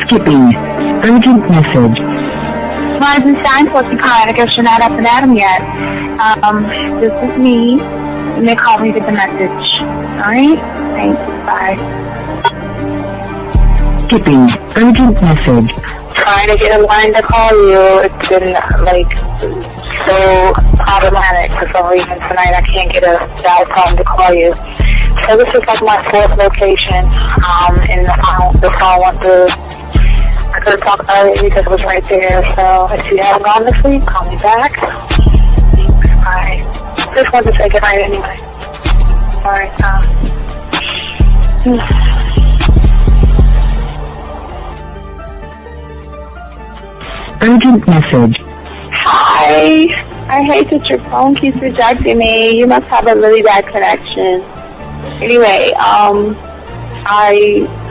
Skipping. Urgent message. Rising sign, supposed to be calling. I guess you're not up and at 'em yet. This is me. You may call me with the message. Alright? Thanks. Bye. Skipping. Urgent message. Trying to get a line to call you. It's been, so problematic for some reason tonight. I can't get a dial phone to call you. So this is like my fourth location, and the phone went through. I could have talked about it because it was right there. So if you haven't gone to sleep, call me back. Thanks. Bye. Just wanted to say goodnight anyway. Alright, Urgent message. Hi. I hate that your phone keeps rejecting me. You must have a really bad connection. Anyway, I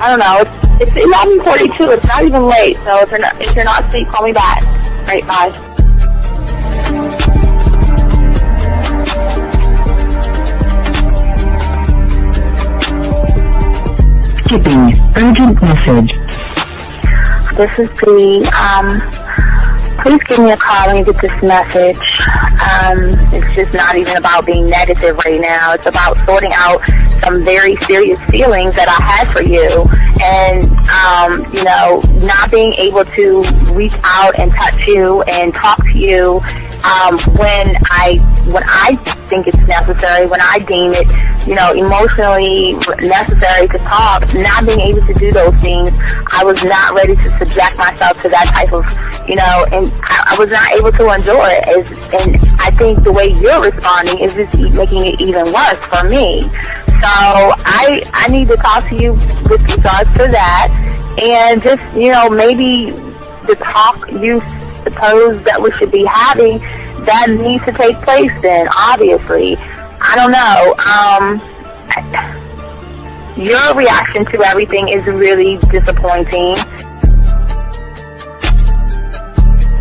don't know. It's 11:42. It's not even late. So if you're not asleep, call me back. Right, bye. Skipping. Urgent message. This is Bree. Please give me a call when you get this message. It's just not even about being negative right now. It's about sorting out some very serious feelings that I had for you. And, not being able to reach out and touch you and talk to you when I think it's necessary, when I deem it, emotionally necessary to talk. Not being able to do those things, I was not ready to subject myself to that type of, and I was not able to endure it. And I think the way you're responding is just making it even worse for me. So I need to talk to you with regards to that, and just, maybe the talk you suppose that we should be having, that needs to take place then, obviously. I don't know. Your reaction to everything is really disappointing.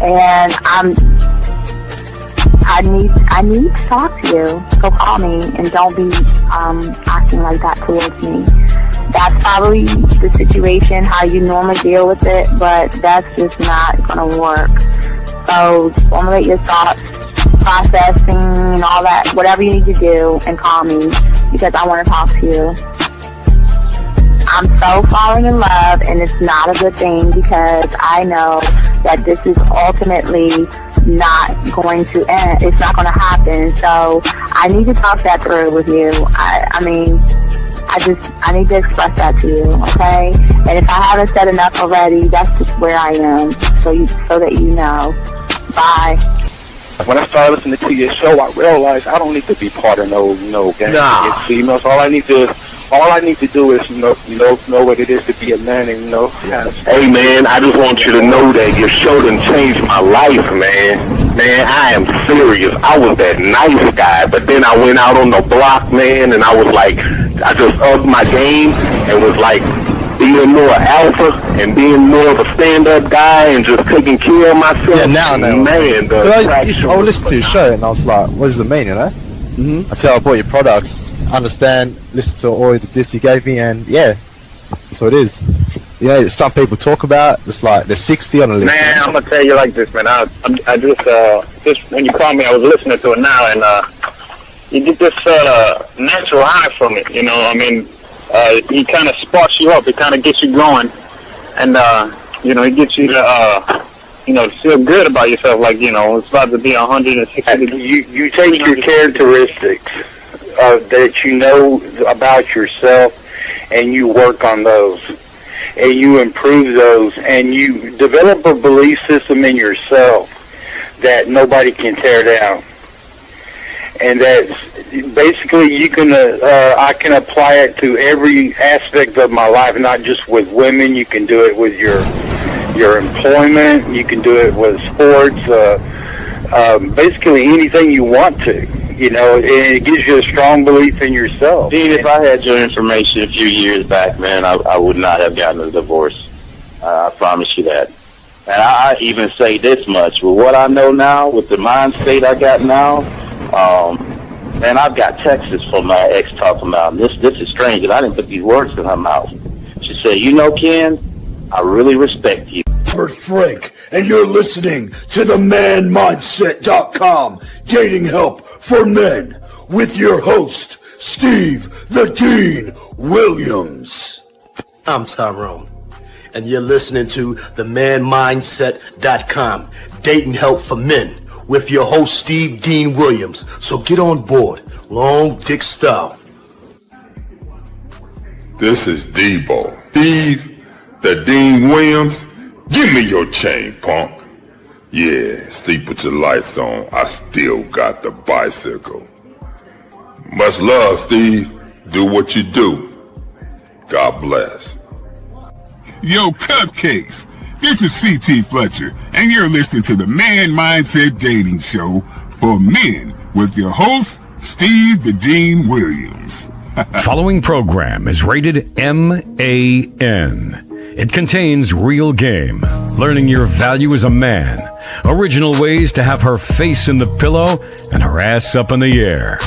And I need to talk to you. So call me and don't be acting like that towards me. That's probably the situation, how you normally deal with it, but that's just not going to work. So formulate your thoughts, processing and all that, whatever you need to do, and call me because I want to talk to you. I'm so falling in love, and it's not a good thing because I know that this is ultimately not going to end. It's not going to happen. So I need to talk that through with you. I need to express that to you, okay? And if I haven't said enough already, that's just where I am, so that you know. Bye. When I started listening to your show, I realized I don't need to be part of no gang against females. All I need to do is know what it is to be a man, and Hey man, I just want you to know that your show done changed my life, man. Man, I am serious. I was that nice guy, but then I went out on the block, man, and I was like, I just upped my game and was like being more alpha and being more of a stand-up guy and just taking care of myself. Yeah, now, man. I listened to your show and I was like, what does it mean, Mm-hmm. I tell I bought your products, understand, listen to all the diss you gave me, and yeah, that's what it is. Some people talk about it's like they're 60 on the list. Man, I'm gonna tell you like this, man. I just when you called me, I was listening to it now, and you get this natural high from it. He kind of sparks you up. It kind of gets you going, and it gets you to to feel good about yourself, like, it's about to be 160 degrees. You take your characteristics that you know about yourself, and you work on those, and you improve those, and you develop a belief system in yourself that nobody can tear down. And that's basically I can apply it to every aspect of my life, not just with women. You can do it with your employment, you can do it with sports, basically anything you want to, and it gives you a strong belief in yourself. Dean, if I had your information a few years back, man, I would not have gotten a divorce. I promise you that. And I even say this much, with what I know now, with the mind state I got now, man, I've got texts from my ex talking about, this is strange, and I didn't put these words in her mouth. She said, Ken, I really respect you. Robert Frank, and you're listening to the manmindset.com dating help for men with your host, Steve the Dean Williams. I'm Tyrone, and you're listening to the manmindset.com dating help for men with your host, Steve Dean Williams. So get on board, long dick style. This is Debo. Steve the Dean Williams. Give me your chain, punk. Yeah, sleep with your lights on. I still got the bicycle. Much love, Steve. Do what you do. God bless. Yo, cupcakes. This is C.T. Fletcher, and you're listening to the Man Mindset Dating Show for men with your host, Steve the Dean Williams. Following program is rated MAN. It contains real game, learning your value as a man, original ways to have her face in the pillow and her ass up in the air.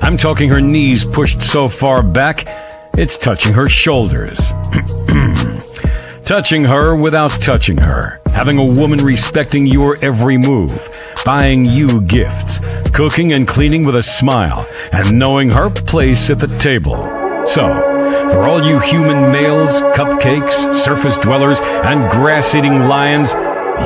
I'm talking her knees pushed so far back, it's touching her shoulders. Touching her without touching her. Having a woman respecting your every move. Buying you gifts. Cooking and cleaning with a smile. And knowing her place at the table. So, for all you human males, cupcakes, surface dwellers, and grass-eating lions,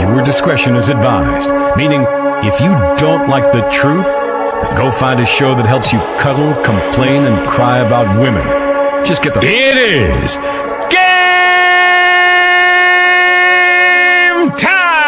your discretion is advised. Meaning, if you don't like the truth, then go find a show that helps you cuddle, complain, and cry about women. Just get the... It is game time!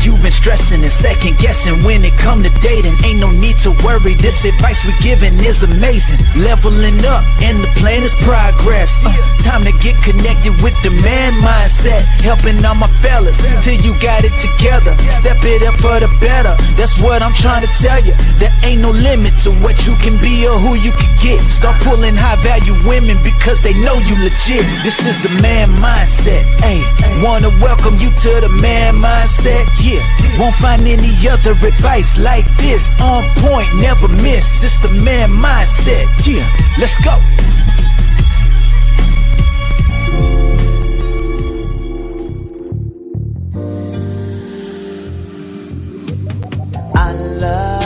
You've been stressing and second guessing when it come to dating. Ain't no need to worry, this advice we giving is amazing. Leveling up and the plan is progress. Time to get connected with the man mindset. Helping all my fellas till you got it together. Step it up for the better, that's what I'm trying to tell you. There ain't no limit to what you can be or who you can get. Start pulling high value women because they know you legit. This is the man mindset. Hey, wanna welcome you to the man mindset. Yeah, won't find any other advice like this. On point, never miss. It's the man mindset. Yeah, let's go. I love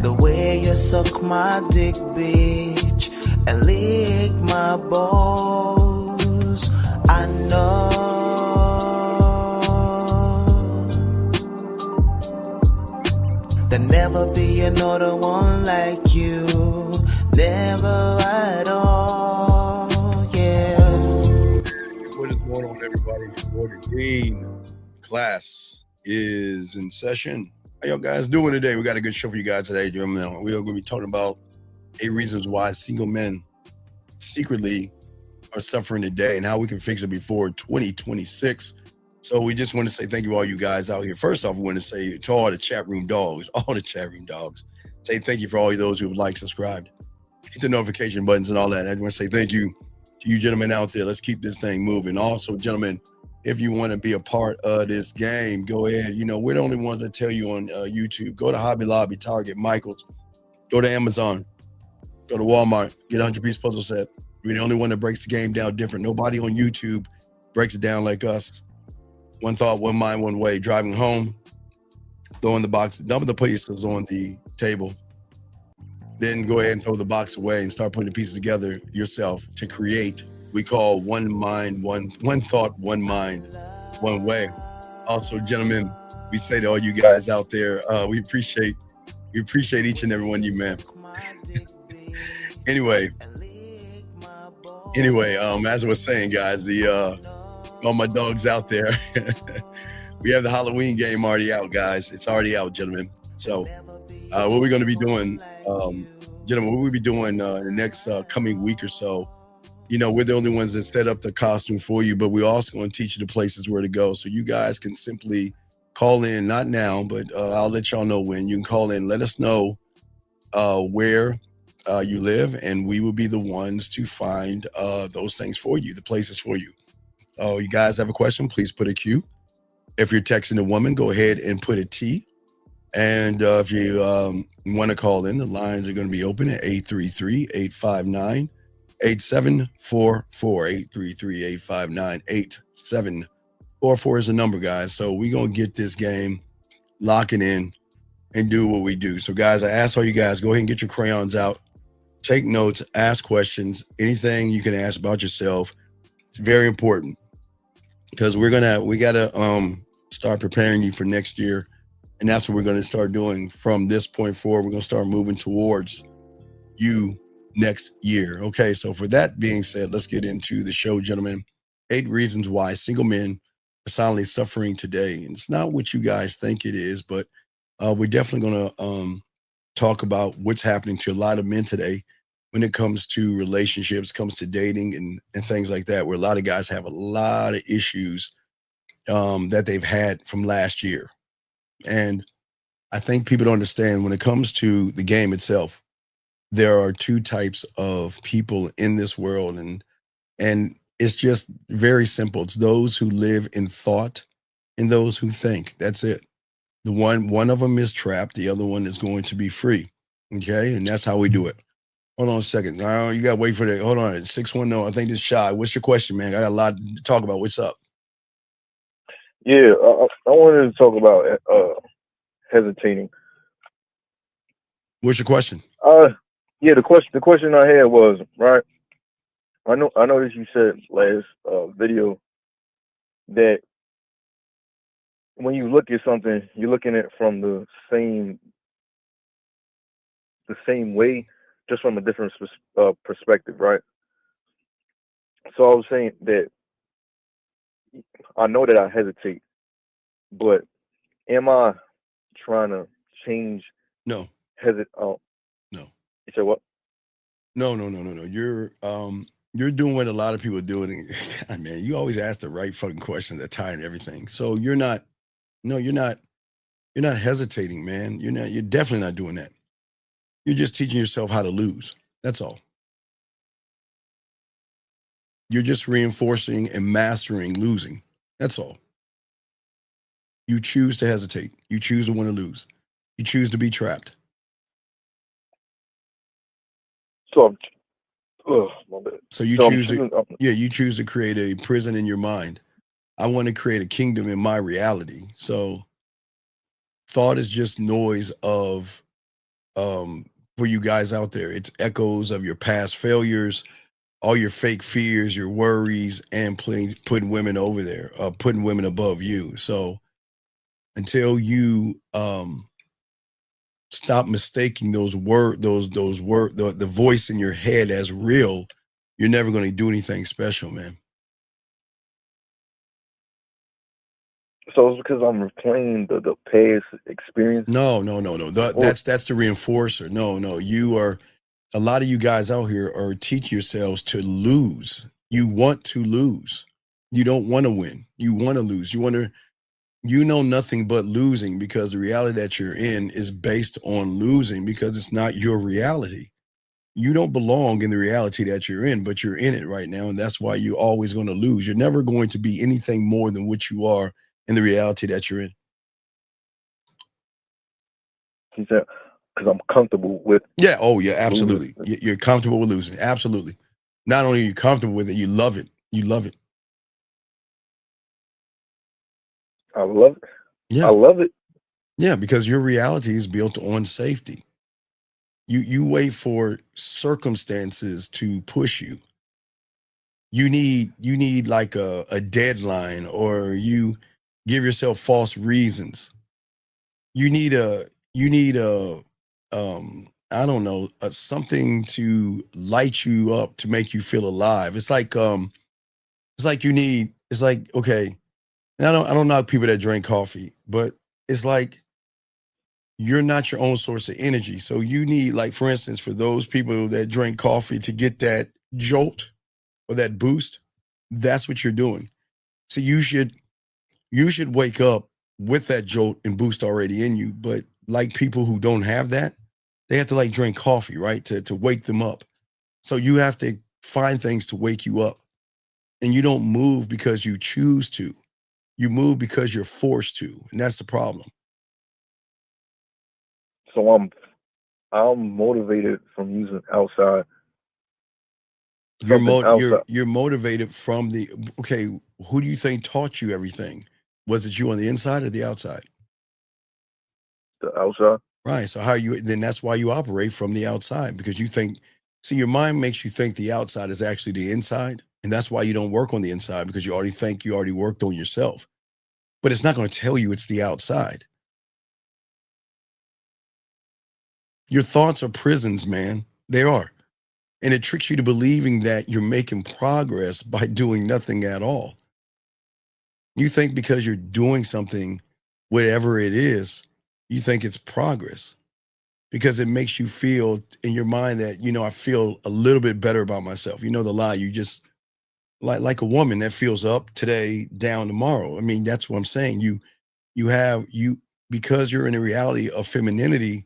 the way you suck my dick, bitch, and lick my balls. I know there'll never be another one like you. Never at all, yeah. What is going on, everybody? Gordon Dean. Class is in session. How y'all guys doing today? We got a good show for you guys today, gentlemen. We are going to be talking about 8 reasons why single men secretly are suffering today and how we can fix it before 2026. So we just want to say thank you all you guys out here. First off, we want to say to all the chat room dogs, say thank you for all those who have liked, subscribed, hit the notification buttons and all that. I want to say thank you to you gentlemen out there. Let's keep this thing moving. Also, gentlemen, if you want to be a part of this game, go ahead. You know, we're the only ones that tell you on YouTube. Go to Hobby Lobby, Target, Michael's. Go to Amazon. Go to Walmart. Get a 100-piece puzzle set. We're the only one that breaks the game down different. Nobody on YouTube breaks it down like us. One thought, one mind, one way. Driving home, throwing the box, dumping the pieces on the table. Then go ahead and throw the box away and start putting the pieces together yourself to create. We call one mind, one thought, one mind, one way. Also, gentlemen, we say to all you guys out there, we appreciate each and every one of you, man. Anyway, as I was saying, guys, all my dogs out there, we have the Halloween game already out, guys. It's already out, gentlemen. So what we're going to be doing, gentlemen, what we'll be doing in the next coming week or so, you know, we're the only ones that set up the costume for you, but we're also going to teach you the places where to go. So you guys can simply call in, not now, but I'll let y'all know when. You can call in, let us know where you live, and we will be the ones to find those things for you, the places for you. Oh, you guys have a question? Please put a Q. If you're texting a woman, go ahead and put a T. And if you want to call in, the lines are going to be open at 833-859-8744, 833-859-8744 is the number, guys. So we're going to get this game, lock it in, and do what we do. So, guys, I ask all you guys, go ahead and get your crayons out, take notes, ask questions, anything you can ask about yourself. It's very important because we got to start preparing you for next year. And that's what we're going to start doing from this point forward. We're going to start moving towards you next year. Okay, so for that being said, let's get into the show, gentlemen. 8 reasons why single men are silently suffering today. And it's not what you guys think it is, but we're definitely going to talk about what's happening to a lot of men today when it comes to relationships, comes to dating and things like that, where a lot of guys have a lot of issues that they've had from last year. And I think people don't understand when it comes to the game itself, there are 2 types of people in this world. And it's just very simple. It's those who live in thought and those who think. That's it. The one of them is trapped. The other one is going to be free. Okay. And that's how we do it. Hold on a second. Now you got to wait for that. Hold on. 610. I think this is Shy. What's your question, man? I got a lot to talk about. What's up? Yeah, I wanted to talk about hesitating. What's your question? Yeah, the question I had was, right. I noticed you said last video that when you look at something, you're looking at it from the same way, just from a different perspective, right? So I was saying that I know that I hesitate, but am I trying to change? No. Oh, no. You said what? No. You're doing what a lot of people are doing. God, man, you always ask the right fucking questions that tie in everything. So you're not hesitating, man. You're definitely not doing that. You're just teaching yourself how to lose. That's all. You're just reinforcing and mastering losing. That's all. You choose to hesitate. You choose to want to lose. You choose to be trapped. So my bad. So you choose to create a prison in your mind. I want to create a kingdom in my reality. So thought is just noise of for you guys out there. It's echoes of your past failures, all your fake fears, your worries, and putting women over there, putting women above you. So until you stop mistaking the voice in your head as real, you're never going to do anything special, man. So it's because I'm replaying the past experience? No. That's the reinforcer. No. You are, a lot of you guys out here are teaching yourselves to lose. You want to lose. You don't want to win. You want to lose. You know nothing but losing because the reality that you're in is based on losing because it's not your reality. You don't belong in the reality that you're in, but you're in it right now. And that's why you're always going to lose. You're never going to be anything more than what you are in the reality that you're in. He said, because I'm comfortable with. Yeah. Oh, yeah. Absolutely. You're comfortable with losing. Absolutely. Not only are you comfortable with it, you love it. You love it. I love it. Yeah. I love it. Yeah, because your reality is built on safety. You wait for circumstances to push you. You need like a deadline, or you give yourself false reasons. You need a I don't know, something to light you up to make you feel alive. It's like okay, and I don't know people that drink coffee, but it's like you're not your own source of energy. So you need, like, for instance, for those people that drink coffee to get that jolt or that boost, that's what you're doing. So you should wake up with that jolt and boost already in you. But like people who don't have that, they have to like drink coffee, right? To wake them up. So you have to find things to wake you up. And you don't move because you choose to. You move because you're forced to. And that's the problem. So I'm motivated from using outside. You're motivated from the okay. Who do you think taught you everything? Was it you on the inside or the outside? The outside. Right. So how you then that's why you operate from the outside because you think see your mind makes you think the outside is actually the inside. And that's why you don't work on the inside because you already think you already worked on yourself. But it's not going to tell you it's the outside. Your thoughts are prisons, man. They are. And it tricks you to believing that you're making progress by doing nothing at all. You think because you're doing something, whatever it is, you think it's progress because it makes you feel in your mind that, I feel a little bit better about myself. You know, the lie, you just like a woman that feels up today, down tomorrow. I mean, that's what I'm saying. Because you're in a reality of femininity,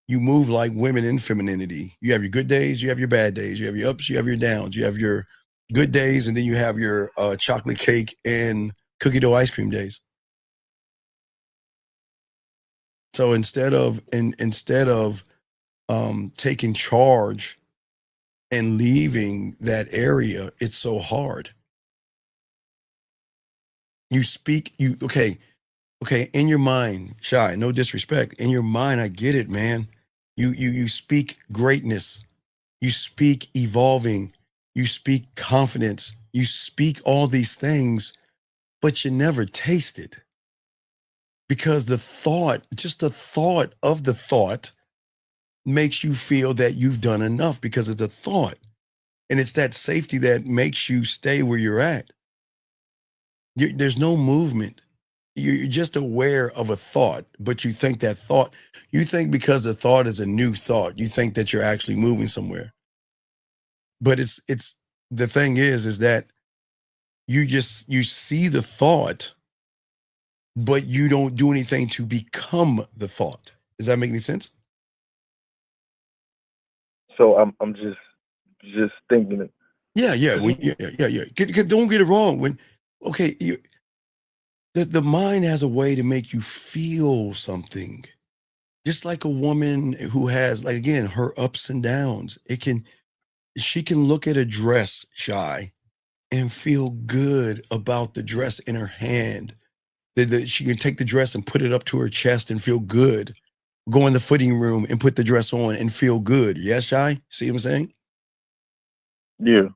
you move like women in femininity. You have your good days, you have your bad days, you have your ups, you have your downs, you have your good days, and then you have your chocolate cake and cookie dough ice cream days. So instead of taking charge and leaving that area, it's so hard. You speak, okay, in your mind, Shy, no disrespect. In your mind, I get it, man. You speak greatness. You speak evolving. You speak confidence. You speak all these things, but you never taste it. Because just the thought of the thought makes you feel that you've done enough because of the thought. And it's that safety that makes you stay where you're at. There's no movement. You're just aware of a thought, but you think because the thought is a new thought, you think that you're actually moving somewhere. But it's the thing is that you see the thought, but you don't do anything to become the thought. Does that make any sense? So I'm just thinking it. Yeah. Don't get it wrong. The mind has a way to make you feel something. Just like a woman who has, like, again, her ups and downs. She can look at a dress, Shy, and feel good about the dress in her hand. She can take the dress and put it up to her chest and feel good. Go in the fitting room and put the dress on and feel good. Yes, Shy? See what I'm saying? Yeah.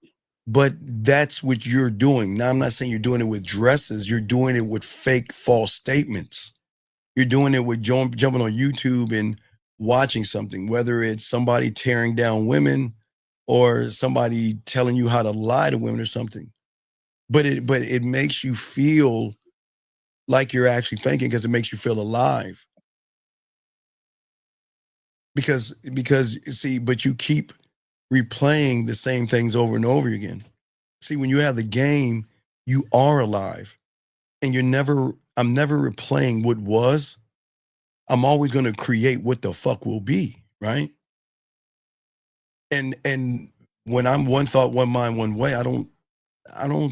But that's what you're doing. Now, I'm not saying you're doing it with dresses. You're doing it with fake, false statements. You're doing it with jumping on YouTube and watching something, whether it's somebody tearing down women or somebody telling you how to lie to women or something. But it makes you feel like you're actually thinking because it makes you feel alive. Because see, but you keep replaying the same things over and over again. See, when you have the game, you are alive. And I'm never replaying what was. I'm always going to create what the fuck will be, right? And when I'm one thought, one mind, one way, I don't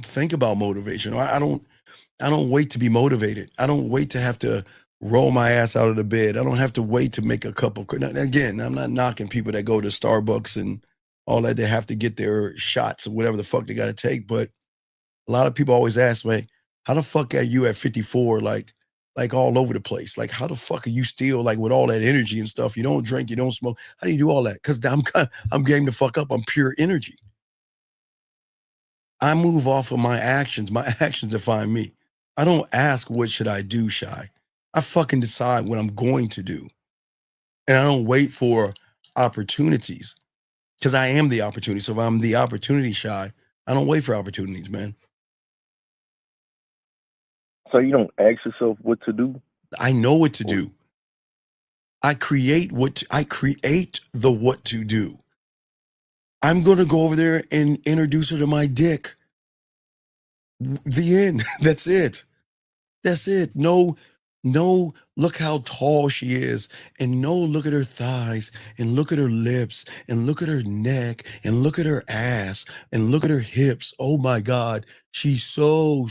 think about motivation. I don't wait to be motivated. I don't wait to have to roll my ass out of the bed. I don't have to wait to make a cup of coffee. Again, I'm not knocking people that go to Starbucks and all that. They have to get their shots or whatever the fuck they got to take. But a lot of people always ask me, how the fuck are you at 54, like all over the place? Like, how the fuck are you still like with all that energy and stuff? You don't drink, you don't smoke. How do you do all that? Because I'm game to fuck up. I'm pure energy. I move off of my actions. My actions define me. I don't ask what should I do, Shy. I fucking decide what I'm going to do. And I don't wait for opportunities because I am the opportunity. So if I'm the opportunity, Shy, I don't wait for opportunities, man. So you don't ask yourself what to do? I know what to do. I create the what to do. I'm going to go over there and introduce her to my dick. The end. That's it. That's it. No, look how tall she is. And no, look at her thighs and look at her lips and look at her neck and look at her ass and look at her hips. Oh my God. She's so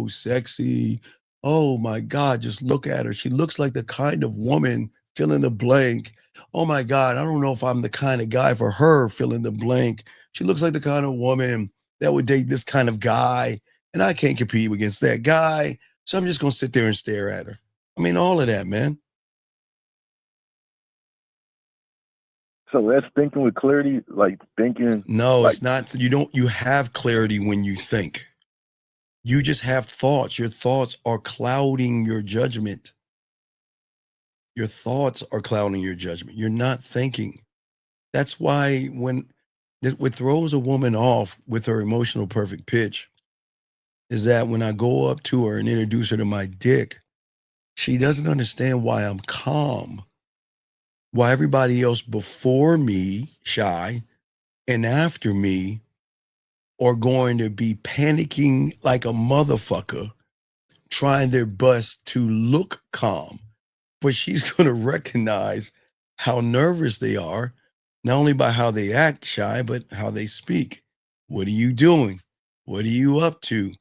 sexy. Oh my God. Just look at her. She looks like the kind of woman, fill in the blank, Oh my God, I don't know if I'm the kind of guy for her, fill in the blank. She looks like the kind of woman that would date this kind of guy, and I can't compete against that guy. So I'm just going to sit there and stare at her. I mean, all of that, man. So that's thinking with clarity, like thinking. No, like, it's not. You have clarity when you think. You just have thoughts. Your thoughts are clouding your judgment. Your thoughts are clouding your judgment. You're not thinking. That's why what throws a woman off with her emotional perfect pitch is that when I go up to her and introduce her to my dick, she doesn't understand why I'm calm. Why everybody else before me, shy, and after me are going to be panicking like a motherfucker, trying their best to look calm. But she's going to recognize how nervous they are, not only by how they act, shy, but how they speak. What are you doing? What are you up to?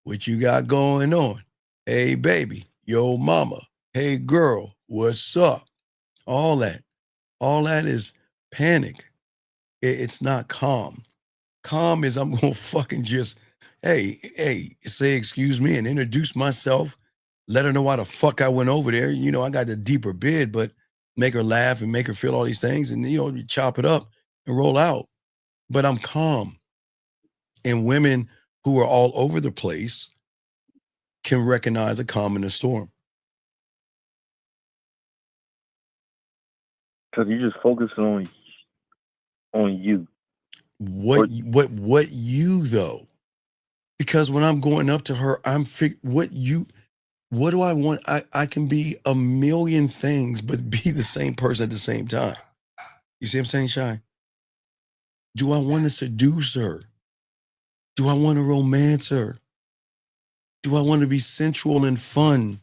What you got going on? Hey, baby, yo, mama. Hey, girl, what's up? All that. All that is panic. It's not calm. Calm is I'm going to fucking just, hey, say excuse me and introduce myself. Let her know why the fuck I went over there. You know, I got the deeper bid, but make her laugh and make her feel all these things and, you know, chop it up and roll out. But I'm calm. And women who are all over the place can recognize a calm in a storm. because you just focus on you. What you though? Because when I'm going up to her, what do I want? I can be a million things, but be the same person at the same time. You see what I'm saying, Shy? Do I want to seduce her? Do I want to romance her? Do I want to be sensual and fun?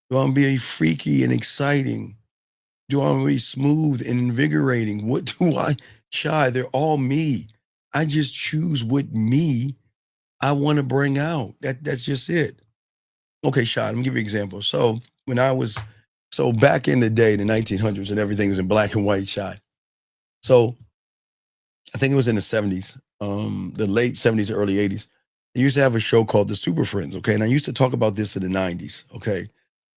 Do I want to be freaky and exciting? Do I want to be smooth and invigorating? What do I, Shy? They're all me. I just choose what me I want to bring out. That's just it. Okay, Shy, let me give you an example. So back in the day, the 1900s, and everything was in black and white, Shy. So I think it was in the 70s, the late 70s, early 80s. They used to have a show called The Super Friends, okay? And I used to talk about this in the 90s, okay?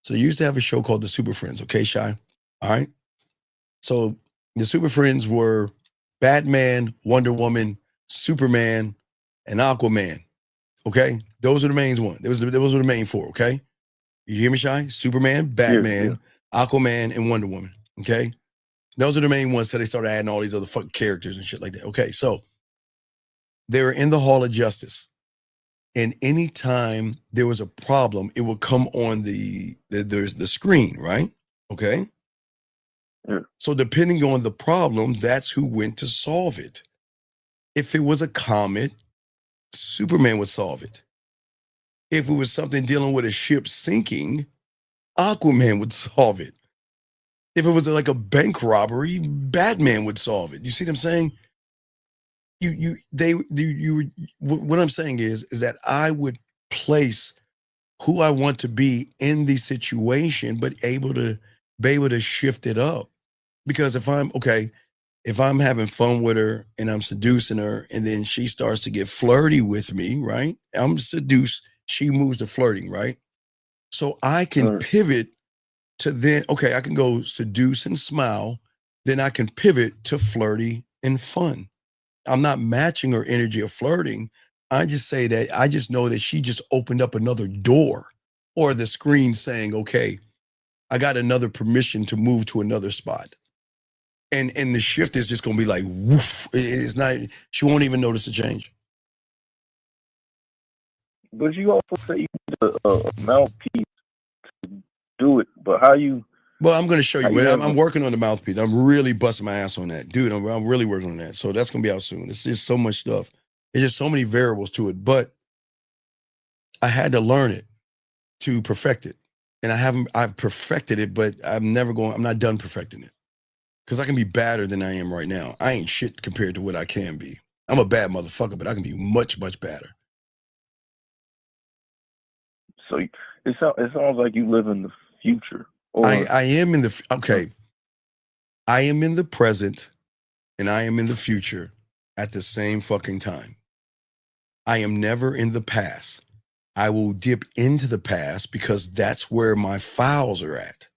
So they used to have a show called The Super Friends, okay, Shy? All right? So the Super Friends were Batman, Wonder Woman, Superman, and Aquaman, okay? Those are the main ones. Those are the main four, okay? You hear me, Shy? Superman, Batman, Aquaman, and Wonder Woman, okay? Those are the main ones. So they started adding all these other fucking characters and shit like that. Okay, so they were in the Hall of Justice. And anytime there was a problem, it would come on the screen, right? Okay. Yeah. So depending on the problem, that's who went to solve it. If it was a comet, Superman would solve it. If it was something dealing with a ship sinking, Aquaman would solve it. If it was like a bank robbery, Batman would solve it. You see what I'm saying? What I'm saying is that I would place who I want to be in the situation, but be able to shift it up. Because if I'm having fun with her and I'm seducing her, and then she starts to get flirty with me, right? I'm seduced, she moves to flirting, right? So I can pivot to then, I can go seduce and smile, then I can pivot to flirty and fun. I'm not matching her energy of flirting. I just say that I just know that she just opened up another door, or the screen saying, okay, I got another permission to move to another spot. And the shift is just going to be like, woof. It's not, she won't even notice the change. But you also say you need a mouthpiece to do it. But how you? Well, I'm going to show you. I'm working on the mouthpiece. I'm really busting my ass on that. Dude, I'm really working on that. So that's going to be out soon. It's just so much stuff. There's just so many variables to it. But I had to learn it to perfect it. And I've perfected it, but I'm not done perfecting it. Because I can be badder than I am right now. I ain't shit compared to what I can be. I'm a bad motherfucker, but I can be much, much badder. So it sounds like you live in the future. I am in the, okay. I am in the present and I am in the future at the same fucking time. I am never in the past. I will dip into the past because that's where my files are at.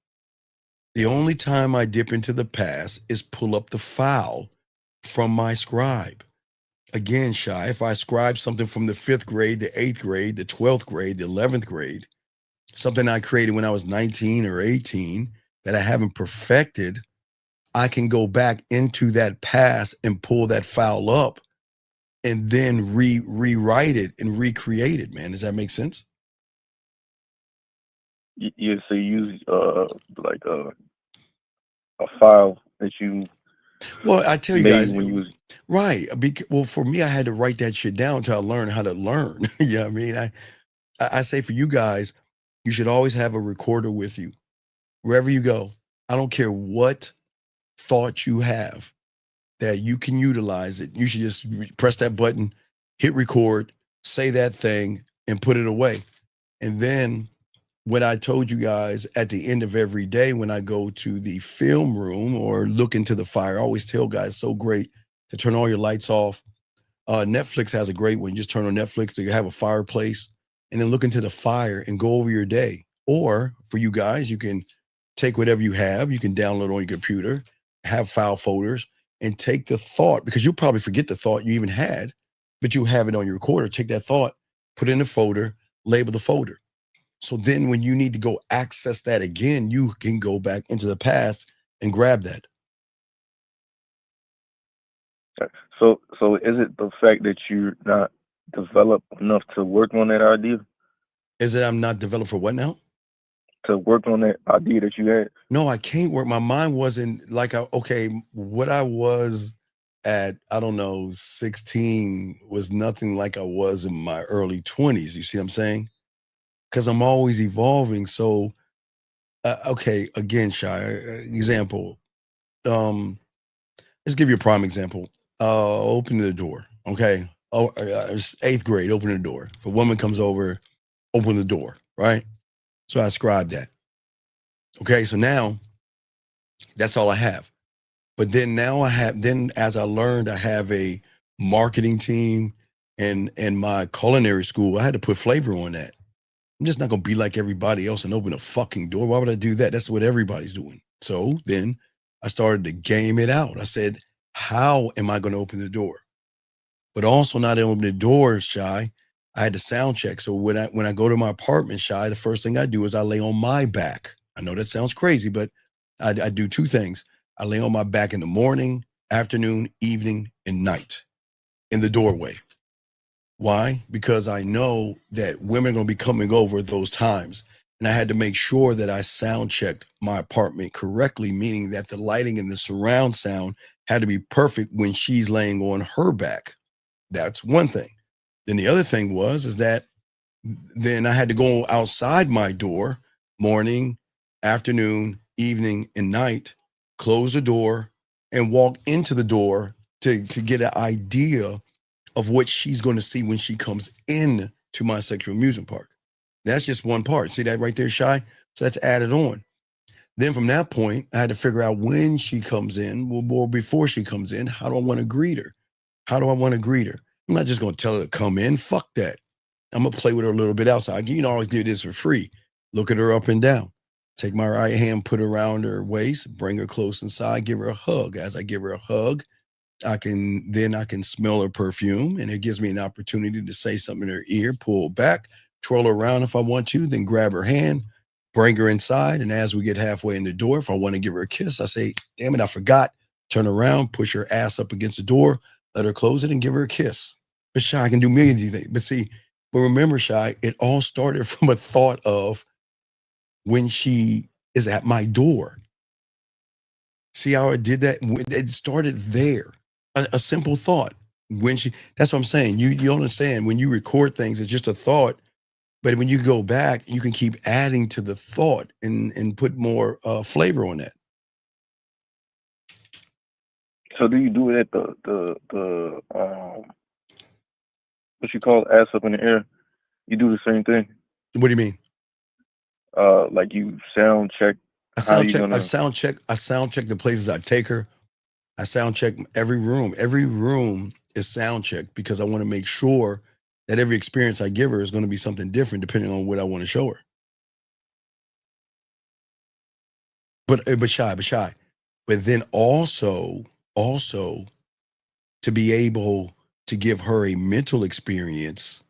The only time I dip into the past is pull up the file from my scribe. Again, Shy, if I scribe something from the 5th grade, the 8th grade, the 12th grade, the 11th grade, something I created when I was 19 or 18 that I haven't perfected, I can go back into that past and pull that file up and then rewrite it and recreate it, man. Does that make sense? Yeah, so you use like a file that you Well, I tell you made guys, when you was right. Well, for me, I had to write that shit down until I learned how to learn. You know what I mean? I say for you guys, you should always have a recorder with you wherever you go. I don't care what thought you have that you can utilize it. You should just press that button, hit record, say that thing, and put it away. And then what I told you guys at the end of every day when I go to the film room or look into the fire, I always tell guys, so great to turn all your lights off. Netflix has a great one. You just turn on Netflix to have a fireplace and then look into the fire and go over your day. Or for you guys, you can take whatever you have, you can download on your computer, have file folders, and take the thought, because you'll probably forget the thought you even had, but you have it on your recorder. Take that thought, put it in a folder, label the folder. So then when you need to go access that again, you can go back into the past and grab that. so is it the fact that you're not developed enough to work on that idea? Is it I'm not developed for what now? To work on that idea that you had? No, I can't work. My mind wasn't like, what I was at, I don't know, 16 was nothing like I was in my early 20s. You see what I'm saying? Because I'm always evolving. So, okay, again, Shy, example. Let's give you a prime example. Open the door. Okay. Oh, it's 8th grade, open the door. If a woman comes over, open the door, right? So I scribe that. Okay, so now that's all I have. But then now as I learned, I have a marketing team and my culinary school. I had to put flavor on that. I'm just not gonna be like everybody else and open a fucking door. Why would I do that? That's what everybody's doing. So then I started to game it out. I said, how am I gonna open the door? But also not open the door, Shy. I had to sound check. So when I go to my apartment, Shy, the first thing I do is I lay on my back. I know that sounds crazy, but I do 2 things. I lay on my back in the morning, afternoon, evening, and night in the doorway. Why? Because I know that women are going to be coming over at those times. And I had to make sure that I sound checked my apartment correctly, meaning that the lighting and the surround sound had to be perfect when she's laying on her back. That's one thing. Then the other thing is that then I had to go outside my door, morning, afternoon, evening, and night, close the door and walk into the door to get an idea of what she's going to see when she comes in to my sexual amusement park. That's just one part. See that right there, Shy? So that's added on. Then from that point, I had to figure out when she comes in, or before she comes in, how do I want to greet her? How do I want to greet her? I'm not just going to tell her to come in. Fuck that. I'm going to play with her a little bit outside. You know, I always do this for free. Look at her up and down. Take my right hand, put it around her waist, bring her close inside, give her a hug. As I give her a hug, I can smell her perfume, and it gives me an opportunity to say something in her ear, pull back, twirl her around if I want to, then grab her hand, bring her inside. And as we get halfway in the door, if I want to give her a kiss, I say, damn it, I forgot. Turn around, push her ass up against the door, let her close it, and give her a kiss. But Shy, I can do millions of things. But remember, Shy, it all started from a thought of when she is at my door. See how I did that? It started there. A simple thought. That's what I'm saying. You understand, when you record things, it's just a thought. But when you go back, you can keep adding to the thought and put more flavor on that. So do you do it at the what you call ass up in the air? You do the same thing? What do you mean? Like you sound check I sound check the places I take her. I sound check every room. Every room is sound checked because I want to make sure that every experience I give her is going to be something different depending on what I want to show her. But shy. But then also to be able to give her a mental experience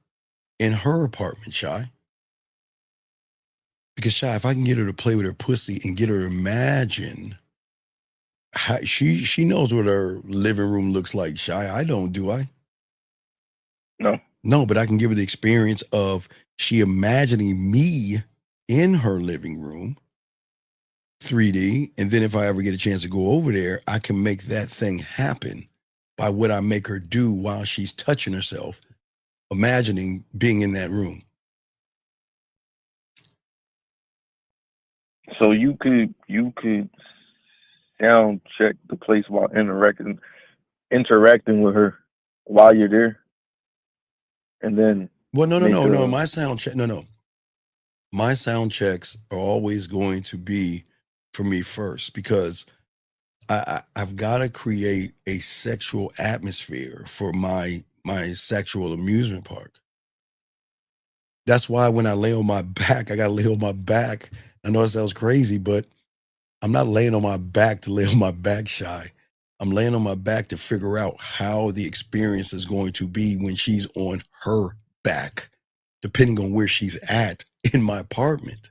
in her apartment, Shy. Because Shy, if I can get her to play with her pussy and get her to imagine how she knows what her living room looks like, Shy. I don't, do I? No, but I can give her the experience of she imagining me in her living room, 3D, and then if I ever get a chance to go over there, I can make that thing happen by what I make her do while she's touching herself, imagining being in that room. So you could sound check the place while interacting with her while you're there, and then no. My sound check, no. My sound checks are always going to be for me first because I've got to create a sexual atmosphere for my sexual amusement park. That's why when I lay on my back, I got to lay on my back. I know it sounds crazy, but I'm not laying on my back to lay on my back, Shy. I'm laying on my back to figure out how the experience is going to be when she's on her back, depending on where she's at in my apartment.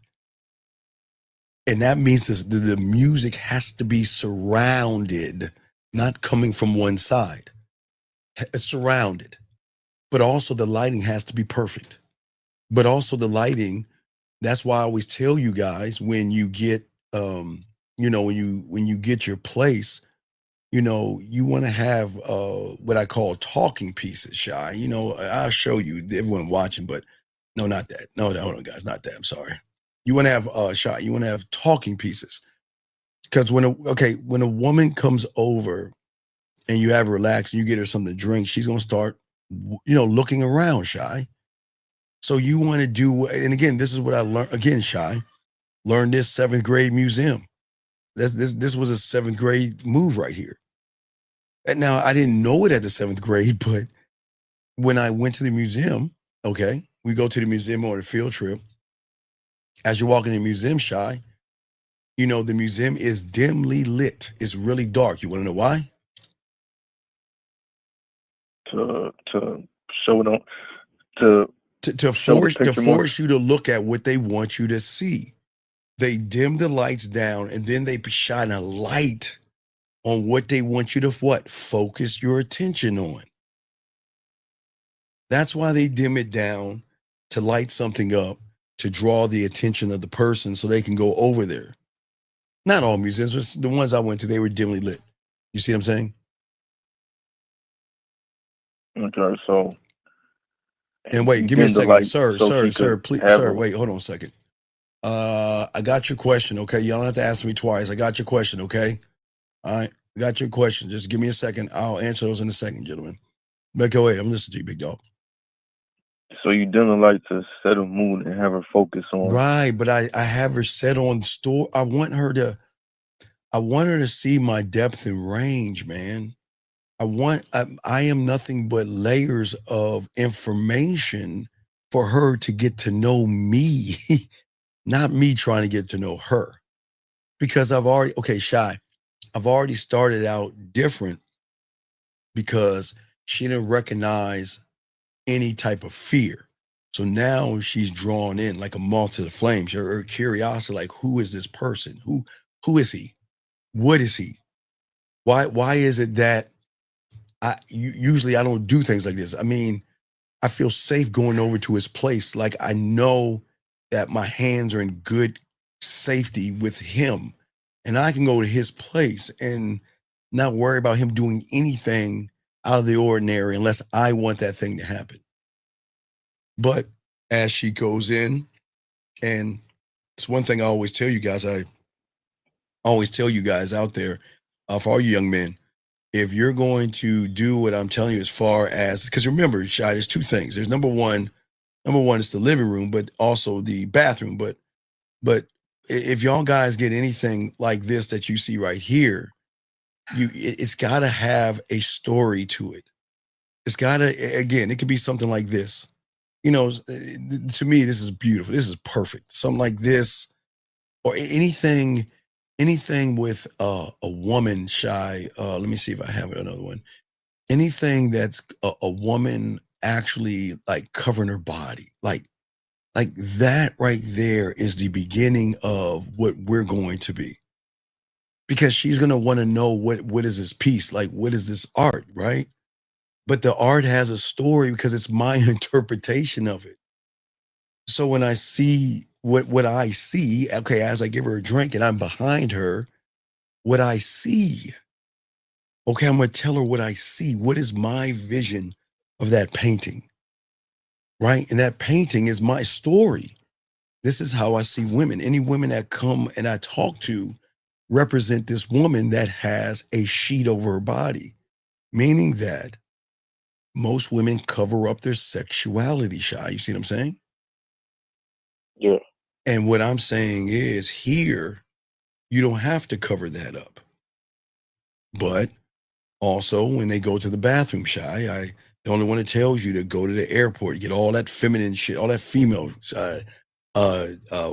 And that means the music has to be surrounded, not coming from one side. It's surrounded. But also the lighting has to be perfect. But also the lighting, that's why I always tell you guys when you get when you get your place, you want to have what I call talking pieces, Shy. I'll show you everyone watching, but no, not that. No, hold on, guys, not that. I'm sorry. You want to have Shy. You want to have talking pieces, because when a woman comes over and you have her relax and you get her something to drink, she's gonna start, looking around, Shy. So you want to do, and again, this is what I learned. Again, Shy, learned this 7th grade museum. This was a 7th grade move right here. And now I didn't know it at the 7th grade, but when I went to the museum, we go to the museum on a field trip. As you're walking in the museum, Shy, the museum is dimly lit. It's really dark. You want to know why? To show them to force you to look at what they want you to see. They dim the lights down and then they shine a light on what they want you to focus your attention on. That's why they dim it down, to light something up, to draw the attention of the person so they can go over there. Not all museums, the ones I went to, they were dimly lit. You see what I'm saying? Okay, so. And wait, give me a second, sir, please, sir, wait, hold on a second. I got your question, okay? You don't have to ask me twice. I got your question, okay? All right, I got your question. Just give me a second. I'll answer those in a second, gentlemen. But go ahead. I'm listening to you, big dog. So you didn't like to set a mood and have her focus on. Right, but I have her set on the store. I want her to see my depth and range, man. I am nothing but layers of information for her to get to know me, not me trying to get to know her. Because Shy, I've already started out different because she didn't recognize any type of fear. So now she's drawn in like a moth to the flames. Her curiosity, like, who is this person? Who is he? What is he? Why is it that usually I don't do things like this? I mean, I feel safe going over to his place. Like, I know that my hands are in good safety with him, and I can go to his place and not worry about him doing anything out of the ordinary unless I want that thing to happen. But as she goes in, and it's one thing I always tell you guys, I always tell you guys out there, for all you young men, if you're going to do what I'm telling you as far as, because remember, Shy, there's two things. There's number one is the living room, but also the bathroom. But if y'all guys get anything like this that you see right here, it's got to have a story to it. It's got to, again, it could be something like this. You know, to me, this is beautiful. This is perfect. Something like this, or anything with a woman shy. Let me see if I have another one. Anything that's a woman actually like covering her body, like that right there is the beginning of what we're going to be. Because she's gonna want to know what is this piece, like what is this art, right? But the art has a story because it's my interpretation of it. So when I see what I see, okay, as I give her a drink and I'm behind her, what I see, okay, I'm gonna tell her what I see. What is my vision of that painting, right? And that painting is my story. This is how I see women. Any women that come and I talk to represent this woman that has a sheet over her body, meaning that most women cover up their sexuality, Shy. You see what I'm saying? Yeah. And what I'm saying is here, you don't have to cover that up. But also when they go to the bathroom, Shy, the only one that tells you to go to the airport, get all that feminine shit, all that female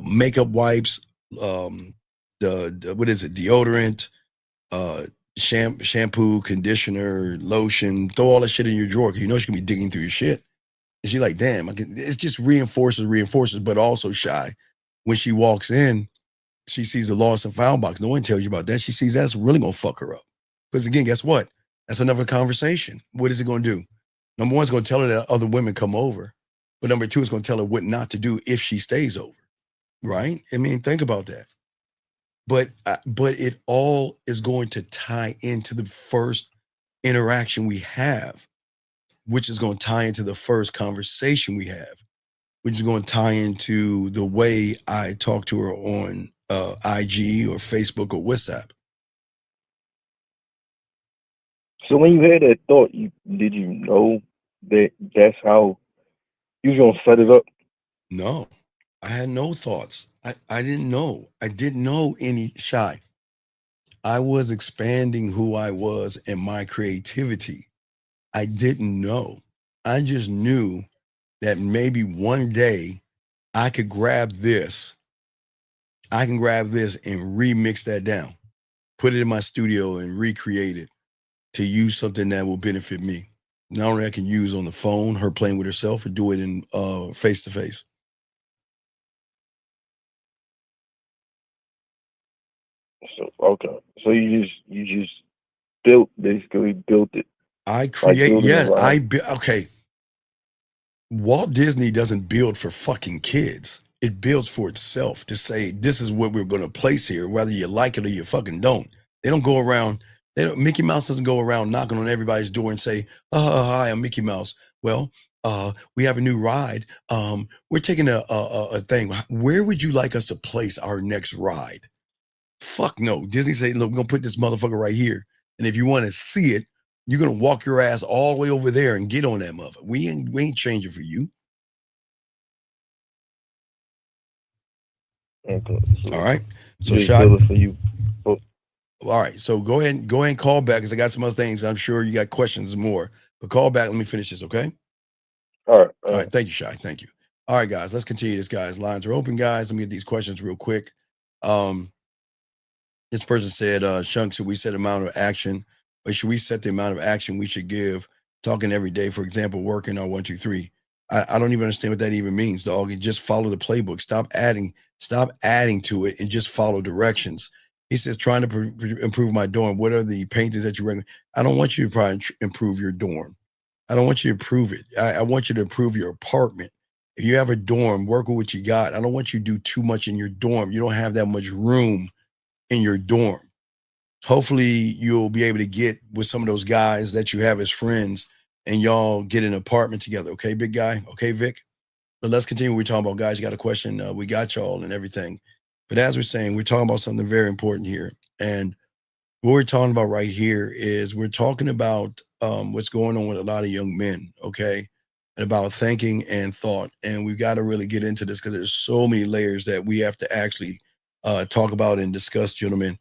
makeup wipes, the what is it, deodorant, shampoo, conditioner, lotion, throw all that shit in your drawer because you know she's gonna be digging through your shit. And she's like, damn, it's just reinforces, but also Shy. When she walks in, she sees the lost and found box. No one tells you about that. She sees that's really gonna fuck her up. Because again, guess what? That's another conversation. What is it gonna do? Number one, it's gonna tell her that other women come over. But number two, it's gonna tell her what not to do if she stays over. Right? I mean, think about that. But it all is going to tie into the first interaction we have, which is going to tie into the first conversation we have, which is going to tie into the way I talk to her on IG or Facebook or WhatsApp. So when you had that thought, did you know that that's how you was gonna set it up? No, I had no thoughts. I didn't know. I didn't know any Shy. I was expanding who I was and my creativity. I didn't know. I just knew that maybe one day I could grab this. I can grab this and remix that down, put it in my studio and recreate it to use something that will benefit me. Not only I can use on the phone, her playing with herself, and do it in face to face. So okay, so you just basically built it. I create, building yeah. around. Okay. Walt Disney doesn't build for fucking kids. It builds for itself to say, this is what we're going to place here, whether you like it or you fucking don't. They don't go around, Mickey Mouse doesn't go around knocking on everybody's door and say, hi, I'm Mickey Mouse. Well, we have a new ride. We're taking a thing. Where would you like us to place our next ride? Fuck no. Disney say, look, we're going to put this motherfucker right here. And if you want to see it, you're going to walk your ass all the way over there and get on that mother. We ain't changing for you. Okay. So all right. So just shot build it for you. all right. So go ahead and call back because I got some other things. I'm sure you got questions more. But call back. Let me finish this, okay? All right. All right. Thank you, Shy. Thank you. All right, guys. Let's continue this, guys. Lines are open, guys. Let me get these questions real quick. This person said, Shunk, should we set amount of action, or should we set the amount of action we should give talking every day? For example, working on 1, 2, 3. I don't even understand what that even means, dog. You just follow the playbook. Stop adding to it and just follow directions. He says, trying to improve my dorm. What are the paintings that you recommend? I don't want you to probably improve your dorm. I don't want you to improve it. I want you to improve your apartment. If you have a dorm, work with what you got. I don't want you to do too much in your dorm. You don't have that much room in your dorm. Hopefully you'll be able to get with some of those guys that you have as friends and y'all get an apartment together. Okay, big guy. Okay, Vic. But let's continue. We're talking about, guys, you got a question. We got y'all and everything. But as we're saying, we're talking about something very important here. And what we're talking about right here is we're talking about what's going on with a lot of young men. Okay. And about thinking and thought. And we've got to really get into this because there's so many layers that we have to actually talk about and discuss, gentlemen.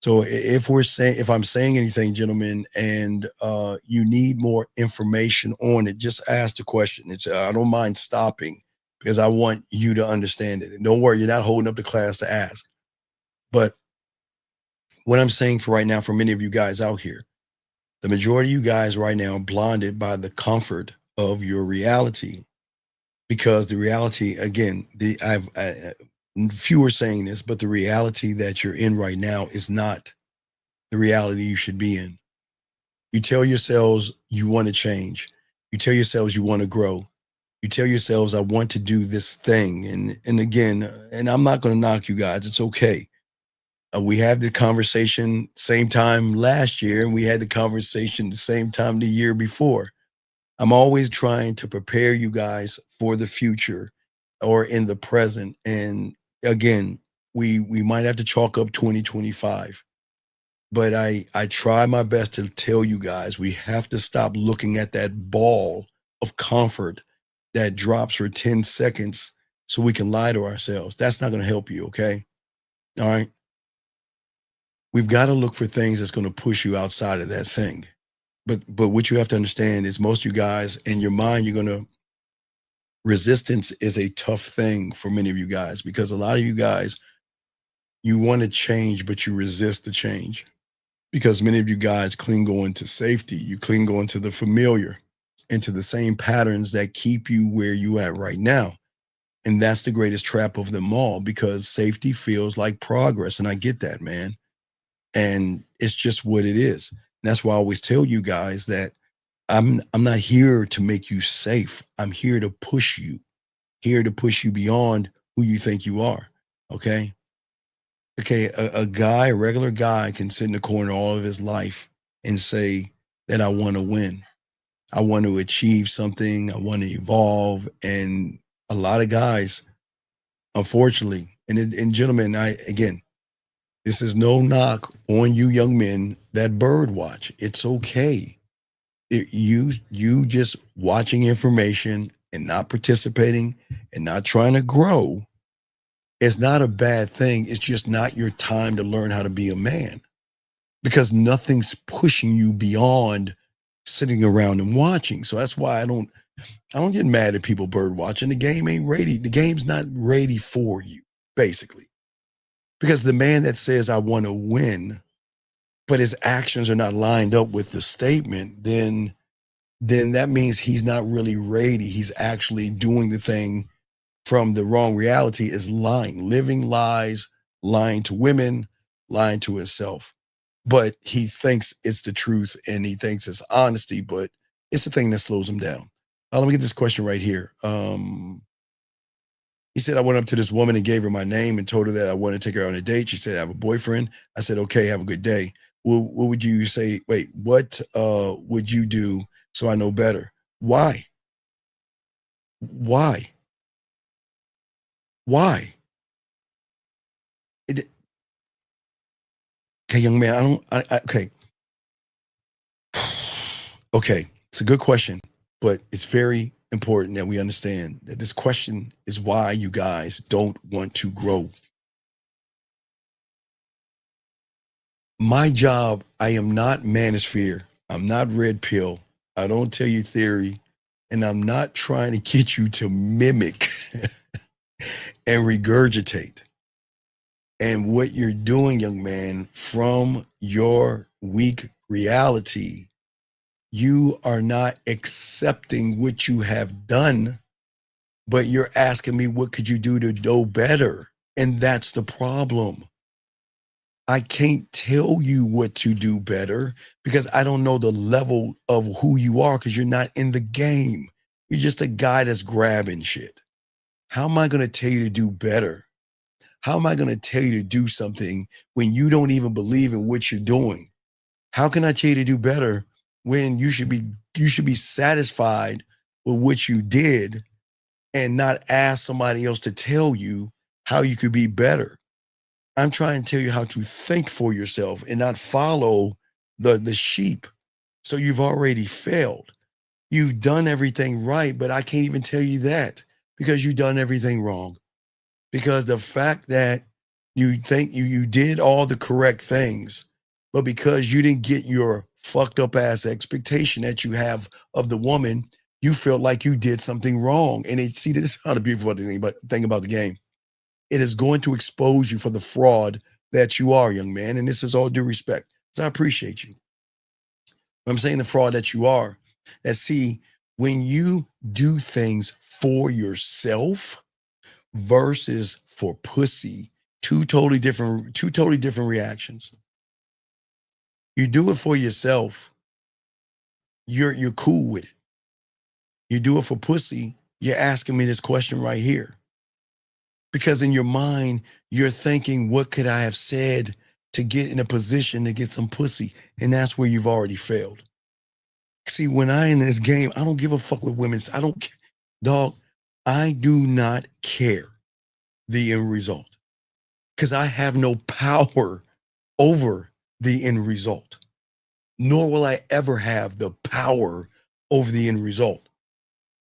So if I'm saying anything, gentlemen, and you need more information on it, just ask the question. I don't mind stopping because I want you to understand it. And don't worry, you're not holding up the class to ask. But what I'm saying for right now, for many of you guys out here, the majority of you guys right now are blinded by the comfort of your reality, because the reality, again, few are saying this, but the reality that you're in right now is not the reality you should be in. You tell yourselves you want to change. You tell yourselves you want to grow. You tell yourselves, I want to do this thing. And again, and I'm not going to knock you guys. It's okay. We had the conversation same time last year, and we had the conversation the same time the year before. I'm always trying to prepare you guys for the future or in the present. And again, we might have to chalk up 2025. But I try my best to tell you guys we have to stop looking at that ball of comfort that drops for 10 seconds so we can lie to ourselves. That's not going to help you, okay? All right? We've got to look for things that's going to push you outside of that thing. But what you have to understand is most of you guys, in your mind, resistance is a tough thing for many of you guys, because a lot of you guys, you want to change, but you resist the change. Because many of you guys cling on to safety. You cling on to the familiar, into the same patterns that keep you where you at right now. And that's the greatest trap of them all, because safety feels like progress. And I get that, man. And it's just what it is. And that's why I always tell you guys that I'm not here to make you safe. I'm here to push you beyond who you think you are. Okay. Okay, a regular guy can sit in the corner all of his life and say that I want to win. I want to achieve something. I want to evolve. And a lot of guys, unfortunately, and gentlemen, again, this is no knock on you young men that bird watch. It's okay. You just watching information and not participating and not trying to grow, it's not a bad thing. It's just not your time to learn how to be a man, because nothing's pushing you beyond sitting around and watching. So that's why I don't get mad at people bird watching. The game ain't ready. The game's not ready for you, basically. Because the man that says I want to win, but his actions are not lined up with the statement, then that means he's not really ready. He's actually doing the thing from the wrong reality, is lying, living lies, lying to women, lying to himself. But he thinks it's the truth and he thinks it's honesty, but it's the thing that slows him down. Let me get this question right here. He said, I went up to this woman and gave her my name and told her that I wanted to take her on a date. She said, I have a boyfriend. I said, okay, have a good day. Well, what would you say? Wait, what would you do so I know better? Why? Why? Why? Okay, young man, okay. Okay, it's a good question, but it's very important that we understand that this question is why you guys don't want to grow. My job, I am not manosphere. I'm not red pill. I don't tell you theory, and I'm not trying to get you to mimic and regurgitate. And what you're doing, young man, from your weak reality, you are not accepting what you have done, but you're asking me, what could you do to know better? And that's the problem. I can't tell you what to do better because I don't know the level of who you are, because you're not in the game. You're just a guy that's grabbing shit. How am I going to tell you to do better? How am I going to tell you to do something when you don't even believe in what you're doing? How can I tell you to do better when you should be satisfied with what you did and not ask somebody else to tell you how you could be better? I'm trying to tell you how to think for yourself and not follow the sheep. So you've already failed. You've done everything right, but I can't even tell you that because you've done everything wrong. Because the fact that You think you did all the correct things, but because you didn't get your fucked up ass expectation that you have of the woman, you felt like you did something wrong. And see, this is not a beautiful thing about the game. It is going to expose you for the fraud that you are, young man. And this is all due respect. So I appreciate you. I'm saying the fraud that you are. That see, when you do things for yourself versus for pussy, two totally different reactions. You do it for yourself, you're cool with it. You do it for pussy, you're asking me this question right here. Because in your mind, you're thinking, what could I have said to get in a position to get some pussy? And that's where you've already failed. See, when I in this game, I don't give a fuck with women. I do not care the end result. Because I have no power over the end result. Nor will I ever have the power over the end result.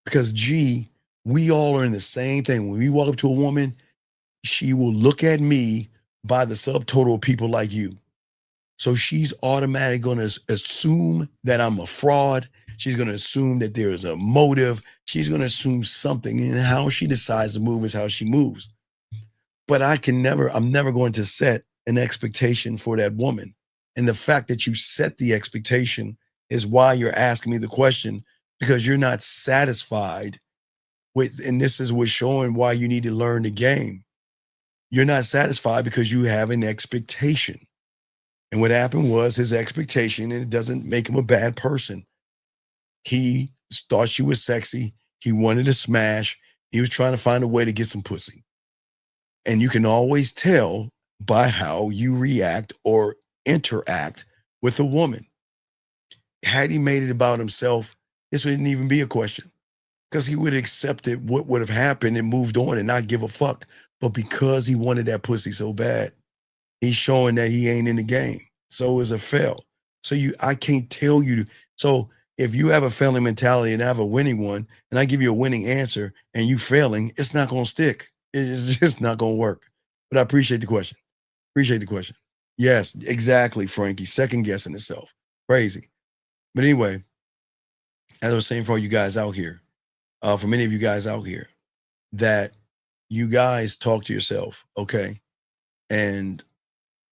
Because we all are in the same thing. When we walk up to a woman, she will look at me by the subtotal of people like you. So she's automatically going to assume that I'm a fraud. She's going to assume that there is a motive. She's going to assume something, and how she decides to move is how she moves. But I'm never going to set an expectation for that woman. And the fact that you set the expectation is why you're asking me the question, because you're not satisfied with, and this is what's showing why you need to learn the game. You're not satisfied because you have an expectation. And what happened was his expectation, and it doesn't make him a bad person. He thought she was sexy. He wanted to smash. He was trying to find a way to get some pussy. And you can always tell by how you react or interact with a woman. Had he made it about himself, this wouldn't even be a question, because he would have accepted what would have happened and moved on and not give a fuck. But because he wanted that pussy so bad, he's showing that he ain't in the game. So is a fail. So I can't tell you. So if you have a failing mentality and I have a winning one, and I give you a winning answer and you failing, it's not going to stick. It's just not going to work. But I appreciate the question. Yes, exactly, Frankie. Second guessing itself. Crazy. But anyway, as I was saying, for all you guys out here, for many of you guys out here, that you guys talk to yourself, okay? And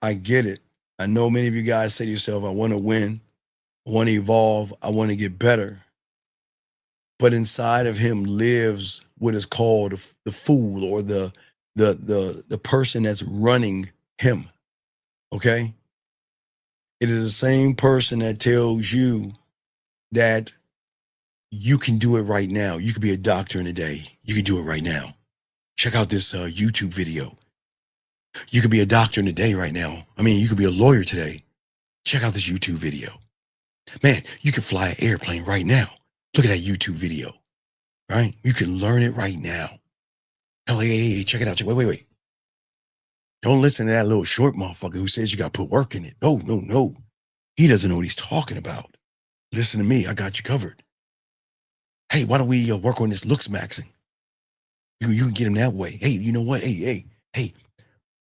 I get it. I know many of you guys say to yourself, I want to win, I want to evolve, I want to get better. But inside of him lives what is called the fool, or the person that's running him. Okay? It is the same person that tells you that you can do it right now. You could be a doctor in a day. You can do it right now. Check out this YouTube video. You could be a doctor in a day right now. I mean, you could be a lawyer today. Check out this YouTube video. Man, you can fly an airplane right now. Look at that YouTube video, right? You can learn it right now. Oh, hey, check it out. Wait. Don't listen to that little short motherfucker who says you got to put work in it. No. He doesn't know what he's talking about. Listen to me. I got you covered. Hey, why don't we work on this looks maxing? You can get him that way. Hey, you know what? Hey,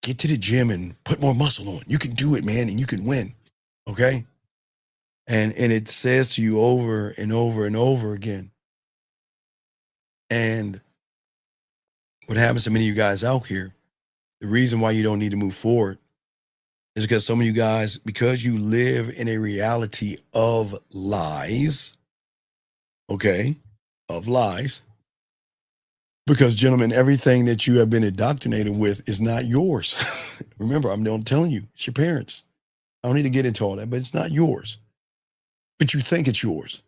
get to the gym and put more muscle on. You can do it, man, and you can win. Okay? And it says to you over and over and over again. And what happens to many of you guys out here, the reason why you don't need to move forward is because some of you guys, because you live in a reality of lies, okay, of lies, because, gentlemen, everything that you have been indoctrinated with is not yours. Remember, I'm telling you, it's your parents. I don't need to get into all that, but it's not yours. But you think it's yours.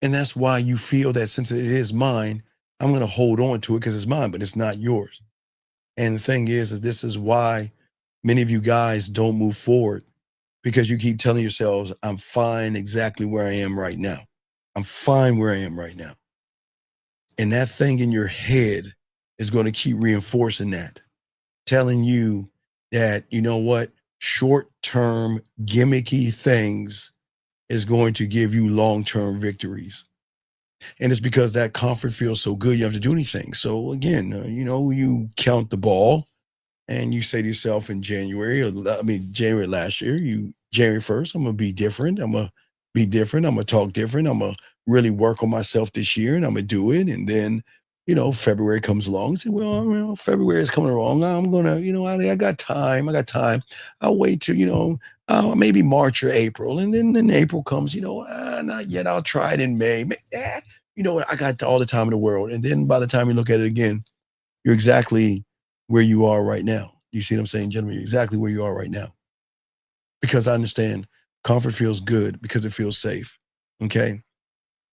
And that's why you feel that since it is mine, I'm going to hold on to it because it's mine, but it's not yours. And the thing is this is why many of you guys don't move forward, because you keep telling yourselves, I'm fine exactly where I am right now. I'm fine where I am right now. And that thing in your head is going to keep reinforcing that, telling you that, you know what, short-term gimmicky things is going to give you long-term victories. And it's because that comfort feels so good, you have to do anything. So again, you count the ball and you say to yourself in January last year, January 1st, I'm gonna be different. I'm gonna be different. I'm gonna talk different. I'm gonna really work on myself this year, and I'm gonna do it. And then, February comes along. And say, well, February is coming along. I'm gonna, I got time. I got time. I'll wait till maybe March or April, and then April comes. Not yet. I'll try it in May. You know what? I got all the time in the world. And then by the time you look at it again, you're exactly where you are right now. You see what I'm saying, gentlemen? You're exactly where you are right now. Because I understand comfort feels good because it feels safe. Okay.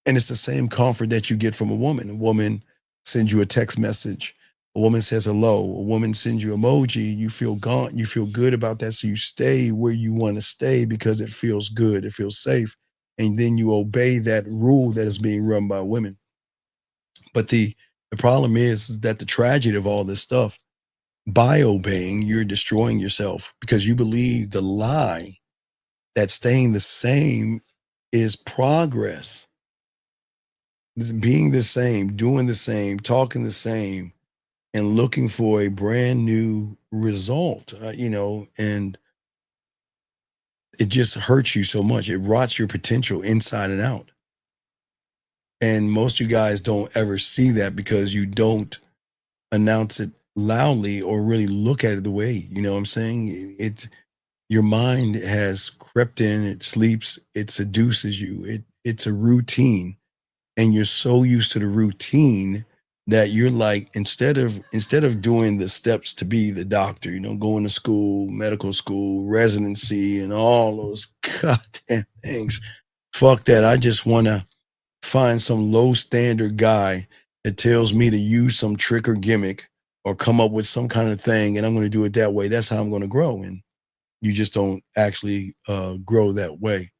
And it's the same comfort that you get from a woman. A woman sends you a text message. A woman says hello. A woman sends you emoji. You feel gone. You feel good about that. So you stay where you want to stay because it feels good. It feels safe. And then you obey that rule that is being run by women. But the problem is that the tragedy of all this stuff, by obeying, you're destroying yourself because you believe the lie that staying the same is progress. Being the same, doing the same, talking the same, and looking for a brand new result, and it just hurts you so much. It rots your potential inside and out. And most of you guys don't ever see that because you don't announce it loudly or really look at it the way, you know what I'm saying? Your mind has crept in, it sleeps, it seduces you. It's a routine. And you're so used to the routine that you're like, instead of doing the steps to be the doctor, going to school, medical school, residency, and all those goddamn things, fuck that. I just want to find some low standard guy that tells me to use some trick or gimmick or come up with some kind of thing, and I'm going to do it that way. That's how I'm going to grow. And you just don't actually grow that way,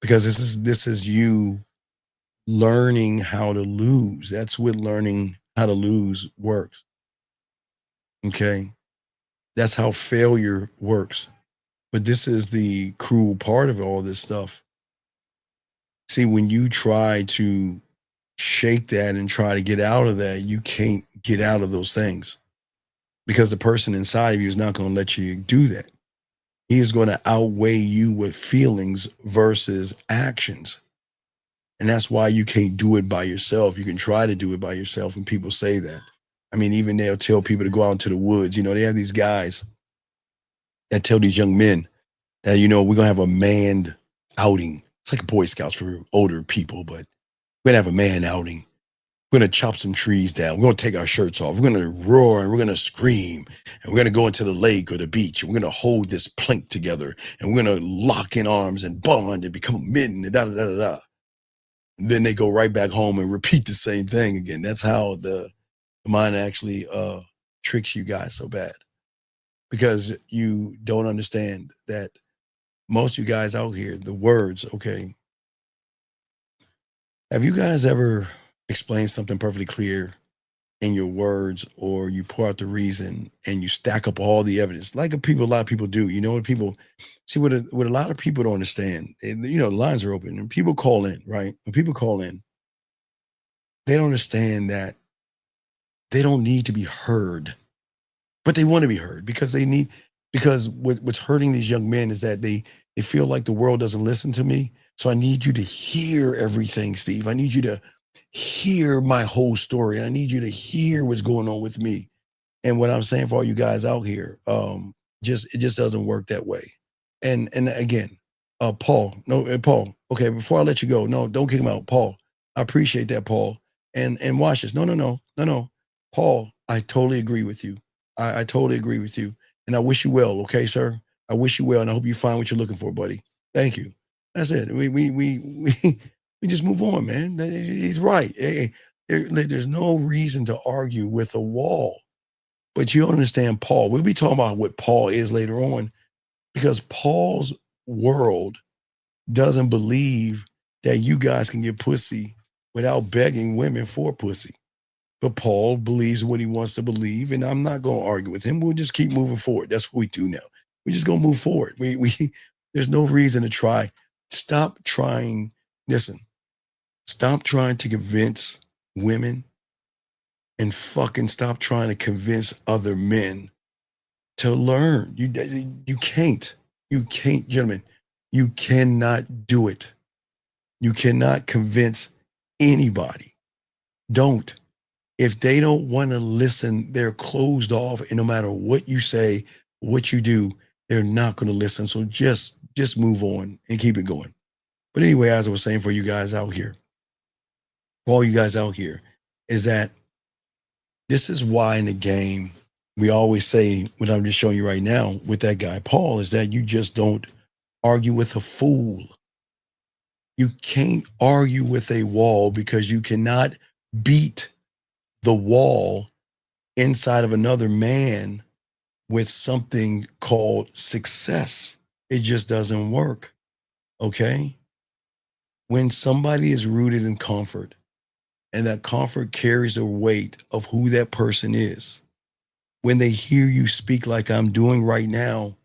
because this is you learning how to lose. That's what learning how to lose works. Okay. That's how failure works. But this is the cruel part of all this stuff. See, when you try to shake that and try to get out of that, you can't get out of those things, because the person inside of you is not going to let you do that. He is going to outweigh you with feelings versus actions. And that's why you can't do it by yourself. You can try to do it by yourself, and people say that. I mean, even they'll tell people to go out into the woods. They have these guys that tell these young men that, we're going to have a manned outing. It's like a Boy Scouts for older people, but we're going to have a man outing. We're going to chop some trees down. We're going to take our shirts off. We're going to roar and we're going to scream. And we're going to go into the lake or the beach. And we're going to hold this plank together. And we're going to lock in arms and bond and become a mitten and da-da-da-da-da. Then they go right back home and repeat the same thing again. That's how the mind actually tricks you guys so bad, because you don't understand that most of you guys out here, the words, okay. Have you guys ever explained something perfectly clear in your words, or you pour out the reason and you stack up all the evidence like a lot of people do? What people see, what a lot of people don't understand, the lines are open and people call in, right? When people call in, they don't understand that they don't need to be heard, but they want to be heard because what's hurting these young men is that they feel like the world doesn't listen to me. So I need you to hear everything, Steve. I need you to hear my whole story. And I need you to hear what's going on with me. And what I'm saying for all you guys out here, it just doesn't work that way. And again, Paul, Paul, okay, before I let you go, no, don't kick him out, Paul. I appreciate that, Paul. And watch this. No. Paul, I totally agree with you. I totally agree with you. And I wish you well, okay, sir? I wish you well, and I hope you find what you're looking for, buddy. Thank you. That's it. We just move on, man. He's right. There's no reason to argue with a wall. But you understand Paul. We'll be talking about what Paul is later on, because Paul's world doesn't believe that you guys can get pussy without begging women for pussy. But Paul believes what he wants to believe, and I'm not going to argue with him. We'll just keep moving forward. That's what we do now. We're just going to move forward. There's no reason to try. Stop trying. Listen, stop trying to convince women, and fucking stop trying to convince other men to learn. You can't, gentlemen, you cannot do it. You cannot convince anybody. Don't. If they don't want to listen, they're closed off, and no matter what you say, what you do, they're not going to listen. So just move on and keep it going. But anyway, as I was saying, for you guys out here, for all you guys out here, is that this is why in the game we always say, what I'm just showing you right now with that guy Paul, is that you just don't argue with a fool. You can't argue with a wall, because you cannot beat the wall inside of another man with something called success. It just doesn't work. Okay? When somebody is rooted in comfort, and that comfort carries the weight of who that person is, when they hear you speak like I'm doing right now,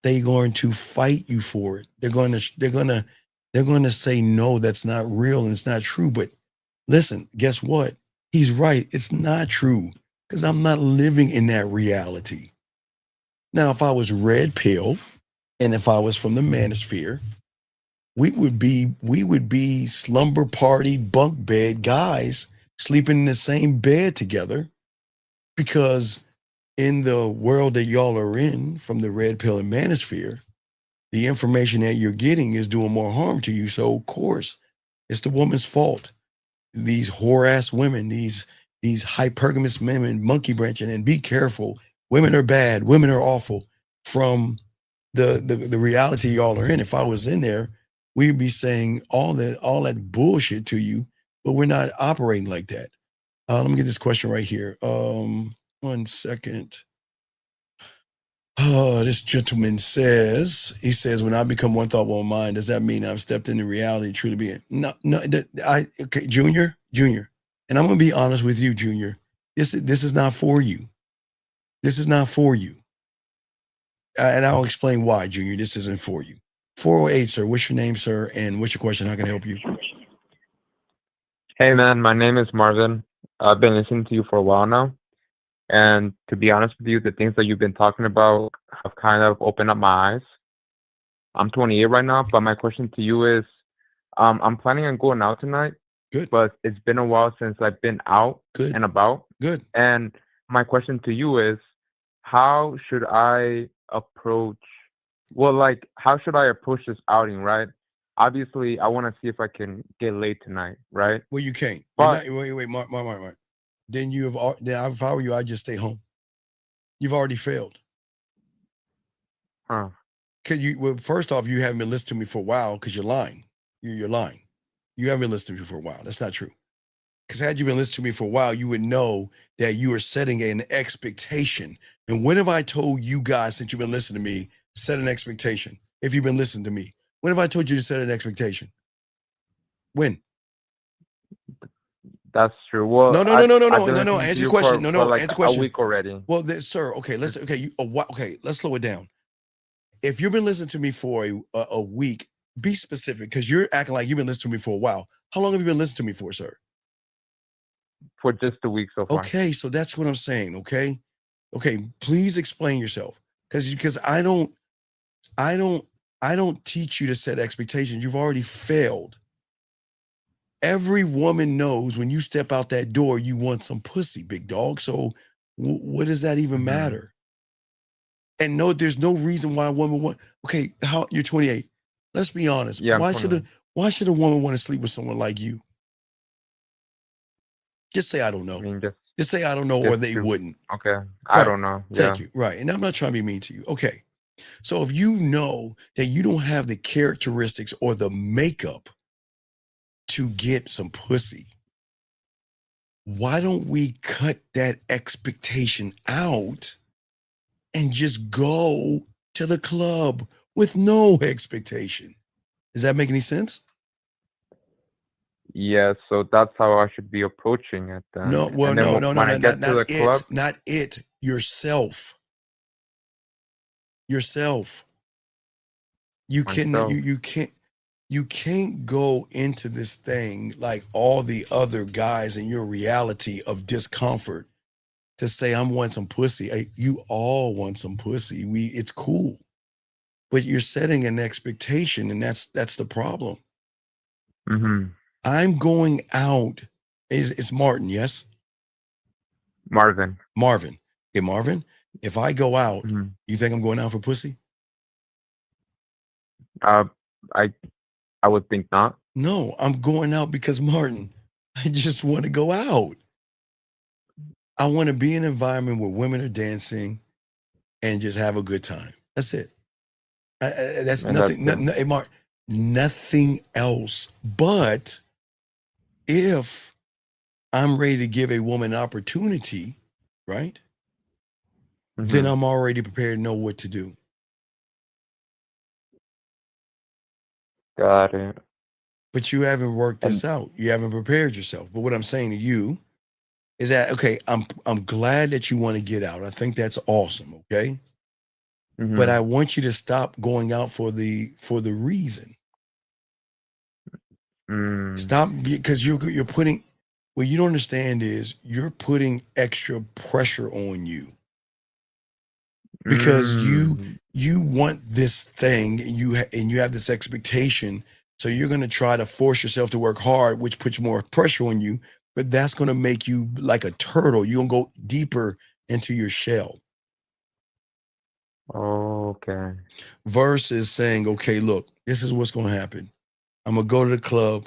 they're going to fight you for it. They're going to say, no, that's not real and it's not true. But listen, guess what? He's right. It's not true, because I'm not living in that reality. Now, if I was red pill, and if I was from the manosphere, we would be slumber party, bunk bed guys sleeping in the same bed together, because in the world that y'all are in, from the red pill and manosphere, the information that you're getting is doing more harm to you. So of course, it's the woman's fault. These whore-ass women, these hypergamous women, monkey branching, and be careful. Women are bad. Women are awful. From the reality y'all are in. If I was in there, we'd be saying all that bullshit to you, but we're not operating like that. Let me get this question right here. 1 second. This gentleman says, when I become one thought, one mind, does that mean I've stepped into reality, truly being? No, okay, Junior, and I'm going to be honest with you, Junior. This is not for you. This is not for you. And I'll explain why, Junior, this isn't for you. 408, sir. What's your name, sir? And what's your question? How can I help you? Hey, man, my name is Marvin. I've been listening to you for a while now. And to be honest with you, the things that you've been talking about have kind of opened up my eyes. I'm 28 right now, but my question to you is, I'm planning on going out tonight. Good. But it's been a while since I've been out and about. Good. And my question to you is, how should I approach this outing, right? Obviously, I want to see if I can get laid tonight, right? Well, you can't. But Wait, Mark. Then if I were you, I'd just stay home. You've already failed. Huh. Well, first off, you haven't been listening to me for a while, because you're lying. You're lying. You haven't been listening to me for a while. That's not true. Because had you been listening to me for a while, you would know that you are setting an expectation. And when have I told you guys, since you've been listening to me, set an expectation? If you've been listening to me, when have I told you to set an expectation? When? That's true. Well, no. Answer your question. Answer your question. A week already. Well, sir. Okay, let's slow it down. If you've been listening to me for a week, be specific, because you're acting like you've been listening to me for a while. How long have you been listening to me for, sir? For just a week so far. Okay, so that's what I'm saying. Okay, please explain yourself, because I don't teach you to set expectations. You've already failed. Every woman knows when you step out that door, you want some pussy, big dog. So what does that even matter? And no, there's no reason why a woman want. Okay, you're 28. Let's be honest. Yeah, why should a woman want to sleep with someone like you? Just say I don't know. Just say I don't know, or they wouldn't. Okay, I don't know. Thank you. Right, and I'm not trying to be mean to you. Okay, so if you know that you don't have the characteristics or the makeup to get some pussy, why don't we cut that expectation out and just go to the club with no expectation? Does that make any sense? Yeah, so that's how I should be approaching it then. No, well, no, not yourself. You can't go into this thing like all the other guys in your reality of discomfort, to say I want some pussy. You all want some pussy. It's cool, but you're setting an expectation, and that's the problem. I'm going out. It's Martin, yes? Marvin. Hey, Marvin, if I go out, you think I'm going out for pussy? I would think not. No, I'm going out because, Martin, I just want to go out. I want to be in an environment where women are dancing and just have a good time. That's it. That's nothing. Hey, Mark, nothing else. But if I'm ready to give a woman an opportunity, right? Then I'm already prepared to know what to do. Got it. But you haven't worked this out. You haven't prepared yourself. But what I'm saying to you is that, okay, I'm glad that you want to get out. I think that's awesome, okay? But I want you to stop going out for the reason. Stop, because you're putting, what you don't understand is you're putting extra pressure on you. Because you want this thing and you have this expectation, so you're going to try to force yourself to work hard, which puts more pressure on you, but that's going to make you like a turtle. You're going to go deeper into your shell. Okay. Versus saying, okay, look, this is what's going to happen. I'm going to go to the club.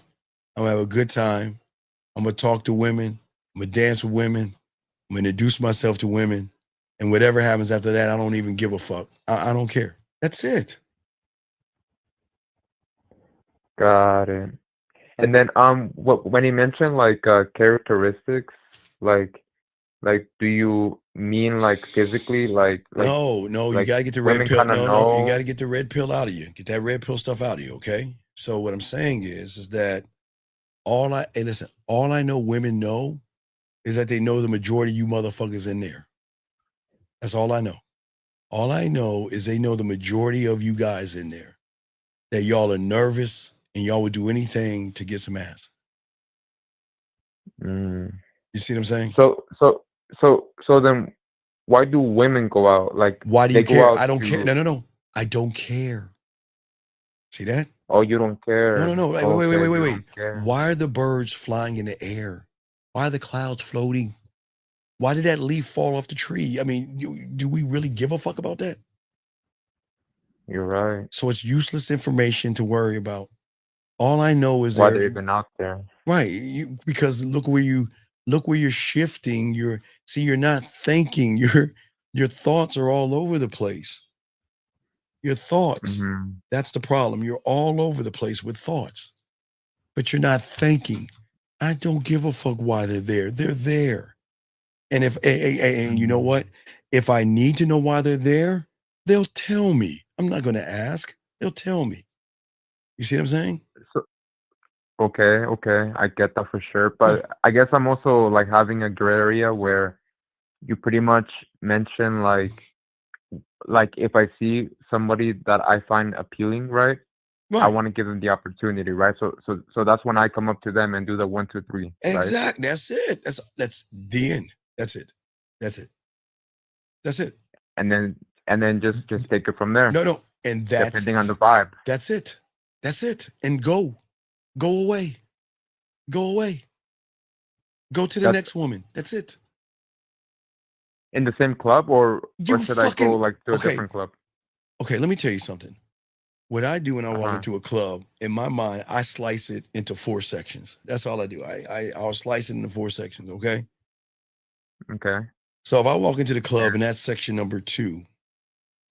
I'm going to have a good time. I'm going to talk to women. I'm going to dance with women. I'm going to introduce myself to women. And whatever happens after that, I don't even give a fuck. I don't care. That's it. Got it. And then when you mentioned like characteristics, like do you mean like physically, like no, like you gotta get the red pill. kinda No, you know? gotta get the red pill out of you. Get that red pill stuff out of you, okay? So what I'm saying is that all I know women know is that they know the majority of you motherfuckers in there. That's all I know. All I know is they know the majority of you guys in there, that y'all are nervous and y'all would do anything to get some ass. You see what I'm saying? So then why do women go out? Like, why do they you go care? out I don't care. to- No. I don't care. See that? Oh, you don't care. No. Wait, Okay, you wait. don't care. Why are the birds flying in the air? Why are the clouds floating? Why did that leaf fall off the tree? I mean, do we really give a fuck about that? You're right. So it's useless information to worry about. All I know is Why they're even out there. right. Because look where you're shifting. You're not thinking. Your thoughts are all over the place. Your thoughts. That's the problem. You're all over the place with thoughts, but you're not thinking. I don't give a fuck why they're there. They're there. And and you know what? If I need to know why they're there, they'll tell me. I'm not going to ask. They'll tell me. You see what I'm saying? Okay, I get that for sure. But I guess I'm also like having a gray area where you pretty much mention like if I see somebody that I find appealing, right? I want to give them the opportunity, right? So that's when I come up to them and do the 1, 2, 3. Right? Exactly. That's it. That's the end. That's it. And then just take it from there. No. And that's depending on the vibe. That's it. And go away. Go to the next woman. That's it. In the same club, or should I go like to a different club? Okay, let me tell you something. What I do when I walk into a club, in my mind, I slice it into 4 sections. That's all I do. I'll slice it into 4 sections, okay? Okay. So if I walk into the club and that's section number 2,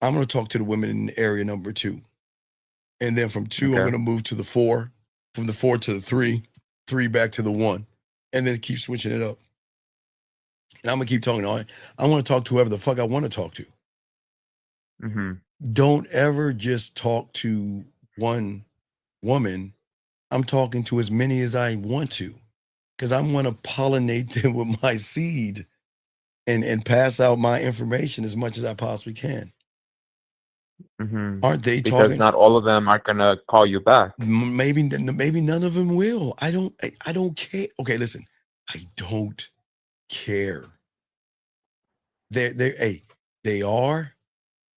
I'm going to talk to the women in area number 2. And then from 2, I'm going to move to the 4, from the 4 to the 3, 3 back to the 1, and then keep switching it up. And I'm going to keep talking on. I want to talk to whoever the fuck I want to talk to. Don't ever just talk to one woman. I'm talking to as many as I want to, because I want to pollinate them with my seed and pass out my information as much as I possibly can. Aren't they because talking? not all of them are gonna call you back. Maybe none of them will. I don't care. Okay, listen, I don't care. They are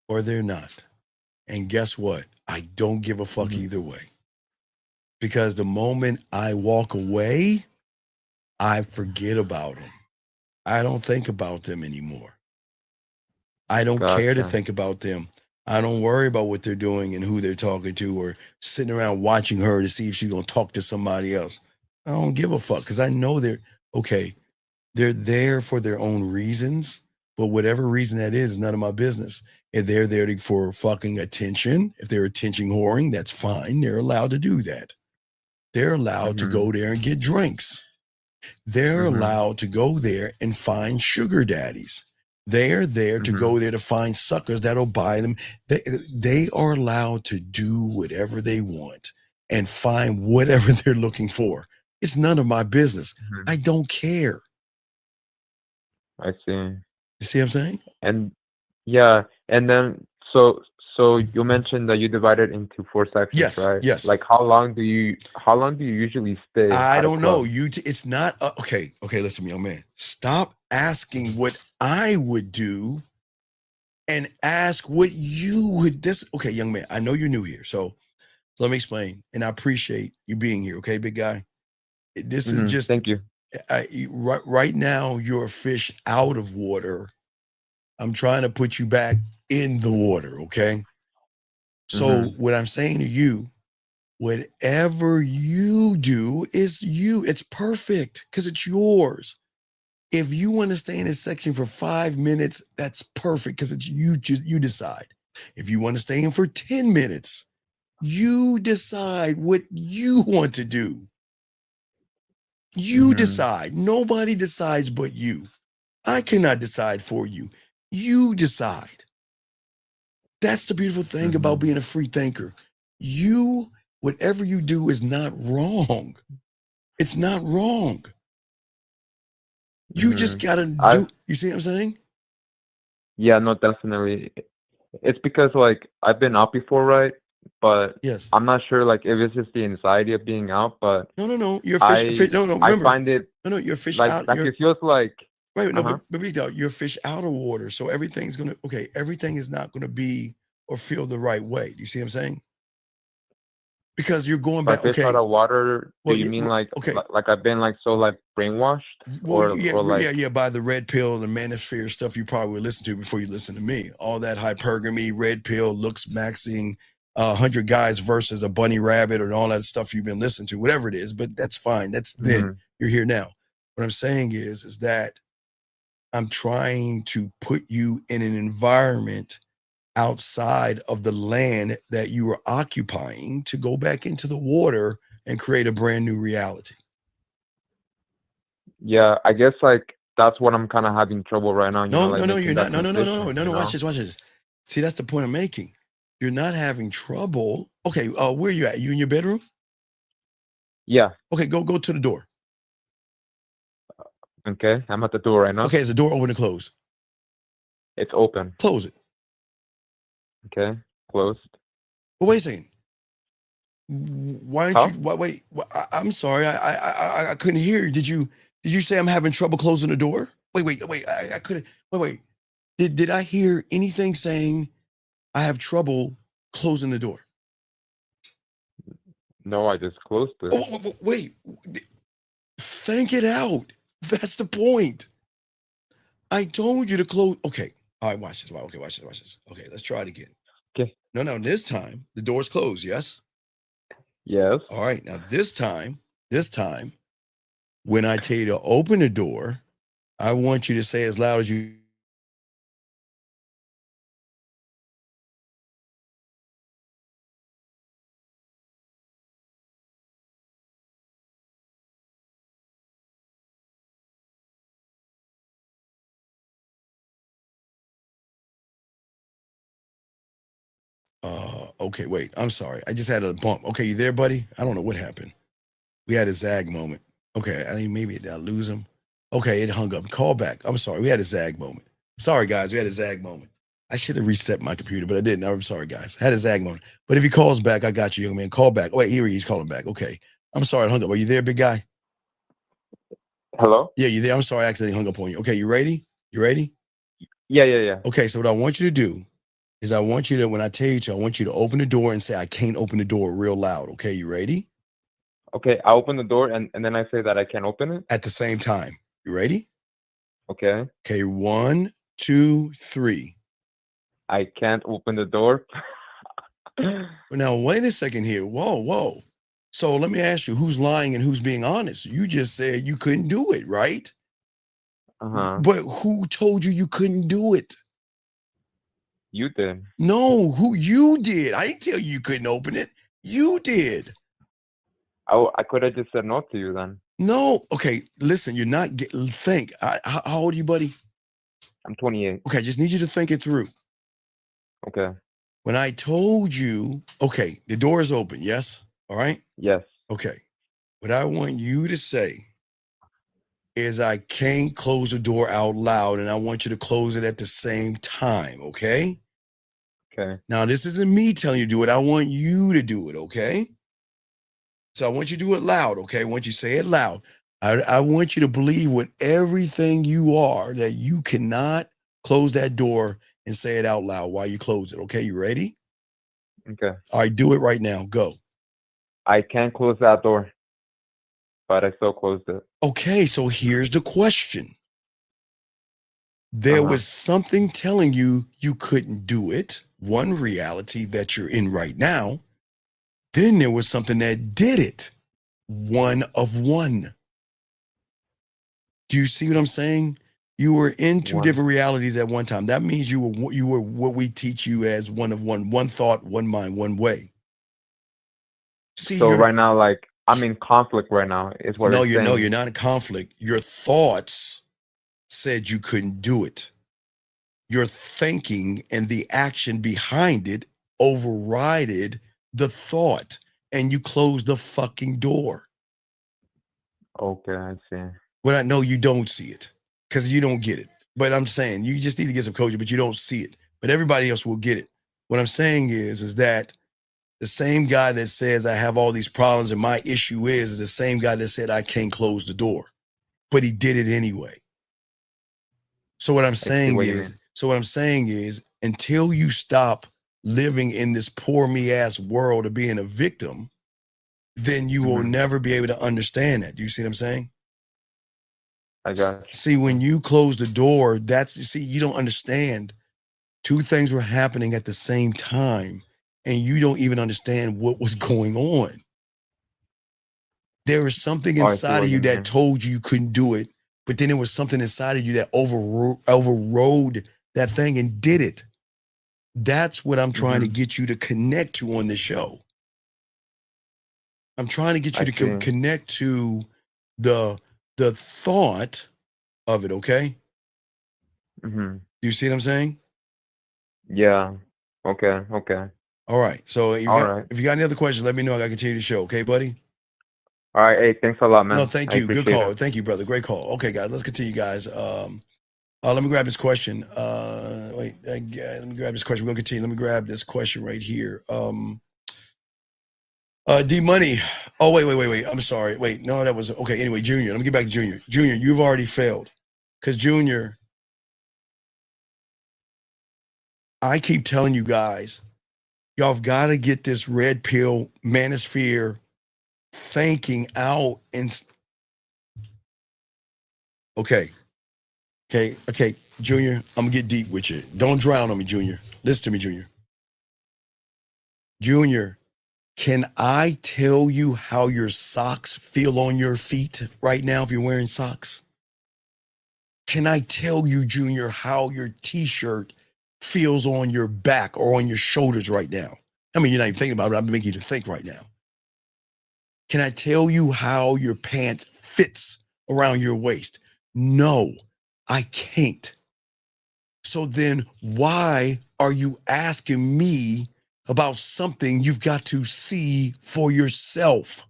or they're not. And guess what? I don't give a fuck either way. Because the moment I walk away, I forget about them. I don't think about them anymore. I don't care to think about them. I don't worry about what they're doing and who they're talking to or sitting around watching her to see if she's going to talk to somebody else. I don't give a fuck because I know they're there for their own reasons, but whatever reason that is none of my business. If they're there for fucking attention, if they're attention whoring, that's fine. They're allowed to do that. They're allowed to go there and get drinks. They're allowed to go there and find sugar daddies. They're there to go there to find suckers that'll buy them. They are allowed to do whatever they want and find whatever they're looking for. It's none of my business. I don't care. I see. You see what I'm saying? And yeah, and then so you mentioned that you divided into 4 sections, Yes, right? yes. Like how long do you usually stay? I at a don't know. club? It's not okay. Listen, young man. Stop asking what I would do, and ask what you would. Okay, young man. I know you're new here, so let me explain. And I appreciate you being here. Okay, big guy. This is just. Thank you. Right now, you're a fish out of water. I'm trying to put you back in the water. Okay. So what I'm saying to you. Whatever you do is you. It's perfect because it's yours. If you want to stay in this section for 5 minutes, that's perfect because it's you. You decide. If you want to stay in for 10 minutes, you decide what you want to do. You decide. Nobody decides but you. I cannot decide for you. You decide. That's the beautiful thing about being a free thinker. Whatever you do is not wrong. It's not wrong. You just gotta do. You see what I'm saying? Yeah, no, definitely. It's because like I've been out before, right? But yes, I'm not sure like if it's just the anxiety of being out. But no, you're a fish. No, I remember, find it you're a fish like out. it feels like right. No, but you're a fish out of water, so everything's gonna everything is not gonna be or feel the right way. Do you see what I'm saying? Because you're going back. Fish out of water. Do you mean like I've been like so like brainwashed? Well, yeah, by the red pill and the manosphere stuff you probably would listen to before you listen to me. All that hypergamy, red pill, looks maxing, 100 guys versus a bunny rabbit, and all that stuff you've been listening to, whatever it is. But that's fine. That's then. You're here now. What I'm saying is that I'm trying to put you in an environment outside of the land that you are occupying to go back into the water and create a brand new reality. Yeah, I guess like that's what I'm kind of having trouble right now. No, you're not. No. Watch this. See, that's the point I'm making. You're not having trouble. Okay, where are you at? You in your bedroom? Yeah. Okay, go to the door. Okay, I'm at the door right now. Okay, is the door open or closed? It's open. Close it. Okay, closed. Well, wait a second. Why aren't you? Wait. I'm sorry. I couldn't hear you. Did you say I'm having trouble closing the door? Wait. I couldn't. Wait. Did I hear anything saying I have trouble closing the door? No, I just closed it. Oh, wait. Think it out. That's the point. I told you to close. Okay. All right, watch this. Okay, watch this. Okay, let's try it again. Okay. No, this time the door's closed, yes? Yes. All right, now this time, when I tell you to open the door, I want you to say as loud as you. Okay, wait. I'm sorry. I just had a bump. Okay, you there, buddy? I don't know what happened. We had a zag moment. Okay, I think maybe did I lose him? Okay, it hung up. Call back. I'm sorry. We had a zag moment. Sorry, guys. We had a zag moment. I should have reset my computer, but I didn't. I'm sorry, guys. I had a zag moment. But if he calls back, I got you, young man. Call back. Oh, wait, here he's calling back. Okay. I'm sorry, I hung up. Are you there, big guy? Hello? Yeah, you there? I'm sorry, I accidentally hung up on you. Okay, you ready? You ready? Yeah. Okay, so what I want you to do is I want you to, when I tell you to, I want you to open the door and say, I can't open the door real loud. Okay, you ready? Okay, I open the door and then I say that I can't open it. At the same time. You ready? Okay. Okay, 1, 2, 3. I can't open the door. Now, wait a second here. Whoa. So let me ask you, who's lying and who's being honest? You just said you couldn't do it, right? Uh-huh. But who told you couldn't do it? You did. No, who you did. I didn't tell you couldn't open it. You did. I could have just said no to you then. No. Okay, listen, you're not think. How old are you, buddy? I'm 28. Okay, I just need you to think it through. Okay. When I told you, okay, the door is open, yes? All right? Yes. Okay. What I want you to say is I can't close the door out loud, and I want you to close it at the same time, okay? Okay. Now, this isn't me telling you to do it. I want you to do it, okay? So I want you to do it loud, okay? Once you say it loud, I want you to believe with everything you are that you cannot close that door and say it out loud while you close it, okay? You ready? Okay. All right, do it right now. Go. I can't close that door, but I still closed it. Okay, so here's the question. There was something telling you couldn't do it, one reality that you're in right now. Then there was something that did it, one of one. Do you see what I'm saying? You were in two different realities at one time. That means you were what we teach you as one of one thought, one mind, one way. See, so right now, like, I'm in conflict right now, is what you're saying. No, you're not in conflict. Your thoughts said you couldn't do it. Your thinking and the action behind it overrided the thought, and you closed the fucking door. Okay, I see. Well, I know you don't see it because you don't get it. But I'm saying you just need to get some coaching, but you don't see it. But everybody else will get it. What I'm saying is that the same guy that says I have all these problems and my issue is the same guy that said I can't close the door, but he did it anyway. So what I'm saying is, until you stop living in this poor me ass world of being a victim, then you will never be able to understand that. Do you see what I'm saying? I got you. See, when you close the door, you don't understand. Two things were happening at the same time, and you don't even understand what was going on. There was something inside of you that told you couldn't do it, but then there was something inside of you that overrode that thing and did it. That's what I'm trying to get you to connect to on this show. I'm trying to get you to connect to the thought of it, okay? Do you see what I'm saying? Yeah. Okay. All right. So if you got any other questions, let me know. I gotta continue the show, okay, buddy? All right. Hey, thanks a lot, man. No, thank you. Good call. Thank you, brother. Great call. Okay, guys, let's continue, guys. Let me grab this question. Let me grab this question. We'll continue. Let me grab this question right here. D Money. Oh, wait. I'm sorry. Wait, no, that was okay. Anyway, Junior. Let me get back to Junior. Junior, you've already failed. Because Junior, I keep telling you guys, y'all have got to get this red pill manosphere thinking out and okay, Junior, I'm gonna get deep with you. Don't drown on me, Junior. Listen to me, Junior. Junior, can I tell you how your socks feel on your feet right now if you're wearing socks? Can I tell you, Junior, how your t-shirt feels on your back or on your shoulders right now? I mean, you're not even thinking about it, I'm making you to think right now. Can I tell you how your pant fits around your waist? No, I can't. So then why are you asking me about something you've got to see for yourself?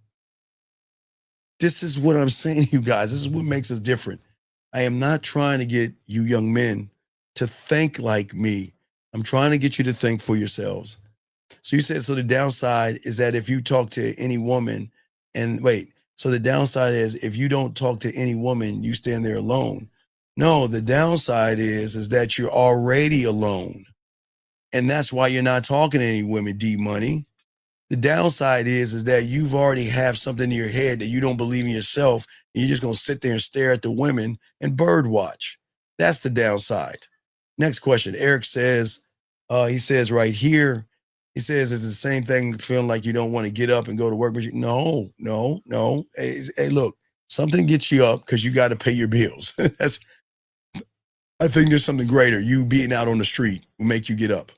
This is what I'm saying to you guys. This is what makes us different. I am not trying to get you young men to think like me. I'm trying to get you to think for yourselves. So you said, so the downside is that if you talk to any woman so the downside is if you don't talk to any woman, you stand there alone. No, the downside is that you're already alone. And that's why you're not talking to any women, D Money. The downside is that you've already have something in your head that you don't believe in yourself. And you're just going to sit there and stare at the women and bird watch. That's the downside. Next question. Eric says, he says right here, he says it's the same thing feeling like you don't want to get up and go to work. But no. Hey, look, something gets you up because you got to pay your bills. I think there's something greater. You being out on the street will make you get up.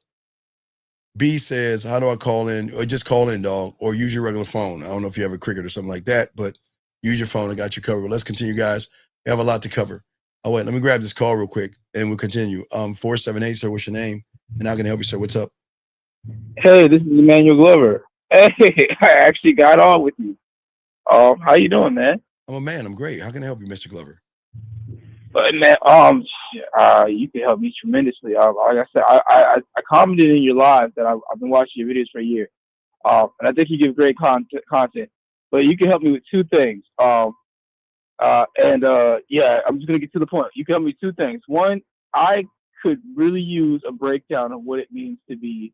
B says, how do I call in? Or just call in, dog, or use your regular phone. I don't know if you have a Cricket or something like that, but use your phone. I got you covered. Let's continue, guys. We have a lot to cover. Oh, wait, let me grab this call real quick and we'll continue. 478, sir, what's your name? And how can I help you, sir? What's up? Hey, this is Emmanuel Glover. Hey, I actually got on with you. How you doing, man? I'm a man. I'm great. How can I help you, Mr. Glover? But man, you can help me tremendously. Like I said, I commented in your live that I've been watching your videos for a year, and I think you give great content. But you can help me with two things. Yeah, I'm just gonna get to the point. You can help me with two things. One, I could really use a breakdown of what it means to be,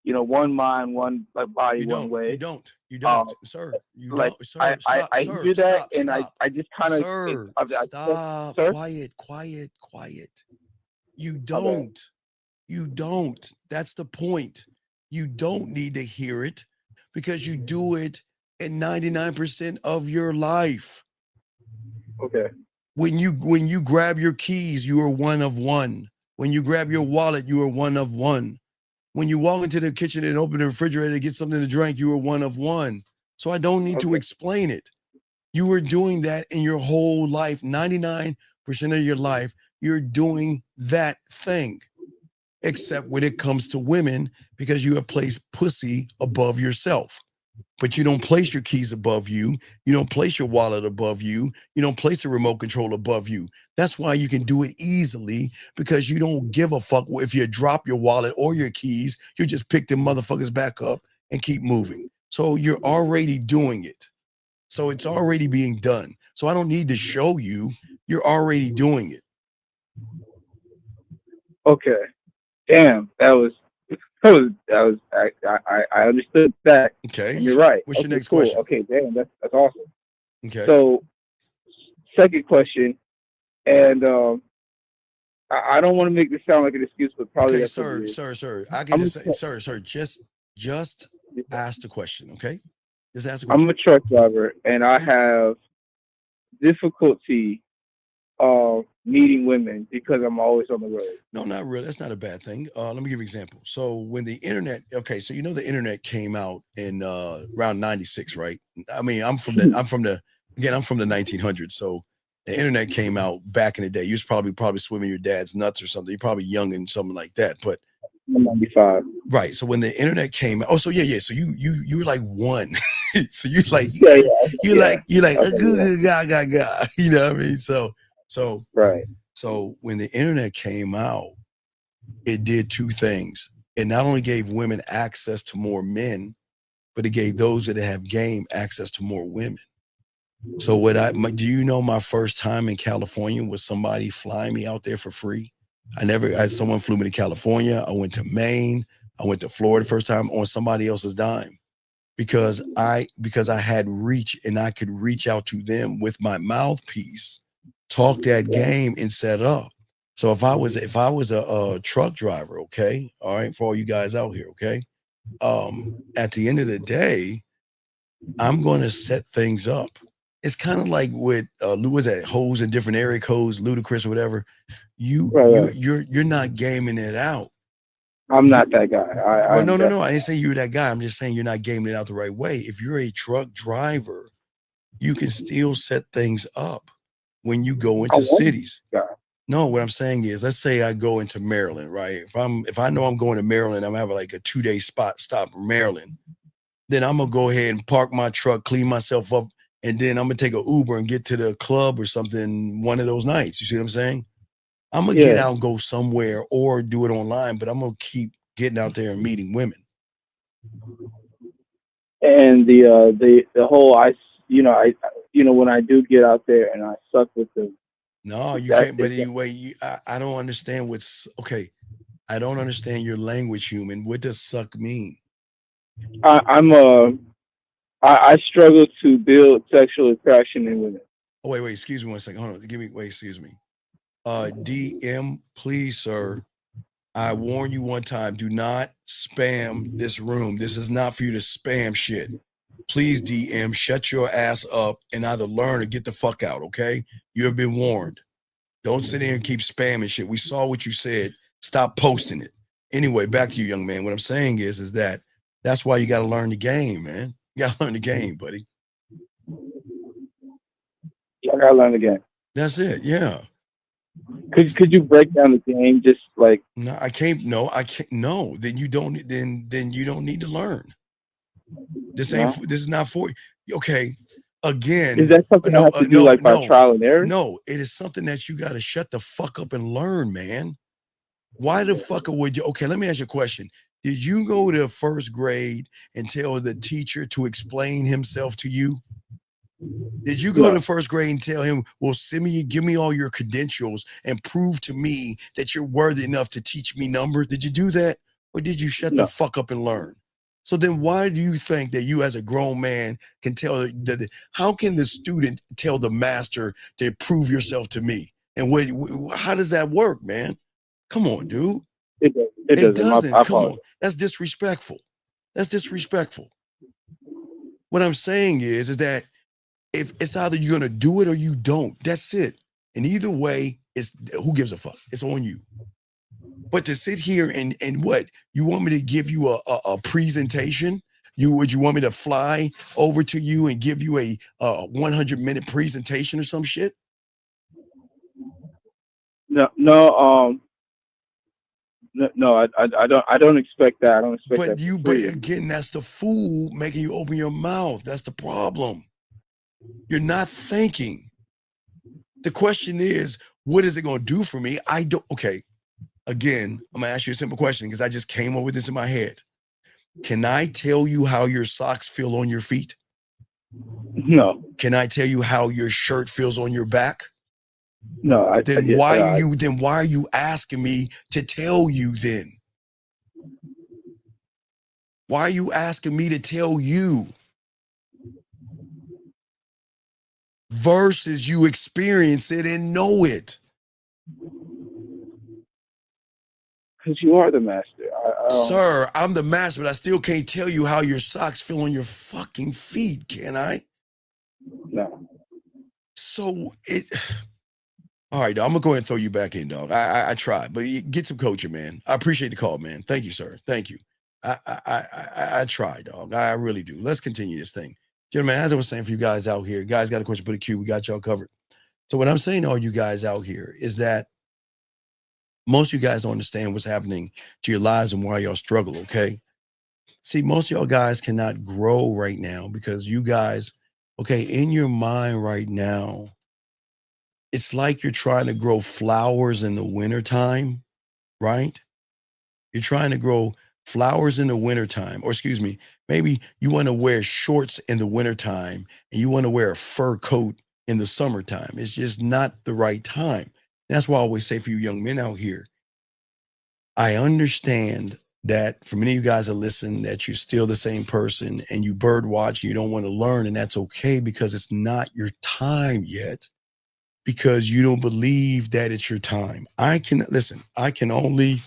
one mind, one body, one way. You don't, sir. You like don't, sir. Stop, I sir. hear that, Stop, and stop. I just kind of Sir, stop. Sir? Quiet. You don't. That's the point. You don't need to hear it because you do it in 99% of your life. Okay. When you grab your keys, you are one of one. When you grab your wallet, you are one of one. When you walk into the kitchen and open the refrigerator to get something to drink, you are one of one. So I don't need to explain it. You were doing that in your whole life. 99% of your life, you're doing that thing. Except when it comes to women, because you have placed pussy above yourself. But you don't place your keys above you. You don't place your wallet above you. You don't place the remote control above you. That's why you can do it easily, because you don't give a fuck if you drop your wallet or your keys. You just pick them motherfuckers back up and keep moving. So you're already doing it. So it's already being done. So I don't need to show you. You're already doing it. Okay. Damn, I understood that. Okay. And you're right. What's your next cool. question? Okay, damn, that's awesome. Okay. So, second question, and I don't want to make this sound like an excuse, but probably Okay, that's what it is. sir. I can just say, sir, just ask the question, okay? Just ask the question. I'm a truck driver, and I have difficulty meeting women because I'm always on the road. No, not really. That's not a bad thing. Let me give you an example. So when the internet, so the internet came out in around 96, right? I mean, I'm from the 1900s. So the internet came out back in the day. You was probably swimming your dad's nuts or something. You're probably young and something like that. But 95. Right. So when the internet came out, so you were like one. So you're like, you know what I mean? So right. So when the internet came out, it did two things. It not only gave women access to more men, but it gave those that have game access to more women. So do you know my first time in California was somebody flying me out there for free? Someone flew me to California. I went to Maine. I went to Florida first time on somebody else's dime because I had reach and I could reach out to them with my mouthpiece, talk that game and set up. So if I was a truck driver, okay, all right, for all you guys out here, okay, at the end of the day, I'm going to set things up. It's kind of like with was that hoes in different area codes, Ludacris or whatever. You're not gaming it out. I'm not that guy. No. I didn't say you're that guy. I'm just saying you're not gaming it out the right way. If you're a truck driver, you can still set things up when you go into cities. No, what I'm saying is, let's say I go into Maryland, right? If I know I'm going to Maryland, I'm having like a 2-day stop in Maryland, then I'm gonna go ahead and park my truck, clean myself up, and then I'm gonna take an Uber and get to the club or something one of those nights. You see what I'm saying? I'm gonna get out and go somewhere or do it online, but I'm gonna keep getting out there and meeting women. And the whole when I do get out there and I suck with the No, you That can't. But is that, anyway, I don't understand what's okay. I don't understand your language, human. What does suck mean? I struggle to build sexual attraction in women. Oh, wait, excuse me 1 second. Hold on. Excuse me. DM, please, sir. I warn you one time, do not spam this room. This is not for you to spam shit. Please, DM, shut your ass up and either learn or get the fuck out, okay? You have been warned. Don't sit here and keep spamming shit. We saw what you said. Stop posting it. Anyway, back to you, young man. What I'm saying is that that's why you got to learn the game, man. You got to learn the game, buddy. I gotta learn the game. That's it. Yeah. Could you break down the game just like? No, I can't. No, I can't. No, then you don't. Then you don't need to learn. This ain't. No? This is not for you. Okay. Again, Is that something I have to do like by trial and error? No, it is something that you got to shut the fuck up and learn, man. Why the fuck would you? Okay, let me ask you a question. Did you go to first grade and tell the teacher to explain himself to you? Did you go to first grade and tell him, well, give me all your credentials and prove to me that you're worthy enough to teach me numbers? Did you do that? Or did you shut the fuck up and learn? So then why do you think that you as a grown man can tell that? How can the student tell the master to prove yourself to me? And how does that work, man? Come on, dude. It doesn't. Come on. That's disrespectful. That's disrespectful. What I'm saying is that if it's either you're gonna do it or you don't. That's it. And either way, it's who gives a fuck? It's on you. But to sit here and what? You want me to give you a presentation? Would you want me to fly over to you and give you a 100-minute presentation or some shit? No, I don't expect that. I don't expect that. But again, that's the fool making you open your mouth. That's the problem. You're not thinking. The question is, what is it going to do for me? Okay. Again, I'm going to ask you a simple question because I just came up with this in my head. Can I tell you how your socks feel on your feet? No. Can I tell you how your shirt feels on your back? No. Then why are you asking me to tell you then? Why are you asking me to tell you? Versus you experience it and know it. Because you are the master. Sir, I'm the master, but I still can't tell you how your socks feel on your fucking feet, can I? No. So all right, dog, I'm gonna go ahead and throw you back in, dog. I tried, but get some coaching, man. I appreciate the call, man. Thank you, sir. Thank you. I tried, dog. I really do. Let's continue this thing. Gentlemen, as I was saying for you guys out here, guys got a question, put a Q, we got y'all covered. So what I'm saying to all you guys out here is that most of you guys don't understand what's happening to your lives and why y'all struggle, okay? See, most of y'all guys cannot grow right now because you guys, okay, in your mind right now, it's like you're trying to grow flowers in the wintertime, right? You're trying to grow flowers in the wintertime, or excuse me, maybe you want to wear shorts in the wintertime and you want to wear a fur coat in the summertime. It's just not the right time. That's why I always say for you young men out here, I understand that for many of you guys that listen, that you're still the same person and you bird watch, you don't want to learn, and that's okay because it's not your time yet, because you don't believe that it's your time. I can only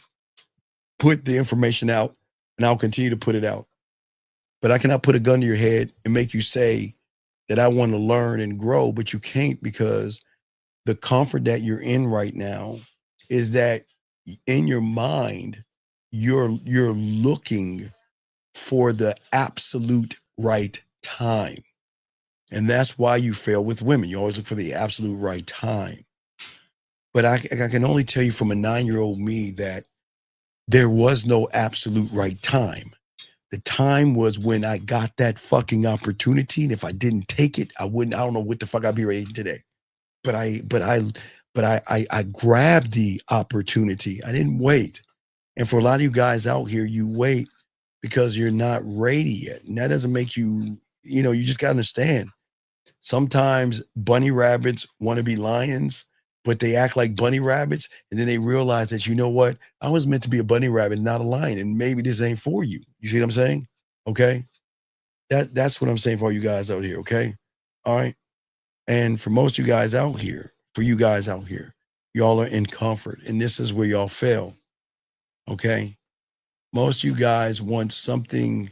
put the information out and I'll continue to put it out. But I cannot put a gun to your head and make you say that I want to learn and grow, but you can't, because the comfort that you're in right now is that in your mind, you're looking for the absolute right time. And that's why you fail with women. You always look for the absolute right time. But I can only tell you from a 9-year-old me that there was no absolute right time. The time was when I got that fucking opportunity. And if I didn't take it, I don't know what the fuck I'd be ready today. But I grabbed the opportunity. I didn't wait. And for a lot of you guys out here, you wait because you're not ready yet. And that doesn't make you, you just got to understand. Sometimes bunny rabbits want to be lions, but they act like bunny rabbits, and then they realize that, you know what, I was meant to be a bunny rabbit, not a lion, and maybe this ain't for you. You see what I'm saying? Okay, that's what I'm saying for all you guys out here. Okay, all right, and for most of you guys out here, y'all are in comfort, and this is where y'all fail. Okay, most of you guys want something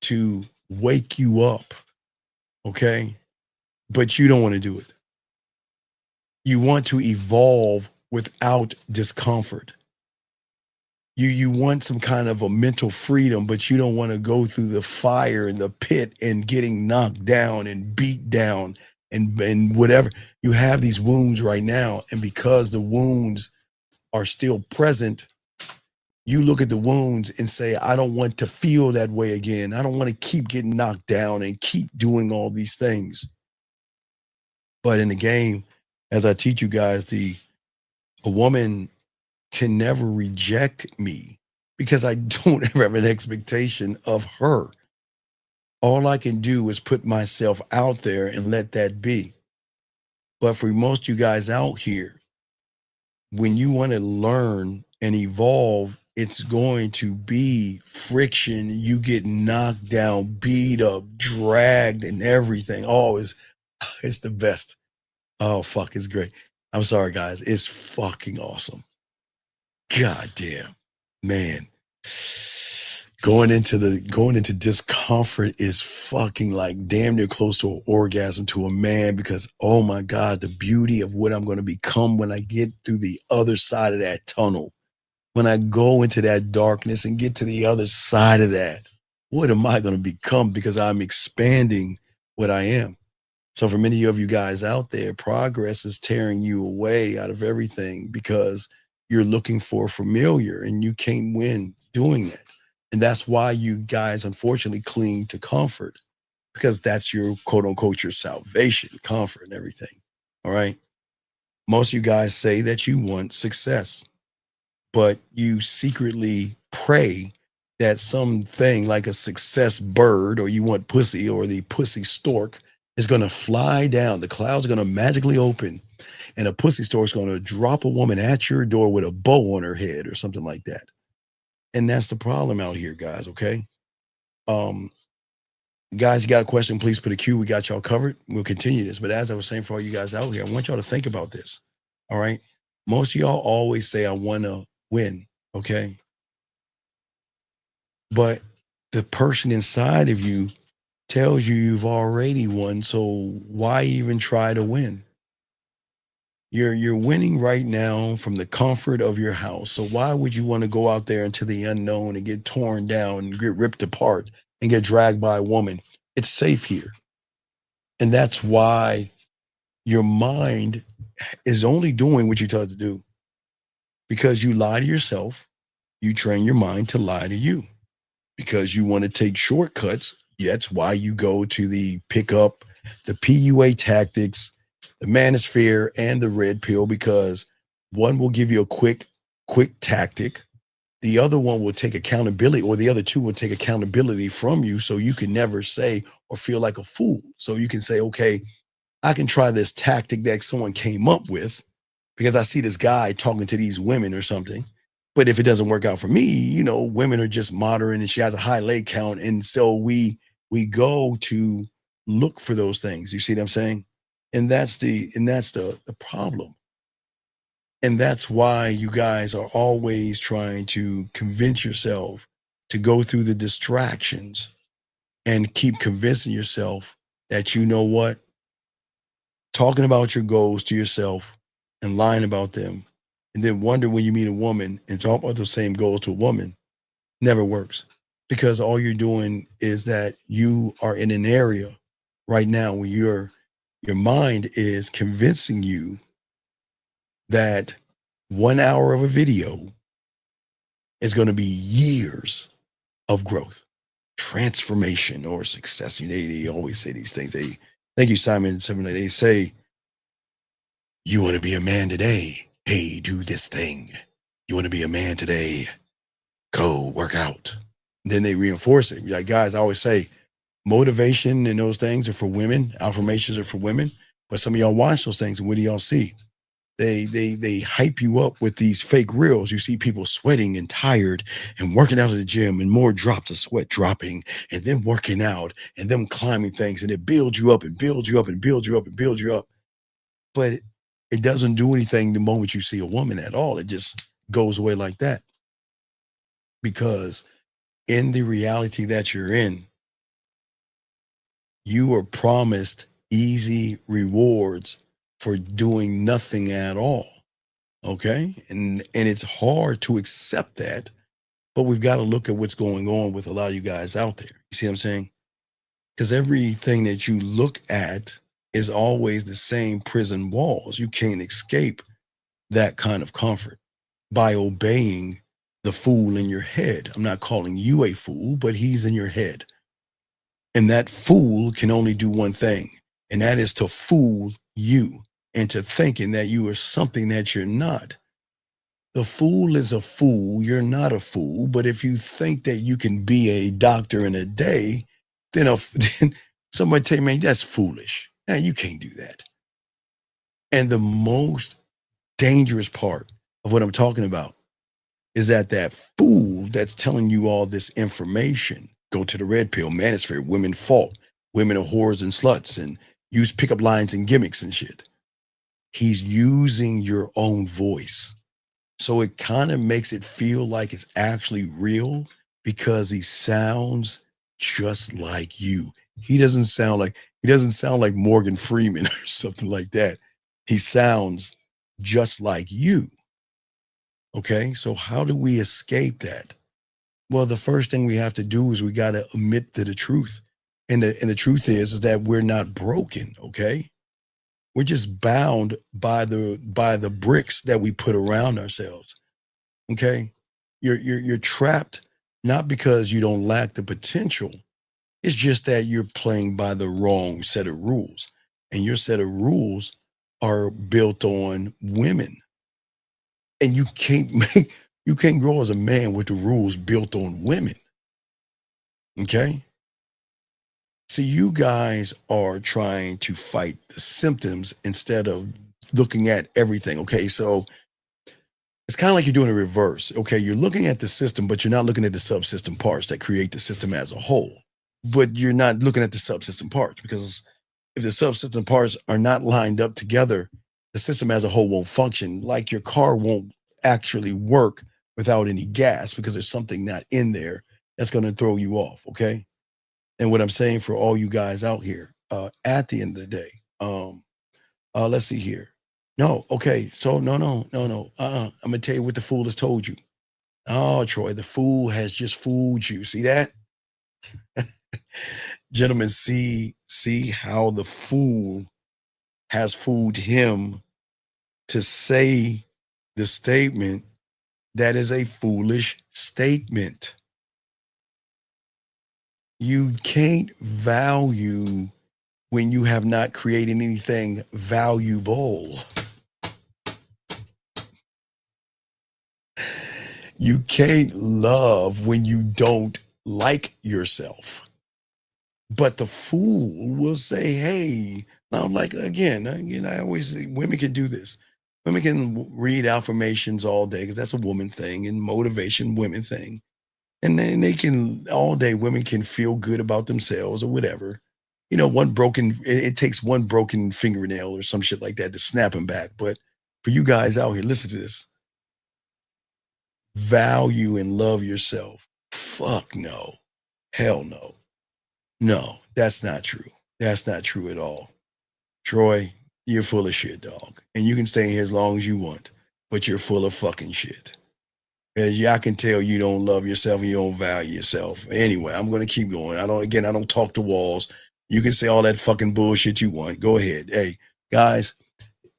to wake you up. Okay, but you don't want to do it. You want to evolve without discomfort. You want some kind of a mental freedom, but you don't want to go through the fire and the pit and getting knocked down and beat down and whatever. You have these wounds right now, and because the wounds are still present, you look at the wounds and say, I don't want to feel that way again. I don't want to keep getting knocked down and keep doing all these things. But in the game, as I teach you guys, a woman can never reject me because I don't ever have an expectation of her. All I can do is put myself out there and let that be. But for most of you guys out here, when you want to learn and evolve, it's going to be friction. You get knocked down, beat up, dragged, and everything. Oh, it's the best. Oh, fuck, it's great. I'm sorry, guys. It's fucking awesome. God damn, man. Going into discomfort is fucking like damn near close to an orgasm to a man, because oh my God, the beauty of what I'm going to become when I get through the other side of that tunnel. When I go into that darkness and get to the other side of that, what am I going to become? Because I'm expanding what I am. So for many of you guys out there, progress is tearing you away out of everything because you're looking for familiar and you can't win doing that. And that's why you guys unfortunately cling to comfort, because that's your quote unquote, your salvation, comfort and everything. All right. Most of you guys say that you want success, but you secretly pray that something like a success bird, or you want pussy, or the pussy stork is going to fly down. The clouds are going to magically open and a pussy stork is going to drop a woman at your door with a bow on her head or something like that. And that's the problem out here, guys. Okay. Guys, you got a question, please put a Q. We got y'all covered. We'll continue this. But as I was saying, for all you guys out here, I want y'all to think about this. All right. Most of y'all always say, I want to win. Okay. But the person inside of you tells you you've already won. So why even try to win? You're winning right now from the comfort of your house. So why would you want to go out there into the unknown and get torn down and get ripped apart and get dragged by a woman? It's safe here. And that's why your mind is only doing what you tell it to do, because you lie to yourself. You train your mind to lie to you because you want to take shortcuts. That's why you go to the pickup, the PUA tactics, the manosphere, and the red pill, because one will give you a quick tactic. The other one will take accountability, or the other two will take accountability from you, so you can never say or feel like a fool. So you can say, okay, I can try this tactic that someone came up with because I see this guy talking to these women or something. But if it doesn't work out for me, you know, women are just modern and she has a high leg count. And so we go to look for those things. You see what I'm saying? And that's the problem. And that's why you guys are always trying to convince yourself to go through the distractions and keep convincing yourself that, you know what, talking about your goals to yourself and lying about them, and then wonder when you meet a woman and talk about those same goals to a woman, never works. Because all you're doing is that you are in an area right now where your mind is convincing you that 1 hour of a video is going to be years of growth, transformation, or success. They always say these things. Thank you, Simon. They say, you want to be a man today? Hey, do this thing. You want to be a man today? Go work out. Then they reinforce it. Like, guys, I always say, motivation and those things are for women. Affirmations are for women. But some of y'all watch those things, and what do y'all see? they hype you up with these fake reels. You see people sweating and tired and working out at the gym and more drops of sweat dropping and then working out and them climbing things, and it builds you up and builds you up and builds you up and builds you up. But it doesn't do anything the moment you see a woman at all. It just goes away like that. Because in the reality that you're in, you are promised easy rewards for doing nothing at all. Okay. And it's hard to accept that, but we've got to look at what's going on with a lot of you guys out there. You see what I'm saying? Because everything that you look at is always the same prison walls. You can't escape that kind of comfort by obeying the fool in your head. I'm not calling you a fool, but he's in your head. And that fool can only do one thing, and that is to fool you into thinking that you are something that you're not. The fool is a fool. You're not a fool. But if you think that you can be a doctor in a day, then somebody tell you, man, that's foolish. Now, you can't do that. And the most dangerous part of what I'm talking about is that fool that's telling you all this information, go to the red pill, manosphere, women fault, women are whores and sluts, and use pickup lines and gimmicks and shit. He's using your own voice. So it kind of makes it feel like it's actually real because he sounds just like you. He doesn't sound like Morgan Freeman or something like that. He sounds just like you. Okay, so how do we escape that? Well, the first thing we have to do is we got to admit to the truth. And the truth is that we're not broken, okay? We're just bound by the bricks that we put around ourselves. Okay? You're trapped not because you don't lack the potential. It's just that you're playing by the wrong set of rules. And your set of rules are built on women. And you can't grow as a man with the rules built on women. Okay? So you guys are trying to fight the symptoms instead of looking at everything. Okay, so it's kind of like you're doing a reverse. Okay, you're looking at the system, but you're not looking at the subsystem parts that create the system as a whole. But you're not looking at the subsystem parts, because if the subsystem parts are not lined up together, the system as a whole won't function. Like your car won't actually work without any gas because there's something not in there that's going to throw you off. Okay. And what I'm saying for all you guys out here, at the end of the day, let's see here. No, okay. So no. I'm gonna tell you what the fool has told you. Oh, Troy, the fool has just fooled you. See that? Gentlemen, see how the fool has fooled him to say the statement that is a foolish statement. You can't value when you have not created anything valuable. You can't love when you don't like yourself. But the fool will say, hey, now, like, again, I always say women can do this. Women can read affirmations all day because that's a woman thing, and motivation, women thing. And then they can, all day, women can feel good about themselves or whatever. You know, it takes one broken fingernail or some shit like that to snap them back. But for you guys out here, listen to this. Value and love yourself. Fuck no. Hell no. No, that's not true. That's not true at all. Troy, you're full of shit, dog. And you can stay here as long as you want, but you're full of fucking shit. As I can tell you don't love yourself and you don't value yourself. Anyway, I'm going to keep going. I don't talk to walls. You can say all that fucking bullshit you want. Go ahead. Hey, guys,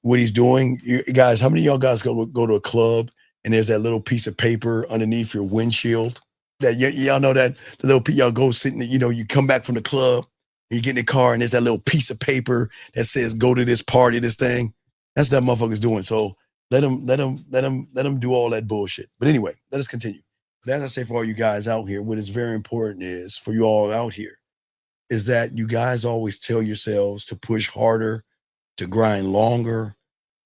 what he's doing, guys, how many of y'all guys go to a club and there's that little piece of paper underneath your windshield? That y'all know that the little y'all go sitting, you come back from the club, you get in the car and there's that little piece of paper that says go to this party, this thing. That's what that motherfucker's doing. So let him do all that bullshit. But anyway, let us continue. But as I say, for all you guys out here, what is very important is for you all out here is that you guys always tell yourselves to push harder, to grind longer,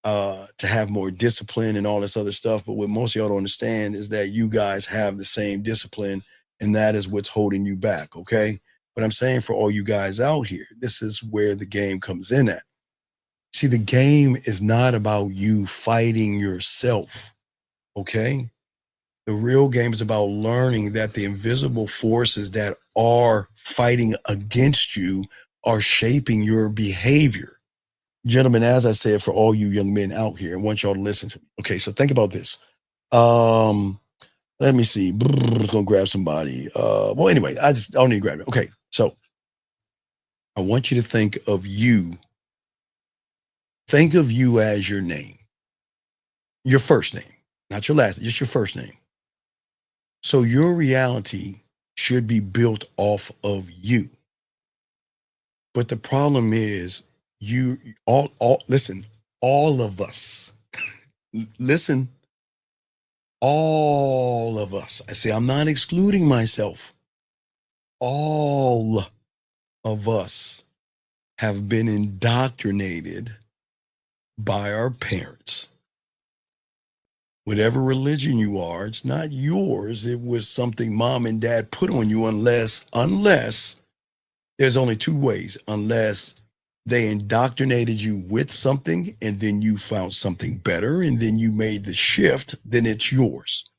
to have more discipline and all this other stuff. But what most of y'all don't understand is that you guys have the same discipline, and that is what's holding you back, okay? But I'm saying for all you guys out here, this is where the game comes in at. See, the game is not about you fighting yourself, okay? The real game is about learning that the invisible forces that are fighting against you are shaping your behavior. Gentlemen, as I said, for all you young men out here, I want y'all to listen to me. Okay, so think about this. Let me see. Let's go grab somebody. Well, anyway, I don't need to grab it. Okay, so I want you to think of you. Think of you as your name. Your first name, not your last, just your first name. So your reality should be built off of you. But the problem is you all listen, all of us. Listen, all of us. I say I'm not excluding myself. All of us have been indoctrinated by our parents. Whatever religion you are, it's not yours. It was something mom and dad put on you unless there's only two ways, unless they indoctrinated you with something and then you found something better and then you made the shift, then it's yours.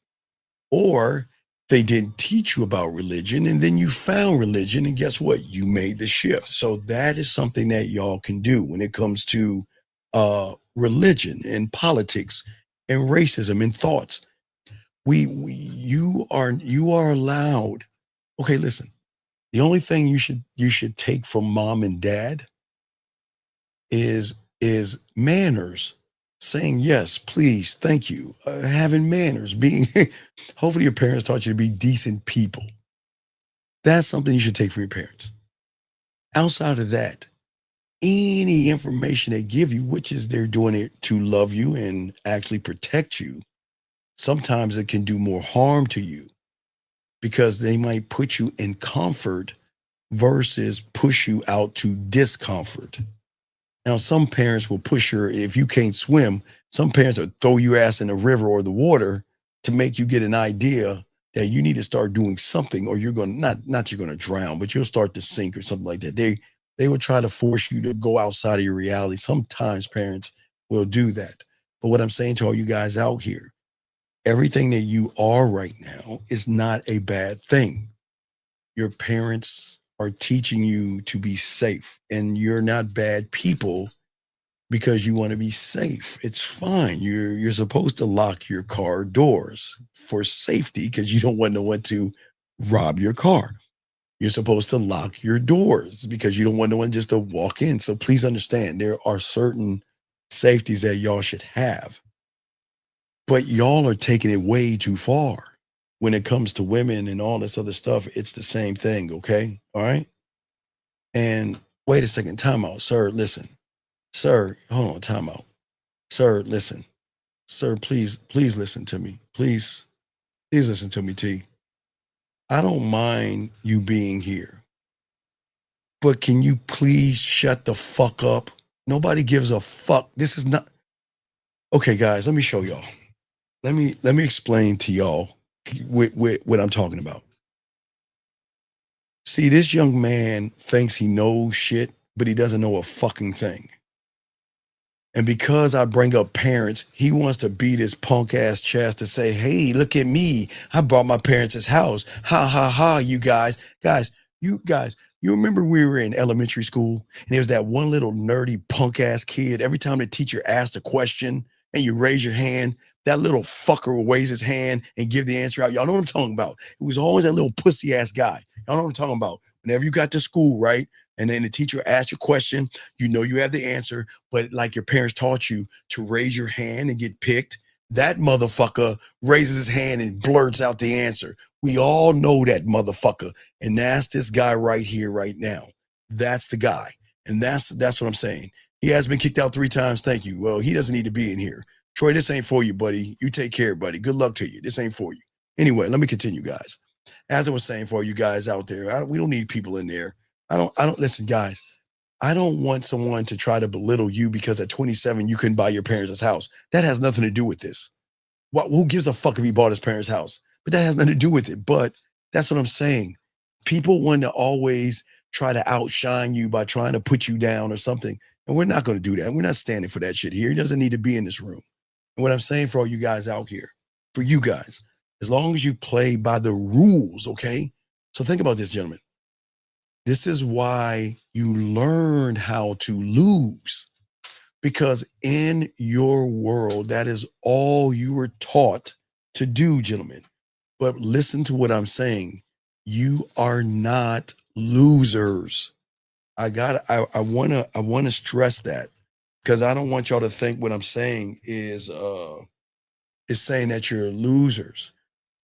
Or they didn't teach you about religion and then you found religion and guess what? You made the shift. So that is something that y'all can do when it comes to religion and politics and racism and thoughts. You are allowed. Okay, listen. The only thing you should take from mom and dad is manners, saying yes, please, thank you, having manners, being. Hopefully, your parents taught you to be decent people. That's something you should take from your parents. Outside of that, any information they give you, which is they're doing it to love you and actually protect you, sometimes it can do more harm to you because they might put you in comfort versus push you out to discomfort. Now, some parents will push you, if you can't swim, some parents will throw your ass in the river or the water to make you get an idea that you need to start doing something or you're going to, not you're going to drown, but you'll start to sink or something like that. They will try to force you to go outside of your reality. Sometimes parents will do that. But what I'm saying to all you guys out here, everything that you are right now is not a bad thing. Your parents are teaching you to be safe, and you're not bad people because you want to be safe. It's fine. You're supposed to lock your car doors for safety because you don't want no one to rob your car. You're supposed to lock your doors because you don't want no one just to walk in. So please understand, there are certain safeties that y'all should have. But y'all are taking it way too far. When it comes to women and all this other stuff, it's the same thing, okay? All right? And wait a second, time out. Sir, listen. Sir, hold on, time out. Sir, listen. Sir, please listen to me. Please listen to me, T. I don't mind you being here. But can you please shut the fuck up? Nobody gives a fuck. This is not... Okay, guys, let me show y'all. Let me explain to y'all what I'm talking about. See, this young man thinks he knows shit, but he doesn't know a fucking thing. And because I bring up parents, he wants to beat his punk ass chest to say, hey, look at me. I brought my parents' house. Ha, ha, ha, you guys. You remember we were in elementary school and there was that one little nerdy punk ass kid. Every time the teacher asked a question and you raise your hand, that little fucker will raise his hand and give the answer out. Y'all know what I'm talking about. It was always that little pussy ass guy. Y'all know what I'm talking about. Whenever you got to school, right? And then the teacher asked you a question, you know you have the answer, but like your parents taught you to raise your hand and get picked, that motherfucker raises his hand and blurts out the answer. We all know that motherfucker. And that's this guy right here, right now. That's the guy. And that's what I'm saying. He has been kicked out 3 times. Thank you. Well, he doesn't need to be in here. Troy, this ain't for you, buddy. You take care, buddy. Good luck to you. This ain't for you. Anyway, let me continue, guys. As I was saying for you guys out there, we don't need people in there. I don't listen, guys. I don't want someone to try to belittle you because at 27 you couldn't buy your parents' house. That has nothing to do with this. Who gives a fuck if he bought his parents' house? But that has nothing to do with it. But that's what I'm saying. People want to always try to outshine you by trying to put you down or something. And we're not going to do that. We're not standing for that shit here. He doesn't need to be in this room. And what I'm saying for all you guys out here, for you guys, as long as you play by the rules, okay? So think about this, gentlemen. This is why you learned how to lose, because in your world, that is all you were taught to do, gentlemen. But listen to what I'm saying. You are not losers. I want to stress that, because I don't want y'all to think what I'm saying is saying that you're losers.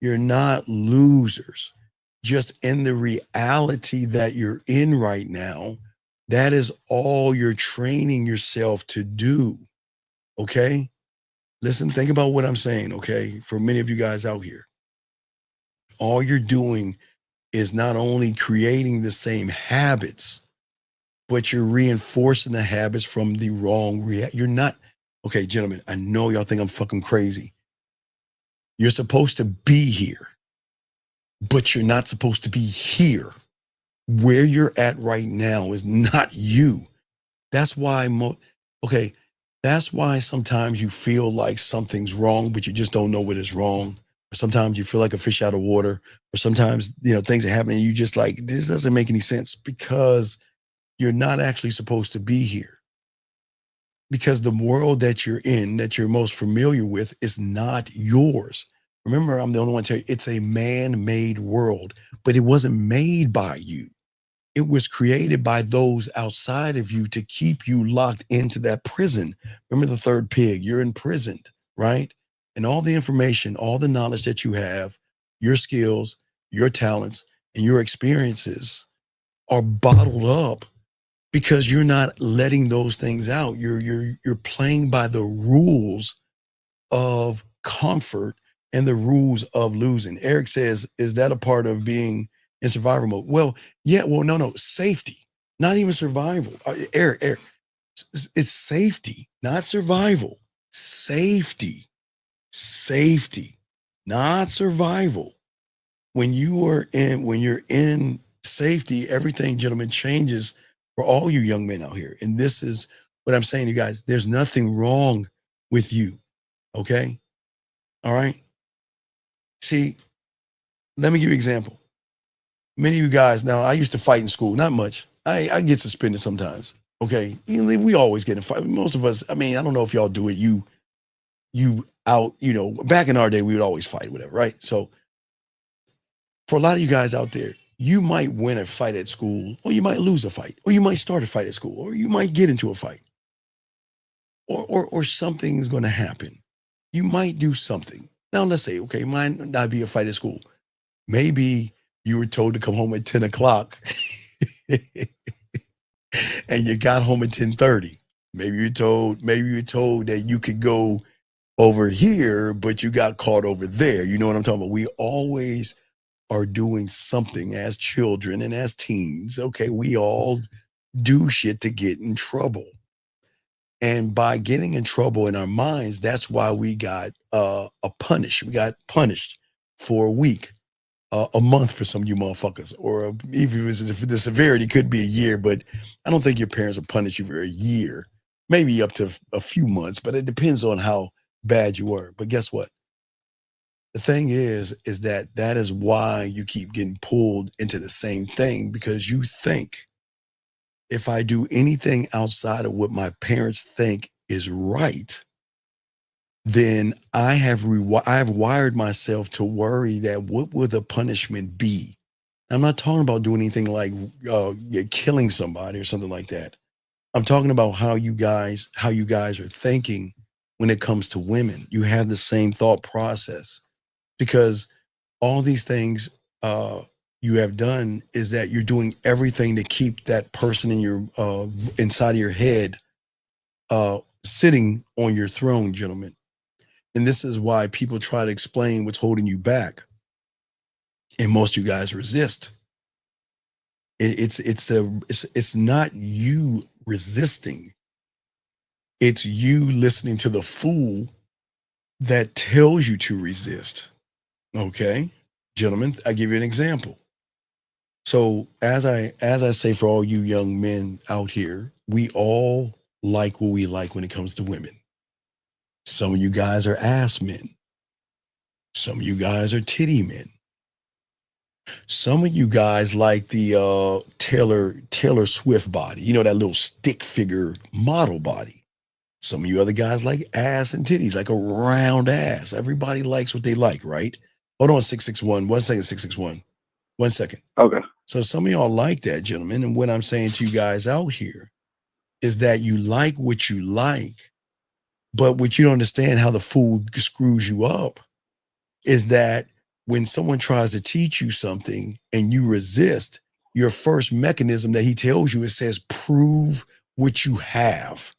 You're not losers. Just in the reality that you're in right now, that is all you're training yourself to do. Okay? Listen, think about what I'm saying, okay? For many of you guys out here, all you're doing is not only creating the same habits, but you're reinforcing the habits from the wrong you're not, okay, gentlemen, I know y'all think I'm fucking crazy. You're supposed to be here, but you're not supposed to be here. Where you're at right now is not you. That's why, that's why sometimes you feel like something's wrong, but you just don't know what is wrong. Or sometimes you feel like a fish out of water, or sometimes, things are happening and you just like, this doesn't make any sense, because you're not actually supposed to be here. Because the world that you're in, that you're most familiar with, is not yours. Remember, I'm the only one to tell you, it's a man-made world, but it wasn't made by you. It was created by those outside of you to keep you locked into that prison. Remember the third pig, you're imprisoned, right? And all the information, all the knowledge that you have, your skills, your talents, and your experiences are bottled up because you're not letting those things out. You're playing by the rules of comfort and the rules of losing. Eric says, is that a part of being in survival mode? Well, yeah, no, safety, not even survival. Eric, it's safety, not survival. Safety, not survival. When you're in safety, everything, gentlemen, changes for all you young men out here. And this is what I'm saying to you guys. There's nothing wrong with you. Okay? All right? See, let me give you an example. Many of you guys, now I used to fight in school, not much. I get suspended sometimes. Okay? We always get in fight. Most of us, I don't know if y'all do it. You out, back in our day, we would always fight, whatever, right? So for a lot of you guys out there, you might win a fight at school, or you might lose a fight, or you might start a fight at school, or you might get into a fight, or something's going to happen. You might do something. Now, let's say, okay, might not be a fight at school. Maybe you were told to come home at 10 o'clock and you got home at 10:30. Maybe you're told that you could go over here, but you got caught over there. You know what I'm talking about? We always are doing something as children and as teens. Okay, we all do shit to get in trouble. And by getting in trouble in our minds, that's why we got punished. We got punished for a week, a month for some of you motherfuckers, or even if the severity could be a year, but I don't think your parents will punish you for a year, maybe up to a few months, but it depends on how bad you were. But guess what? The thing is that is why you keep getting pulled into the same thing, because you think, if I do anything outside of what my parents think is right, then I have wired myself to worry that what will the punishment be? I'm not talking about doing anything like killing somebody or something like that. I'm talking about how you guys are thinking when it comes to women. You have the same thought process, because all these things you have done is that you're doing everything to keep that person in your inside of your head sitting on your throne, gentlemen. And this is why people try to explain what's holding you back, and most of you guys resist. It's not you resisting. It's you listening to the fool that tells you to resist. Okay, gentlemen, I give you an example. So as I say for all you young men out here, we all like what we like when it comes to women. Some of you guys are ass men. Some of you guys are titty men. Some of you guys like the Taylor Swift body, you know, that little stick figure model body. Some of you other guys like ass and titties, like a round ass. Everybody likes what they like, right? Hold on, 661. 1 second, 661. 1 second. Okay. So some of y'all like that, gentlemen. And what I'm saying to you guys out here is that you like what you like, but what you don't understand how the food screws you up is that when someone tries to teach you something and you resist, your first mechanism that he tells you, it says, prove what you have.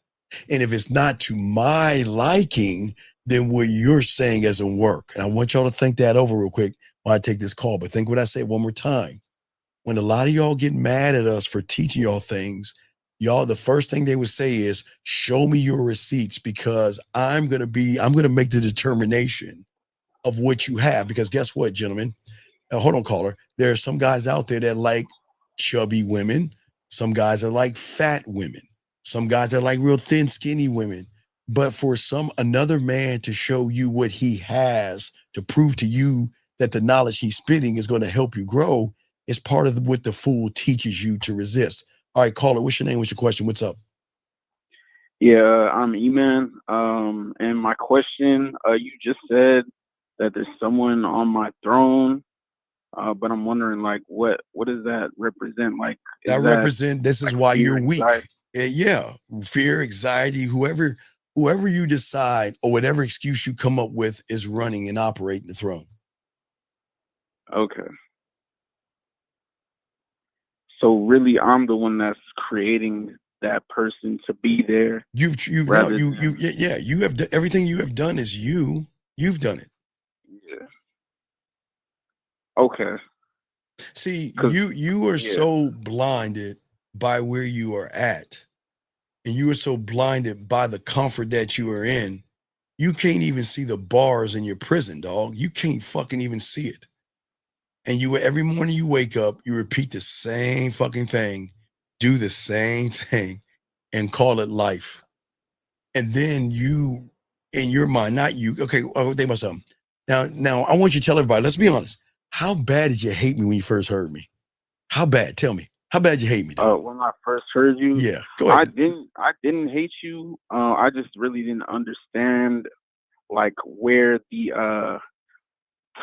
And if it's not to my liking, then what you're saying doesn't work. And I want y'all to think that over real quick while I take this call. But think what I say one more time. When a lot of y'all get mad at us for teaching y'all things, y'all, the first thing they would say is, show me your receipts, because I'm going to make the determination of what you have. Because guess what, gentlemen? Hold on, caller. There are some guys out there that like chubby women. Some guys that like fat women. Some guys that like real thin, skinny women. But for another man to show you what he has, to prove to you that the knowledge he's spitting is going to help you grow, is part of what the fool teaches you to resist. All right, caller, what's your name? What's your question? What's up? Yeah, I'm E-Man. And my question, you just said that there's someone on my throne, but I'm wondering, like, what does that represent? Like, This is why you're weak. Yeah, fear, anxiety, whoever you decide or whatever excuse you come up with is running and operating the throne. Okay. So really, I'm the one that's creating that person to be there. You have everything you have done is you've done it. Yeah. Okay. See, you are so blinded by where you are at, and you are so blinded by the comfort that you are in, you can't even see the bars in your prison, dog. You can't fucking even see it. And every morning you wake up, you repeat the same fucking thing, do the same thing, and call it life. And then you, in your mind, not you, okay, I'll think about something. Now I want you to tell everybody, let's be honest. How bad did you hate me when you first heard me? How bad? Tell me. How bad you hate me, dog? When I first heard you, yeah, go ahead. I didn't hate you. I just really didn't understand, like, where the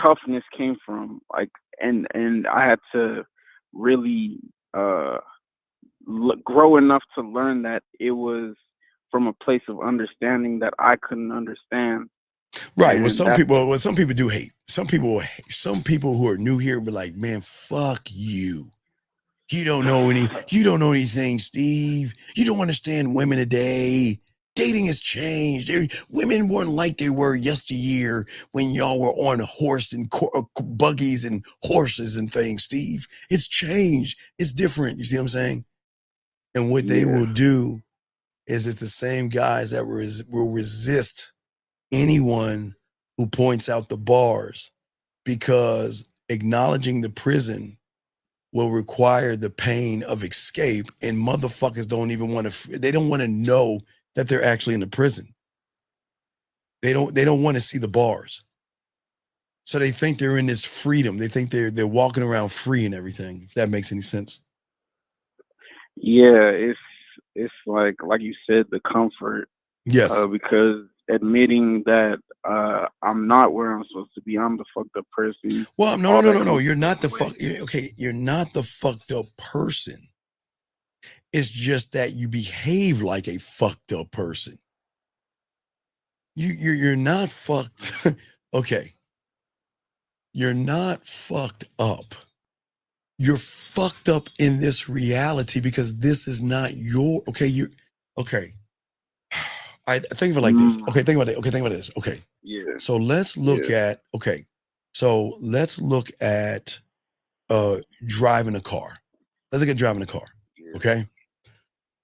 toughness came from. Like, and I had to really grow enough to learn that it was from a place of understanding that I couldn't understand. Right. Well, some people do hate. Some people who are new here be like, man, fuck you. You don't know anything, Steve. You don't understand women today. Dating has changed. Women weren't like they were yesteryear when y'all were on a horse and buggies and horses and things, Steve. It's changed. It's different. You see what I'm saying? And what they will do is it's the same guys that will resist anyone who points out the bars, because acknowledging the prison will require the pain of escape, and motherfuckers don't even want to, they don't want to know that they're actually in the prison. They don't want to see the bars. So they think they're in this freedom. They think they're walking around free and everything, if that makes any sense. Yeah, it's like you said, the comfort. Yes. Because admitting that I'm not where I'm supposed to be, I'm the fucked up person. Well, no. You're not the you're not the fucked up person. It's just that you behave like a fucked up person. You're not fucked. Okay. You're not fucked up. You're fucked up in this reality because this is not your, okay. I think of it like this. Okay, think about it. Okay, think about this. Okay. Yeah. So let's look at driving a car. let's look at driving a car. Okay.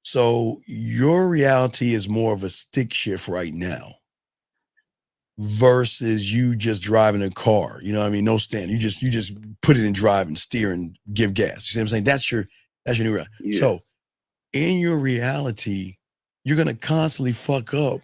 So your reality is more of a stick shift right now versus you just driving a car. You know what I mean? No stand. You just put it in drive and steer and give gas. You see what I'm saying? That's your new reality. Yeah. So in your reality, you're gonna constantly fuck up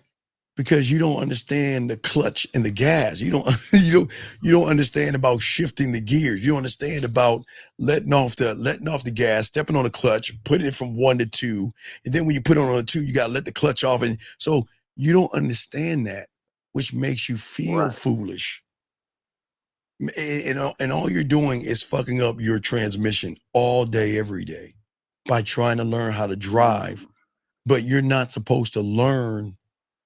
because you don't understand the clutch and the gas. You don't understand about shifting the gears. You don't understand about letting off the gas, stepping on the clutch, putting it from 1 to 2, and then when you put it on 2, you gotta let the clutch off, and so you don't understand that, which makes you feel foolish. And all you're doing is fucking up your transmission all day, every day, by trying to learn how to drive, but you're not supposed to learn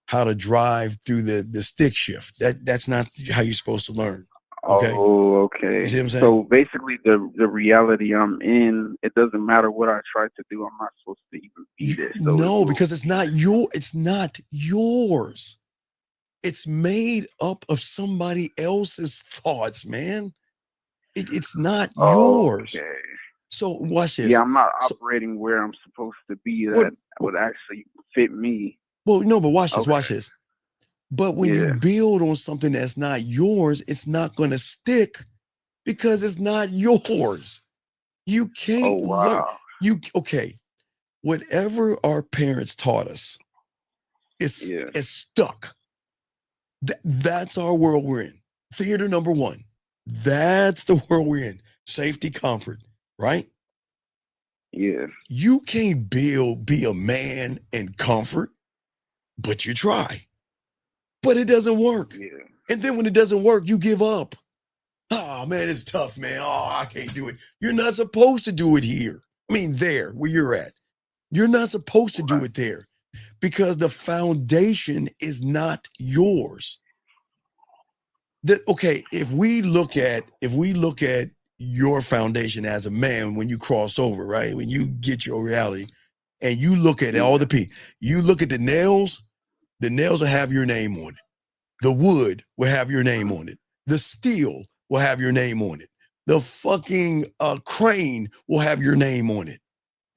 how to drive through the stick shift. That's not how you're supposed to learn. Okay. Oh, okay. You see what I'm saying? So basically, the reality I'm in, it doesn't matter what I try to do. I'm not supposed to even be there. So No, because it's not yours. It's made up of somebody else's thoughts, man. It's not yours. Okay. So watch this. Yeah, I'm not operating where I'm supposed to be. That would actually fit me. Well, no, but watch this. Okay. Watch this. But when you build on something that's not yours, it's not going to stick because it's not yours. You can't learn. Okay. Whatever our parents taught us is stuck. That's our world we're in. Theater number 1. That's the world we're in. Safety, comfort, right? Yeah. You can't be a man in comfort, but you try. But it doesn't work. Yeah. And then when it doesn't work, you give up. Oh, man, it's tough, man. Oh, I can't do it. You're not supposed to do it here. I mean, there, where you're at. You're not supposed to do it there because the foundation is not yours. Okay, if we look at your foundation as a man when you cross over, right? When you get your reality and you look at all the people, you look at the nails will have your name on it. The wood will have your name on it. The steel will have your name on it. The fucking crane will have your name on it.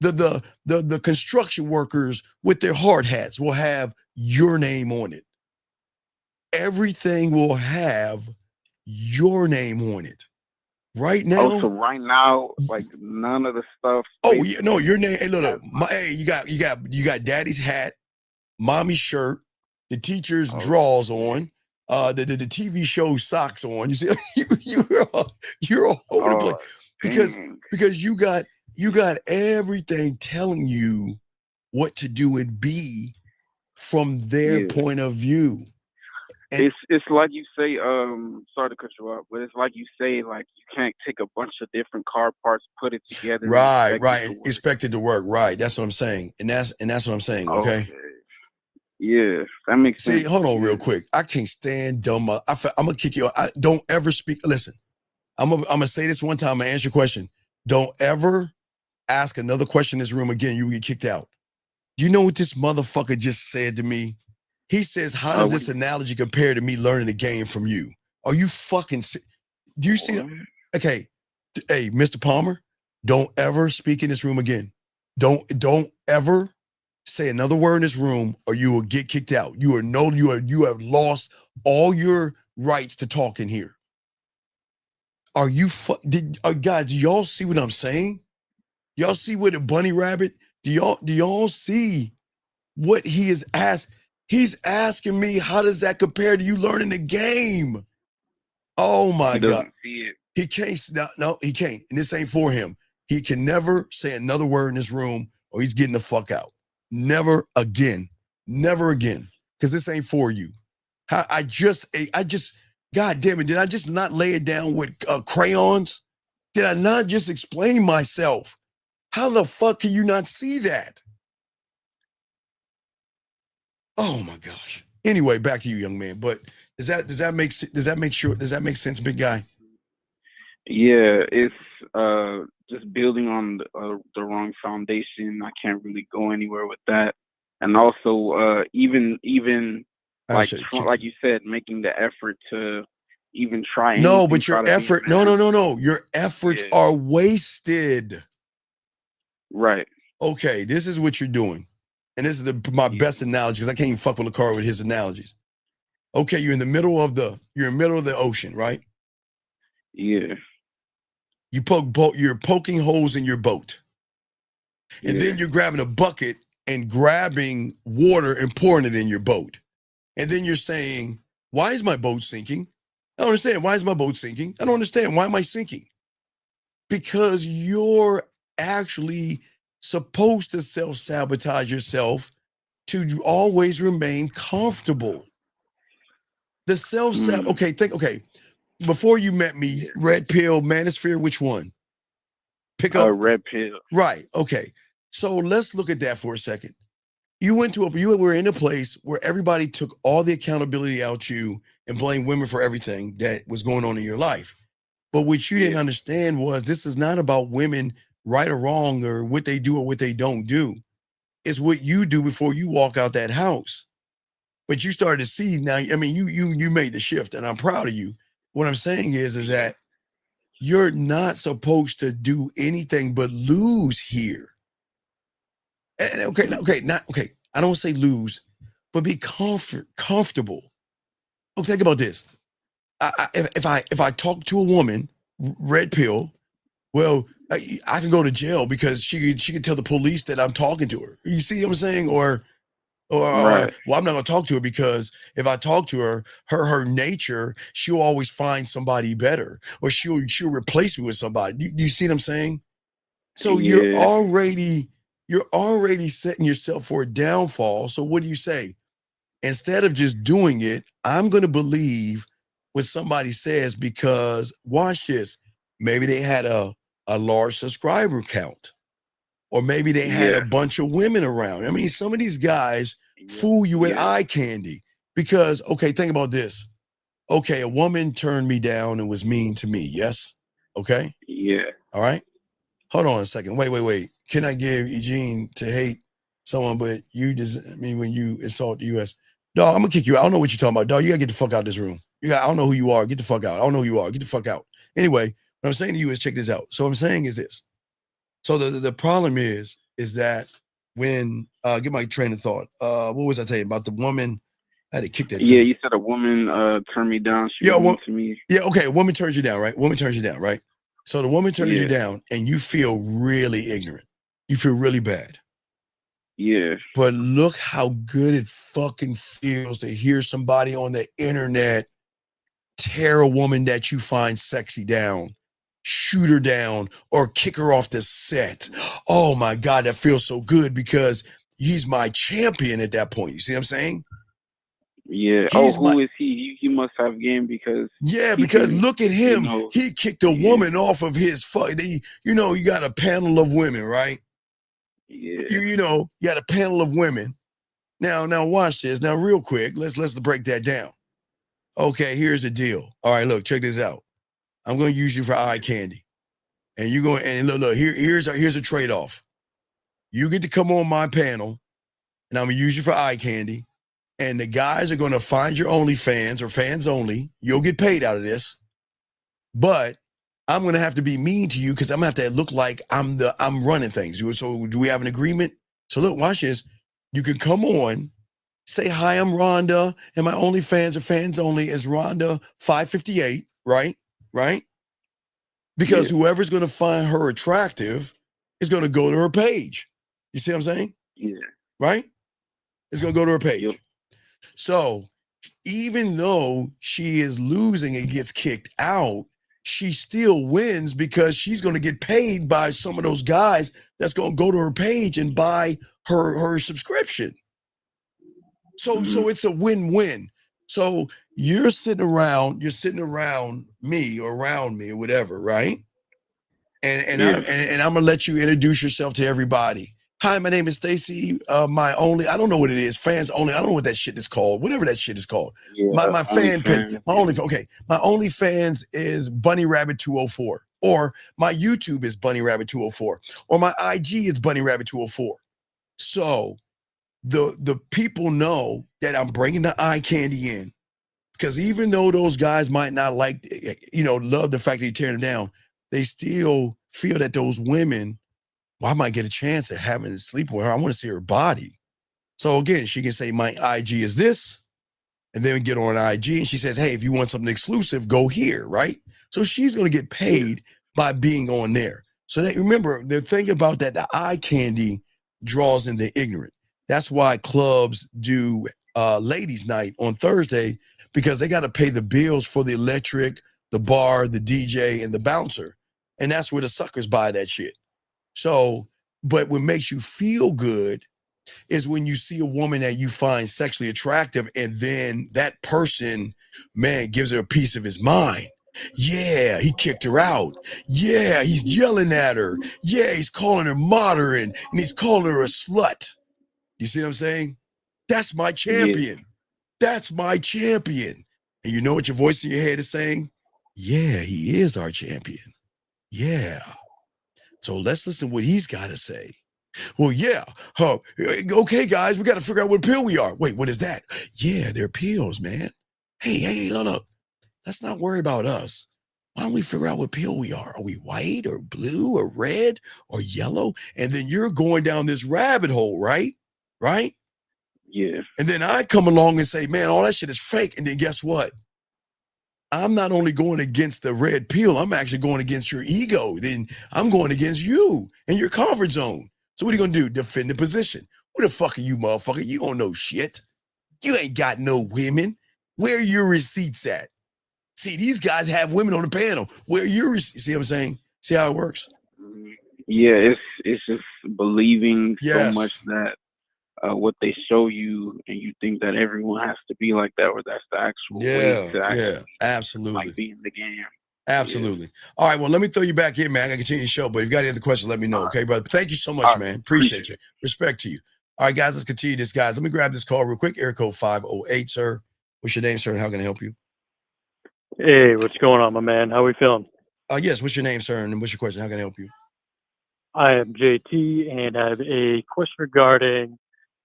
The construction workers with their hard hats will have your name on it. Everything will have your name on it. Right now. Oh, so right now, like none of the stuff. Oh yeah, no, your name. Hey, look, you got daddy's hat, mommy's shirt, the teacher's drawers on, the TV show socks on. You see, you're all over the place because you got everything telling you what to do and be from their point of view. And it's like you say, sorry to cut you off, but it's like you say, like you can't take a bunch of different car parts, put it together. Right. Expect it to work. Right. That's what I'm saying. And that's what I'm saying. Okay. Yeah, that makes sense. See, hold on real quick. I can't stand dumb. I'm gonna kick you out. Don't ever speak. Listen, I'm gonna say this one time. I'm gonna answer your question. Don't ever ask another question in this room again. You will get kicked out. You know what this motherfucker just said to me? He says, how does this analogy compare to me learning the game from you? Are you fucking do you see that? Okay. Hey, Mr. Palmer, don't ever speak in this room again. Don't ever say another word in this room or you will get kicked out. You have lost all your rights to talk in here. Are you guys, do y'all see what I'm saying? Y'all see what a bunny rabbit? Do y'all see what he is asked? He's asking me, how does that compare to you learning the game? Oh my God. He can't. No, he can't. And this ain't for him. He can never say another word in this room or he's getting the fuck out. Never again. Never again. Because this ain't for you. I just, God damn it. Did I just not lay it down with crayons? Did I not just explain myself? How the fuck can you not see that? Oh my gosh. Anyway, back to you, young man. But does that make sense, big guy? Yeah, it's just building on the wrong foundation. I can't really go anywhere with that. And also, even like you said, making the effort to even try. No, but your effort. No. Your efforts are wasted. Right. Okay, this is what you're doing. And this is my best analogy because I can't even fuck with Lakar with his analogies. Okay, you're in the middle of the ocean, right? Yeah. You're poking holes in your boat. And then you're grabbing a bucket and grabbing water and pouring it in your boat. And then you're saying, why is my boat sinking? I don't understand. Why is my boat sinking? I don't understand. Why am I sinking? Because you're actually supposed to self-sabotage yourself to always remain comfortable. The okay, before you met me, red pill, manosphere, which one? Pick up red pill. Right. Okay. So let's look at that for a second. You were in a place where everybody took all the accountability out you and blamed women for everything that was going on in your life. But what you didn't understand was this is not about women right or wrong or what they do or what they don't do. It's what you do before you walk out that house. But you started to see now, I mean, you made the shift and I'm proud of you. What I'm saying is that you're not supposed to do anything but lose here. And I don't say lose, but be comfortable. Oh, think about this. If I talk to a woman, red pill, well, I can go to jail because she could tell the police that I'm talking to her. You see what I'm saying? Or well, I'm not gonna talk to her because if I talk to her, her nature, she'll always find somebody better, or she'll replace me with somebody. Do you see what I'm saying? So you're already setting yourself for a downfall. So what do you say? Instead of just doing it, I'm gonna believe what somebody says because watch this. Maybe they had a large subscriber count, or maybe they had a bunch of women around. I mean, some of these guys fool you with eye candy because, okay, think about this. Okay, a woman turned me down and was mean to me. Yes. Okay. Yeah. All right. Hold on a second. Wait. Can I give Eugene to hate someone, but when you insult the U.S.? Dog, I'm gonna kick you out. I don't know what you're talking about. Dog, you gotta get the fuck out of this room. I don't know who you are. Get the fuck out. I don't know who you are. Get the fuck out. Anyway, what I'm saying to you is check this out. So what I'm saying is this. So the problem is that when get my train of thought. What was I saying about the woman? I had to kick that. Yeah, you said a woman turned me down. She was mean to me. Yeah, okay. A woman turns you down, right? Woman turns you down, right? So the woman turns you down, and you feel really ignorant. You feel really bad. Yeah. But look how good it fucking feels to hear somebody on the internet tear a woman that you find sexy down, shoot her down, or kick her off the set. Oh my God, that feels so good because he's my champion at that point. You see what I'm saying? Yeah. Who is he? He must have game because because look at him. He kicked a woman off of his fuck. You got a panel of women, right? Yeah. You got a panel of women. Now watch this. Now real quick, let's break that down. Okay, here's the deal. All right, look, check this out. I'm going to use you for eye candy. And you're going, and look, here's a trade-off. You get to come on my panel, and I'm going to use you for eye candy. And the guys are going to find your OnlyFans or fans only. You'll get paid out of this. But I'm going to have to be mean to you because I'm going to have to look like I'm running things. So do we have an agreement? So look, watch this. You can come on, say, hi, I'm Rhonda, and my OnlyFans or fans only is Rhonda 558, right? Right? Because whoever's going to find her attractive is going to go to her page. You see what I'm saying? Yeah. Right? It's going to go to her page. Yep. So even though she is losing and gets kicked out, she still wins because she's going to get paid by some of those guys that's going to go to her page and buy her subscription. So it's a win-win. So you're sitting around me or around me or whatever, right? And I'm gonna let you introduce yourself to everybody. Hi, my name is Stacy. I don't know what it is. Fans only. I don't know what that shit is called. Whatever that shit is called. Yeah, my fan page. My OnlyFans is Bunny Rabbit 204, or my YouTube is Bunny Rabbit 204, or my IG is Bunny Rabbit 204. So the people know that I'm bringing the eye candy in, because even though those guys might not love the fact that you're tearing them down, they still feel that those women well, I might get a chance at having to sleep with her. I want to see her body. So again, she can say my IG is this, and then we get on IG and she says, hey, if you want something exclusive, go here, right? So she's going to get paid by being on there. So that, remember, the thing about that, the eye candy draws in the ignorant. That's why clubs do ladies' night on Thursday, because they got to pay the bills for the electric, the bar, the DJ, and the bouncer. And that's where the suckers buy that shit. So, but what makes you feel good is when you see a woman that you find sexually attractive, and then that person, man, gives her a piece of his mind. Yeah, he kicked her out. Yeah, he's yelling at her. Yeah, he's calling her modern, and he's calling her a slut. You see what I'm saying? That's my champion. That's my champion. And you know what your voice in your head is saying? Yeah, he is our champion. Yeah. So let's listen to what he's got to say. Well, yeah. Okay, guys, we got to figure out what pill we are. Wait, what is that? Yeah, they're pills, man. Hey, look. Let's not worry about us. Why don't we figure out what pill we are? Are we white or blue or red or yellow? And then you're going down this rabbit hole, right? Right? Yeah. And then I come along and say, man, all that shit is fake. And then guess what? I'm not only going against the red pill, I'm actually going against your ego. Then I'm going against you and your comfort zone. So what are you going to do? Defend the position. Who the fuck are you, motherfucker? You don't know shit. You ain't got no women. Where are your receipts at? See, these guys have women on the panel. Where are your receipts? See what I'm saying? See how it works? Yeah, it's just believing so much that what they show you, and you think that everyone has to be like that, or that's the actual way to actually, absolutely. like, be in the game. Absolutely. All right, well, let me throw you back in, man. I got to continue the show, but if you got any other questions, let me know, okay, brother? Thank you so much, man. Appreciate you. Respect to you. All right, guys, let's continue this, guys. Let me grab this call real quick. Area code 508, sir. What's your name, sir, and how can I help you? Hey, what's going on, my man? How we feeling? Yes, what's your name, sir, and what's your question? How can I help you? I am JT, and I have a question regarding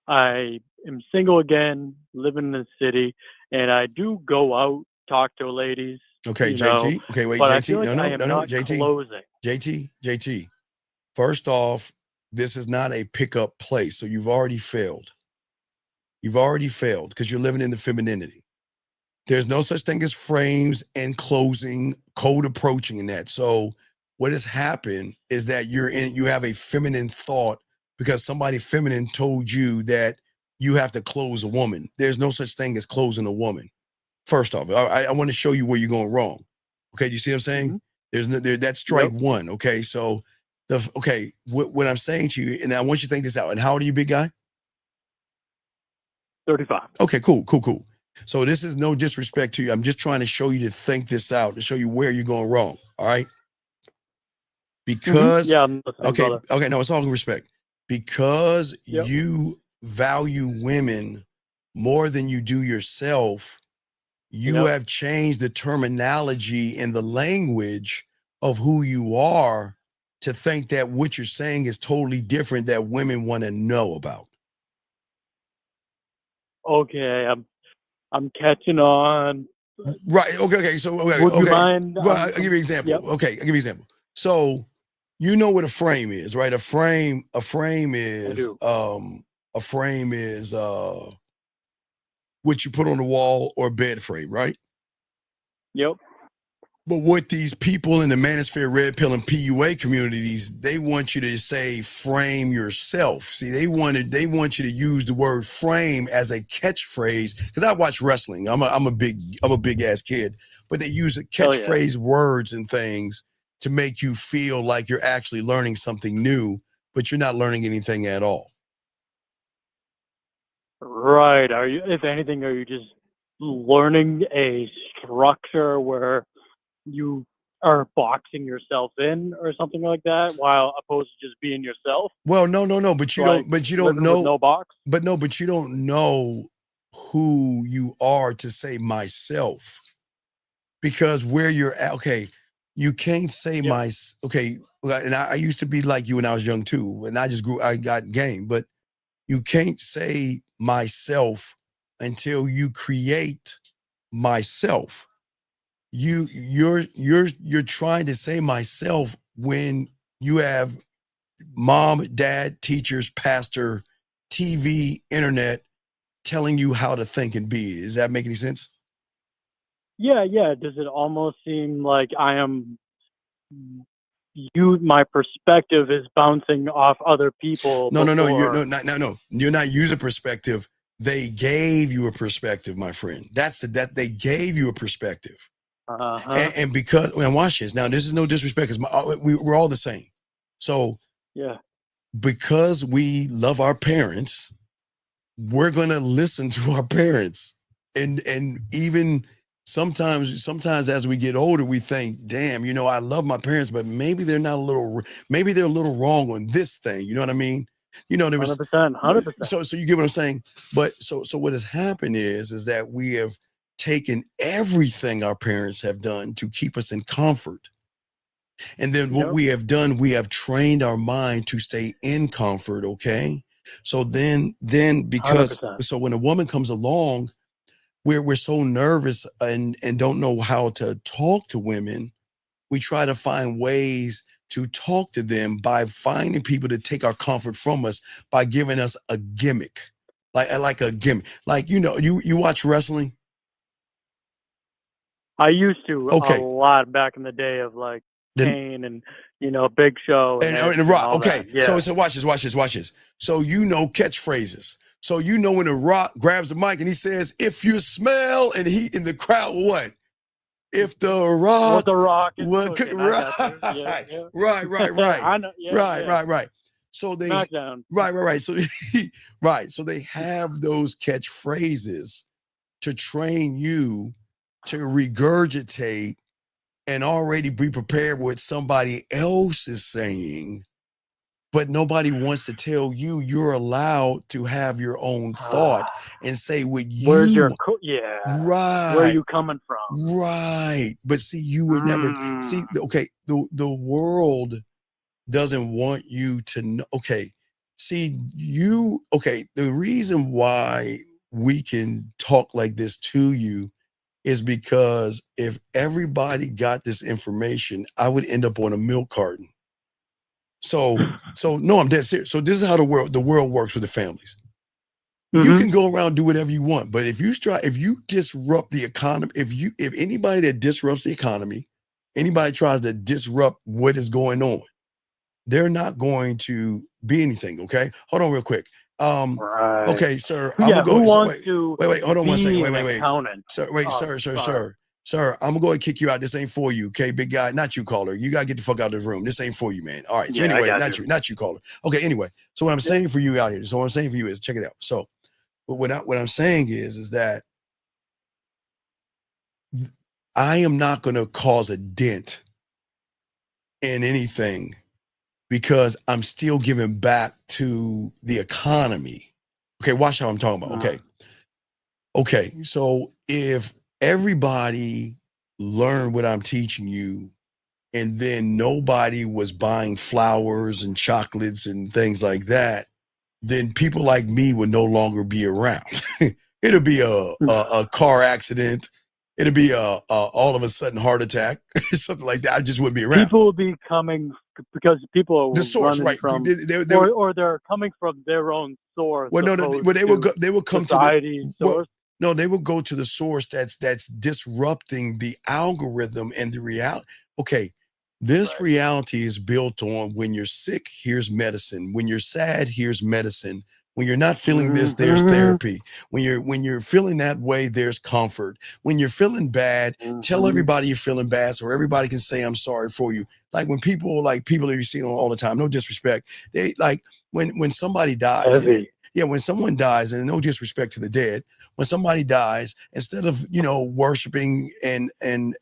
I am single again, living in the city, and I do go out, talk to ladies. Okay, you JT. know, Okay, wait, but JT. I feel like I am not JT. closing. JT. First off, this is not a pickup place, so you've already failed. You've already failed because you're living in the femininity. There's no such thing as frames and closing, code approaching in that. So what has happened is that you have a feminine thought because somebody feminine told you that you have to close a woman. There's no such thing as closing a woman. First off, I want to show you where you're going wrong. Okay, do you see what I'm saying? That's strike one. Okay, so what I'm saying to you, and I want you to think this out. And how old are you, big guy? 35. Okay, cool. So this is no disrespect to you. I'm just trying to show you to think this out, to show you where you're going wrong. All right. Because I'm listening, brother. Okay, no, it's all respect. Because you value women more than you do yourself, you have changed the terminology and the language of who you are to think that what you're saying is totally different that women want to know about. Okay, I'm catching on. Right. Okay. So would you mind? Well, I'll give you an example. Okay, I'll give you an example. So you know what a frame is, right? A frame is what you put on the wall or a bed frame, right? Yep. But what these people in the manosphere, red pill, and PUA communities, they want you to say frame yourself. See, they want you to use the word frame as a catchphrase. Because I watch wrestling. I'm a big ass kid, but they use a catchphrase words and things to make you feel like you're actually learning something new, but you're not learning anything at all. Right. Are you, if anything, are you just learning a structure where you are boxing yourself in or something like that, while opposed to just being yourself? Well, no, but you don't know. No box. But you don't know who you are to say myself, because where you're at. Okay, you can't say and I used to be like you when I was young too, and I got game, but you can't say myself until you create myself. You're trying to say myself when you have mom, dad, teachers, pastor, TV, internet telling you how to think and be. Does that make any sense? Yeah. Does it almost seem like my perspective is bouncing off other people? No. You're not using perspective. They gave you a perspective, my friend. That they gave you a perspective. And because, and watch this. Now, this is no disrespect, because we're all the same. So, yeah, because we love our parents, we're gonna listen to our parents, and even sometimes as we get older, we think, damn, I love my parents, but maybe they're a little wrong on this thing. You know what I mean? There was 100%. So you get what I'm saying? But so what has happened is that we have taken everything our parents have done to keep us in comfort. And then what we have done, we have trained our mind to stay in comfort, okay? So then because 100%. so when a woman comes along, we're so nervous and don't know how to talk to women, we try to find ways to talk to them by finding people to take our comfort from us by giving us a gimmick. Like a gimmick. Like, you watch wrestling? I used to a lot back in the day of like Kane and Big Show and The Rock. all Okay, that. Yeah. so watch this. So catchphrases. So when The Rock grabs a mic and he says, "If you smell," and he in the crowd, what? If The Rock, What The Rock is what? cooking, Right, right. I know. Yeah, right. So they SmackDown. right. So So they have those catchphrases to train you to regurgitate and already be prepared with somebody else is saying, but nobody wants to tell you you're allowed to have your own thought and say what you. Where's your right? Where are you coming from? Right. But see, you would never see. Okay, the world doesn't want you to know. Okay, see you. Okay, the reason why we can talk like this to you is because if everybody got this information, I would end up on a milk carton. So no, I'm dead serious. So this is how the world works with the families. You can go around do whatever you want, but if you disrupt the economy, if anybody that disrupts the economy, anybody tries to disrupt what is going on, they're not going to be anything. Okay, hold on real quick. Okay, sir. I'm gonna go. Who wants Wait, to hold on one second. be an Wait. accountant? Sir, I'm going to kick you out. This ain't for you, okay, big guy? Not you, caller. You got to get the fuck out of this room. This ain't for you, man. All right. So anyway, not you, caller. Okay, anyway. So what I'm saying for you out here, so what I'm saying for you is, check it out. So what I'm saying is that I am not going to cause a dent in anything because I'm still giving back to the economy. Okay, watch how I'm talking about. Okay, so if everybody learned what I'm teaching you and then nobody was buying flowers and chocolates and things like that, then people like me would no longer be around. It'll be a car accident. It'll be a all of a sudden heart attack, something like that. I just wouldn't be around. People will be coming because people are the source, running right? from, or they're coming from their own source. Well, no, they will come society's to the source. No, they will go to the source that's disrupting the algorithm and the reality. Okay, this reality is built on when you're sick, here's medicine. When you're sad, here's medicine. When you're not feeling this, there's therapy. When you're feeling that way, there's comfort. When you're feeling bad, tell everybody you're feeling bad so everybody can say I'm sorry for you. Like when people that you see all the time, no disrespect. They like when somebody dies. When someone dies, and no disrespect to the dead, when somebody dies, instead of worshiping and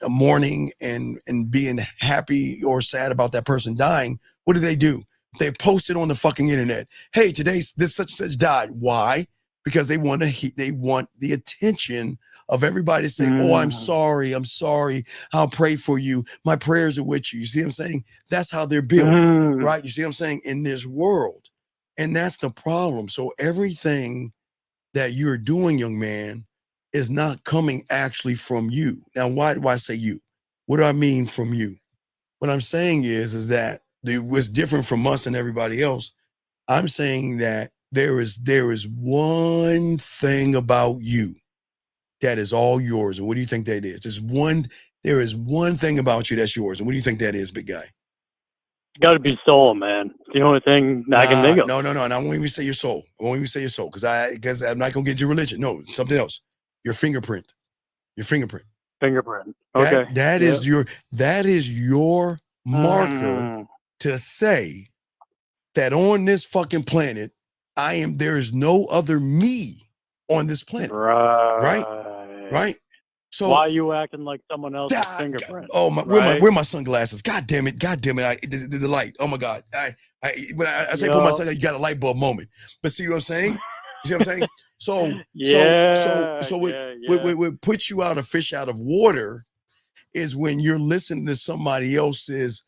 mourning and being happy or sad about that person dying, what do? They post it on the fucking internet. Hey, today's this such and such died. Why? Because they want the attention of everybody to say, "Oh, I'm sorry. I'll pray for you. My prayers are with you." You see what I'm saying? That's how they're built, right? You see what I'm saying? In this world, and that's the problem. So everything that you're doing, young man, is not coming actually from you. Now, why do I say you? What do I mean from you? What I'm saying is that what's different from us and everybody else, I'm saying that there is one thing about you that is all yours. And what do you think that is? There is one thing about you that's yours. And what do you think that is, big guy? Got to be soul, man. It's the only thing I can think of. No. And I won't even say your soul. I won't even say your soul because I'm not gonna get your religion. No, something else. Your fingerprint. Fingerprint. Okay. That is your marker to say that on this fucking planet, there is no other me on this planet. Right. So why are you acting like someone else's fingerprint? Oh my, where my sunglasses? God damn it. The light. Oh my God. When I say put my sunglasses, you got a light bulb moment. But see what I'm saying? You see what I'm saying? So what puts you out a fish out of water is when you're listening to somebody else's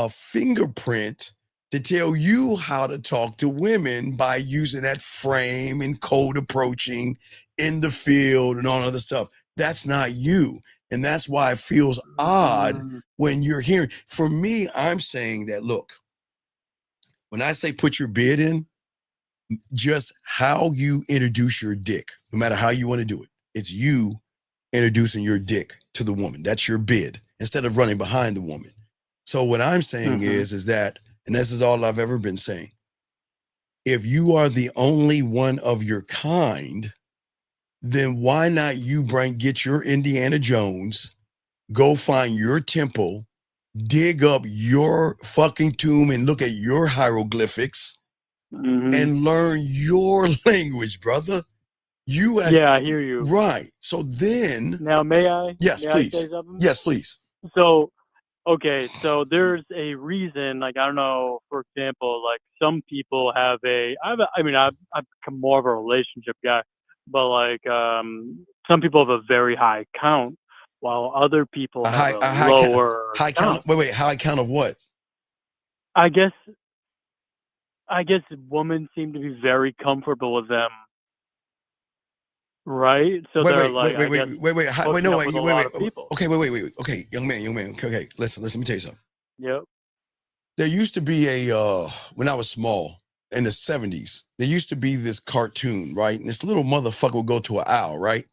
fingerprint to tell you how to talk to women by using that frame and code approaching in the field and all other stuff. That's not you. And that's why it feels odd when you're hearing. For me, I'm saying that, look, when I say put your bid in, just how you introduce your dick, no matter how you want to do it. It's you introducing your dick to the woman. That's your bid instead of running behind the woman. So what I'm saying is that, and this is all I've ever been saying, if you are the only one of your kind, then why not get your Indiana Jones, go find your temple, dig up your fucking tomb and look at your hieroglyphics and learn your language, brother. I hear you. Right. So then. Now, may I? Yes, may please. I say something? Yes, please. So, okay, so there's a reason, like, I don't know, for example, like some people have I've become more of a relationship guy, but like some people have a very high count while other people have a lower high count. Wait, high count of what? I guess women seem to be very comfortable with them. Right? So wait, they're wait, like, wait. Okay, young man. Okay, listen, let me tell you something. Yep. There used to be when I was small, in the 70s, there used to be this cartoon, right? And this little motherfucker would go to an owl, right? And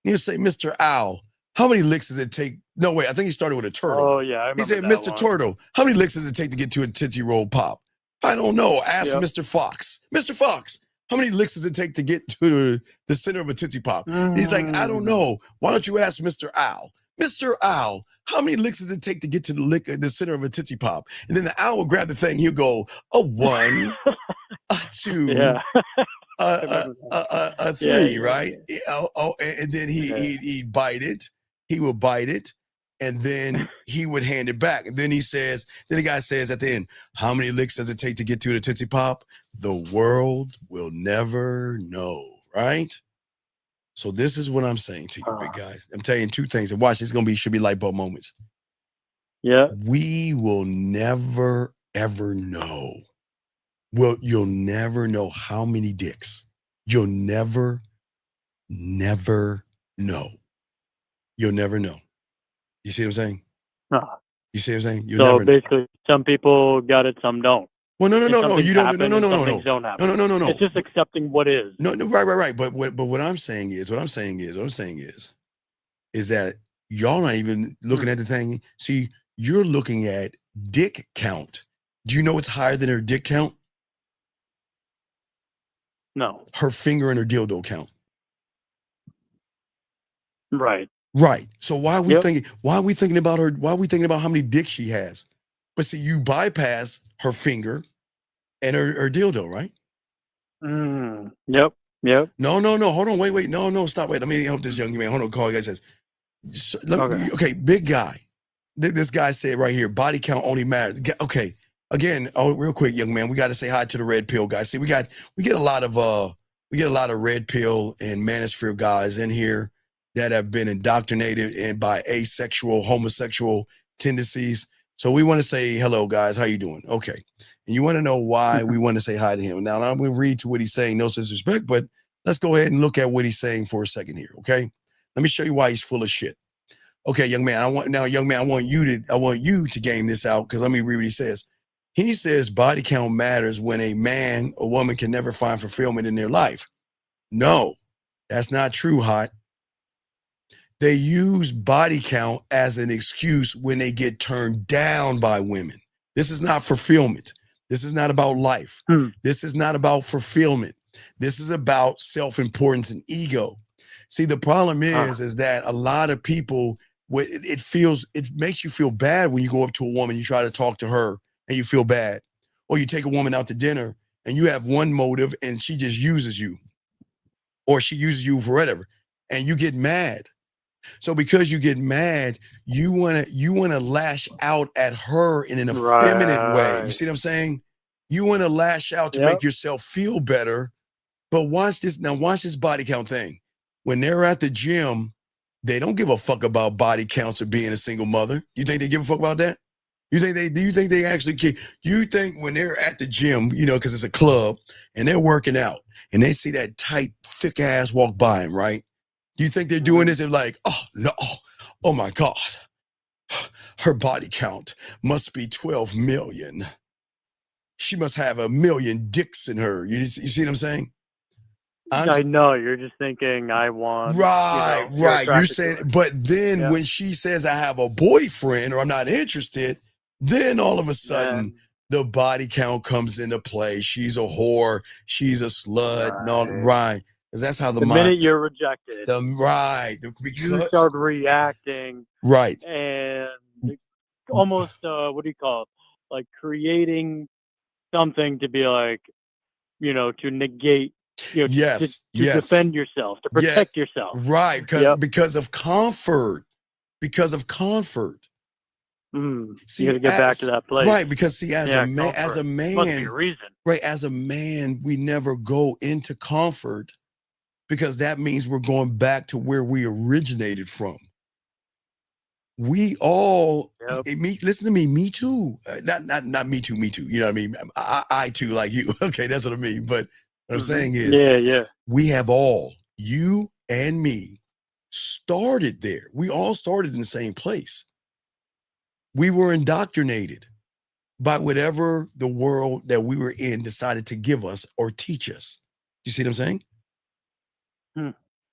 he would say, Mr. Owl, how many licks does it take? No, wait, I think he started with a turtle. Oh, yeah, I remember he said, that Mr. one. Turtle, how many licks does it take to get to a Tootsie Roll Pop? I don't know. Ask Mr. Fox. Mr. Fox, how many licks does it take to get to the center of a Tootsie Pop? He's like, I don't know. Why don't you ask Mr. Owl? Mr. Owl, how many licks does it take to get to the center of a Tootsie Pop? And then the owl will grab the thing. He'll go, a 1, a 2, a 3, right? And then he'd bite it. He would bite it. And then he would hand it back. And then the guy says at the end, how many licks does it take to get to the Tootsie Pop? The world will never know, right? So this is what I'm saying to you, big guys. I'm telling you 2 things. And watch, should be light bulb moments. Yeah. We will never, ever know. Well, you'll never know how many dicks. You'll never know. You'll never know. You see what I'm saying? You see what I'm saying? You'll so never basically, know. some people got it, some don't. Well, no. You don't. No. No. It's just accepting what is. No. Right. But what I'm saying is that y'all not even looking at the thing. See, you're looking at dick count. Do you know it's higher than her dick count? No. Her finger and her dildo count. Right. Right. So why are we thinking? Why are we thinking about her? Why are we thinking about how many dicks she has? But see, you bypass her finger and her dildo, right? Yep. No. Hold on. Wait. No. Stop. Wait. Let me help this young man. Hold on. Call you guys. Okay. Big guy. This guy said right here, body count only matters. Okay. Again, real quick, young man, we got to say hi to the red pill guys. See, we get a lot of red pill and manosphere guys in here that have been indoctrinated by asexual, homosexual tendencies. So we want to say hello, guys. How you doing? Okay. And you want to know why we want to say hi to him. Now, I'm going to read to what he's saying, no disrespect, but let's go ahead and look at what he's saying for a second here, okay? Let me show you why he's full of shit. Okay, young man, I want you to game this out, because let me read what he says. He says body count matters when a man or woman can never find fulfillment in their life. No, that's not true, Hot. They use body count as an excuse when they get turned down by women. This is not fulfillment. This is not about life. This is not about fulfillment. This is about self-importance and ego. See, the problem is that a lot of people, it makes you feel bad when you go up to a woman, you try to talk to her and you feel bad. Or you take a woman out to dinner and you have one motive and she just uses you. Or she uses you for whatever. And you get mad. So because you get mad, you wanna lash out at her in an effeminate way. You see what I'm saying? You want to lash out to make yourself feel better. But watch this now. Watch this body count thing. When they're at the gym, they don't give a fuck about body counts or being a single mother. You think they give a fuck about that? Do you think they actually care? You think when they're at the gym, because it's a club and they're working out and they see that tight, thick ass walk by them, right? Do you think they're doing this? They're like, oh no, oh my God, her body count must be 12 million. She must have 1 million dicks in her. You see what I'm saying? I know. You're just thinking, I want. Right. You're saying, but then when she says I have a boyfriend or I'm not interested, then all of a sudden the body count comes into play. She's a whore. She's a slut. Right. Because that's how the minute you're rejected, you start reacting. Right. And almost, what do you call it? Like creating something to be like, to negate, to defend yourself, to protect yourself. Right. Because of comfort. Because of comfort. See, you got to get back to that place. Right. Because as a man, must be a reason. Right. As a man, we never go into comfort because that means we're going back to where we originated from. We all, listen to me, me too. Not me too, me too. You know what I mean? I too, like you. Okay, that's what I mean. But what I'm saying is, we have all, you and me, started there. We all started in the same place. We were indoctrinated by whatever the world that we were in decided to give us or teach us. You see what I'm saying?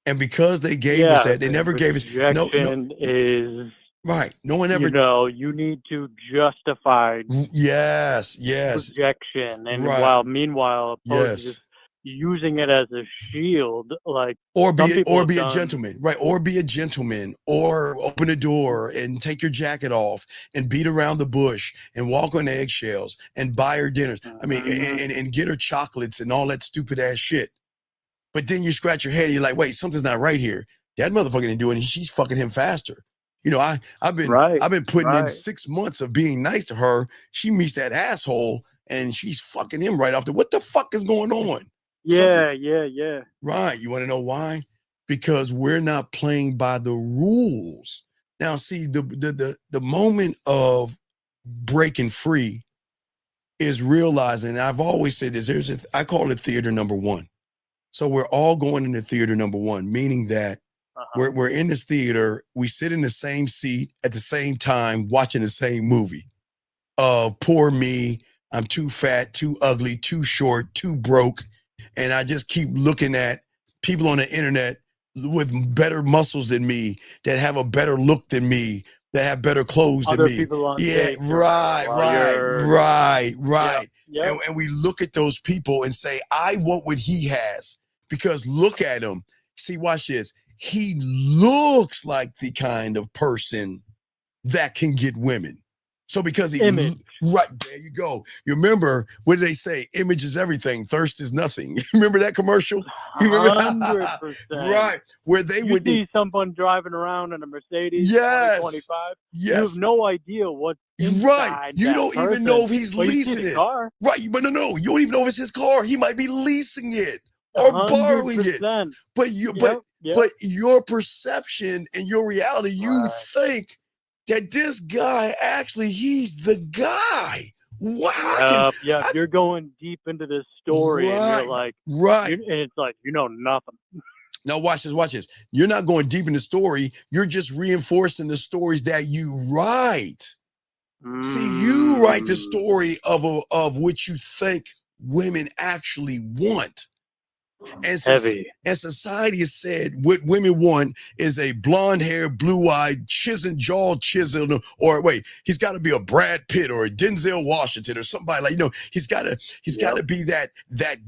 And because they gave us that, they never gave us. Is right. No one ever. You need to justify. Yes. Rejection, and meanwhile, opposed to just using it as a shield, like or be a gentleman, right? Or be a gentleman, or open a door and take your jacket off and beat around the bush and walk on eggshells and buy her dinners. I mean, and get her chocolates and all that stupid ass shit. But then you scratch your head and you're like, wait, something's not right here. That motherfucker didn't do it. She's fucking him faster. I've been putting in 6 months of being nice to her. She meets that asshole and she's fucking him right off what the fuck is going on? Yeah. Right. You want to know why? Because we're not playing by the rules. Now, see, the moment of breaking free is realizing, I've always said this, I call it theater number one. So we're all going into theater number one, meaning that we're in this theater, we sit in the same seat at the same time watching the same movie. Poor me, I'm too fat, too ugly, too short, too broke. And I just keep looking at people on the internet with better muscles than me, that have a better look than me, that have better clothes than me. Right. Yep. And we look at those people and say, I want what he has. Because look at him. See, watch this. He looks like the kind of person that can get women. So because right, there you go. You remember, what did they say? Image is everything. Thirst is nothing. Remember that commercial? You remember? 100%. Right. Where they would see someone driving around in a Mercedes 25. Yes. You have no idea what's inside. Right. You don't even know if he's leasing it. Car. Right. But no. You don't even know if it's his car. He might be leasing it or 100%. Borrowing it. But your perception and your reality, you think that this guy he's the guy. Wow. You're going deep into this story and you're like, and it's like, nothing. Now watch this. You're not going deep in the story. You're just reinforcing the stories that you write. See, you write the story of what you think women actually want. And, and society has said what women want is a blonde hair, blue eyed, chiseled, or wait, he's got to be a Brad Pitt or a Denzel Washington or somebody like, he's got to be that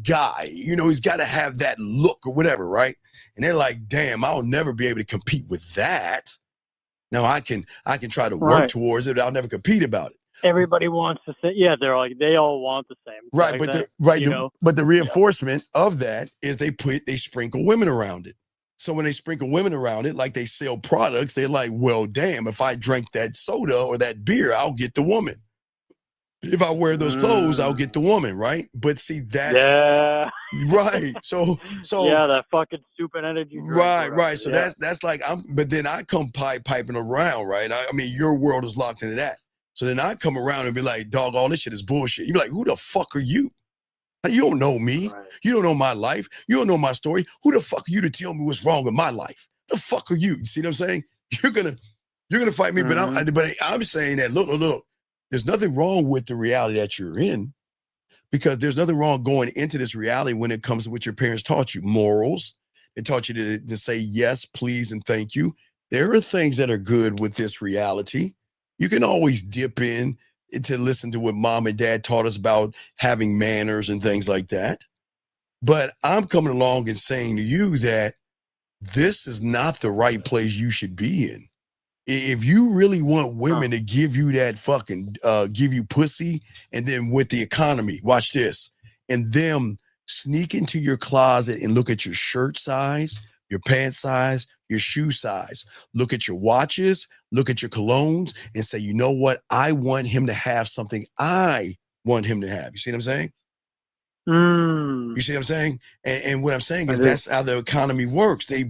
guy, he's got to have that look or whatever, right? And they're like, damn, I'll never be able to compete with that. Now I can try to work towards it, but I'll never compete about it. Everybody wants the same. Yeah, they're like, they all want the same. Right, but the reinforcement of that is they sprinkle women around it. So when they sprinkle women around it, like they sell products, they're like, well, damn, if I drink that soda or that beer, I'll get the woman. If I wear those clothes, I'll get the woman, right? But see, that's right. So yeah, that fucking stupid energy drink. Right. So that's like but then I come piping around, right? I mean, your world is locked into that. So then I come around and be like, dog, all this shit is bullshit. You be like, who the fuck are you? You don't know me. Right. You don't know my life. You don't know my story. Who the fuck are you to tell me what's wrong with my life? The fuck are you? You see what I'm saying? You're gonna fight me, but I'm saying that look. There's nothing wrong with the reality that you're in, because there's nothing wrong going into this reality when it comes to what your parents taught you. Morals. They taught you to say yes, please, and thank you. There are things that are good with this reality. You can always dip in to listen to what mom and dad taught us about having manners and things like that. But I'm coming along and saying to you that this is not the right place you should be in. If you really want women to give you that fucking, give you pussy, and then with the economy, watch this, and them sneak into your closet and look at your shirt size, your pant size, your shoe size, look at your watches, look at your colognes, and say, you know what? I want him to have something I want him to have. You see what I'm saying? You see what I'm saying? And what I'm saying is that's how the economy works. They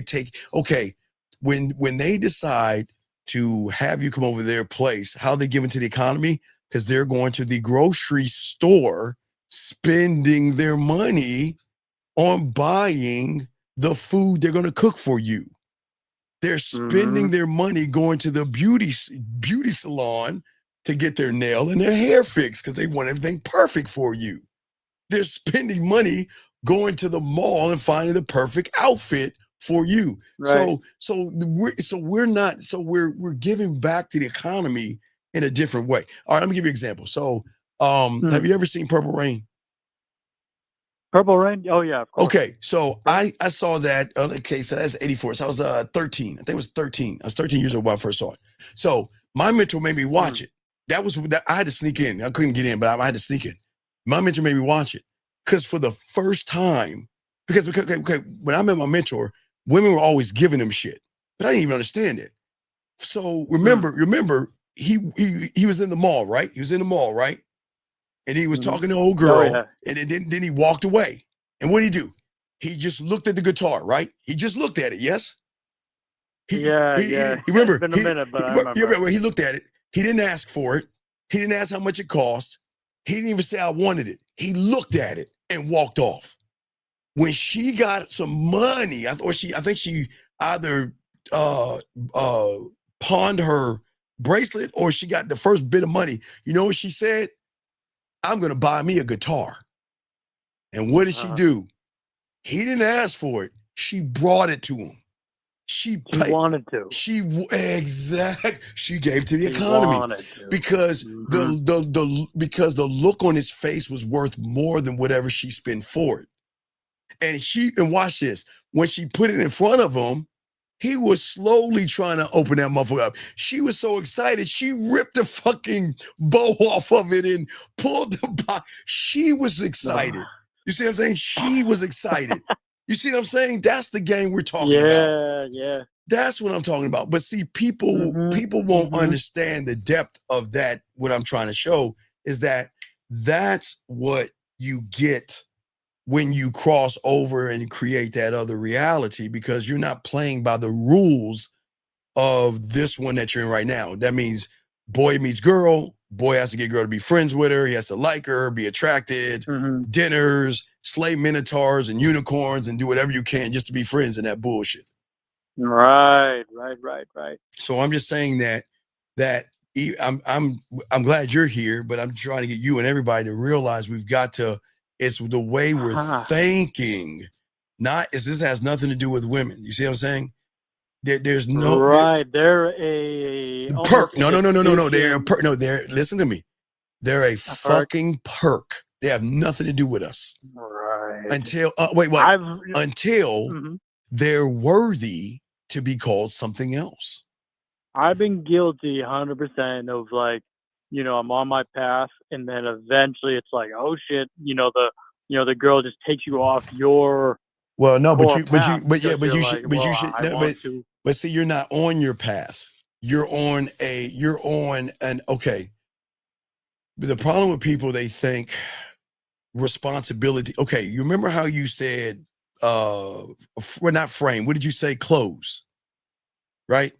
take, okay, when they decide to have you come over their place, how they give into the economy? Because they're going to the grocery store, spending their money on buying the food they're going to cook for you. They're spending their money going to the beauty salon to get their nail and their hair fixed because they want everything perfect for you. They're spending money going to the mall and finding the perfect outfit for you. Right. So we're giving back to the economy in a different way. All right, let me give you an example. So have you ever seen Purple Rain? Purple Rain? Oh yeah, of course. Okay, so I saw that. Okay, so that's 84. So I was 13. I think it was 13. I was 13 years old when I first saw it. So my mentor made me watch it. That was that I had to sneak in. I couldn't get in, but I had to sneak in. My mentor made me watch it because for the first time, because when I met my mentor, women were always giving him shit, but I didn't even understand it. So remember, he was in the mall, right? He was in the mall, right? And he was talking to an old girl, and then he walked away. And what did he do? He just looked at the guitar, right? He just looked at it, yes? Remember, it's been a minute, but I remember. He looked at it. He didn't ask for it. He didn't ask how much it cost. He didn't even say I wanted it. He looked at it and walked off. When she got some money, I think she either pawned her bracelet or she got the first bit of money. You know what she said? I'm going to buy me a guitar. And what did she do? He didn't ask for it. She brought it to him. She wanted to. She gave to the economy because because the look on his face was worth more than whatever she spent for it. And watch this. When she put it in front of him, he was slowly trying to open that motherfucker up. She was so excited. She ripped the fucking bow off of it and pulled the box. She was excited. You see what I'm saying? She was excited. You see what I'm saying? That's the game we're talking about. Yeah. That's what I'm talking about. But see, people won't understand the depth of that. What I'm trying to show is that that's what you get when you cross over and create that other reality, because you're not playing by the rules of this one that you're in right now. That means boy meets girl, boy has to get girl to be friends with her, he has to like her, be attracted, dinners, slay minotaurs and unicorns, and do whatever you can just to be friends in that bullshit. Right. So I'm just saying that I'm glad you're here, but I'm trying to get you and everybody to realize we've got to. It's the way we're thinking. This has nothing to do with women. You see what I'm saying? There's no They're a perk. No. They're a addition. perk. No, listen to me. They're a fucking perk. They have nothing to do with us. Right. Until until they're worthy to be called something else. I've been guilty 100% of like, I'm on my path, and then eventually it's like, oh shit, the girl just takes you off your. Well, no, but see, you're not on your path. You're on an okay. But the problem with people, they think responsibility. Okay, you remember how you said, not frame. What did you say? Clothes, right?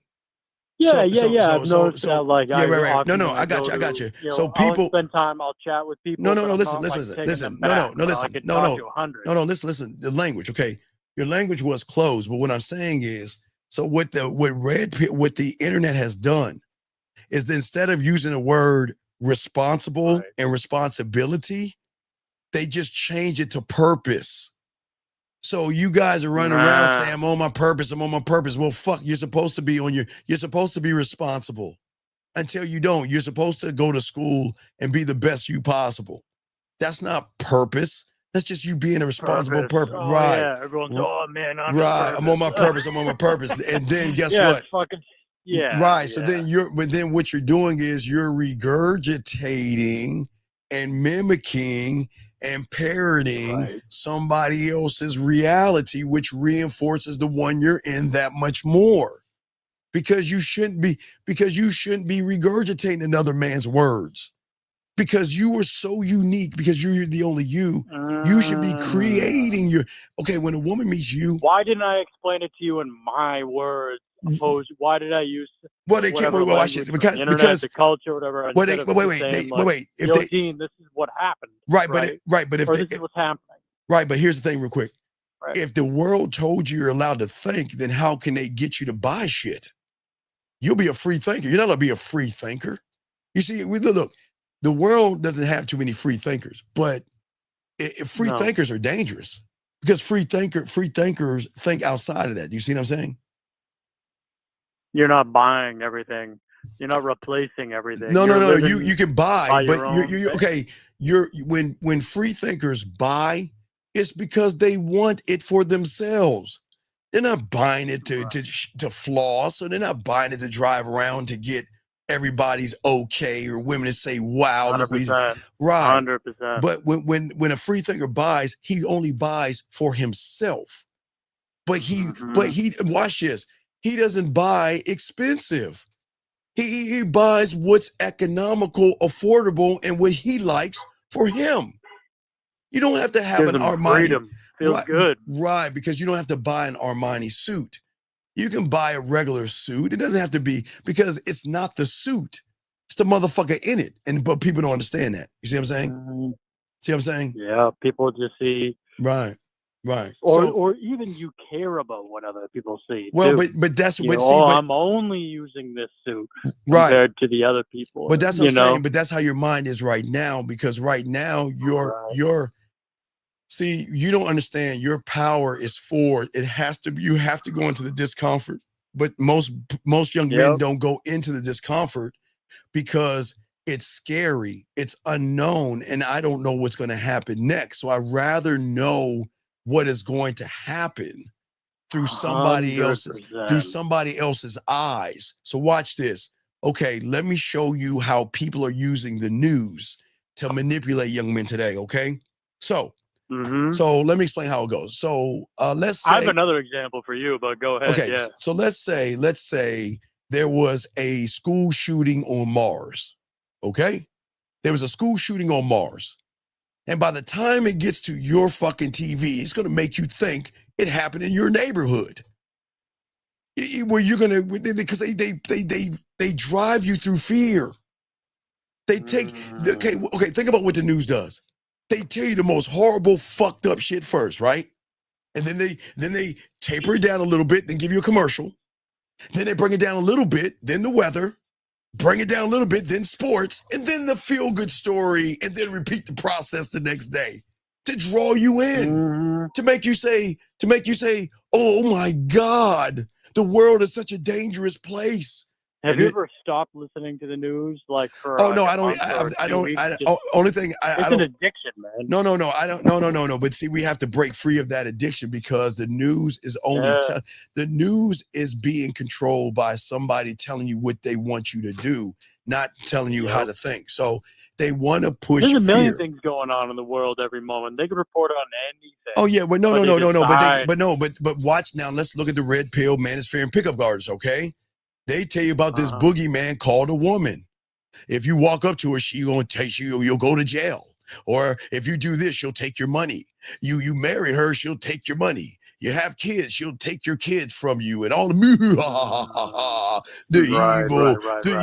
Yeah. I've noticed that. Like, right. No, I got you. So people I'll spend time. I'll chat with people. No. Listen. Listen. The language, okay. Your language was closed, but what I'm saying is, so what the internet has done is that instead of using the word responsible and responsibility, they just change it to purpose. So you guys are running around saying, I'm on my purpose. Well, fuck, you're supposed to be responsible until you don't. You're supposed to go to school and be the best you possible. That's not purpose. That's just you being a responsible person. Oh, right. Yeah, everyone's, man, I'm I'm on my purpose. And then guess what? Right. So then what you're doing is you're regurgitating and mimicking and parroting somebody else's reality, which reinforces the one you're in that much more. Because you shouldn't be regurgitating another man's words. Because you are so unique, because you're the only you. You should be creating when a woman meets you. Why didn't I explain it to you in my words? Why did I use they can't watch it because the internet, the culture, whatever? Wait. If Dean, this is what happened. Right. But this is what's happening. Right. But here's the thing, real quick. Right. If the world told you you're allowed to think, then how can they get you to buy shit? You'll be a free thinker. You're not gonna be a free thinker. You see, look. The world doesn't have too many free thinkers, but free thinkers are dangerous because free thinkers think outside of that. You see what I'm saying? You're not buying everything. You're not replacing everything. No. You can buy, but you're okay. When free thinkers buy, it's because they want it for themselves. They're not buying it to floss, or they're not buying it to drive around to get everybody's okay, or women to say, wow, 100%. Right. 100%. But when a free thinker buys, he only buys for himself. But he watch this. He doesn't buy expensive. He buys what's economical, affordable, and what he likes for him. You don't have to have an Armani. Freedom. Feels good. Right, because you don't have to buy an Armani suit. You can buy a regular suit. It doesn't have to be, because it's not the suit. It's the motherfucker in it. But people don't understand that. You see what I'm saying? See what I'm saying? Yeah, people just see. Right. Or even you care about what other people see. Well, too. but that's what. I'm only using this suit compared to the other people. But that's what I'm saying. But that's how your mind is right now, because right now see, you don't understand. Your power is forward. You have to go into the discomfort. But most young men don't go into the discomfort because it's scary, it's unknown, and I don't know what's going to happen next. So I'd rather know what is going to happen through somebody 100%. else's eyes. So watch this. Okay, let me show you how people are using the news to manipulate young men today. Okay, so let me explain how it goes. So let's say I have another example for you, but go ahead. Okay, yeah. so let's say there was a school shooting on Mars. Okay, there was a school shooting on Mars. And by the time it gets to your fucking TV, it's going to make you think it happened in your neighborhood. Where you're going to, because they drive you through fear. They take, okay, think about what the news does. They tell you the most horrible, fucked up shit first, right? And then they taper it down a little bit, then give you a commercial. Then they bring it down a little bit, then the weather. bring it down a little bit, then sports, and then the feel-good story, and then repeat the process the next day to draw you in, to make you say, oh my God, the world is such a dangerous place. Have you ever stopped listening to the news like for Oh no, like I a don't. month or I 2 don't. weeks? Only thing I It's don't. an addiction, man. No, I don't. No. But see, we have to break free of that addiction because the news is only the news is being controlled by somebody telling you what they want you to do, not telling you how to think. So they want to push There's a million fear. things going on in the world every moment. They could report on anything. Oh yeah, but no. decide- But watch now. Let's look at the red pill, manosphere, and pickup artists. Okay, they tell you about this boogeyman called a woman. If you walk up to her, she gonna take you. You'll go to jail. Or if you do this, she'll take your money. You marry her, she'll take your money. You have kids, she'll take your kids from you, and all the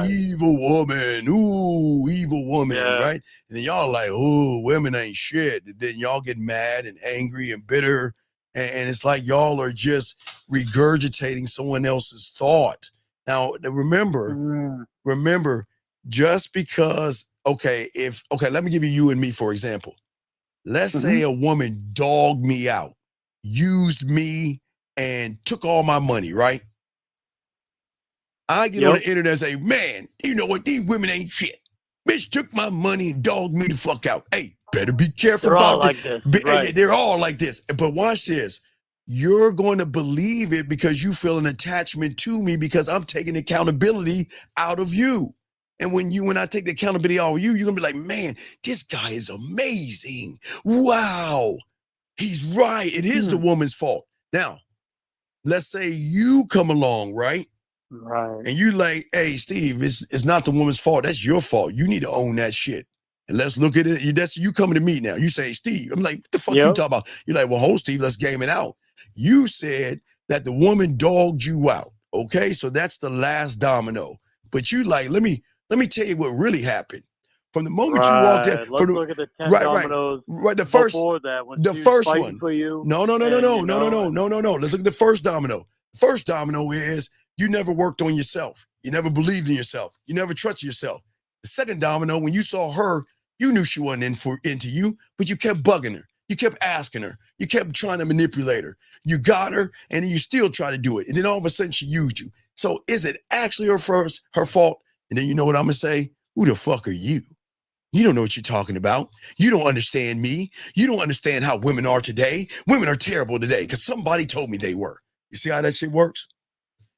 evil woman, ooh, evil woman, right? And then y'all like, ooh, women ain't shit. And then y'all get mad and angry and bitter, and it's like y'all are just regurgitating someone else's thought. Now, remember, just because, let me give you and me, for example. Let's say a woman dogged me out, used me, and took all my money, right? I get on the internet and say, man, you know what? These women ain't shit. Bitch took my money and dogged me the fuck out. Hey, better be careful They're all about like this. Hey, they're all like this. But watch this. You're going to believe it because you feel an attachment to me because I'm taking accountability out of you. And when I take the accountability out of you, you're going to be like, man, this guy is amazing. Wow. He's right. It is the woman's fault. Now, let's say you come along, right? Right. And you like, hey, Steve, it's not the woman's fault. That's your fault. You need to own that shit. And let's look at it. That's you coming to me now. You say, Steve. I'm like, what the fuck you talking about? You're like, well, hold, Steve, let's game it out. You said that the woman dogged you out. Okay, so that's the last domino. But you like, let me tell you what really happened. From the moment you walked in, Let's look at the 10 dominoes the first, before that. When the she was first fighting one. for you. No. Let's look at the first domino. The first domino is you never worked on yourself. You never believed in yourself. You never trusted yourself. The second domino, when you saw her, you knew she wasn't into you, but you kept bugging her. You kept asking her. You kept trying to manipulate her. You got her, and then you still try to do it. And then all of a sudden she used you. So is it actually her fault? And then you know what I'm going to say? Who the fuck are you? You don't know what you're talking about. You don't understand me. You don't understand how women are today. Women are terrible today because somebody told me they were. You see how that shit works?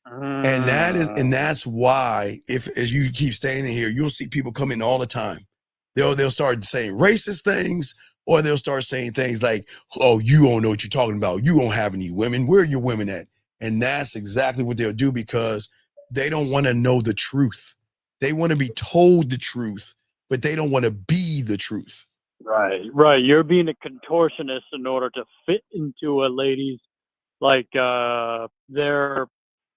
And that's why, if as you keep staying in here, you'll see people come in all the time. They'll start saying racist things, or they'll start saying things like, "Oh, you don't know what you're talking about. You don't have any women. Where are your women at?" And that's exactly what they'll do because they don't want to know the truth. They want to be told the truth, but they don't want to be the truth. Right. You're being a contortionist in order to fit into a lady's, like, they're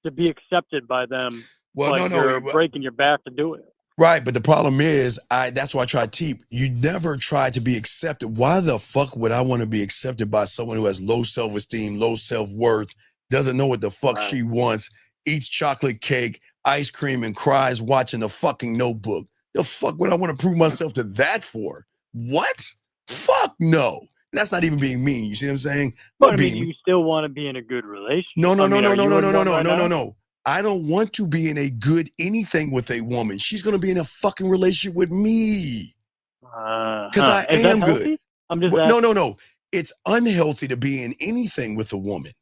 to be accepted by them. Well, you're breaking your back to do it. Right, but the problem is, that's why I try to teach. You never try to be accepted. Why the fuck would I want to be accepted by someone who has low self-esteem, low self-worth, doesn't know what the fuck she wants, eats chocolate cake, ice cream, and cries watching the fucking Notebook? The fuck would I want to prove myself to that for? What? Fuck no. That's not even being mean. You see what I'm saying? But I mean, you still want to be in a good relationship. No. No. I don't want to be in a good anything with a woman. She's going to be in a fucking relationship with me. Because I am good. I'm just no. It's unhealthy to be in anything with a woman.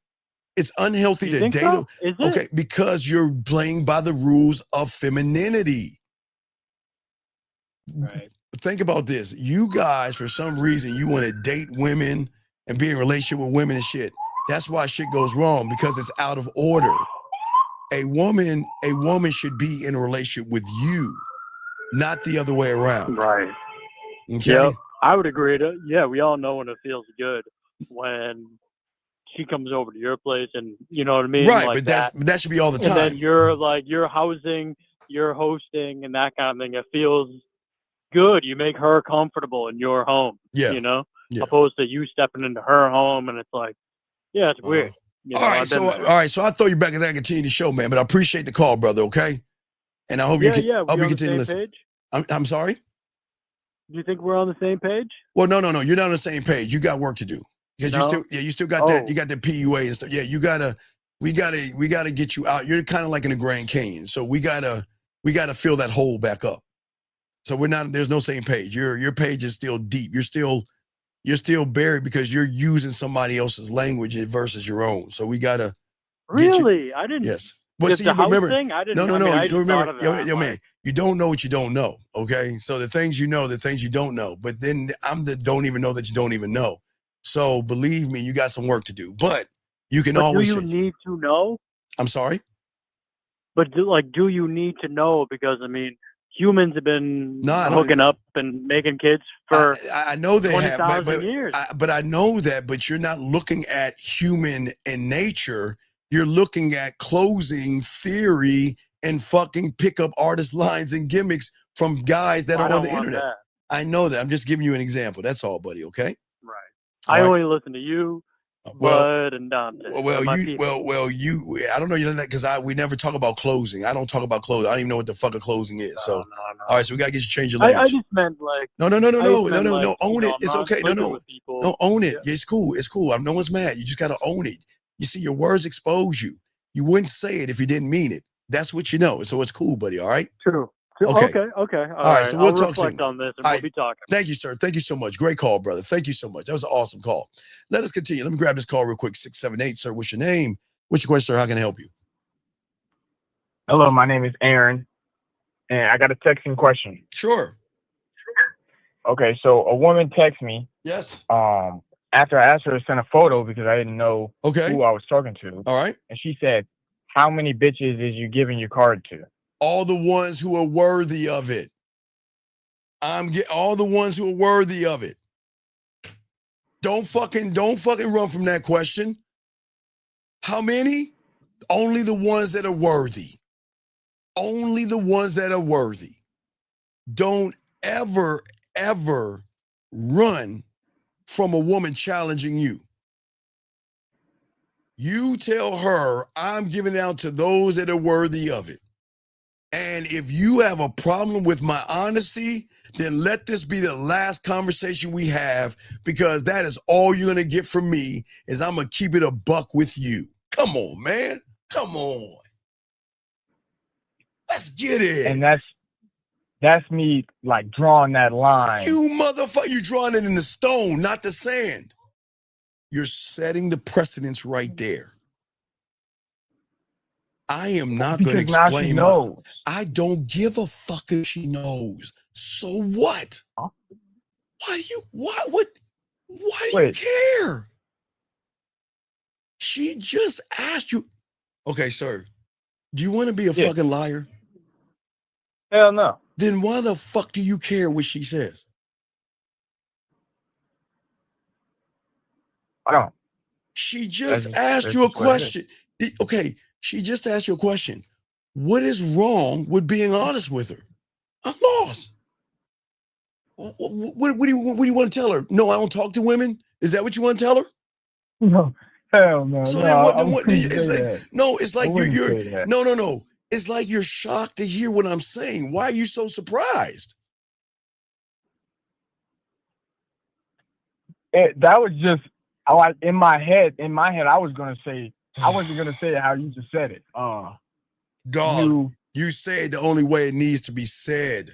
It's unhealthy to date. So? Is it? Okay, because you're playing by the rules of femininity. Right. Think about this. You guys, for some reason, you want to date women and be in a relationship with women and shit. That's why shit goes wrong, because it's out of order. A woman should be in a relationship with you, not the other way around. Right. Okay? Yep. I would agree. We all know when it feels good when she comes over to your place, and you know what I mean? Right, like but that should be all the time. And then you're housing, you're hosting, and that kind of thing. It feels good. You make her comfortable in your home. Yeah. You know? Yeah. Opposed to you stepping into her home, and it's like, yeah, it's weird. All right, so I throw you back as I continue the show, man. But I appreciate the call, brother. Okay. And I hope Yeah, you we're on the continue same listening. page. I'm sorry. Do you think we're on the same page? Well, no. You're not on the same page. You got work to do because No? you still got that. You got the PUA and stuff. Yeah, we gotta get you out. You're kind of like in the Grand Canyon, so we gotta fill that hole back up. So there's no same page. Your page is still deep. You're still buried because you're using somebody else's language versus your own. So we gotta Really? I didn't. Yes. Well, Just see, the house remember, thing? I didn't. no. I mean, I You just remember, thought of that. man, you don't know what you don't know. Okay, so the things you know, the things you don't know. But then I'm the don't even know that you don't even know. So believe me, you got some work to do. But you can But always. do you need to know? I'm sorry. But do you need to know? Because I mean, humans have been hooking up and making kids for I know they have, 20,000 years. But I know that. But you're not looking at human and nature. You're looking at closing theory and fucking pickup artist lines and gimmicks from guys that are on the internet. That. I know that. I'm just giving you an example. That's all, buddy. Okay. Right. All I right. only listen to you, Bud, and Dante. I don't know you know that because we never talk about closing. I don't talk about closing. I don't even know what the fuck a closing is. No. All right, so we gotta get you to change your language. I just meant like. No. Own it. It's okay. No. Own it. Yeah. It's cool. No one's mad. You just gotta own it. You see, your words expose you. You wouldn't say it if you didn't mean it. That's what you know. So it's cool, buddy. All right. True. Okay. All right. So we'll talk reflect soon. on this and we'll be talking. Thank you, sir. Thank you so much. Great call, brother. Thank you so much. That was an awesome call. Let us continue. Let me grab this call real quick. 678, sir. What's your name? What's your question, sir? How can I help you? Hello, my name is Aaron, and I got a texting question. Sure. Okay, so a woman texts me. Yes. After I asked her to send a photo because I didn't know who I was talking to. All right. And she said, "How many bitches is you giving your card to?" All the ones who are worthy of it. All the ones who are worthy of it. Don't fucking run from that question. How many? Only the ones that are worthy. Only the ones that are worthy. Don't ever run from a woman challenging you. You tell her, I'm giving it out to those that are worthy of it. And if you have a problem with my honesty, then let this be the last conversation we have, because that is all you're going to get from me, is I'm going to keep it a buck with you. Come on, man. Come on. Let's get it. And that's me like drawing that line. You motherfucker, you drawing it in the stone, not the sand. You're setting the precedence right there. I am not going to explain. I don't give a fuck if she knows. So what? Huh? Why do you care? She just asked you. Okay, sir. Do you want to be a fucking liar? Hell no. Then why the fuck do you care what she says? I don't. She just asked you a question. Okay, she just asked you a question. What is wrong with being honest with her? I'm lost. What do you want to tell her? No, I don't talk to women. Is that what you want to tell her? No, hell no. So no, it's like you're no. It's like you're shocked to hear what I'm saying. Why are you so surprised? That was just in my head. I was gonna say. I wasn't gonna say it how you just said it. Dog, you say it the only way it needs to be said.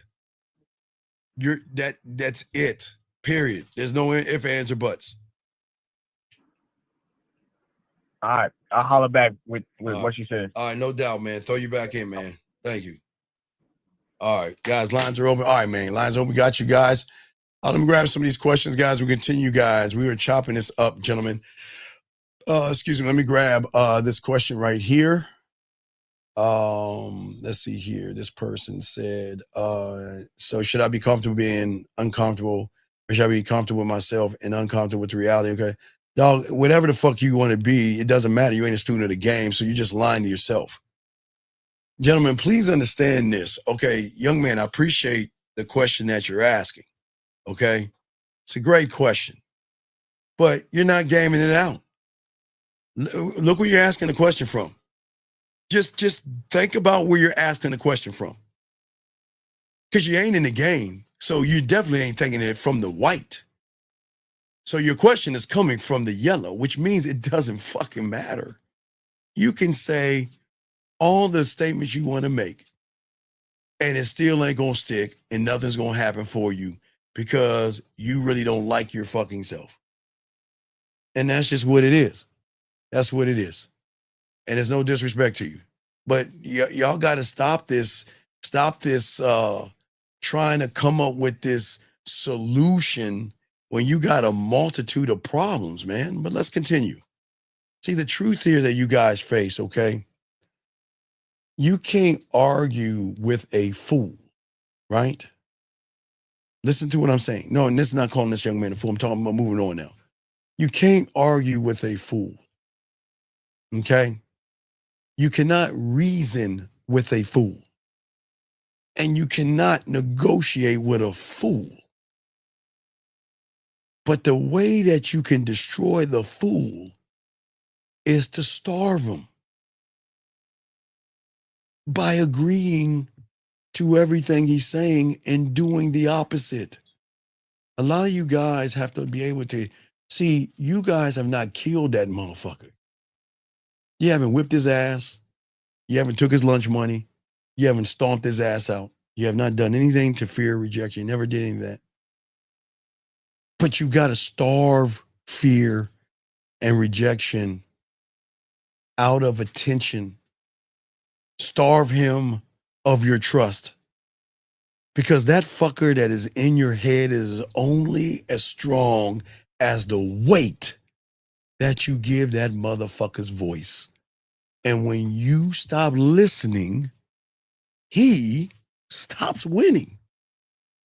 That's it. Period. There's no ifs, ands, or buts. All right, I'll holler back with what you said. All right, no doubt, man. Throw you back in, man. Thank you. All right, guys, lines are open. All right, man, lines open. We got you guys. Let me grab some of these questions, guys. We continue, guys. We were chopping this up, gentlemen. Excuse me. Let me grab this question right here. Let's see here. This person said, so should I be comfortable being uncomfortable, or should I be comfortable with myself and uncomfortable with the reality? Okay. Dog, whatever the fuck you want to be, it doesn't matter. You ain't a student of the game, so you're just lying to yourself. Gentlemen, please understand this. Okay, young man, I appreciate the question that you're asking. Okay? It's a great question. But you're not gaming it out. Look where you're asking the question from. Just think about where you're asking the question from. Because you ain't in the game, so you definitely ain't thinking it from the white. So your question is coming from the yellow, which means it doesn't fucking matter. You can say all the statements you want to make, and it still ain't gonna stick, and nothing's gonna happen for you because you really don't like your fucking self. And that's just what it is. That's what it is. And there's no disrespect to you. But y'all got to stop this trying to come up with this solution when you got a multitude of problems, man. But let's continue. See, the truth here that you guys face, okay? You can't argue with a fool, right? Listen to what I'm saying. No, and this is not calling this young man a fool. I'm talking about moving on now. You can't argue with a fool, okay? You cannot reason with a fool. And you cannot negotiate with a fool. But the way that you can destroy the fool is to starve him by agreeing to everything he's saying and doing the opposite. A lot of you guys have to be able to see, you guys have not killed that motherfucker. You haven't whipped his ass. You haven't took his lunch money. You haven't stomped his ass out. You have not done anything to fear rejection. You never did any of that. But you got to starve fear and rejection out of attention. Starve him of your trust. Because that fucker that is in your head is only as strong as the weight that you give that motherfucker's voice. And when you stop listening, he stops winning.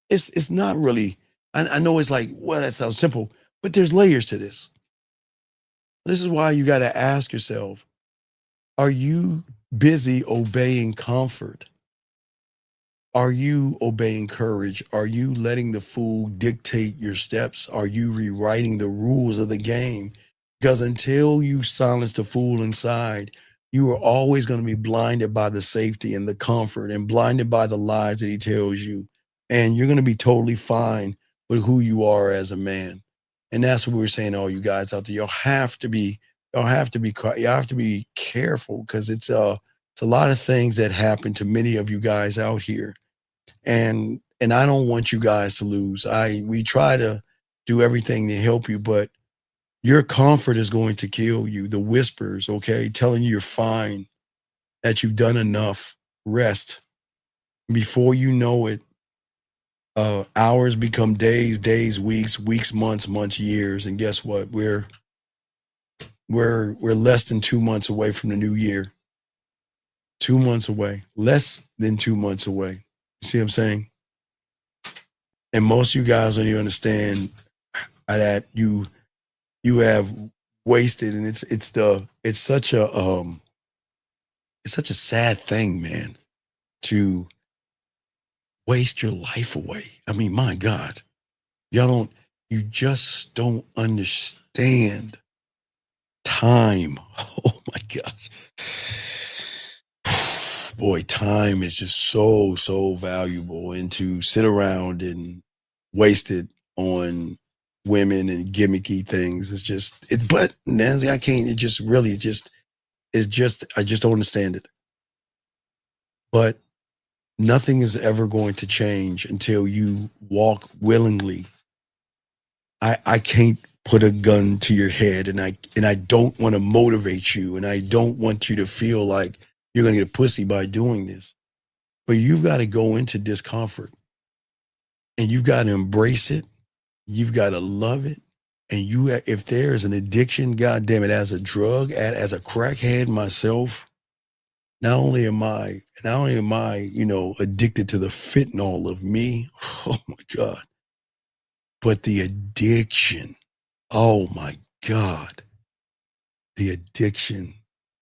It's not really, I know it's like, well, that sounds simple, but there's layers to this. This is why you got to ask yourself, are you busy obeying comfort? Are you obeying courage? Are you letting the fool dictate your steps? Are you rewriting the rules of the game? Because until you silence the fool inside, you are always going to be blinded by the safety and the comfort and blinded by the lies that he tells you. And you're going to be totally fine with who you are as a man. And that's what we're saying, all you guys out there. You have to be careful, because it's a lot of things that happen to many of you guys out here. And I don't want you guys to lose. We try to do everything to help you, but your comfort is going to kill you. The whispers, okay, telling you you're fine, that you've done enough. Rest. Before you know it, hours become days, weeks, months, years. And guess what? We're less than 2 months away from the new year. 2 months away. Less than 2 months away. You see what I'm saying? And most of you guys don't even understand that you have wasted, and it's such a sad thing, man, to waste your life away. I mean, my God, you just don't understand time. Oh my gosh. Boy, time is just so valuable, and to sit around and waste it on women and gimmicky things is just it. But Nancy, I can't. It just really I just don't understand it. But nothing is ever going to change until you walk willingly. I can't put a gun to your head, and I don't want to motivate you, and I don't want you to feel like you're going to get a pussy by doing this. But you've got to go into discomfort, and you've got to embrace it. You've got to love it. And if there's an addiction, God damn it, as a drug, as a crackhead myself, not only am I, addicted to the fentanyl of me, oh my God, but the addiction, oh my God, the addiction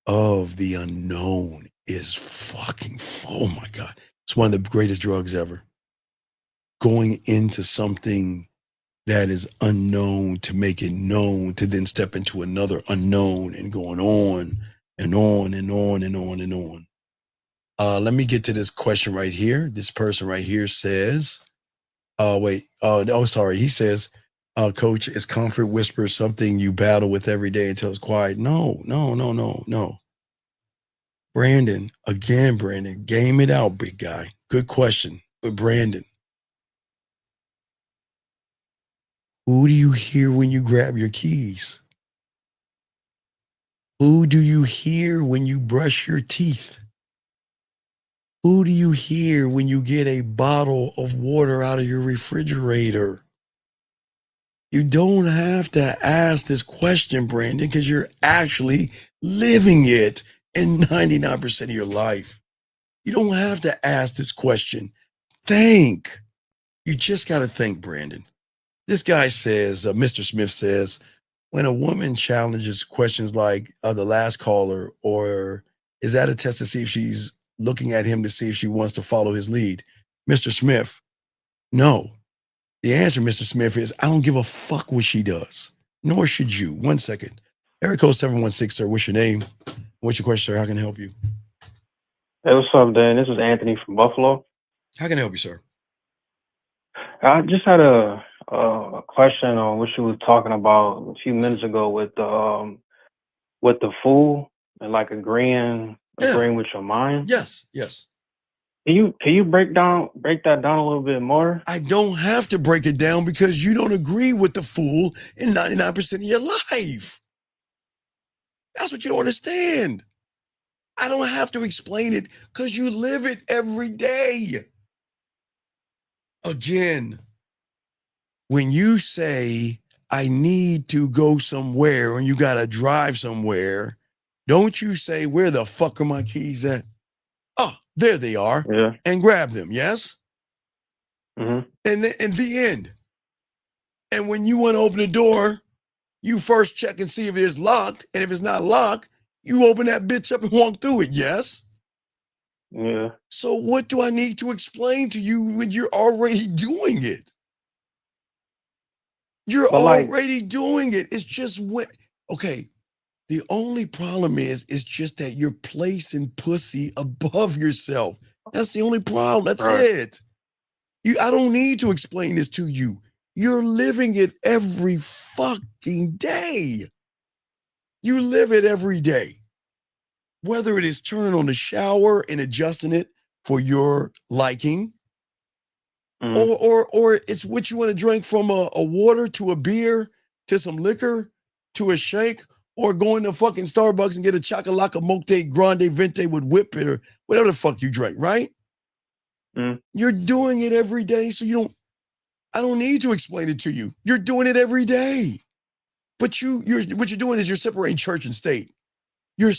of the unknown is fucking, oh my God. It's one of the greatest drugs ever. Going into something that is unknown to make it known, to then step into another unknown and going on and on and on and on and on. Let me get to this question right here. This person right here says, sorry. He says, Coach, is comfort whisper something you battle with every day until it's quiet? No. Brandon, game it out, big guy. Good question. But Brandon, who do you hear when you grab your keys? Who do you hear when you brush your teeth? Who do you hear when you get a bottle of water out of your refrigerator? You don't have to ask this question, Brandon, because you're actually living it in 99% of your life. You don't have to ask this question. Think. You just got to think, Brandon. This guy says, Mr. Smith says, when a woman challenges questions like the last caller, or is that a test to see if she's looking at him to see if she wants to follow his lead? Mr. Smith, no. The answer, Mr. Smith, is I don't give a fuck what she does, nor should you. 1 second. Area code 716, sir. What's your name? What's your question, sir? How can I help you? Hey, what's up, Dan? This is Anthony from Buffalo. How can I help you, sir? I just had a question on what you were talking about a few minutes ago with the fool and like agreeing with your mind. Yes. Can you break that down a little bit more? I don't have to break it down because you don't agree with the fool in 99% of your life. That's what you don't understand. I don't have to explain it because you live it every day. Again, when you say, I need to go somewhere and you got to drive somewhere, don't you say, where the fuck are my keys at? Oh, there they are. Yeah. And grab them, yes? Mm-hmm. And in the end. And when you want to open the door, you first check and see if it's locked. And if it's not locked, you open that bitch up and walk through it, yes? Yeah. So what do I need to explain to you when you're already doing it? You're already doing it. It's just okay. The only problem is just that you're placing pussy above yourself. That's the only problem. That's it. I don't need to explain this to you. You're living it every fucking day. You live it every day. Whether it is turning on the shower and adjusting it for your liking, or it's what you want to drink, from a water to a beer to some liquor to a shake, or going to fucking Starbucks and get a Chocolaca Mote Grande Vente with whip or whatever the fuck you drink, right? You're doing it every day, so I don't need to explain it to you. You're doing it every day. But what you're doing is you're separating church and state. You're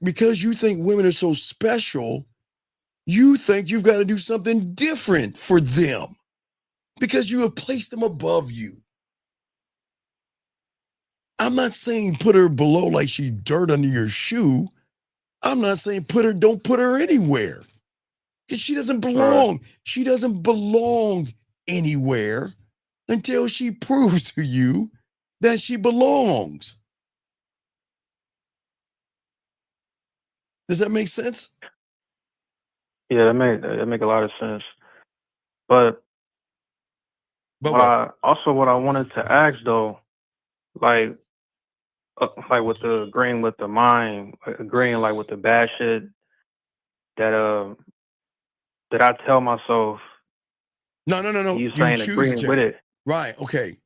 because you think women are so special, you think you've got to do something different for them because you have placed them above you. I'm not saying put her below like she's dirt under your shoe. I'm not saying don't put her anywhere, because she doesn't belong. She doesn't belong anywhere until she proves to you that she belongs. Does that make sense? Yeah, that make a lot of sense. But what I wanted to ask though, like with the agreeing with the mind, agreeing like with the bad shit that I tell myself. No. You saying agreeing with it. Right. Okay.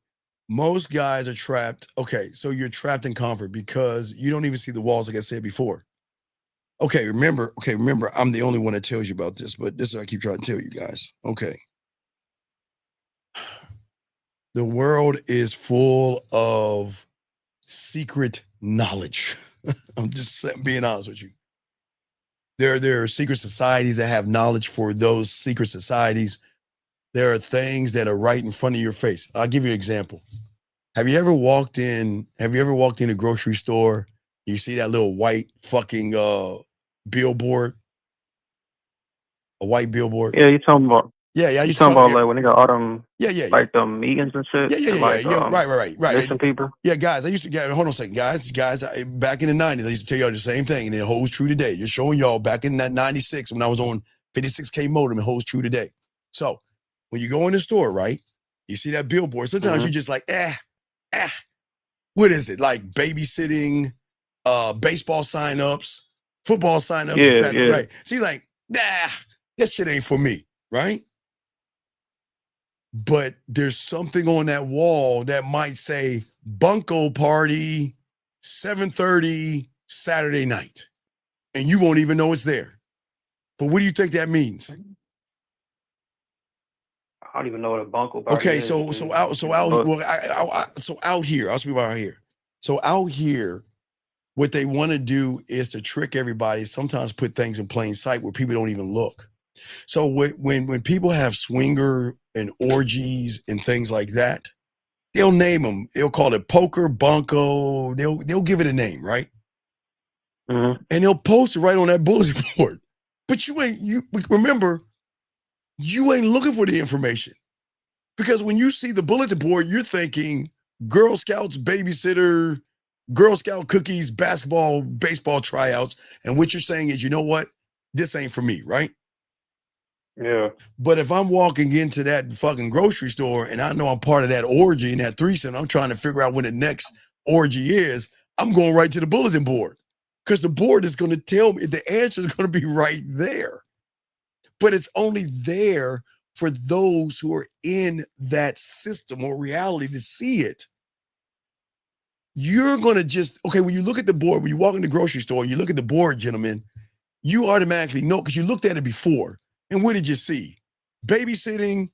Most guys are trapped. Okay. So you're trapped in comfort because you don't even see the walls, like I said before. Okay. Remember, I'm the only one that tells you about this, but this is what I keep trying to tell you guys. Okay. The world is full of secret knowledge. I'm just being honest with you. There are secret societies that have knowledge for those secret societies. There are things that are right in front of your face. I'll give you an example. Have you ever walked in a grocery store? You see that little white fucking billboard? A white billboard? Yeah, you're talking about Yeah, I You used to talking talk. about like when they got all them Yeah. like them meetings and shit? And like Right. missing people? Yeah, guys, I used to get, hold on a second. Guys, back in the 90s, I used to tell y'all the same thing, and it holds true today. Just showing y'all back in that 96 when I was on 56K modem, it holds true today. So when you go in the store, right, you see that billboard. Sometimes you're just like, what is it? Like babysitting, baseball signups, football signups, Yeah. right? So you're like, that shit ain't for me, right? But there's something on that wall that might say bunko party 7:30 Saturday night, and you won't even know it's there. But what do you think that means? I don't even know what a bunko party Okay, is. so out here, I'll speak about out here. So out here, what they want to do is to trick everybody. Sometimes put things in plain sight where people don't even look. So when people have swinger and orgies and things like that, they'll name them. They'll call it poker, bunko. They'll give it a name, right? And they'll post it right on that bulletin board. But remember, you ain't looking for the information. Because when you see the bulletin board, you're thinking Girl Scouts, babysitter, Girl Scout cookies, basketball, baseball tryouts. And what you're saying is, you know what? This ain't for me, right? Yeah. But if I'm walking into that fucking grocery store and I know I'm part of that orgy and that threesome, I'm trying to figure out when the next orgy is, I'm going right to the bulletin board because the board is going to tell me the answer is going to be right there. But it's only there for those who are in that system or reality to see it. You're going to when you look at the board, when you walk in the grocery store, you look at the board, gentlemen, you automatically know because you looked at it before. And what did you see? Babysitting,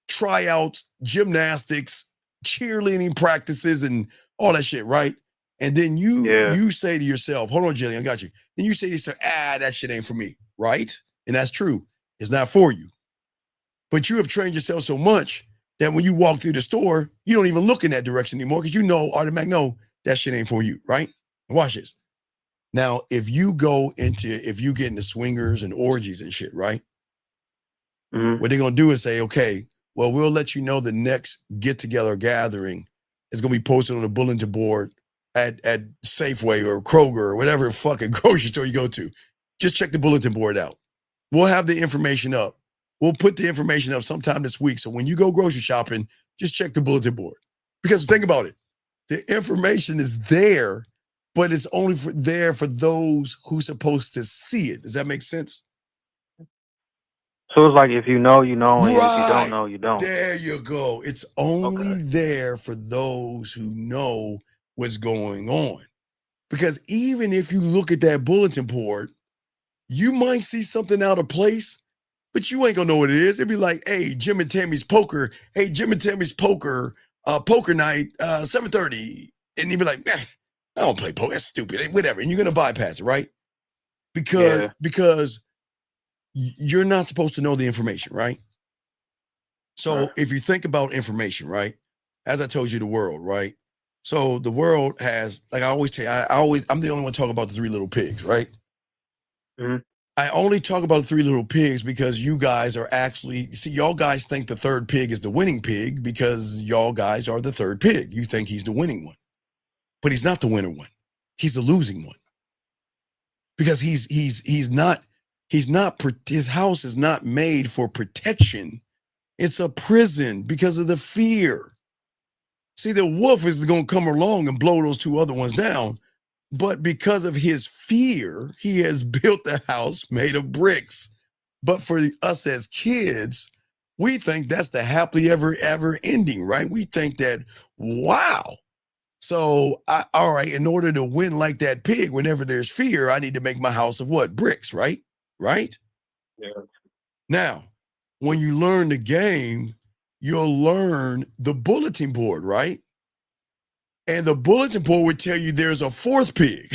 tryouts, gymnastics, cheerleading practices, and all that shit, right? And then you say to yourself, hold on, Jillian, I got you. Then you say to yourself, that shit ain't for me, right? And that's true. It's not for you. But you have trained yourself so much that when you walk through the store, you don't even look in that direction anymore because you know, automatically know that shit ain't for you, right? Watch this. Now, if you get into swingers and orgies and shit, right? What they're going to do is say, okay, well, we'll let you know the next get-together gathering is going to be posted on a bulletin board at Safeway or Kroger or whatever fucking grocery store you go to. Just check the bulletin board out. We'll have the information up. We'll put the information up sometime this week. So when you go grocery shopping, just check the bulletin board. Because think about it. The information is there, but it's only there for those who's supposed to see it. Does that make sense? So it's like if you know, you know, and if you don't know, you don't. There you go. It's only there for those who know what's going on. Because even if you look at that bulletin board, you might see something out of place, but you ain't gonna know what it is. It'd be like, hey, Jim and Tammy's poker. Hey, Jim and Tammy's poker night, 7:30. And you'd be like, I don't play poker. That's stupid. Whatever. And you're gonna bypass it, right? Because you're not supposed to know the information, right? So if you think about information, right? As I told you, the world, right? So the world has, like I always tell you, I'm the only one talking about the three little pigs, right? I only talk about the three little pigs because you guys are y'all guys think the third pig is the winning pig because y'all guys are the third pig. You think he's the winning one, but he's not the winner one. He's the losing one because his house is not made for protection. It's a prison because of the fear. See, the wolf is going to come along and blow those two other ones down. But because of his fear, he has built the house made of bricks. But for us as kids, we think that's the happily ever ending, right? We think that, wow. So, all right, in order to win like that pig, whenever there's fear, I need to make my house of what? Bricks, right? Right? Yeah. Now, when you learn the game, you'll learn the bulletin board, right? And the bulletin board would tell you there's a fourth pig.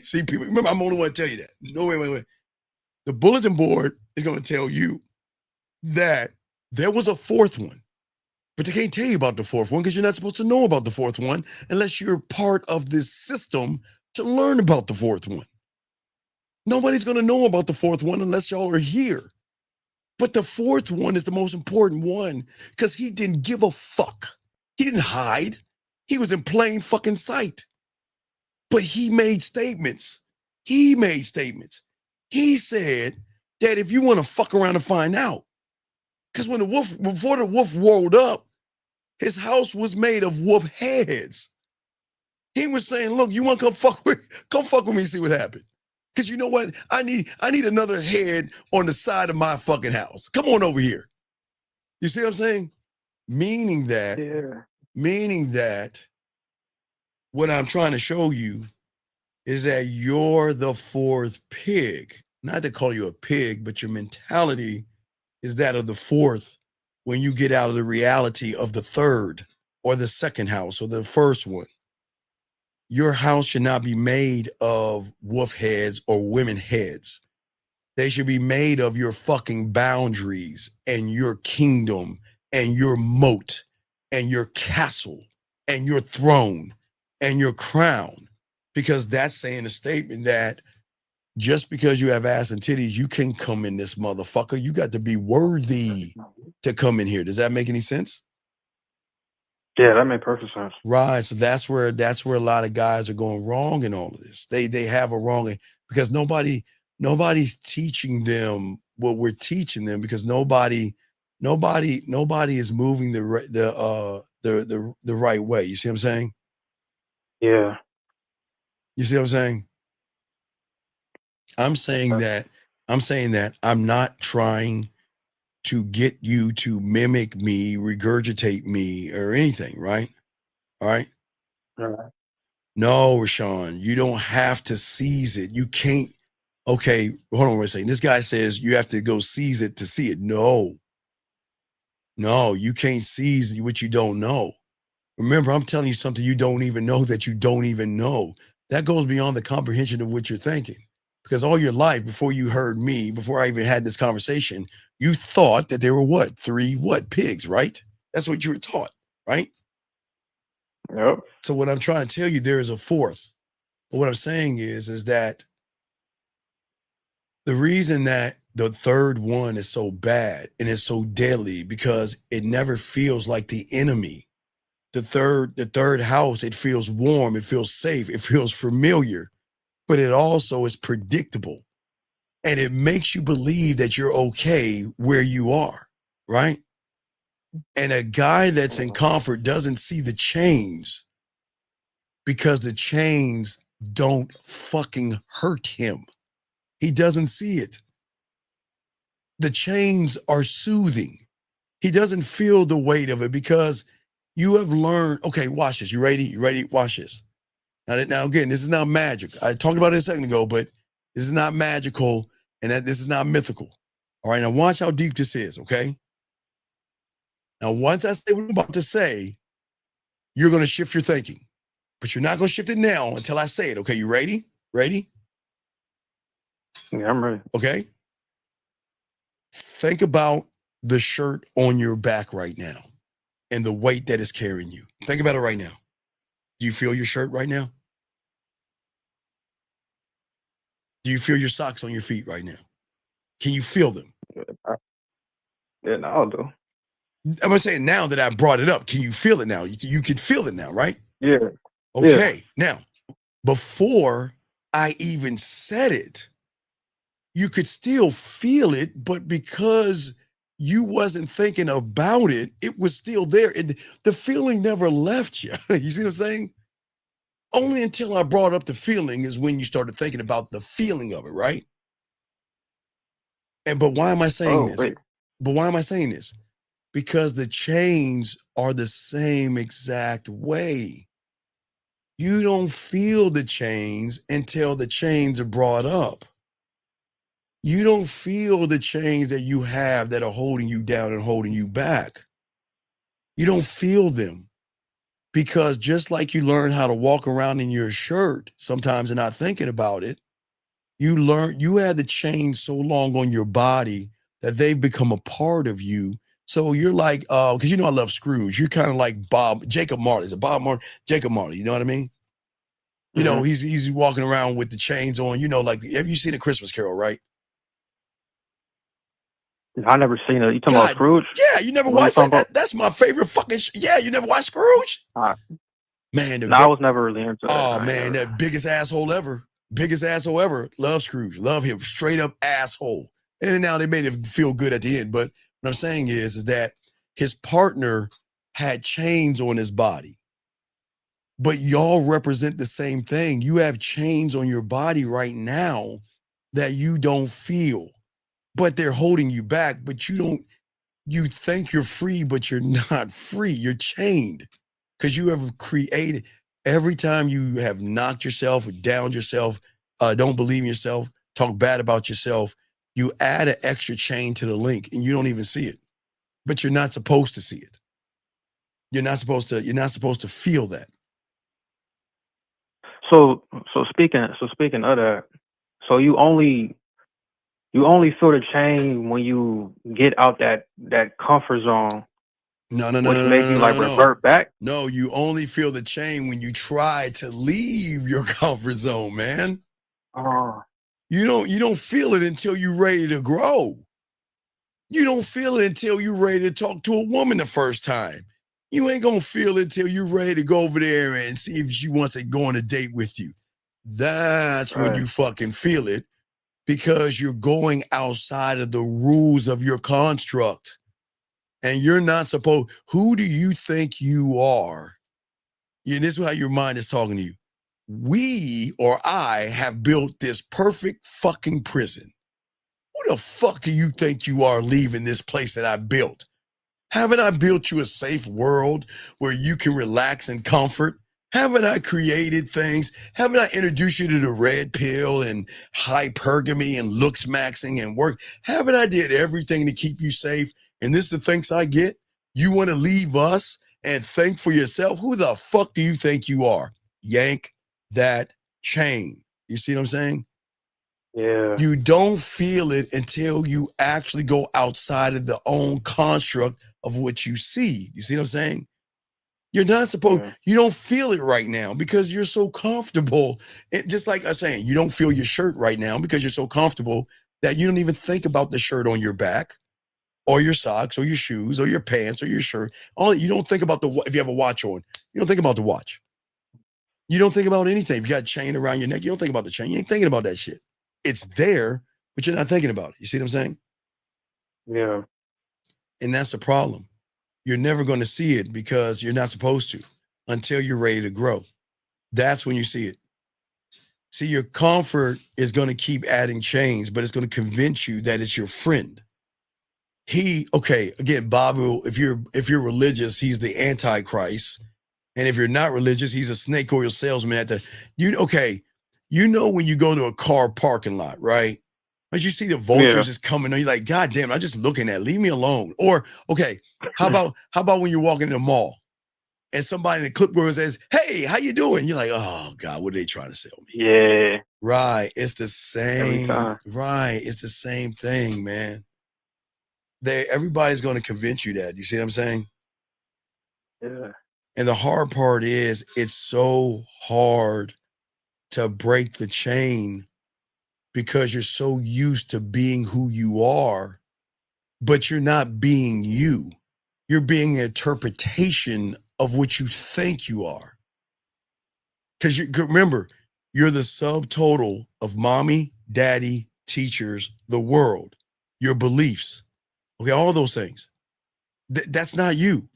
See, people, remember, I'm the only one to tell you that. No, wait. The bulletin board is going to tell you that there was a fourth one. But they can't tell you about the fourth one because you're not supposed to know about the fourth one unless you're part of this system to learn about the fourth one. Nobody's going to know about the fourth one unless y'all are here. But the fourth one is the most important one because he didn't give a fuck. He didn't hide. He was in plain fucking sight. But he made statements. He said that if you want to fuck around and find out, because before the wolf rolled up, his house was made of wolf heads. He was saying, look, you want to come fuck with me and see what happened. Because you know what? I need another head on the side of my fucking house. Come on over here. You see what I'm saying? Meaning that what I'm trying to show you is that you're the fourth pig. Not to call you a pig, but your mentality is that of the fourth when you get out of the reality of the third or the second house or the first one. Your house should not be made of wolf heads or women heads. They should be made of your fucking boundaries and your kingdom and your moat and your castle and your throne and your crown. Because that's saying a statement that just because you have ass and titties, you can come in this motherfucker. You got to be worthy to come in here. Does that make any sense? Yeah, that made perfect sense. Right. So that's where a lot of guys are going wrong in all of this. They have a wrong because nobody's teaching them what we're teaching them because nobody is moving the right way. You see what I'm saying? Yeah. You see what I'm saying? I'm saying that I'm not trying to get you to mimic me, regurgitate me, or anything, right? All right. No, Rashawn, you don't have to seize it. You can't. Okay, hold on 1 second. This guy says you have to go seize it to see it. No, you can't seize what you don't know. Remember, I'm telling you something you don't even know that you don't even know. That goes beyond the comprehension of what you're thinking. Because all your life, before you heard me, before I even had this conversation, you thought that there were three pigs, right? That's what you were taught, right? Yep. So what I'm trying to tell you, there is a fourth. But what I'm saying is that the reason that the third one is so bad and is so deadly because it never feels like the enemy. The third house, it feels warm, it feels safe, it feels familiar, but it also is predictable. And it makes you believe that you're okay where you are, right? And a guy that's in comfort doesn't see the chains because the chains don't fucking hurt him. He doesn't see it. The chains are soothing. He doesn't feel the weight of it because you have learned, okay, watch this. You ready? You ready? Watch this. Now again, this is not magic. I talked about it a second ago, but this is not magical and that this is not mythical. All right, now watch how deep this is, okay? Now, once I say what I'm about to say, you're going to shift your thinking. But you're not going to shift it now until I say it, okay? You ready? Ready? Yeah, I'm ready. Okay? Think about the shirt on your back right now and the weight that is carrying you. Think about it right now. Do you feel your shirt right now? Do you feel your socks on your feet right now? Can you feel them? Yeah, no, I'll do. I'm saying now that I brought it up, can you feel it now? You can feel it now, right? Yeah. Okay. Now, before I even said it, you could still feel it, but because you wasn't thinking about it, it was still there. The feeling never left you. You see what I'm saying? Only until I brought up the feeling is when you started thinking about the feeling of it, right? But why am I saying this? Wait. But why am I saying this? Because the chains are the same exact way. You don't feel the chains until the chains are brought up. You don't feel the chains that you have that are holding you down and holding you back. You don't feel them because just like you learn how to walk around in your shirt sometimes and not thinking about it, you had the chains so long on your body that they've become a part of you. So you're like, because you know I love Scrooge. You're kind of like Jacob Marley. Is it Bob Marley? Jacob Marley. You know what I mean? You know, he's walking around with the chains on. You know, like have you seen A Christmas Carol, right? I never seen it. You talking about Scrooge? Yeah, you never What are you watched talking that? That's my favorite fucking. Yeah, you never watched Scrooge? Man, No, I was never really into that. Oh man, that biggest asshole ever. Biggest asshole ever. Love Scrooge. Love him. Straight up asshole. And now they made him feel good at the end. But what I'm saying is that his partner had chains on his body. But y'all represent the same thing. You have chains on your body right now that you don't feel, but they're holding you back. But you think you're free, but you're not free. You're chained because you have created. Every time you have knocked yourself or downed yourself, don't believe in yourself, talk bad about yourself, you add an extra chain to the link and you don't even see it. But you're not supposed to see it. You're not supposed to feel that. So speaking of that, so you only feel the chain when you get out that comfort zone. No, which make you like revert back. No, you only feel the chain when you try to leave your comfort zone, man. You don't feel it until you're ready to grow. You don't feel it until you're ready to talk to a woman the first time. You ain't gonna feel it until you're ready to go over there and see if she wants to go on a date with you. That's when you fucking feel it, because you're going outside of the rules of your construct. And you're not supposed. Who do you think you are? Yeah, this is how your mind is talking to you. We, or I, have built this perfect fucking prison. Who the fuck do you think you are leaving this place that I built? Haven't I built you a safe world where you can relax and comfort? Haven't I created things? Haven't I introduced you to the red pill and hypergamy and looks maxing and work? Haven't I did everything to keep you safe? And this is the thanks I get? You want to leave us and think for yourself? Who the fuck do you think you are? Yank that chain. You see what I'm saying? Yeah. You don't feel it until you actually go outside of the own construct of what you see. You see what I'm saying? You're not supposed, you don't feel it right now because you're so comfortable. Just like I'm saying, you don't feel your shirt right now because you're so comfortable that you don't even think about the shirt on your back or your socks or your shoes or your pants or your shirt. You don't think about if you have a watch on, you don't think about the watch. You don't think about anything. If you got a chain around your neck, you don't think about the chain. You ain't thinking about that shit. It's there, but you're not thinking about it. You see what I'm saying? Yeah. And that's the problem. You're never going to see it because you're not supposed to until you're ready to grow. That's when you see it. See, your comfort is going to keep adding chains, but it's going to convince you that it's your friend. Again, Babu, if you're religious, he's the Antichrist. And if you're not religious, he's a snake oil salesman you know when you go to a car parking lot, right? Like you see the vultures just coming on, you're like, God damn, I'm just looking at it. Leave me alone. Or, how about when you're walking in the mall and somebody in the clipboard says, hey, how you doing? You're like, oh God, what are they trying to sell me? Yeah. Right. It's the same. Every time. Right. It's the same thing, man. Everybody's going to convince you that. You see what I'm saying? Yeah. And the hard part is it's so hard to break the chain because you're so used to being who you are, but you're not being you. You're being an interpretation of what you think you are. Because remember, you're the subtotal of mommy, daddy, teachers, the world, your beliefs. Okay, all those things. That's not you.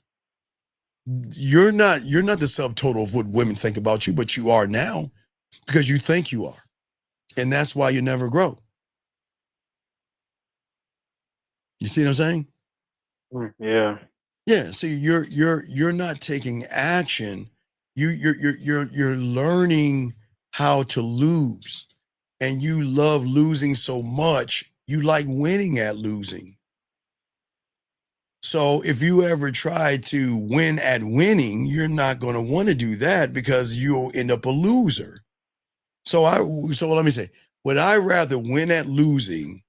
You're not the subtotal of what women think about you, but you are now because you think you are. And that's why you never grow. You see what I'm saying? Yeah. Yeah. See, you're not taking action. You're learning how to lose, and you love losing so much. You like winning at losing. So if you ever try to win at winning, you're not going to want to do that because you'll end up a loser. So let me say, would I rather win at losing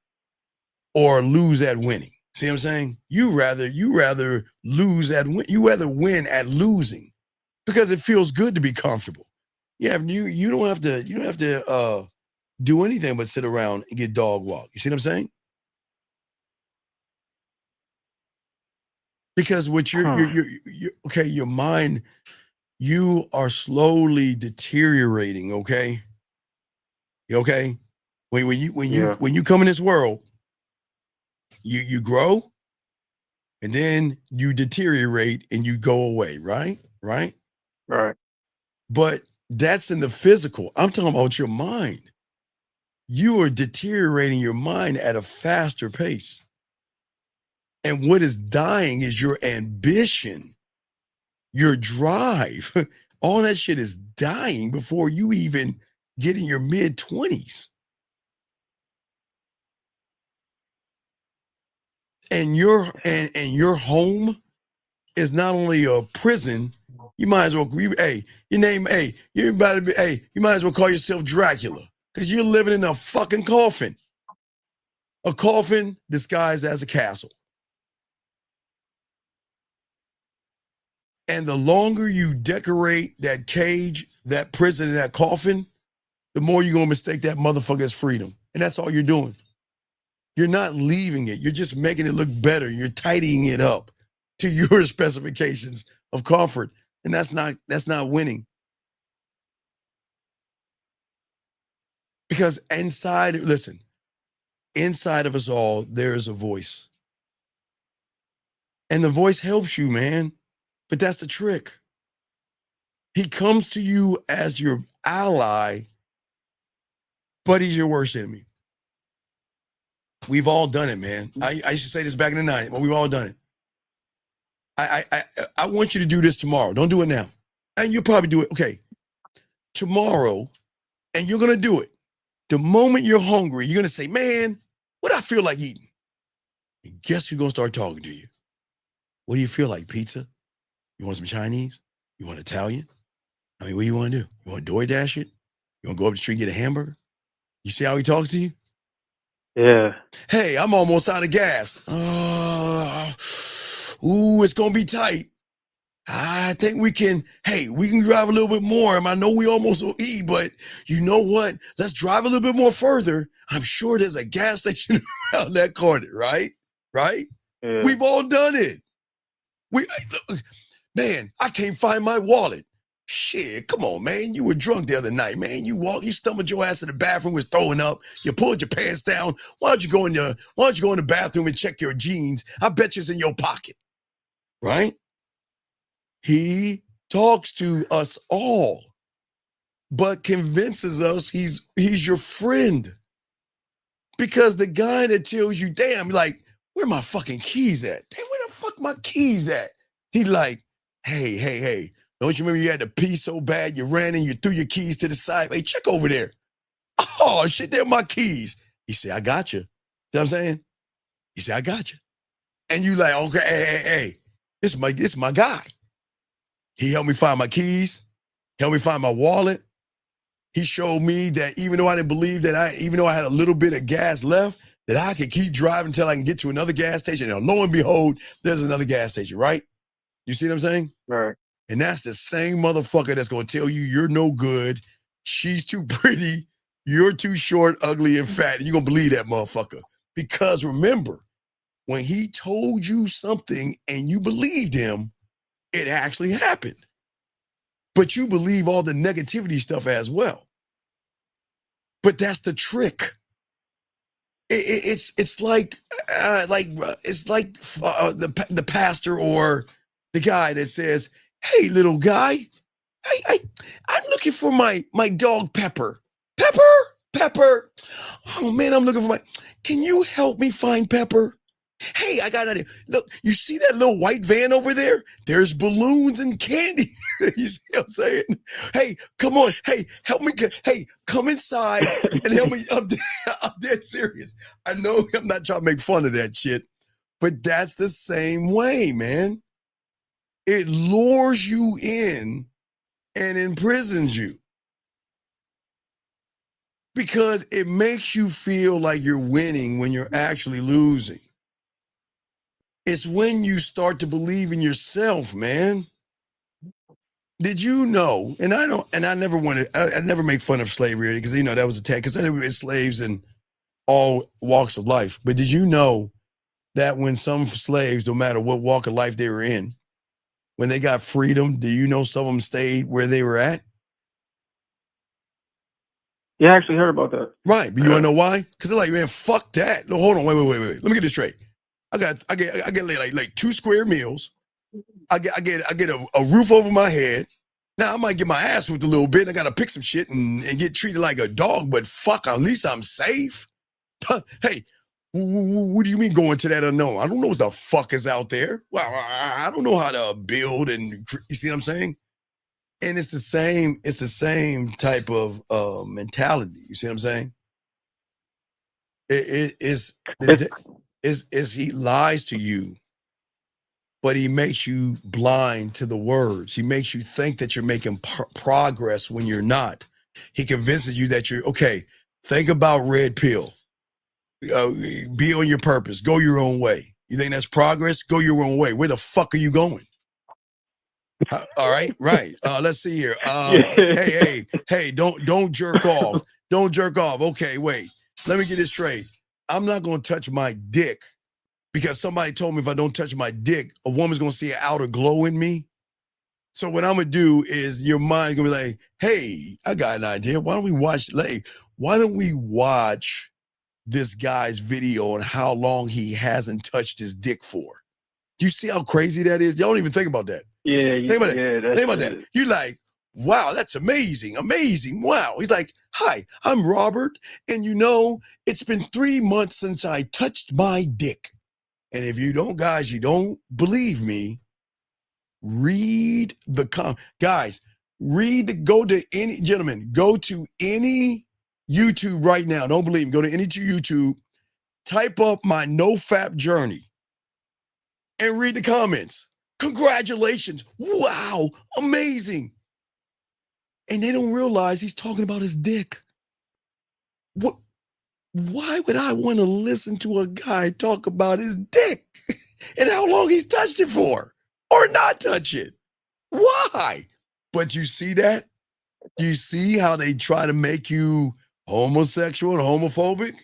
or lose at winning? See what I'm saying? You rather lose at win. You rather win at losing because it feels good to be comfortable. Yeah, you don't have to do anything but sit around and get dog walked. You see what I'm saying? Because what you're okay, your mind, you are slowly deteriorating. Okay, okay. When you come in this world, you grow, and then you deteriorate and you go away. Right. But that's in the physical. I'm talking about your mind. You are deteriorating your mind at a faster pace. And what is dying is your ambition, your drive. All that shit is dying before you even get in your mid-20s. And your home is not only a prison, you might as well you about to be, you might as well call yourself Dracula, because you're living in a fucking coffin. A coffin disguised as a castle. And the longer you decorate that cage, that prison, and that coffin, the more you're going to mistake that motherfucker as freedom. And that's all you're doing. You're not leaving it. You're just making it look better. You're tidying it up to your specifications of comfort. And that's not winning. Because inside of us all, there is a voice. And the voice helps you, man. But that's the trick. He comes to you as your ally, but he's your worst enemy. We've all done it, man. I used to say this back in the 90s, but we've all done it. I want you to do this tomorrow. Don't do it now. And you'll probably do it, okay, tomorrow, and you're going to do it. The moment you're hungry, you're going to say, man, what do I feel like eating? And guess who's going to start talking to you? What do you feel like, pizza? You want some Chinese? You want Italian? I mean, what do you want to do? You want to DoorDash it? You want to go up the street and get a hamburger? You see how he talks to you? Yeah. Hey, I'm almost out of gas. It's going to be tight. I think we can drive a little bit more. I know we almost will eat, but you know what? Let's drive a little bit more further. I'm sure there's a gas station around that corner, right? Right? Yeah. We've all done it. Man, I can't find my wallet. Shit, come on, man. You were drunk the other night, man. You stumbled your ass to the bathroom, was throwing up. You pulled your pants down. Why don't you go in the bathroom and check your jeans? I bet you it's in your pocket. Right? He talks to us all, but convinces us he's your friend. Because the guy that tells you, damn, like, where my fucking keys at? Damn, where the fuck my keys at? He like, hey, don't you remember you had to pee so bad you ran and you threw your keys to the side? Hey, check over there. Oh, shit, they're my keys. He said, I got you. You know what I'm saying? He said, I got you. And you like, okay, hey, this is my guy. He helped me find my keys, helped me find my wallet. He showed me that even though I didn't believe even though I had a little bit of gas left, that I could keep driving until I can get to another gas station. And lo and behold, there's another gas station, right? You see what I'm saying? Right. And that's the same motherfucker that's going to tell you you're no good, she's too pretty, you're too short, ugly, and fat. And you're going to believe that motherfucker. Because remember, when he told you something and you believed him, it actually happened. But you believe all the negativity stuff as well. But that's the trick. It's like the pastor or the guy that says, hey, little guy, I'm looking for my dog Pepper. Pepper. Oh man, I'm looking for can you help me find Pepper? Hey, I got an idea. Look, you see that little white van over there? There's balloons and candy. You see what I'm saying? Hey, come on. Hey, help me. Hey, come inside and help me. I'm dead serious. I know I'm not trying to make fun of that shit, but that's the same way, man. It lures you in and imprisons you because it makes you feel like you're winning when you're actually losing. It's when you start to believe in yourself, man. Did you know? And I never make fun of slavery because that was a tag because there were slaves in all walks of life. But did you know that when some slaves, no matter what walk of life they were in, when they got freedom, do you know some of them stayed where they were at? Yeah, I actually heard about that. Right, but you want to know why? Because they're like, man, fuck that. No, hold on, wait. Let me get this straight. I get like 2 square meals. I get a roof over my head. Now I might get my ass whipped a little bit. And I gotta pick some shit and get treated like a dog. But fuck, at least I'm safe. Hey, what do you mean going to that unknown? I don't know what the fuck is out there. Well, I don't know how to build, and you see what I'm saying? And it's the same type of mentality. You see what I'm saying? It's he lies to you, but he makes you blind to the words. He makes you think that you're making progress when you're not. He convinces you that you're okay. Think about red pill. Be on your purpose. Go your own way. You think that's progress? Go your own way. Where the fuck are you going? All right, right. Let's see here. Hey, don't jerk off. Don't jerk off. Okay, wait. Let me get this straight. I'm not gonna touch my dick because somebody told me if I don't touch my dick, a woman's gonna see an outer glow in me. So what I'm gonna do is your mind's gonna be like, hey, I got an idea. Why don't we watch this guy's video on how long he hasn't touched his dick for? Do you see how crazy that is? Y'all don't even think about that. Yeah, think about that. Think about that. You're like, wow, that's amazing. Wow. He's like, hi, I'm Robert, and it's been 3 months since I touched my dick. And if you don't believe me, read the guys. Go to any YouTube right now. Don't believe me. Go to any YouTube, type up my NoFap journey, and read the comments. Congratulations. Wow. Amazing. And they don't realize he's talking about his dick. What? Why would I want to listen to a guy talk about his dick and how long he's touched it for or not touch it? Why? But you see that? You see how they try to make you homosexual and homophobic?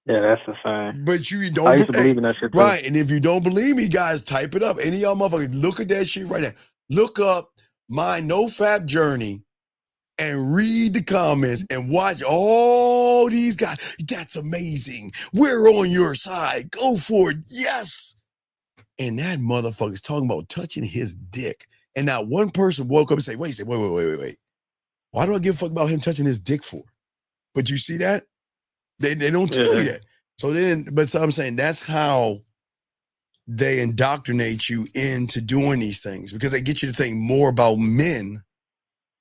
Yeah, that's insane. But you don't. I used to believe in that shit too. Right, and if you don't believe me, guys, type it up. Any of y'all motherfuckers, look at that shit right now. Look up my NoFap journey and read the comments and watch all these guys. That's amazing. We're on your side. Go for it. Yes. And that motherfucker's talking about touching his dick. And not one person woke up and say, wait. Why do I give a fuck about him touching his dick for? But you see that? They don't tell you that. So I'm saying that's how they indoctrinate you into doing these things, because they get you to think more about men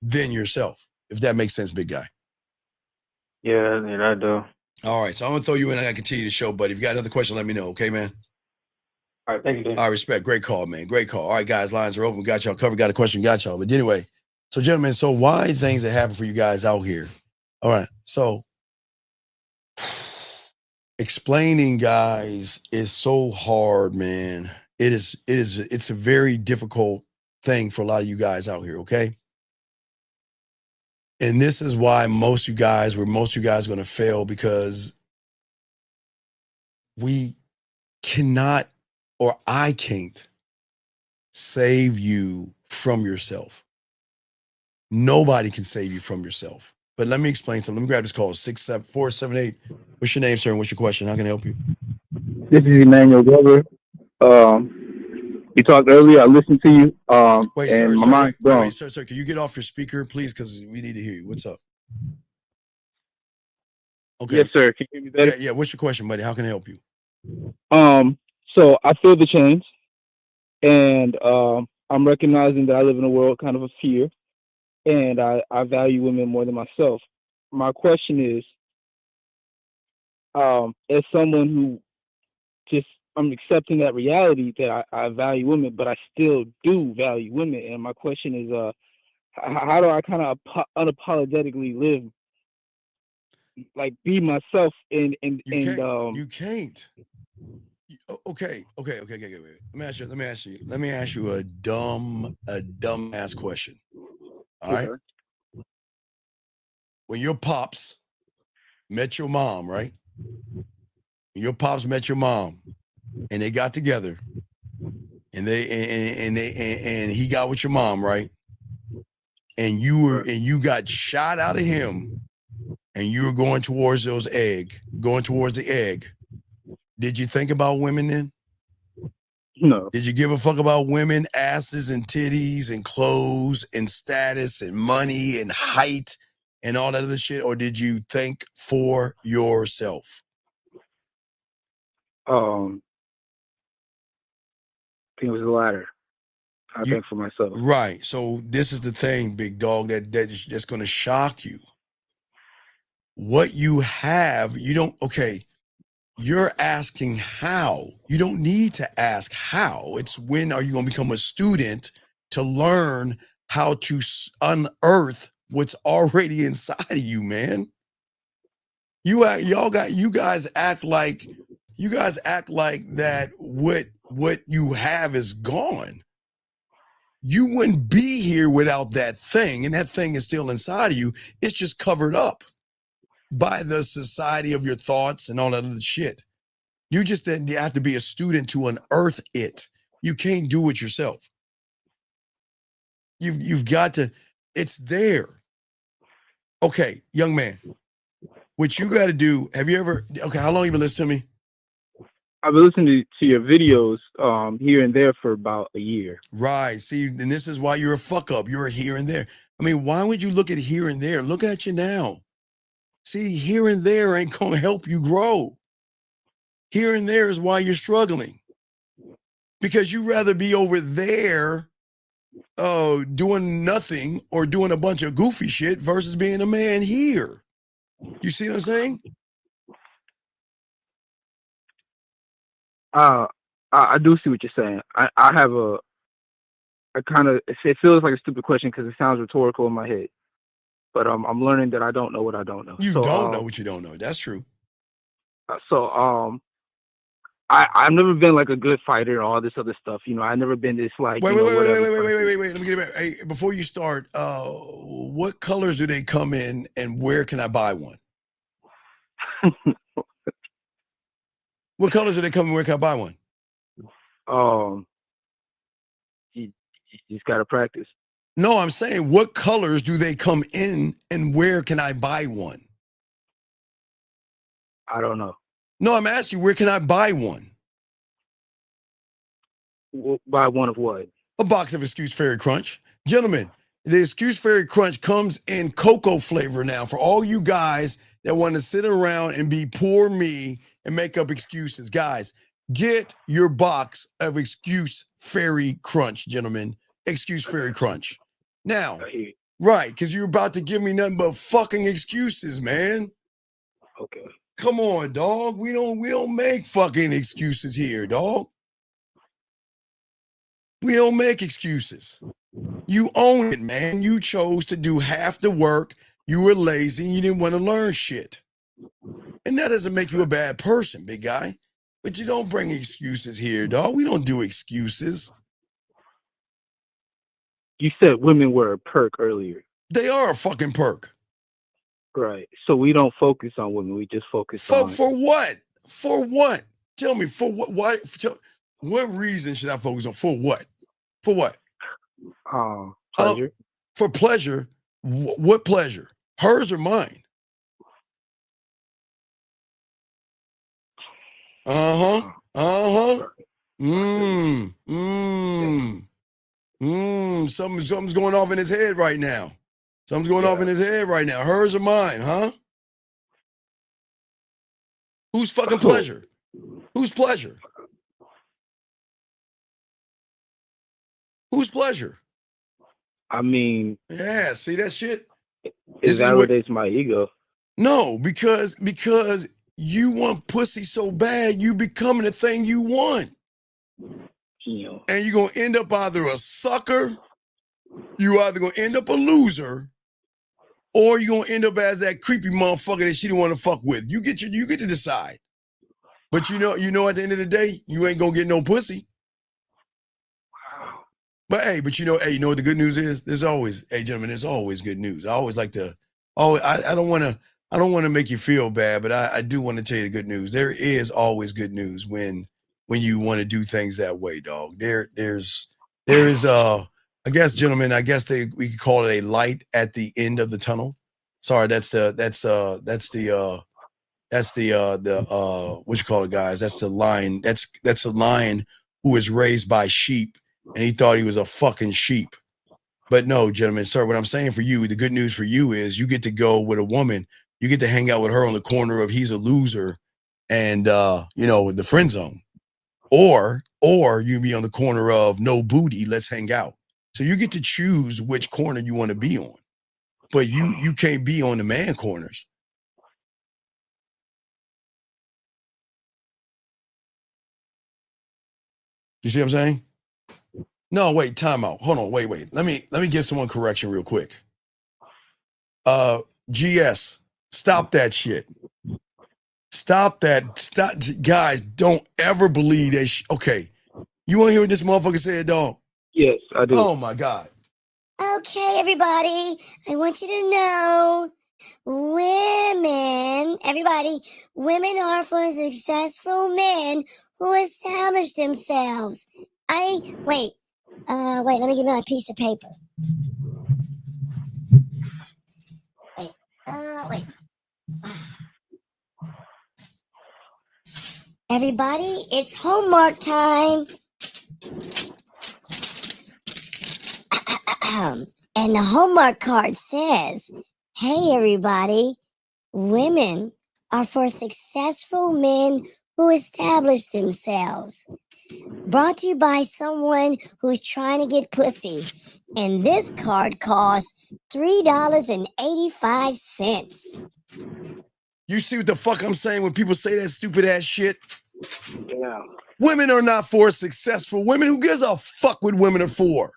than yourself, if that makes sense, big guy. Yeah, I do. All right, so I'm gonna throw you in. I gotta continue the show, but if you got another question, let me know, okay, man? All right, thank you, Dan. All right, respect. Great call, man. Great call. All right, guys, lines are open. We got y'all covered. Got a question, got y'all. But anyway, so gentlemen, so why things that happen for you guys out here? All right, so explaining, guys, is so hard, man. It's a very difficult thing for a lot of you guys out here, okay? And this is why most of you guys are going to fail, because we cannot, or I can't, save you from yourself. Nobody can save you from yourself. But let me explain something. Let me grab this call. 67478. What's your name, sir? And what's your question? How can I help you? This is Emmanuel Glover. You talked earlier. I listened to you. Wait, and sir, my sir, mind's blown. wait, sir, can you get off your speaker, please? Because we need to hear you. What's up? Okay. Yes, sir. Can you hear me better? Yeah. What's your question, buddy? How can I help you? So I feel the change, and I'm recognizing that I live in a world kind of a fear, and I value women more than myself. My question is, as someone who I'm accepting that reality that I value women, but I still do value women. And my question is, how do I kind of unapologetically live, like be myself You can't. Okay. Wait. Let me ask you a dumbass question. All right. When your pops met your mom, right? Your pops met your mom, and they got together, and he got with your mom, right? And you got shot out of him, and you were going towards the egg. Did you think about women then? No. Did you give a fuck about women, asses and titties and clothes and status and money and height and all that other shit? Or did you think for yourself? I think it was the latter. I think for myself. Right. So this is the thing, big dog, that's going to shock you. What you have, you're asking how. You don't need to ask how. It's when are you going to become a student to learn how to unearth what's already inside of you, man. You guys act like that what you have is gone. You wouldn't be here without that thing, and that thing is still inside of you. It's just covered up by the society of your thoughts and all that other shit. You just have to be a student to unearth it. You can't do it yourself. You've got to, it's there. Okay, young man, what you got to do, how long have you been listening to me? I've been listening to your videos here and there for about a year. Right. See, and this is why you're a fuck up. You're a here and there. I mean, why would you look at here and there? Look at you now. See, here and there ain't going to help you grow. Here and there is why you're struggling. Because you'd rather be over there doing nothing or doing a bunch of goofy shit versus being a man here. You see what I'm saying? I do see what you're saying. I have a kind of, it feels like a stupid question because it sounds rhetorical in my head. But I'm learning that I don't know what I don't know. You don't know what you don't know. That's true. So I've never been like a good fighter and all this other stuff. I've never been this like. Wait. Let me get it back. Hey, before you start, what colors do they come in, and where can I buy one? What colors do they come in? Where can I buy one? You just gotta practice. No, I'm saying, what colors do they come in, and where can I buy one? I don't know. No, I'm asking you, where can I buy one? Buy one of what? A box of Excuse Fairy Crunch. Gentlemen, the Excuse Fairy Crunch comes in cocoa flavor now for all you guys that want to sit around and be poor me and make up excuses. Guys, get your box of Excuse Fairy Crunch, gentlemen. Excuse Fairy Crunch. Now, right, because you're about to give me nothing but fucking excuses, man. Okay. Come on, dog. We don't make fucking excuses here, dog. We don't make excuses. You own it, man. You chose to do half the work. You were lazy and you didn't want to learn shit. And that doesn't make you a bad person, big guy. But you don't bring excuses here, dog. We don't do excuses. You said women were a perk earlier. They are a fucking perk. Right. So we don't focus on women. We just focus on. For what? For what? Tell me, for what? Why? What reason should I focus on? For what? For what? Pleasure. For pleasure? What pleasure? Hers or mine? Something's going off in his head right now. Something's going off in his head right now. Hers or mine, huh? Whose fucking pleasure? Whose pleasure? Whose pleasure? I mean, yeah, see that shit? It validates my ego. No, because you want pussy so bad, you becoming the thing you want. And you're going to end up either a sucker, you either going to end up a loser, or you're going to end up as that creepy motherfucker that she didn't want to fuck with. You get to decide. But you know, at the end of the day, you ain't going to get no pussy. But hey, you know what the good news is? There's always, hey gentlemen, there's always good news. I always like to, I don't want to I don't want to make you feel bad, but I do want to tell you the good news. There is always good news when you want to do things that way, dog. There is I guess, gentlemen, we could call it a light at the end of the tunnel. Sorry, that's the what you call it, guys. That's the lion. That's a lion who was raised by sheep, and he thought he was a fucking sheep. But no, gentlemen, sir, what I'm saying for you, the good news for you is you get to go with a woman. You get to hang out with her on the corner of he's a loser and the friend zone. Or you be on the corner of no booty, let's hang out. So you get to choose which corner you want to be on. But you can't be on the man corners. You see what I'm saying? No, wait, time out. Hold on, wait. Let me give someone correction real quick. GS, stop that shit. Stop that. Stop, guys, don't ever believe that okay. You want to hear what this motherfucker said, dog? Yes, I do. Oh my God. Okay, everybody, I want you to know women are for successful men who establish themselves. Wait, let me give you my piece of paper. Wait. Everybody, it's homework time. And the homework card says, hey, everybody, women are for successful men who establish themselves. Brought to you by someone who's trying to get pussy. And this card costs $3.85. You see what the fuck I'm saying when people say that stupid ass shit? Yeah. Women are not for successful women. Who gives a fuck what women are for?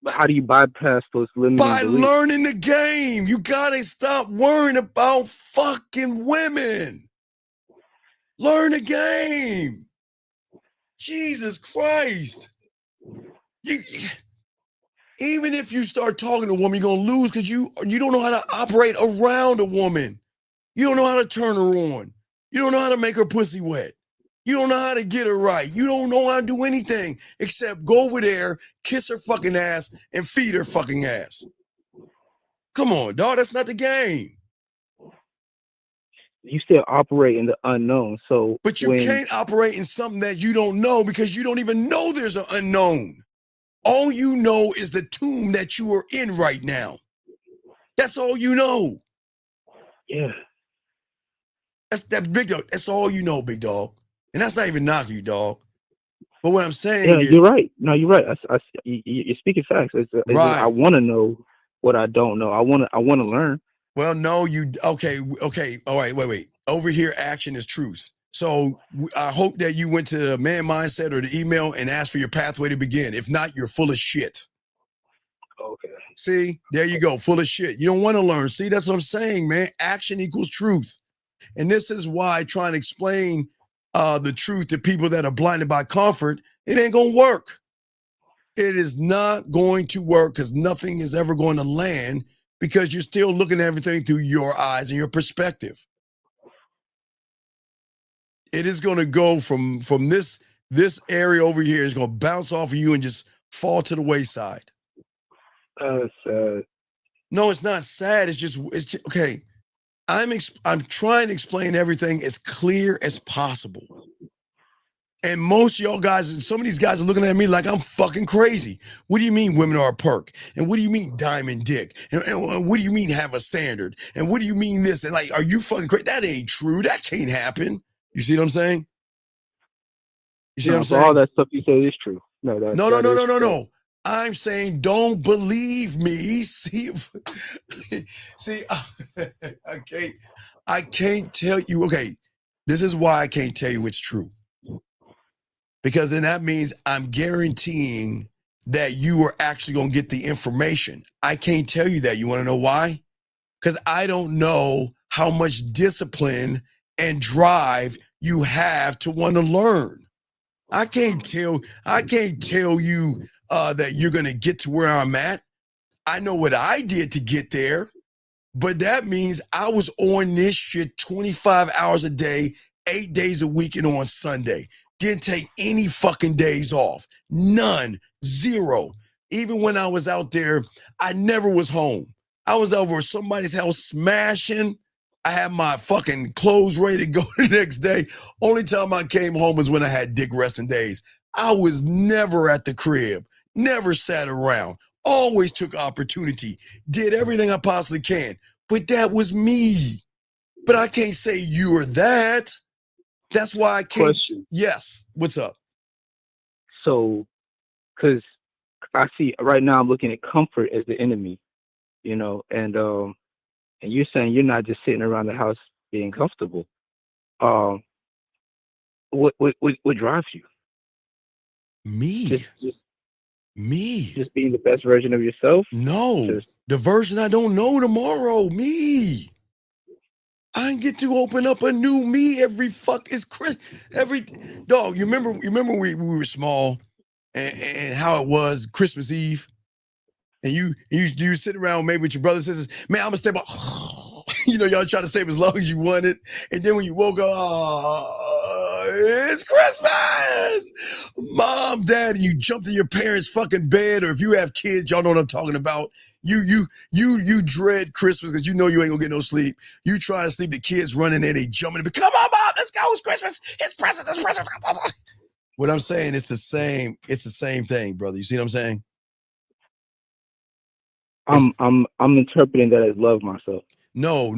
But how do you bypass those limiting By beliefs? learning the game. You gotta stop worrying about fucking women. Learn the game. Jesus Christ. Even if you start talking to a woman, you're gonna lose because you don't know how to operate around a woman. You don't know how to turn her on. You don't know how to make her pussy wet. You don't know how to get her right. You don't know how to do anything except go over there, kiss her fucking ass, and feed her fucking ass. Come on, dog. That's not the game. You still operate in the unknown. But you can't operate in something that you don't know because you don't even know there's an unknown. All you know is the tomb that you are in right now. That's all you know. Yeah. That's big dog. That's all you know, big dog. And that's not even knocking you, dog. But what I'm saying is, you're right. No, you're right. You're speaking facts. Right. I want to know what I don't know. I want to learn. Well, no, okay. All right, wait. Over here, action is truth. So I hope that you went to the Man Mindset or the email and asked for your pathway to begin. If not, you're full of shit. Okay. See, there you go, full of shit. You don't want to learn. See, that's what I'm saying, man. Action equals truth. And this is why trying to explain the truth to people that are blinded by comfort, it ain't going to work. It is not going to work because nothing is ever going to land because you're still looking at everything through your eyes and your perspective. It is going to go from this area over here is going to bounce off of you and just fall to the wayside. Sad. No, it's not sad. It's just okay. I'm trying to explain everything as clear as possible. And most of y'all guys, and some of these guys are looking at me like I'm fucking crazy. What do you mean women are a perk? And what do you mean diamond dick? And what do you mean have a standard? And what do you mean this? And like, are you fucking crazy? That ain't true. That can't happen. You see what I'm saying? You see what I'm saying? All that stuff you say is true. No. I'm saying don't believe me. See, I can't tell you. Okay, this is why I can't tell you it's true. Because then that means I'm guaranteeing that you are actually going to get the information. I can't tell you that. You want to know why? Because I don't know how much discipline and drive you have to want to learn. I can't tell you that you're going to get to where I'm at. I know what I did to get there, But that means I was on this shit 25 hours a day, 8 days a week, and on Sunday. Didn't take any fucking days off. None. Zero. Even when I was out there, I never was home. I was over at somebody's house smashing. I had my fucking clothes ready to go the next day. Only time I came home was when I had dick resting days. I was never at the crib. Never sat around. Always took opportunity. Did everything I possibly can. But that was me. But I can't say you are that. That's why I can't. Question. Yes. What's up? So, because I see right now, I'm looking at comfort as the enemy, you know, and you're saying you're not just sitting around the house being comfortable. What drives you? Me. Me. Just being the best version of yourself? No. The version I don't know tomorrow. Me. I get to open up a new me every dog. You remember we were small and how it was Christmas Eve, and you sit around maybe with your brothers and sisters. Man, I'm gonna stay up. You know, y'all try to stay up as long as you wanted, and then when you woke up, it's Christmas, Mom, Dad, and you jumped in your parents' fucking bed, or if you have kids, y'all know what I'm talking about. You dread Christmas because you know you ain't gonna get no sleep. You try to sleep, the kids running in, they jumping in. Come on, Mom, let's go. It's Christmas. It's presents. It's presents. What I'm saying, it's the same thing, brother. You see what I'm saying? I'm interpreting that as love myself. No,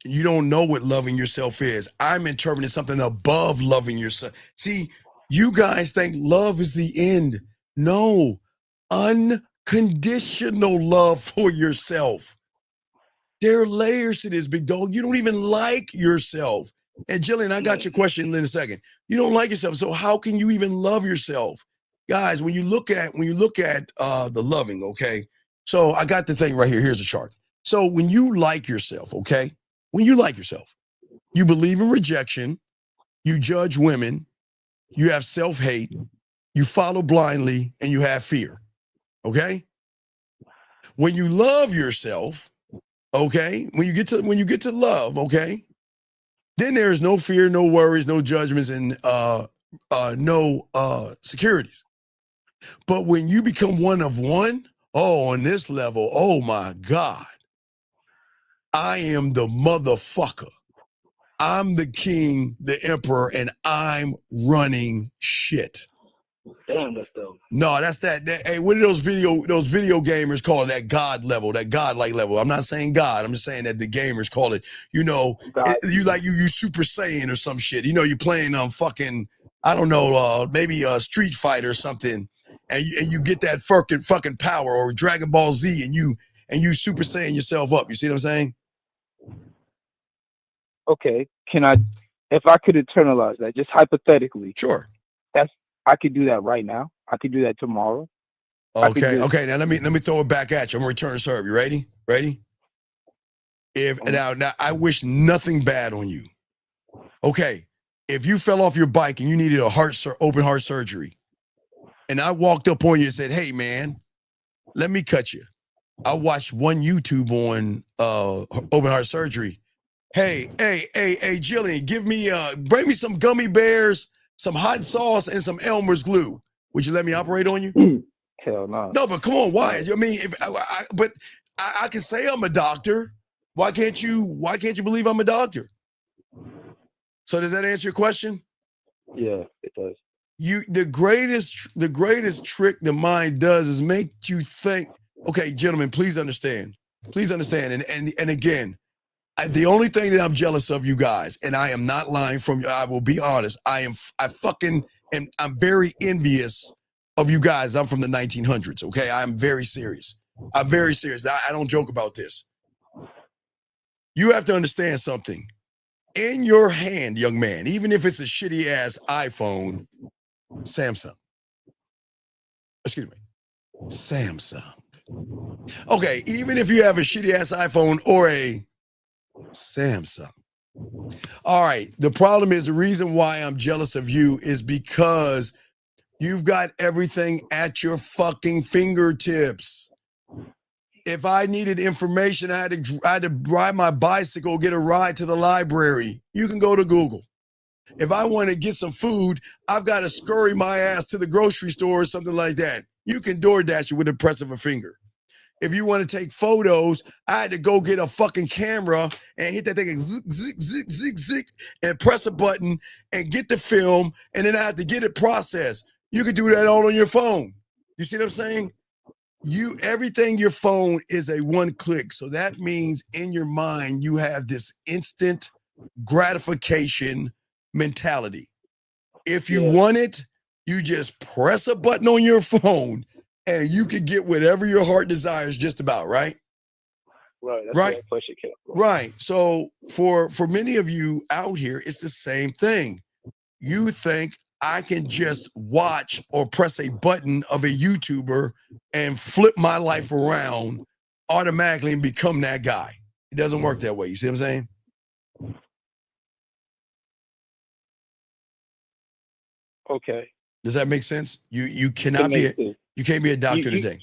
you don't know what loving yourself is. I'm interpreting something above loving yourself. See, you guys think love is the end. No, unconditional love for yourself. There are layers to this, big dog. You don't even like yourself. And Jillian, I got your question in a second. You don't like yourself, so how can you even love yourself? Guys, when you look at the loving, okay? So I got the thing right here. Here's a chart. So when you like yourself, okay? When you like yourself, you believe in rejection, you judge women, you have self-hate, you follow blindly, and you have fear. Okay? When you love yourself, okay, when you get to love, okay, then there is no fear, no worries, no judgments, and no securities. But when you become one of one, on this level, oh my God, I am the motherfucker. I'm the king, the emperor, and I'm running shit. Damn, that's dope. No, that's that. Hey, what are those video gamers call it? That God level, that godlike level. I'm not saying God. I'm just saying that the gamers call it. You know, you Super Saiyan or some shit. You know, you're playing fucking, I don't know, maybe a Street Fighter or something, and you get that fucking power, or Dragon Ball Z, and you Super Saiyan yourself up. You see what I'm saying? Okay, if I could internalize that, just hypothetically. Sure. I could do that right now. I could do that tomorrow. Okay. Now let me throw it back at you. I'm gonna return serve. You ready? Now I wish nothing bad on you. Okay, if you fell off your bike and you needed open heart surgery, and I walked up on you and said, "Hey man, let me cut you." I watched one YouTube on open heart surgery. Hey, Jillian, bring me some gummy bears, some hot sauce, and some Elmer's glue. Would you let me operate on you? Hell no. No, but come on, why? I mean, I can say I'm a doctor. Why can't you believe I'm a doctor? So does that answer your question? Yeah, it does. The greatest trick the mind does is make you think. Okay, gentlemen, please understand. And again, the only thing that I'm jealous of you guys, and I am not lying from you, I will be honest. I'm very envious of you guys. I'm from the 1900s, okay? I'm very serious. I don't joke about this. You have to understand something. In your hand, young man, even if it's a shitty ass iPhone, Samsung. Okay, even if you have a shitty ass iPhone or a Samsung. All right, the problem is, the reason why I'm jealous of you is because you've got everything at your fucking fingertips. If I needed information, I had to ride my bicycle, get a ride to the library. You can go to Google. If I want to get some food, I've got to scurry my ass to the grocery store or something like that. You can DoorDash it with the press of a finger. If you want to take photos, I had to go get a fucking camera and hit that thing and zick, zick, zick, zick, zick, and press a button and get the film, and then I have to get it processed. You can do that all on your phone. You see what I'm saying? Everything your phone is a one click. So that means in your mind, you have this instant gratification mentality. If you want it, you just press a button on your phone and you can get whatever your heart desires just about, right? Right. That's Right. where that question came from. Right. So for many of you out here, it's the same thing. You think I can just watch or press a button of a YouTuber and flip my life around automatically and become that guy. It doesn't work that way. You see what I'm saying? Okay. Does that make sense? You cannot be you can't be a doctor today.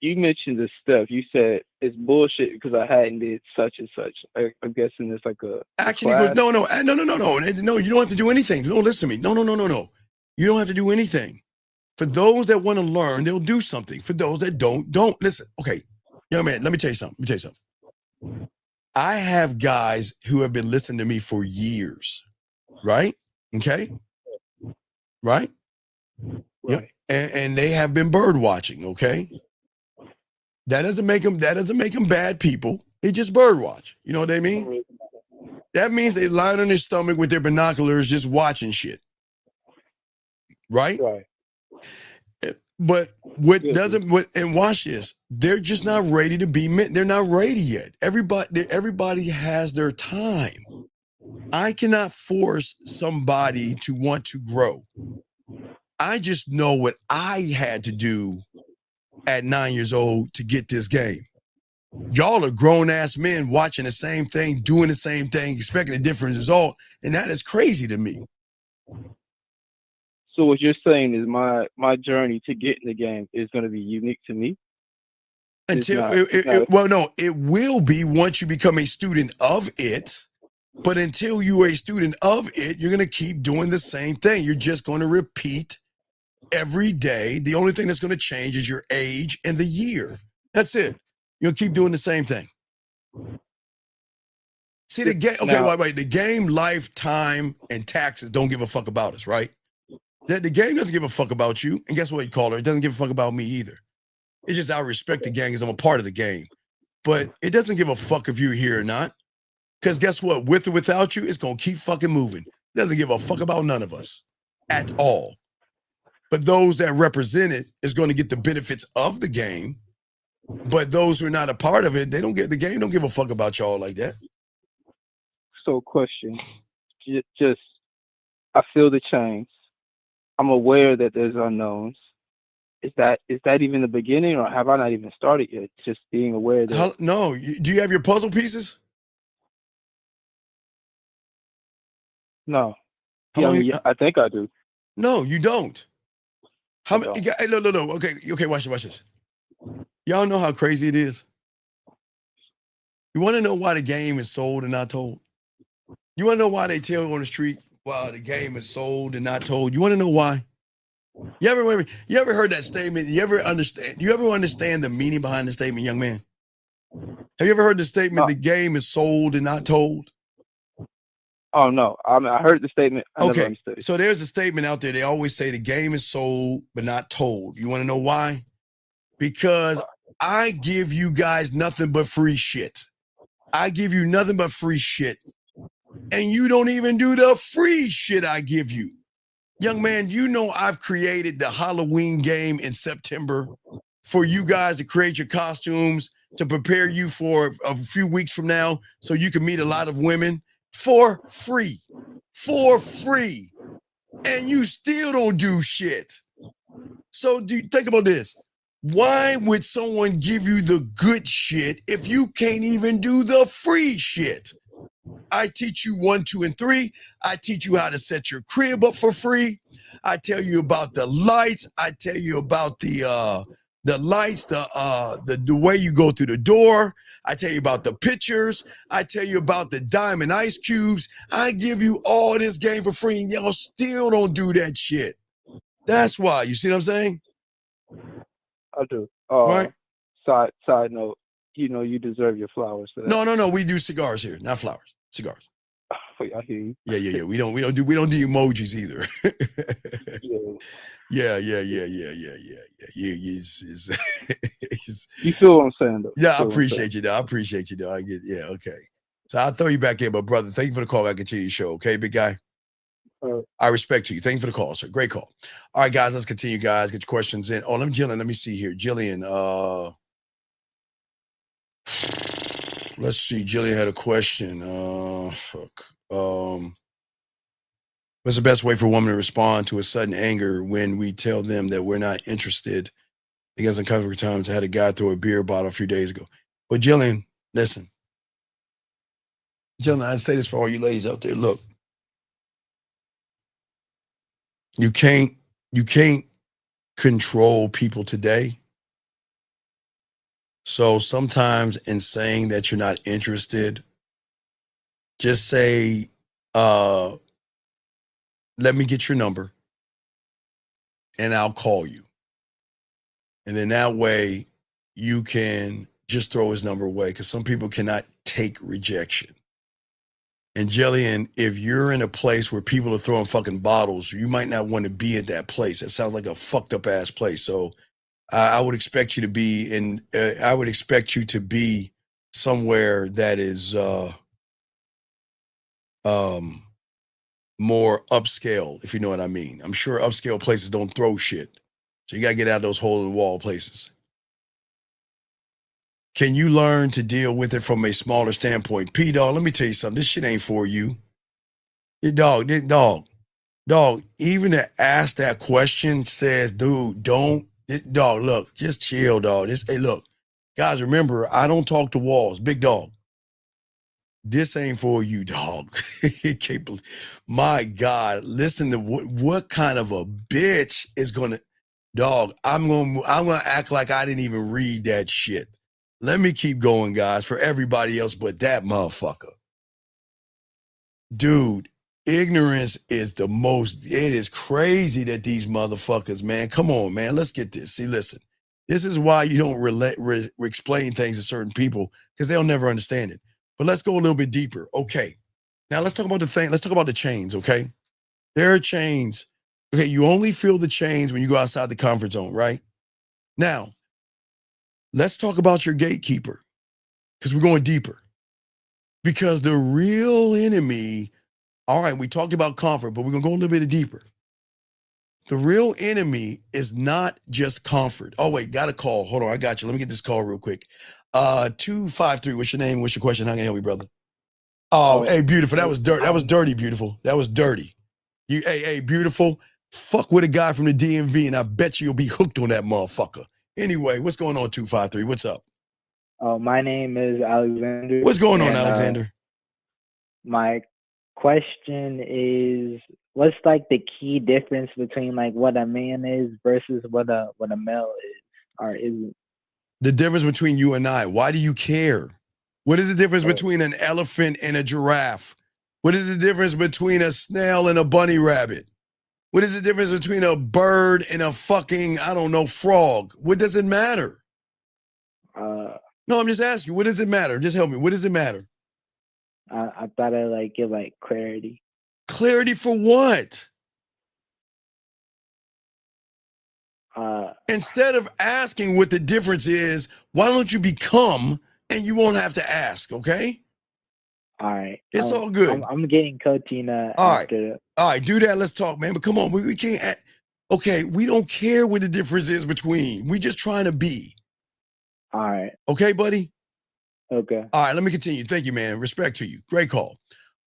You mentioned the stuff. You said it's bullshit because I hadn't did such and such. I'm guessing it's like a Actually, class. no. No, you don't have to do anything. No, listen to me. No. You don't have to do anything. For those that want to learn, they'll do something. For those that don't. Listen. Okay, young man, let me tell you something. I have guys who have been listening to me for years, right? Okay? Right? Yeah. And they have been bird watching, okay? That doesn't make them bad people. They just bird watch. You know what I mean? That means they lie on their stomach with their binoculars just watching shit. Right? Right. But and watch this, they're just not ready to be met. They're not ready yet. Everybody has their time. I cannot force somebody to want to grow. I just know what I had to do at 9 years old to get this game. Y'all are grown-ass men watching the same thing, doing the same thing, expecting a different result, and that is crazy to me. So what you're saying is my journey to get in the game is going to be unique to me? It will be once you become a student of it, but until you are a student of it, you're going to keep doing the same thing. You're just going to repeat every day. The only thing that's going to change is your age and the year. That's it. You'll keep doing the same thing. See, the game, wait. The game, life, time, and taxes don't give a fuck about us, right? The game doesn't give a fuck about you. And guess what you call her? It doesn't give a fuck about me either. It's just I respect the game because I'm a part of the game. But it doesn't give a fuck if you're here or not. Because guess what? With or without you, it's going to keep fucking moving. It doesn't give a fuck about none of us at all. But those that represent it is going to get the benefits of the game. But those who are not a part of it, the game don't give a fuck about y'all like that. So question, just I feel the change. I'm aware that there's unknowns. Is that even the beginning, or have I not even started yet? Just being aware that. No, do you have your puzzle pieces? No. I think I do. No, you don't. How many? No. Okay. Watch this. Y'all know how crazy it is. You want to know why the game is sold and not told? You want to know why they tell you on the street, wow, the game is sold and not told? You want to know why? You ever heard that statement? You ever understand the meaning behind the statement, young man? Have you ever heard the statement, the game is sold and not told? Oh, no. I heard the statement. I never understood it. So there's a statement out there. They always say the game is sold but not told. You want to know why? Because I give you guys nothing but free shit. I give you nothing but free shit. And you don't even do the free shit I give you. Young man, you know I've created the Halloween game in September for you guys to create your costumes, to prepare you for a few weeks from now so you can meet a lot of women for free. For free. And you still don't do shit. So think about this. Why would someone give you the good shit if you can't even do the free shit? I teach you 1, 2, and 3. I teach you how to set your crib up for free. I tell you about the lights. I tell you about the the lights, the way you go through the door. I tell you about the pictures. I tell you about the diamond ice cubes. I give you all this game for free, and y'all still don't do that shit. That's why. You see what I'm saying? I do. Right? Side note, you deserve your flowers for that. No. We do cigars here, not flowers. Cigars. I hear you. Yeah. We don't do emojis either. Yeah. You feel what I'm saying, though. Yeah, I appreciate you, though. I get, okay. So I'll throw you back in, but brother, thank you for the call. I continue the show, okay, big guy? I respect you. Thank you for the call, sir. Great call. All right, guys, let's continue, guys. Get your questions in. Oh, let me see here. Jillian, let's see. Jillian had a question. What's the best way for a woman to respond to a sudden anger when we tell them that we're not interested? Because in couple of times I had a guy throw a beer bottle a few days ago. But Jillian, listen. Jillian, I say this for all you ladies out there. Look, you can't control people today. So sometimes in saying that you're not interested, just say, let me get your number and I'll call you. And then that way you can just throw his number away, because some people cannot take rejection. And Jillian, if you're in a place where people are throwing fucking bottles, you might not want to be at that place. That sounds like a fucked up ass place. So I would expect you to be somewhere that is more upscale, if you know what I mean. I'm sure upscale places don't throw shit. So you got to get out of those hole in the wall places. Can you learn to deal with it from a smaller standpoint? P-Dog, let me tell you something. This shit ain't for you. Dog, even to ask that question says, dude, dog, look, just chill, dog. Hey, look, guys, remember, I don't talk to walls. Big dog. This ain't for you, dog. My God, listen to what kind of a bitch is gonna, dog. I'm gonna act like I didn't even read that shit. Let me keep going, guys, for everybody else but that motherfucker. Dude, ignorance is it is crazy that these motherfuckers, man, come on, man, let's get this. See, listen, this is why you don't explain things to certain people, because they'll never understand it. But let's go a little bit deeper. Okay, now let's talk about the chains, okay? There are chains. Okay, you only feel the chains when you go outside the comfort zone, right? Now, let's talk about your gatekeeper, because we're going deeper. Because the real enemy, all right, we talked about comfort, but we're going to go a little bit deeper. The real enemy is not just comfort. Oh, wait, got a call. Hold on, I got you. Let me get this call real quick. 253, what's your name? What's your question? How can I help you, brother? Oh, hey, beautiful. That was dirty. That was dirty, beautiful. That was dirty. Hey, beautiful. Fuck with a guy from the DMV, and I bet you'll be hooked on that motherfucker. Anyway, what's going on, 253? What's up? My name is Alexander. What's going on, Alexander? My question is, what's like the key difference between like what a man is versus what a male is or isn't? The difference between you and I. Why do you care? What is the difference between an elephant and a giraffe? What is the difference between a snail and a bunny rabbit? What is the difference between a bird and a fucking, I don't know, frog? What does it matter? No, I'm just asking. What does it matter? Just help me. What does it matter? I thought I'd like give like clarity. Clarity for what? Instead of asking what the difference is, why don't you become and you won't have to ask, okay? All right. It's all good. I'm getting coaching after that. All right, do that. Let's talk, man. But come on, we can't. Okay, we don't care what the difference is between. We just trying to be. All right. Okay, buddy? Okay. All right, let me continue. Thank you, man. Respect to you. Great call.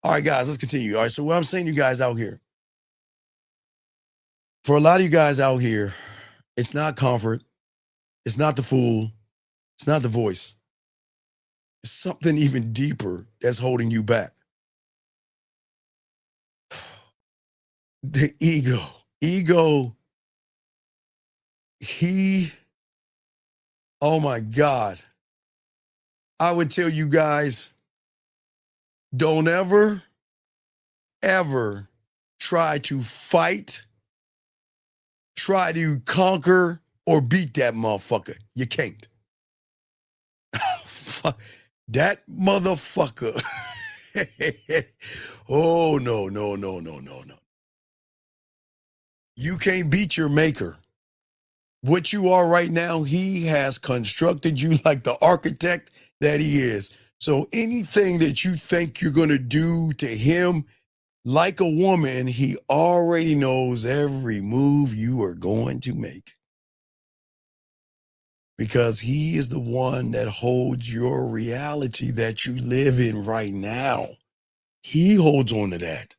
All right, guys, let's continue. All right, so what I'm saying to you guys out here, for a lot of you guys out here, it's not comfort. It's not the fool. It's not the voice. It's something even deeper that's holding you back. The ego. Ego, he Oh my God. I would tell you guys, don't ever try to fight, try to conquer, or beat that motherfucker. You can't. That motherfucker. Oh, no. You can't beat your maker. What you are right now, he has constructed you like the architect that he is. So anything that you think you're going to do to him, like a woman, he already knows every move you are going to make. Because he is the one that holds your reality that you live in right now. He holds on to that.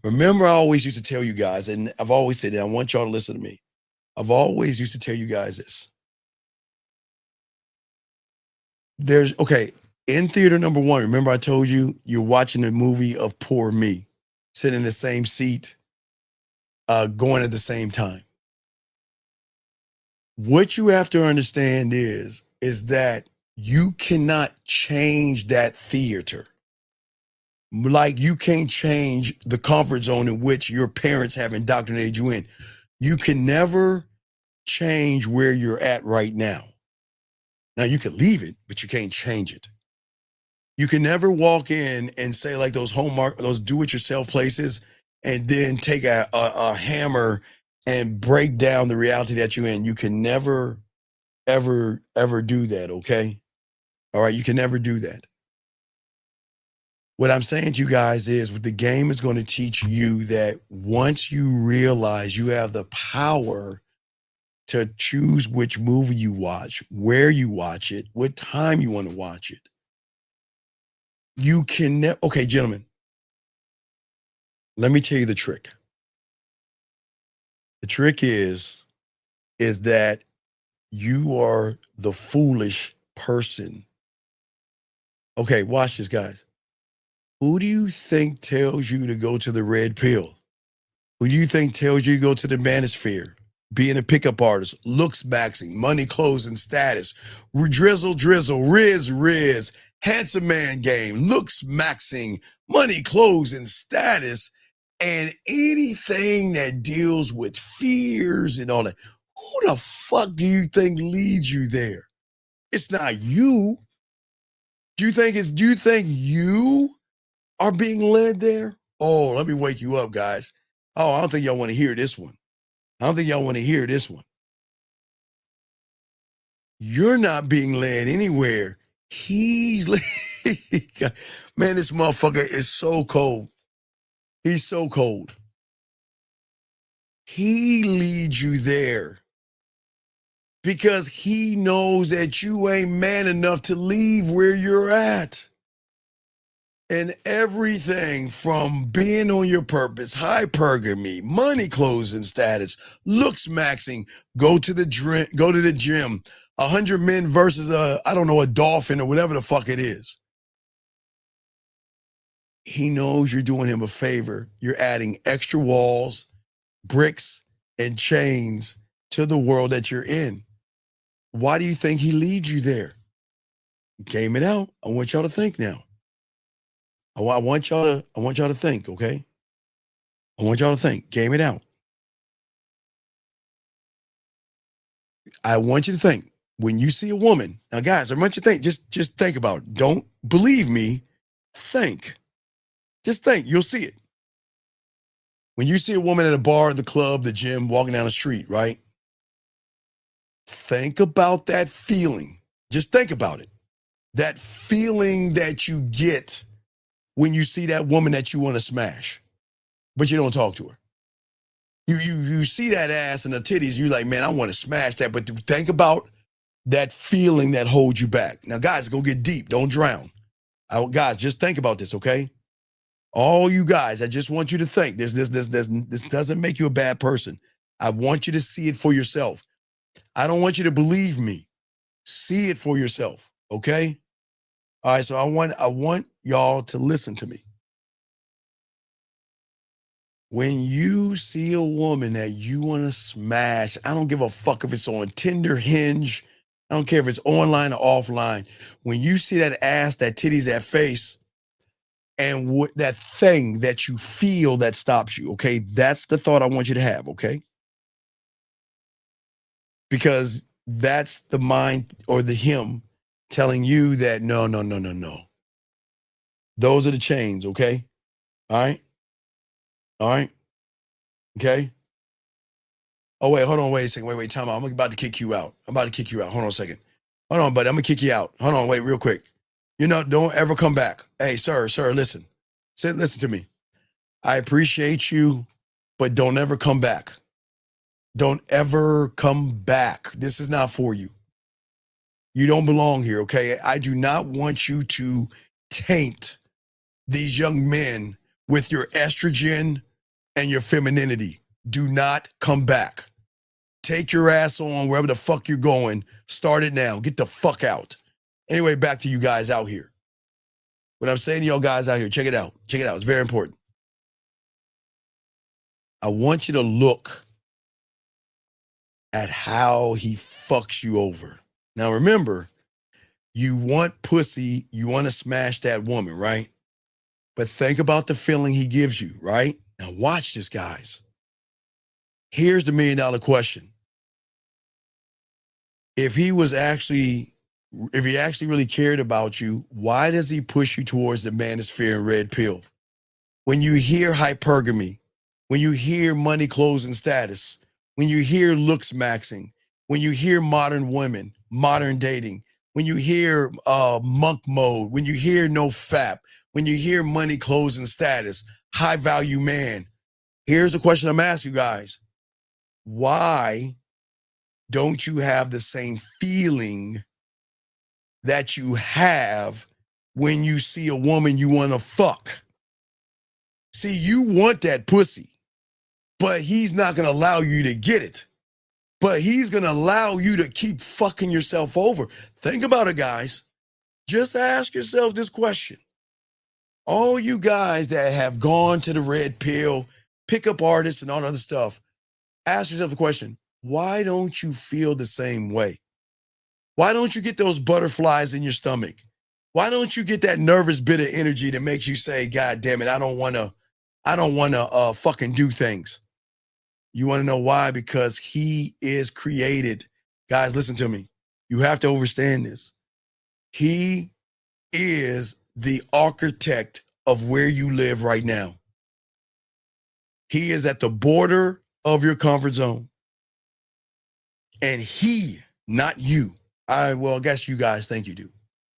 Remember, I always used to tell you guys, and I've always said that, I want y'all to listen to me. I've always used to tell you guys this. In theater number one, remember I told you, you're watching a movie of Poor Me, sitting in the same seat, going at the same time. What you have to understand is that you cannot change that theater. Like you can't change the comfort zone in which your parents have indoctrinated you in. You can never change where you're at right now. Now you can leave it, but you can't change it. You can never walk in and say like those those do-it-yourself places and then take a hammer and break down the reality that you're in. You can never, ever do that, okay? All right, you can never do that. What I'm saying to you guys is the game is going to teach you that once you realize you have the power to choose which movie you watch, where you watch it, what time you want to watch it, you can okay, gentlemen, let me tell you the trick. The trick is that you are the foolish person. Okay, watch this, guys. Who do you think tells you to go to the red pill? Who do you think tells you to go to the manosphere? Being a pickup artist, looks maxing, money, clothes, and status, drizzle, riz, handsome man game, looks maxing, money, clothes, and status, and anything that deals with fears and all that. Who the fuck do you think leads you there? It's not you. Do you think you are being led there? Oh, let me wake you up, guys. Oh, I don't think y'all want to hear this one. You're not being led anywhere. He's man, this motherfucker is so cold. He's so cold. He leads you there because he knows that you ain't man enough to leave where you're at. And everything from being on your purpose, hypergamy, money, clothes, and status, looks maxing, go to the gym, 100 men versus a dolphin or whatever the fuck it is. He knows you're doing him a favor. You're adding extra walls, bricks, and chains to the world that you're in. Why do you think he leads you there? Game it out. I want y'all to think now. I want y'all to think, okay? I want y'all to think. Game it out. I want you to think. When you see a woman, now guys, I want you to think. Just think about it. Don't believe me. Think. Just think. You'll see it. When you see a woman at a bar, the club, the gym, walking down the street, right? Think about that feeling. Just think about it. That feeling that you get when you see that woman that you want to smash, but you don't talk to her. You see that ass and the titties, you're like, man, I want to smash that. But think about that feeling that holds you back. Now, guys, go get deep. Don't drown. Guys, just think about this, okay? All you guys, I just want you to think. This doesn't make you a bad person. I want you to see it for yourself. I don't want you to believe me. See it for yourself, okay? All right, so I want y'all to listen to me. When you see a woman that you want to smash, I don't give a fuck if it's on Tinder, Hinge, I don't care if it's online or offline. When you see that ass, that titties, that face, and what that thing that you feel that stops you, okay? That's the thought I want you to have, okay? Because that's the mind or the him telling you that no. Those are the chains, okay? All right? All right? Okay? Oh, wait, hold on, wait a second. Wait, time out. I'm about to kick you out. Hold on a second. Hold on, buddy. I'm gonna kick you out. Hold on, wait, real quick. Don't ever come back. Hey, sir, listen. Listen to me. I appreciate you, but don't ever come back. Don't ever come back. This is not for you. You don't belong here, okay? I do not want you to taint these young men with your estrogen and your femininity. Do not come back. Take your ass on wherever the fuck you're going. Start it now. Get the fuck out. Anyway, back to you guys out here. What I'm saying to y'all guys out here, check it out. Check it out. It's very important. I want you to look at how he fucks you over. Now remember, you want pussy, you want to smash that woman, right? But think about the feeling he gives you, right? Now watch this, guys. Here's the $1 million question. If he actually really cared about you, why does he push you towards the manosphere and red pill? When you hear hypergamy, when you hear money, clothes, and status, when you hear looks maxing, when you hear modern women, modern dating, when you hear monk mode, when you hear no fap, when you hear money, clothes, and status, high value man, here's the question I'm asking you guys. Why don't you have the same feeling that you have when you see a woman you want to fuck? See, you want that pussy, but he's not going to allow you to get it. But he's going to allow you to keep fucking yourself over. Think about it, guys. Just ask yourself this question. All you guys that have gone to the red pill, pickup artists and all that other stuff, ask yourself the question, why don't you feel the same way? Why don't you get those butterflies in your stomach? Why don't you get that nervous bit of energy that makes you say, God damn it, I don't want to fucking do things. You want to know why? Because he is created. Guys, listen to me. You have to understand this. He is the architect of where you live right now. He is at the border of your comfort zone. And he, not you, I guess you guys think you do.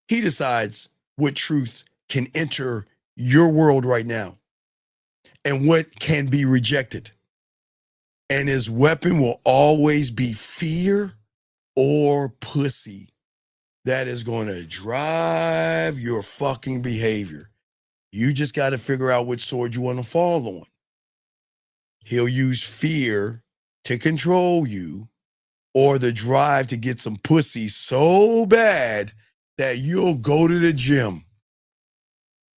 He decides what truth can enter your world right now and what can be rejected. And his weapon will always be fear or pussy. That is going to drive your fucking behavior. You just got to figure out which sword you want to fall on. He'll use fear to control you, or the drive to get some pussy so bad that you'll go to the gym.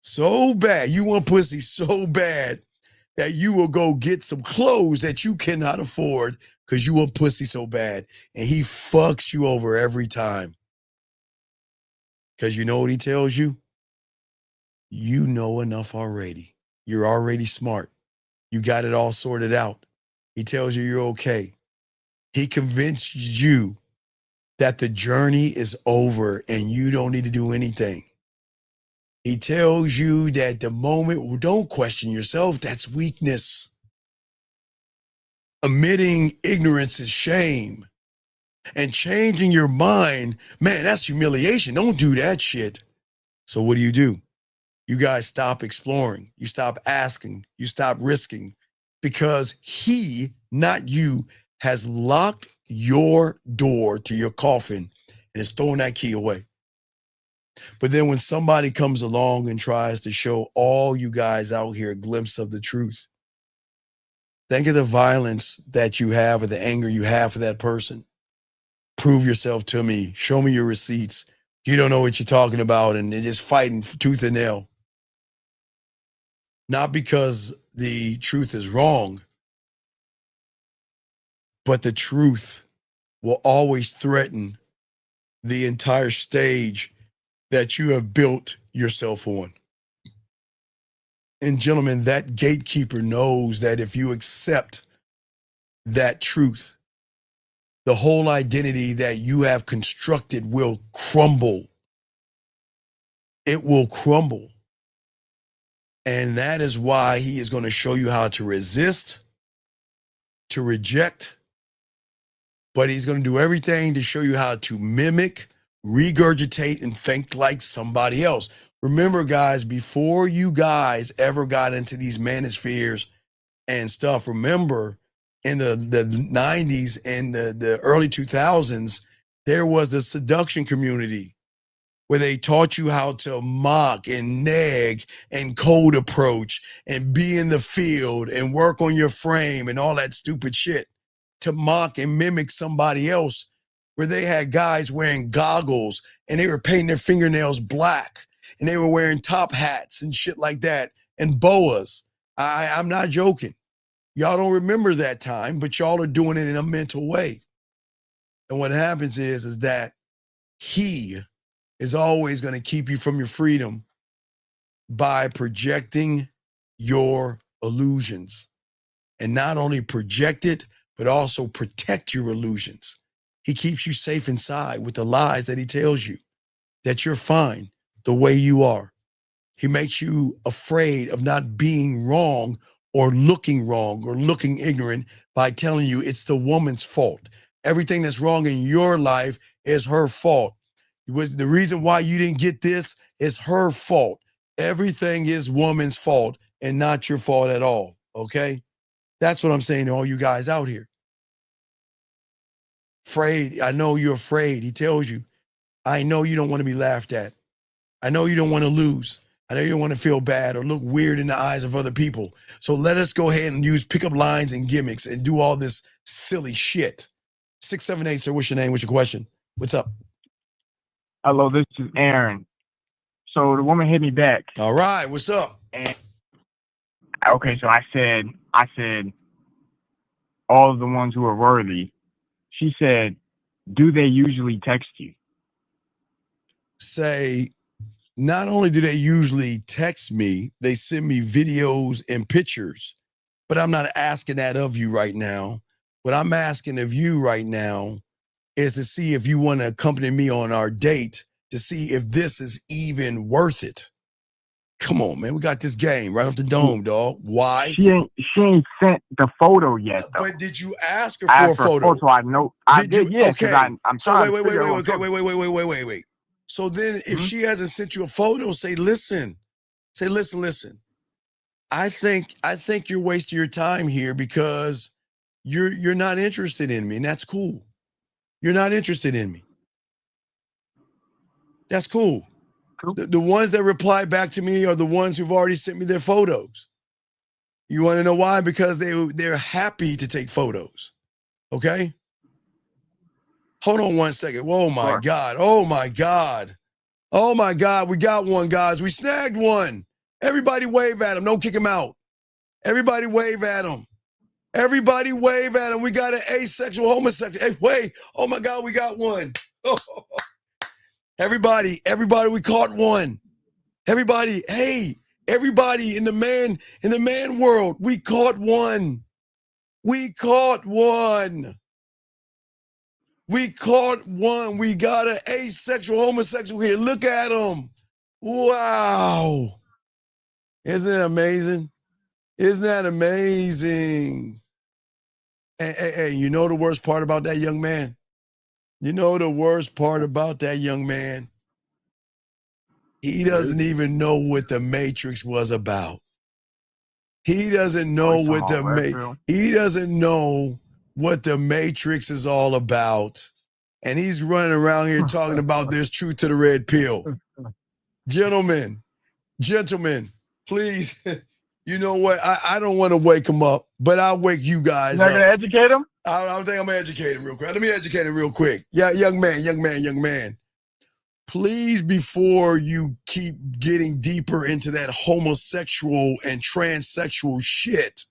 So bad. You want pussy so bad that you will go get some clothes that you cannot afford because you want pussy so bad. And he fucks you over every time. Because you know what he tells you? You know enough already. You're already smart. You got it all sorted out. He tells you you're okay. He convinces you that the journey is over and you don't need to do anything. He tells you that the moment, don't question yourself, that's weakness. Admitting ignorance is shame. And changing your mind, man, that's humiliation. Don't do that shit. So what do? You guys stop exploring. You stop asking. You stop risking. Because he, not you, has locked your door to your coffin and is throwing that key away. But then when somebody comes along and tries to show all you guys out here a glimpse of the truth, think of the violence that you have or the anger you have for that person. Prove yourself to me. Show me your receipts. You don't know what you're talking about, and they're just fighting tooth and nail. Not because the truth is wrong, but the truth will always threaten the entire stage that you have built yourself on. And gentlemen, that gatekeeper knows that if you accept that truth, the whole identity that you have constructed will crumble. It will crumble. And that is why he is going to show you how to resist, to reject, but he's going to do everything to show you how to mimic, regurgitate, and think like somebody else. Remember, guys, before you guys ever got into these manospheres and stuff, remember in the 90s and the early 2000s, there was the seduction community where they taught you how to mock and nag and cold approach and be in the field and work on your frame and all that stupid shit to mock and mimic somebody else, where they had guys wearing goggles and they were painting their fingernails black and they were wearing top hats and shit like that and boas. I'm not joking. Y'all don't remember that time, but y'all are doing it in a mental way. And what happens is that he is always going to keep you from your freedom by projecting your illusions. And not only project it, but also protect your illusions. He keeps you safe inside with the lies that he tells you that you're fine the way you are. He makes you afraid of not being wrong or looking ignorant by telling you it's the woman's fault. Everything that's wrong in your life is her fault. The reason why you didn't get this is her fault. Everything is woman's fault and not your fault at all, okay? That's what I'm saying to all you guys out here. Afraid, I know you're afraid. He tells you, I know you don't want to be laughed at. I know you don't want to lose. I know you don't want to feel bad or look weird in the eyes of other people. So let us go ahead and use pickup lines and gimmicks and do all this silly shit. 678, sir, what's your name? What's your question? What's up? Hello, this is Aaron. So the woman hit me back. All right, what's up? And okay, so I said, all of the ones who are worthy. She said, do they usually text you? Say, not only do they usually text me, they send me videos and pictures, but I'm not asking that of you right now. What I'm asking of you right now is to see if you want to accompany me on our date to see if this is even worth it. Come on, man. We got this game right off the dome, dog. Why? She ain't sent the photo yet, though. But did you ask her for a photo? I know. I did, yeah. Okay. I'm so trying wait. So then if she hasn't sent you a photo, say, listen. I think you're wasting your time here because you're not interested in me, and that's cool. You're not interested in me. That's cool. The ones that reply back to me are the ones who've already sent me their photos. You want to know why? Because they're happy to take photos. Okay? Hold on one second. Oh my God. Oh my God. Oh my God. We got one, guys. We snagged one. Everybody wave at him. Don't kick him out. Everybody wave at him. Everybody wave at him. We got an asexual homosexual. Hey, wait. Oh my God, we got one. Everybody, we caught one. Everybody, hey, everybody in the man world, we caught one. We caught one. We got an asexual homosexual here. Look at him. Wow. Isn't it amazing? Isn't that amazing? Hey, you know the worst part about that young man? You know the worst part about that young man? He doesn't even know what the Matrix was about. He doesn't know what he doesn't know what the Matrix is all about. And he's running around here talking about there's truth to the red pill. Gentlemen, please, you know what? I don't want to wake him up, but I'll wake you guys up. You're not going to educate him? I think I'm going to educate him real quick. Let me educate him real quick. Yeah, young man. Please, before you keep getting deeper into that homosexual and transsexual shit,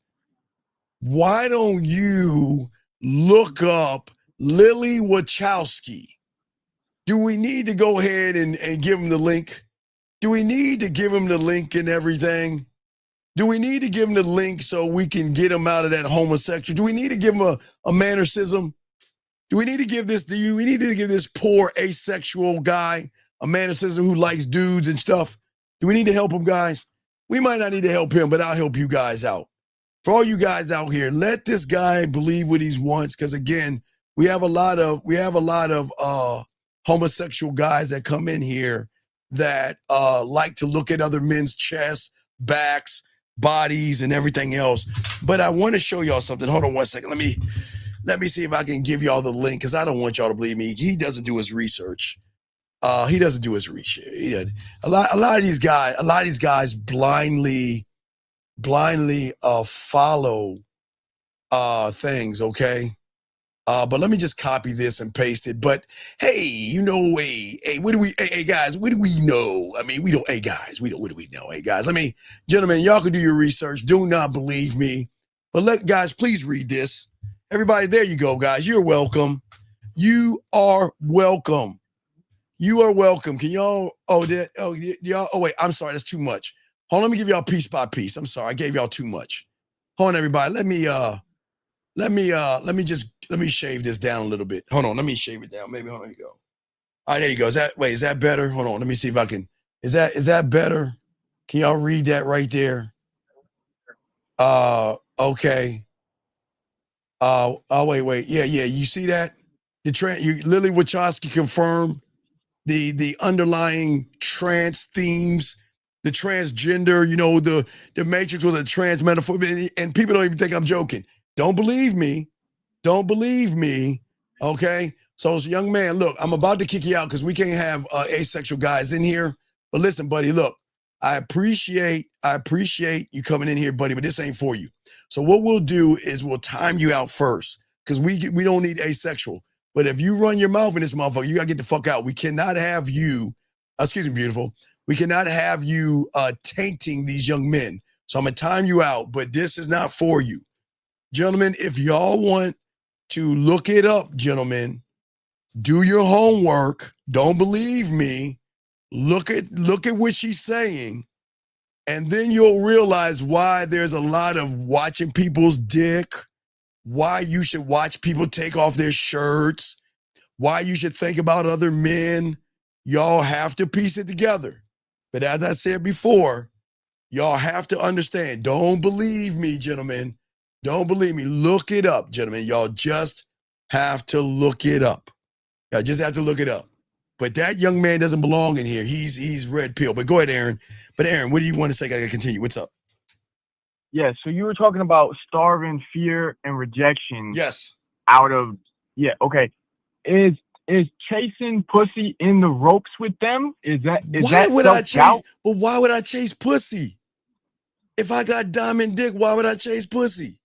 why don't you look up Lily Wachowski? Do we need to go ahead and give him the link? Do we need to give him the link and everything? Do we need to give him the link so we can get him out of that homosexual? Do we need to give him a mannerism? Do we need to give this poor asexual guy a mannerism who likes dudes and stuff? Do we need to help him, guys? We might not need to help him, but I'll help you guys out. For all you guys out here, let this guy believe what he wants, because again, we have a lot of homosexual guys that come in here that like to look at other men's chests, backs, bodies, and everything else. But I want to show y'all something. Hold on one second. Let me see if I can give y'all the link, because I don't want y'all to believe me. He doesn't do his research. He doesn't do his research. A lot of these guys blindly follow things, okay? But let me just copy this and paste it. But hey, hey, guys, what do we know? I mean, what do we know? Hey, guys, gentlemen, y'all can do your research. Do not believe me. But guys, please read this. Everybody, there you go, guys. You're welcome. You are welcome. You are welcome. Can y'all, wait, I'm sorry, that's too much. Hold on, let me give y'all piece by piece. I'm sorry, I gave y'all too much. Hold on, everybody. Let me shave this down a little bit. Hold on, let me shave it down. Maybe, hold on, there you go. All right, there you go. Is that better? Hold on, let me see if I can. Is that better? Can y'all read that right there? Okay. Wait. Yeah. You see that? Lily Wachowski confirmed the underlying trans themes, the transgender, the matrix was a trans metaphor, and people don't even think I'm joking. Don't believe me. Okay? So, young man, look, I'm about to kick you out because we can't have asexual guys in here. But listen, buddy, look, I appreciate you coming in here, buddy, but this ain't for you. So what we'll do is we'll time you out first, because we don't need asexual. But if you run your mouth in this motherfucker, you gotta get the fuck out. We cannot have you, excuse me, beautiful. We cannot have you tainting these young men. So I'm gonna time you out, but this is not for you. Gentlemen, if y'all want to look it up, gentlemen, do your homework. Don't believe me. Look at what she's saying, and then you'll realize why there's a lot of watching people's dick, why you should watch people take off their shirts, why you should think about other men. Y'all have to piece it together. But as I said before, y'all have to understand. Don't believe me, gentlemen. Don't believe me. Look it up, gentlemen. Y'all just have to look it up. Y'all just have to look it up. But that young man doesn't belong in here. He's red pill. But go ahead, Aaron. But Aaron, what do you want to say? I gotta continue. What's up? Yeah, so you were talking about starving fear and rejection. Yes. Okay. Is chasing pussy in the ropes with them? Is that self-doubt? But why would I chase pussy? If I got diamond dick, why would I chase pussy?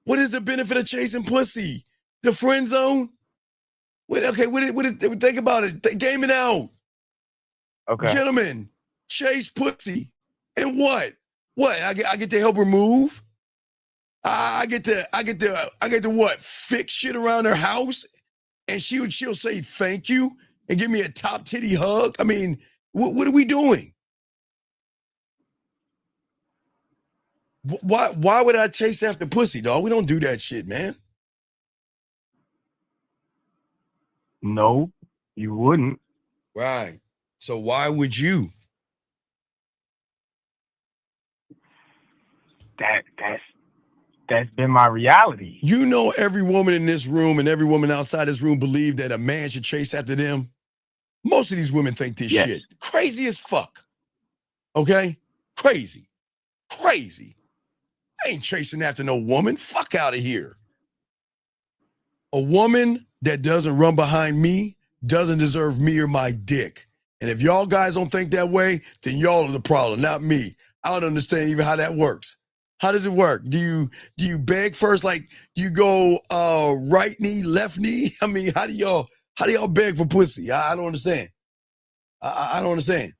What is the benefit of chasing pussy? The friend zone? Think about it. Game it out. Okay. Gentlemen, chase pussy. And what? What? I get to help her move? I get to what? Fix shit around her house? And she'll say thank you and give me a top titty hug? I mean, what are we doing? Why would I chase after pussy, dog? We don't do that shit, man. No, you wouldn't. Right. So why would you? That's been my reality. You know, every woman in this room and every woman outside this room believe that a man should chase after them. Most of these women think this shit. Crazy as fuck. Okay? Crazy. I ain't chasing after no woman. Fuck out of here. A woman that doesn't run behind me doesn't deserve me or my dick. And if y'all guys don't think that way, then y'all are the problem, not me. I don't understand even how that works. How does it work? Do you beg first? Like, do you go right knee, left knee? I mean, how do y'all beg for pussy? I don't understand. I don't understand.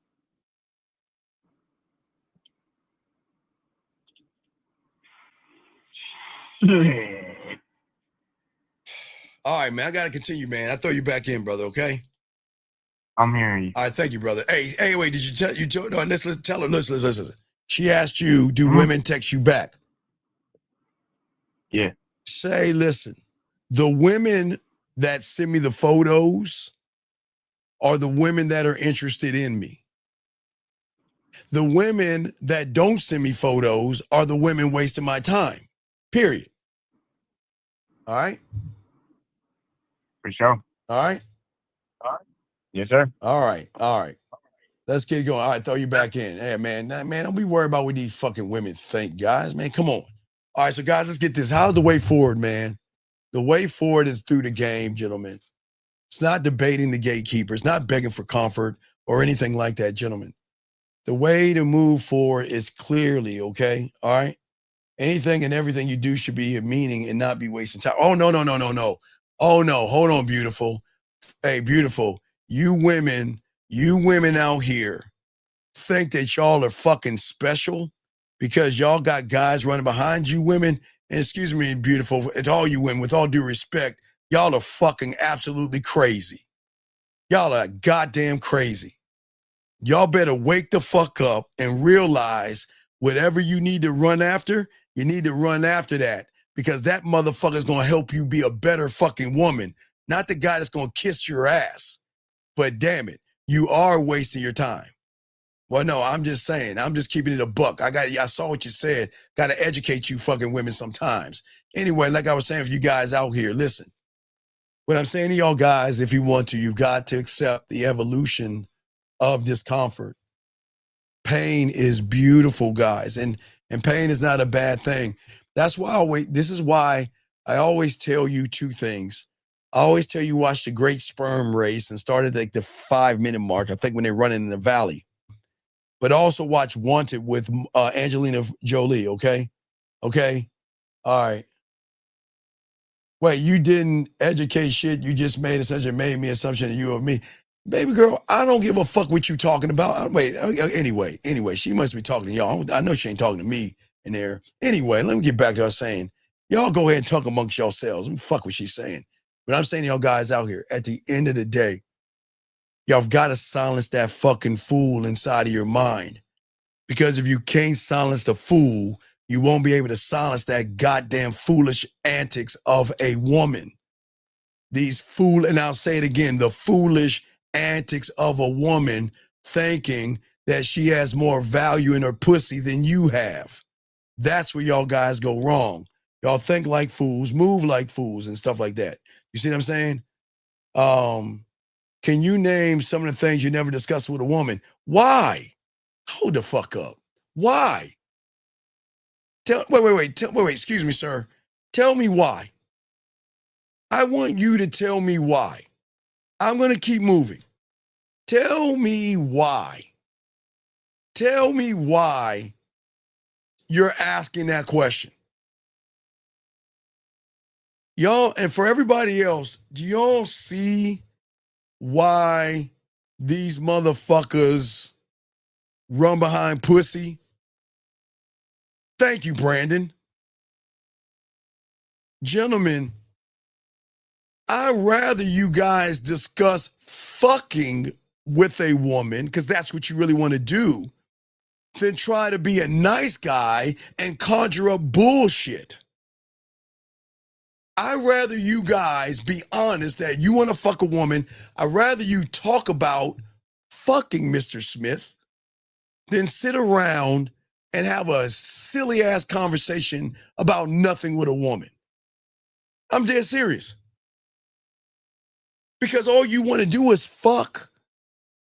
All right, man. I got to continue, man. I'll throw you back in, brother, okay? I'm hearing you. All right, thank you, brother. Hey, wait, did you tell, no, let's tell her, listen. She asked you, do women text you back? Yeah. Say, listen, the women that send me the photos are the women that are interested in me. The women that don't send me photos are the women wasting my time, period. All right? For sure. All right? Yes, sir. All right. Let's get going. All right, throw you back in. Hey, man, don't be worried about what these fucking women think, guys. Man, come on. All right, so guys, let's get this. How's the way forward, man? The way forward is through the game, gentlemen. It's not debating the gatekeeper. It's not begging for comfort or anything like that, gentlemen. The way to move forward is clearly, okay? All right? Anything and everything you do should be a meaning and not be wasting time. Oh, no. Oh, no. Hold on, beautiful. Hey, beautiful. You women out here think that y'all are fucking special because y'all got guys running behind you women. And excuse me, beautiful, it's all you women, with all due respect, y'all are fucking absolutely crazy. Y'all are goddamn crazy. Y'all better wake the fuck up and realize whatever you need to run after, you need to run after that, because that motherfucker's gonna help you be a better fucking woman, not the guy that's gonna kiss your ass. But damn it, you are wasting your time. Well, no, I'm just saying. I'm just keeping it a buck. I saw what you said. Got to educate you fucking women sometimes. Anyway, like I was saying, for you guys out here, listen. What I'm saying to y'all guys, if you want to, you've got to accept the evolution of discomfort. Pain is beautiful, guys, and pain is not a bad thing. That's why this is why I always tell you two things. I always tell you watch the Great Sperm Race and start at like the 5-minute mark, I think, when they're running in the valley. But also watch Wanted with Angelina Jolie, okay? Okay? All right. Wait, you didn't educate shit. You just made me assumption that you of me. Baby girl, I don't give a fuck what you talking about. Wait, anyway, she must be talking to y'all. I know she ain't talking to me in there. Anyway, let me get back to her saying, y'all go ahead and talk amongst yourselves. Let me fuck what she's saying. But I'm saying to y'all guys out here, at the end of the day, y'all got to silence that fucking fool inside of your mind. Because if you can't silence the fool, you won't be able to silence that goddamn foolish antics of a woman. And I'll say it again, the foolish antics of a woman thinking that she has more value in her pussy than you have. That's where y'all guys go wrong. Y'all think like fools, move like fools, and stuff like that. You see what I'm saying? Can you name some of the things you never discussed with a woman? Why? Hold the fuck up. Why? Wait, excuse me, sir. Tell me why. I want you to tell me why. I'm going to keep moving. Tell me why. Tell me why you're asking that question. Y'all, and for everybody else, do y'all see why these motherfuckers run behind pussy? Thank you, Brandon. Gentlemen, I'd rather you guys discuss fucking with a woman, because that's what you really want to do, than try to be a nice guy and conjure up bullshit. I'd rather you guys be honest that you want to fuck a woman. I'd rather you talk about fucking Mr. Smith than sit around and have a silly ass conversation about nothing with a woman. I'm dead serious. Because all you want to do is fuck,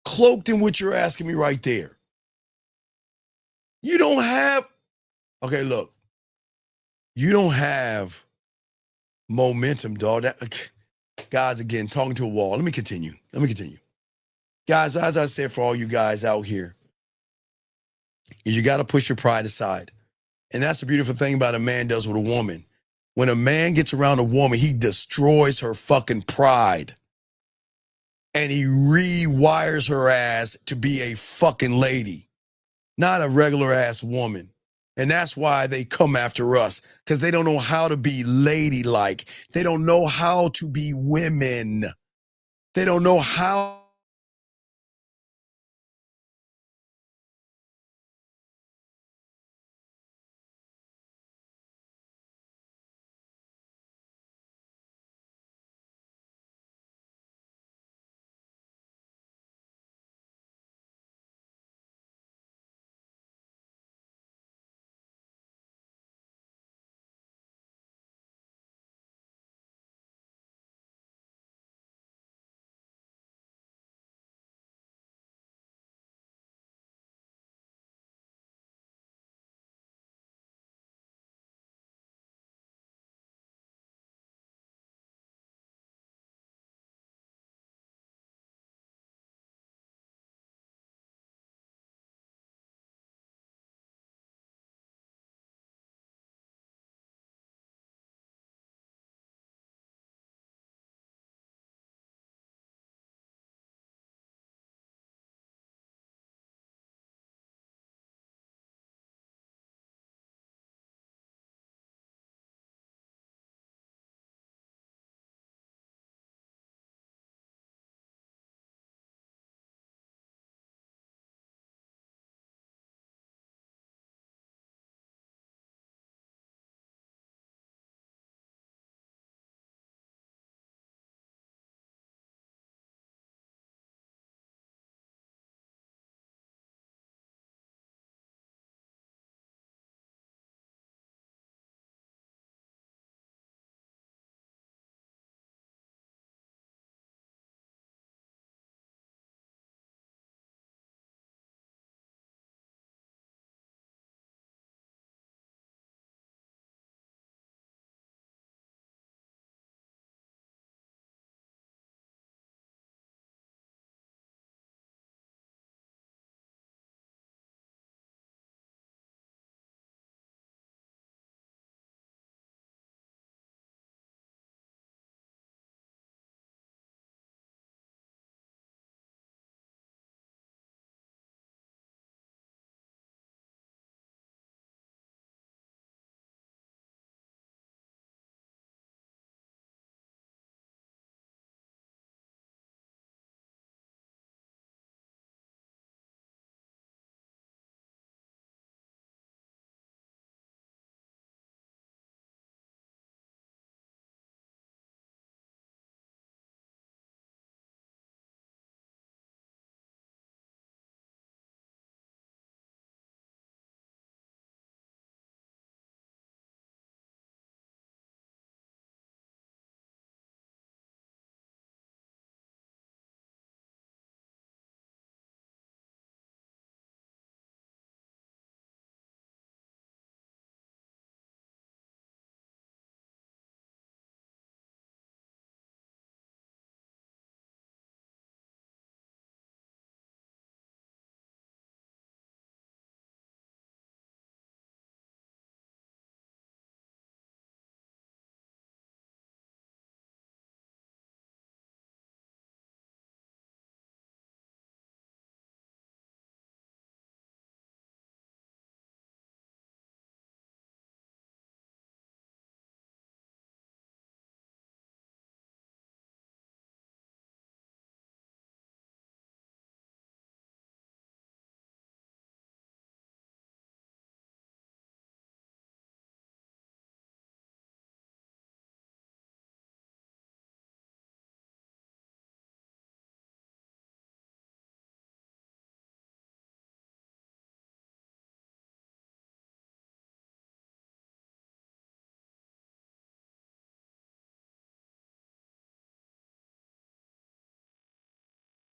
cloaked in what you're asking me right there. You don't have, okay, look, you don't have momentum, dog. Guys, again, talking to a wall. Let me continue. Guys, as I said, for all you guys out here, is you got to push your pride aside. And that's the beautiful thing about a man does with a woman. When a man gets around a woman, he destroys her fucking pride. And he rewires her ass to be a fucking lady, not a regular ass woman. And that's why they come after us, because they don't know how to be ladylike. They don't know how to be women. They don't know how.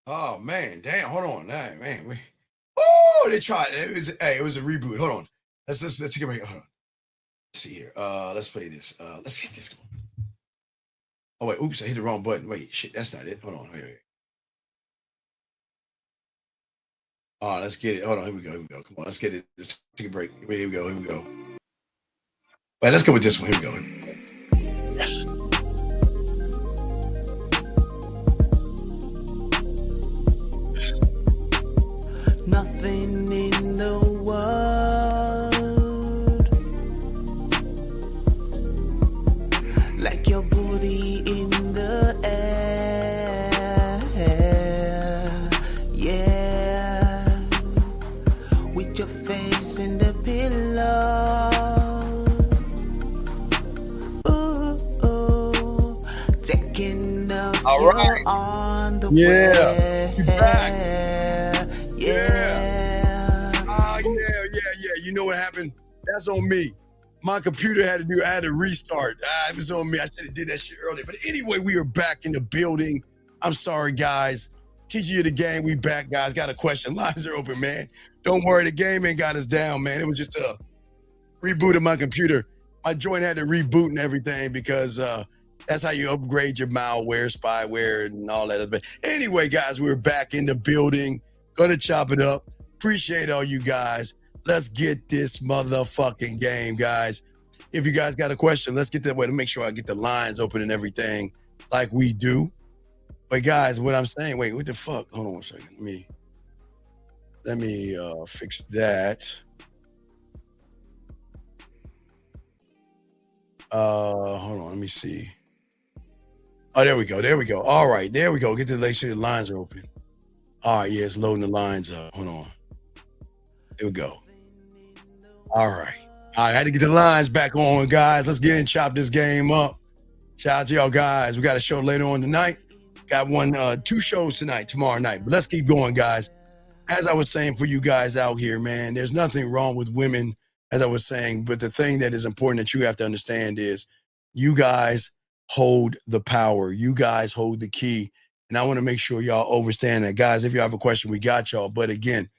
Oh man, damn! Hold on, nah, man. They tried. It was a reboot. Hold on. Let's get right. Hold on. Let's see here. Let's play this. Let's hit this. Oh wait, oops! I hit the wrong button. Wait, shit, that's not it. Hold on. Wait. Oh, let's get it. Hold on. Here we go. Come on, let's get it. Let's take a break. Here we go. Wait, let's go with this one. Here we go. Yes. Nothing in the world Checking if All you're right. on the Yeah. way. You back. Yeah. Yeah. You know what happened? That's on me. My computer had to restart. It was on me. I should have did that shit earlier. But anyway, we are back in the building. I'm sorry, guys. Teaching you the game. We back, guys. Got a question. Lines are open, man. Don't worry. The game ain't got us down, man. It was just a reboot of my computer. My joint had to reboot and everything because that's how you upgrade your malware, spyware, and all that other. Anyway, guys, we're back in the building. Gonna chop it up. Appreciate all you guys. Let's get this motherfucking game, guys. If you guys got a question, let's get that way to make sure I get the lines open and everything like we do. But guys, what I'm saying, wait, what the fuck? Hold on one second. Let me fix that. Hold on, let me see. Oh, there we go. All right, there we go. Get the make sure the lines are open. All right, yeah, it's loading the lines up. Hold on. There we go. All right. I had to get the lines back on, guys. Let's get in and chop this game up. Shout out to y'all guys. We got a show later on tonight. Got two shows tonight, tomorrow night. But let's keep going, guys. As I was saying for you guys out here, man, there's nothing wrong with women, as I was saying. But the thing that is important that you have to understand is you guys hold the power. You guys hold the key. And I want to make sure y'all understand that. Guys, if you have a question, we got y'all. But again,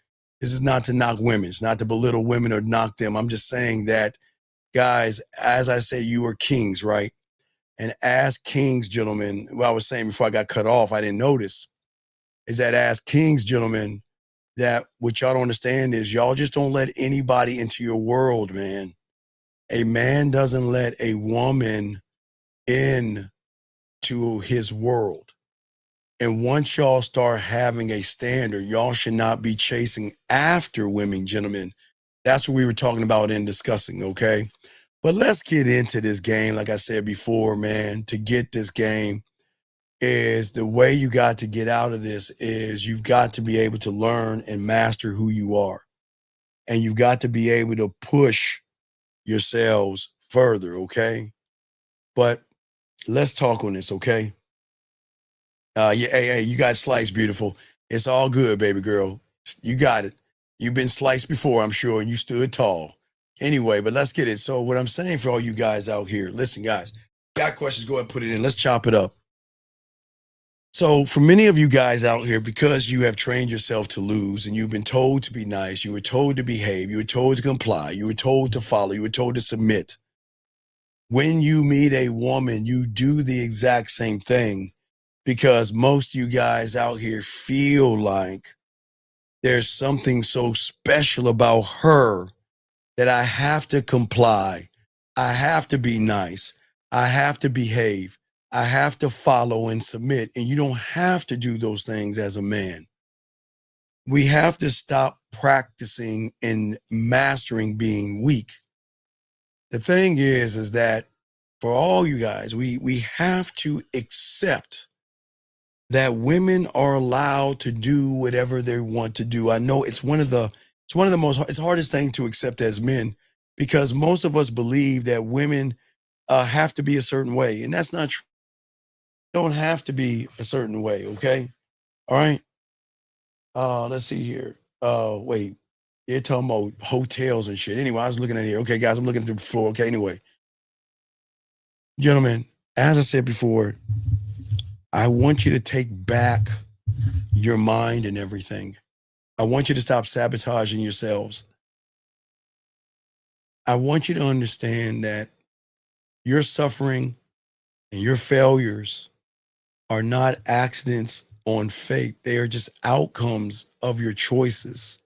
this is not to knock women. It's not to belittle women or knock them. I'm just saying that, guys, as I say, you are kings, right? And as kings, gentlemen, what I was saying before I got cut off, I didn't notice, is that as kings, gentlemen, that what y'all don't understand is y'all just don't let anybody into your world, man. A man doesn't let a woman into his world. And once y'all start having a standard, y'all should not be chasing after women, gentlemen. That's what we were talking about and discussing, okay? But let's get into this game. Like I said before, man, to get this game is the way you got to get out of this is you've got to be able to learn and master who you are. And you've got to be able to push yourselves further, okay? But let's talk on this, okay? Hey, you got sliced beautiful. It's all good, baby girl. You got it. You've been sliced before, I'm sure, and you stood tall. Anyway, but let's get it. So what I'm saying for all you guys out here, listen, guys, got questions, go ahead and put it in. Let's chop it up. So for many of you guys out here, because you have trained yourself to lose and you've been told to be nice, you were told to behave, you were told to comply, you were told to follow, you were told to submit. When you meet a woman, you do the exact same thing. Because most of you guys out here feel like there's something so special about her that I have to comply. I have to be nice. I have to behave. I have to follow and submit. And you don't have to do those things as a man. We have to stop practicing and mastering being weak. The thing is that for all you guys, we have to accept that women are allowed to do whatever they want to do. I know it's one of the hardest thing to accept as men, because most of us believe that women have to be a certain way, and that's not true. Don't have to be a certain way, okay? All right. Let's see here. Wait, they're talking about hotels and shit. Anyway, I was looking at here. Okay, guys, I'm looking at the floor. Okay, anyway, gentlemen, as I said before, I want you to take back your mind and everything. I want you to stop sabotaging yourselves. I want you to understand that your suffering and your failures are not accidents on fate. They are just outcomes of your choices.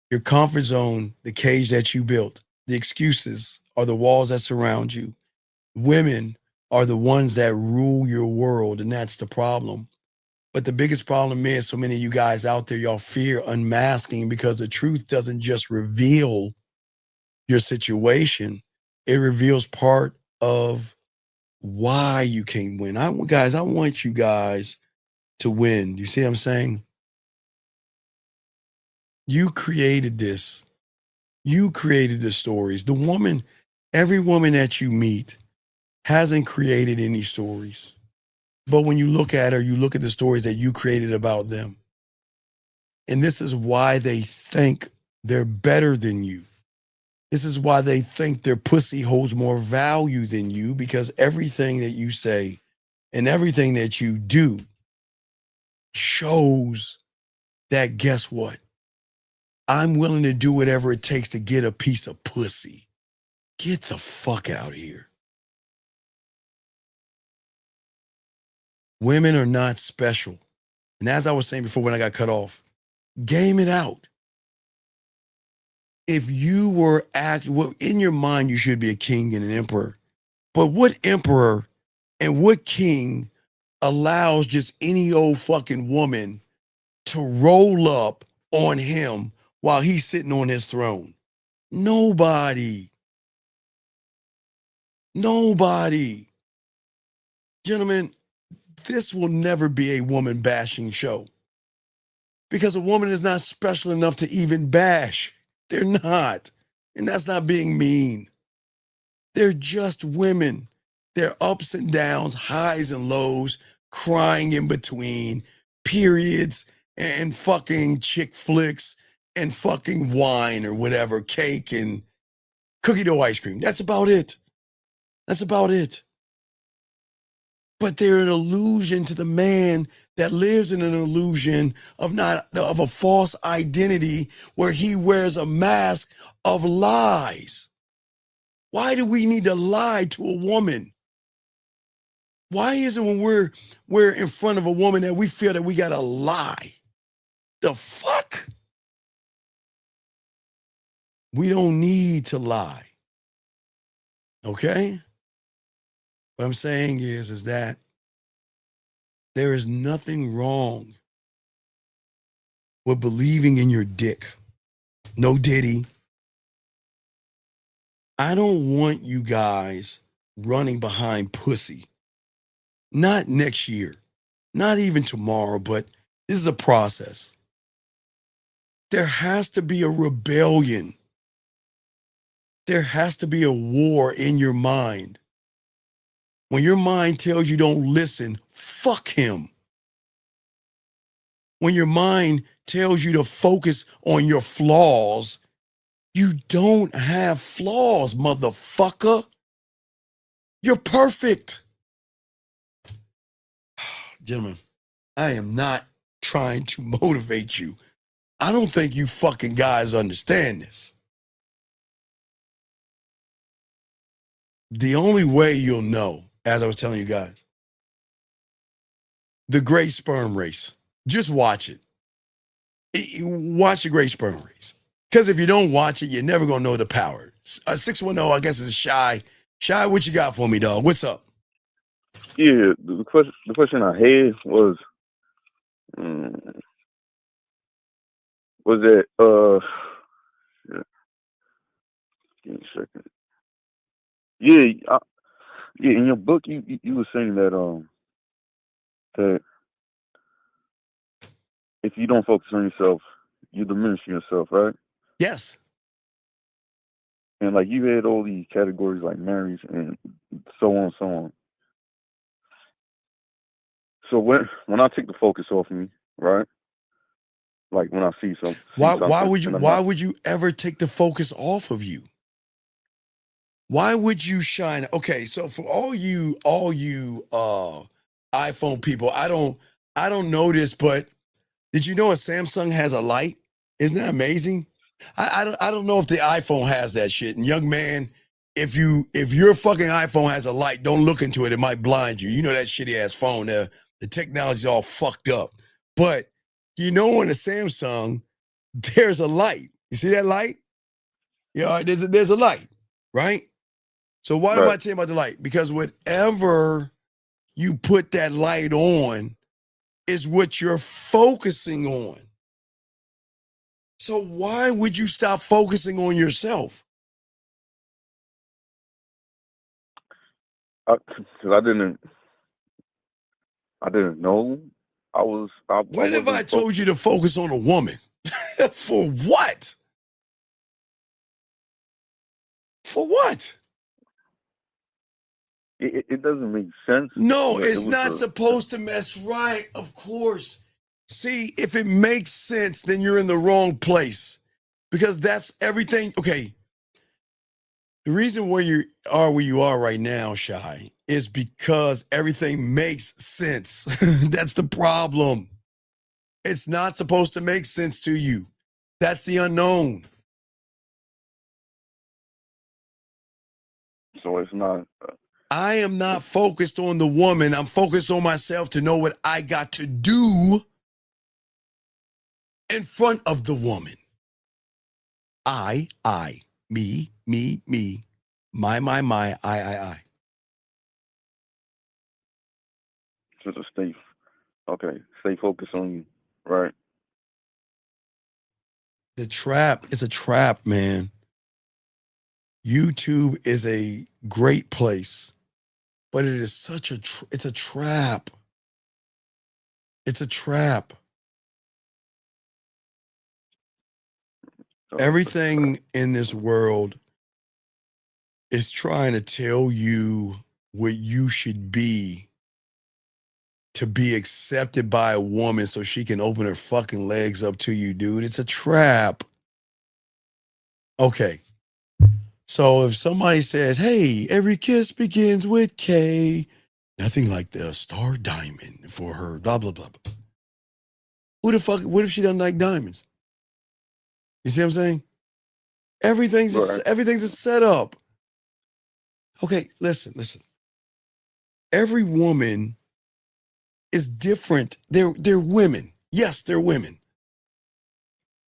Your comfort zone, the cage that you built, the excuses are the walls that surround you. Women are the ones that rule your world, and that's the problem. But the biggest problem is so many of you guys out there, y'all fear unmasking, because the truth doesn't just reveal your situation. It reveals part of why you can't win. I want you guys to win. You see what I'm saying? You created this. You created the stories. Every woman that you meet hasn't created any stories. But when you look at her, you look at the stories that you created about them. And this is why they think they're better than you. This is why they think their pussy holds more value than you, because everything that you say and everything that you do shows that, guess what? I'm willing to do whatever it takes to get a piece of pussy. Get the fuck out of here. Women are not special. And as I was saying before when I got cut off, game it out. If you were in your mind, you should be a king and an emperor. But what emperor and what king allows just any old fucking woman to roll up on him while he's sitting on his throne? Nobody. Nobody. Gentlemen, this will never be a woman bashing show, because a woman is not special enough to even bash. They're not. And that's not being mean. They're just women. Their ups and downs, highs and lows, crying in between, periods, and fucking chick flicks, and fucking wine or whatever, cake and cookie dough ice cream. That's about it. That's about it. But they're an illusion to the man that lives in an illusion of a false identity where he wears a mask of lies. Why do we need to lie to a woman? Why is it when we're in front of a woman that we feel that we gotta lie? The fuck? We don't need to lie. Okay? What I'm saying is that there is nothing wrong with believing in your dick. No diddy. I don't want you guys running behind pussy. Not next year, not even tomorrow, but this is a process. There has to be a rebellion. There has to be a war in your mind. When your mind tells you don't listen, fuck him. When your mind tells you to focus on your flaws, you don't have flaws, motherfucker. You're perfect. Gentlemen, I am not trying to motivate you. I don't think you fucking guys understand this. The only way you'll know, as I was telling you guys, the Great Sperm Race. Just watch it. Watch the Great Sperm Race. Because if you don't watch it, you're never going to know the power. 610, I guess it's Shy. Shy, what you got for me, dog? What's up? Yeah, the question I had was that, give me a second. Yeah, in your book, you were saying that, that if you don't focus on yourself, you diminish yourself, right? Yes. And like you had all these categories like marriage and so on and so on. So when I take the focus off me, right? Like when I see something. Why would you ever take the focus off of you? Why would you shine? Okay, so for all you iPhone people, I don't know this, but did you know a Samsung has a light? Isn't that amazing? I don't know if the iPhone has that shit. And young man, if your fucking iPhone has a light, don't look into it. It might blind you. You know that shitty ass phone. The technology's all fucked up. But you know, in a Samsung, there's a light. You see that light? Yeah, there's a light, right? So why am I telling you about the light? Because whatever you put that light on is what you're focusing on. So why would you stop focusing on yourself? Because I didn't know. When have I told you to focus on a woman? For what? For what? It doesn't make sense. No, but it's it was not a- supposed to mess right, of course. See, if it makes sense, then you're in the wrong place. Because that's everything. Okay. The reason where you are right now, Shy, is because everything makes sense. That's the problem. It's not supposed to make sense to you. That's the unknown. So it's not. I am not focused on the woman. I'm focused on myself to know what I got to do in front of the woman. I, me, my, I. Just to stay focused on you, right? The trap is a trap, man. YouTube is a great place, but it is such it's a trap. It's a trap. Everything in this world is trying to tell you what you should be to be accepted by a woman so she can open her fucking legs up to you, dude. It's a trap. Okay. So if somebody says, hey, every kiss begins with K, nothing like the star diamond for her, blah, blah, blah, blah. Who the fuck, what if she doesn't like diamonds? You see what I'm saying? Everything's a setup. Okay, listen. Every woman is different. They're women. Yes, they're women.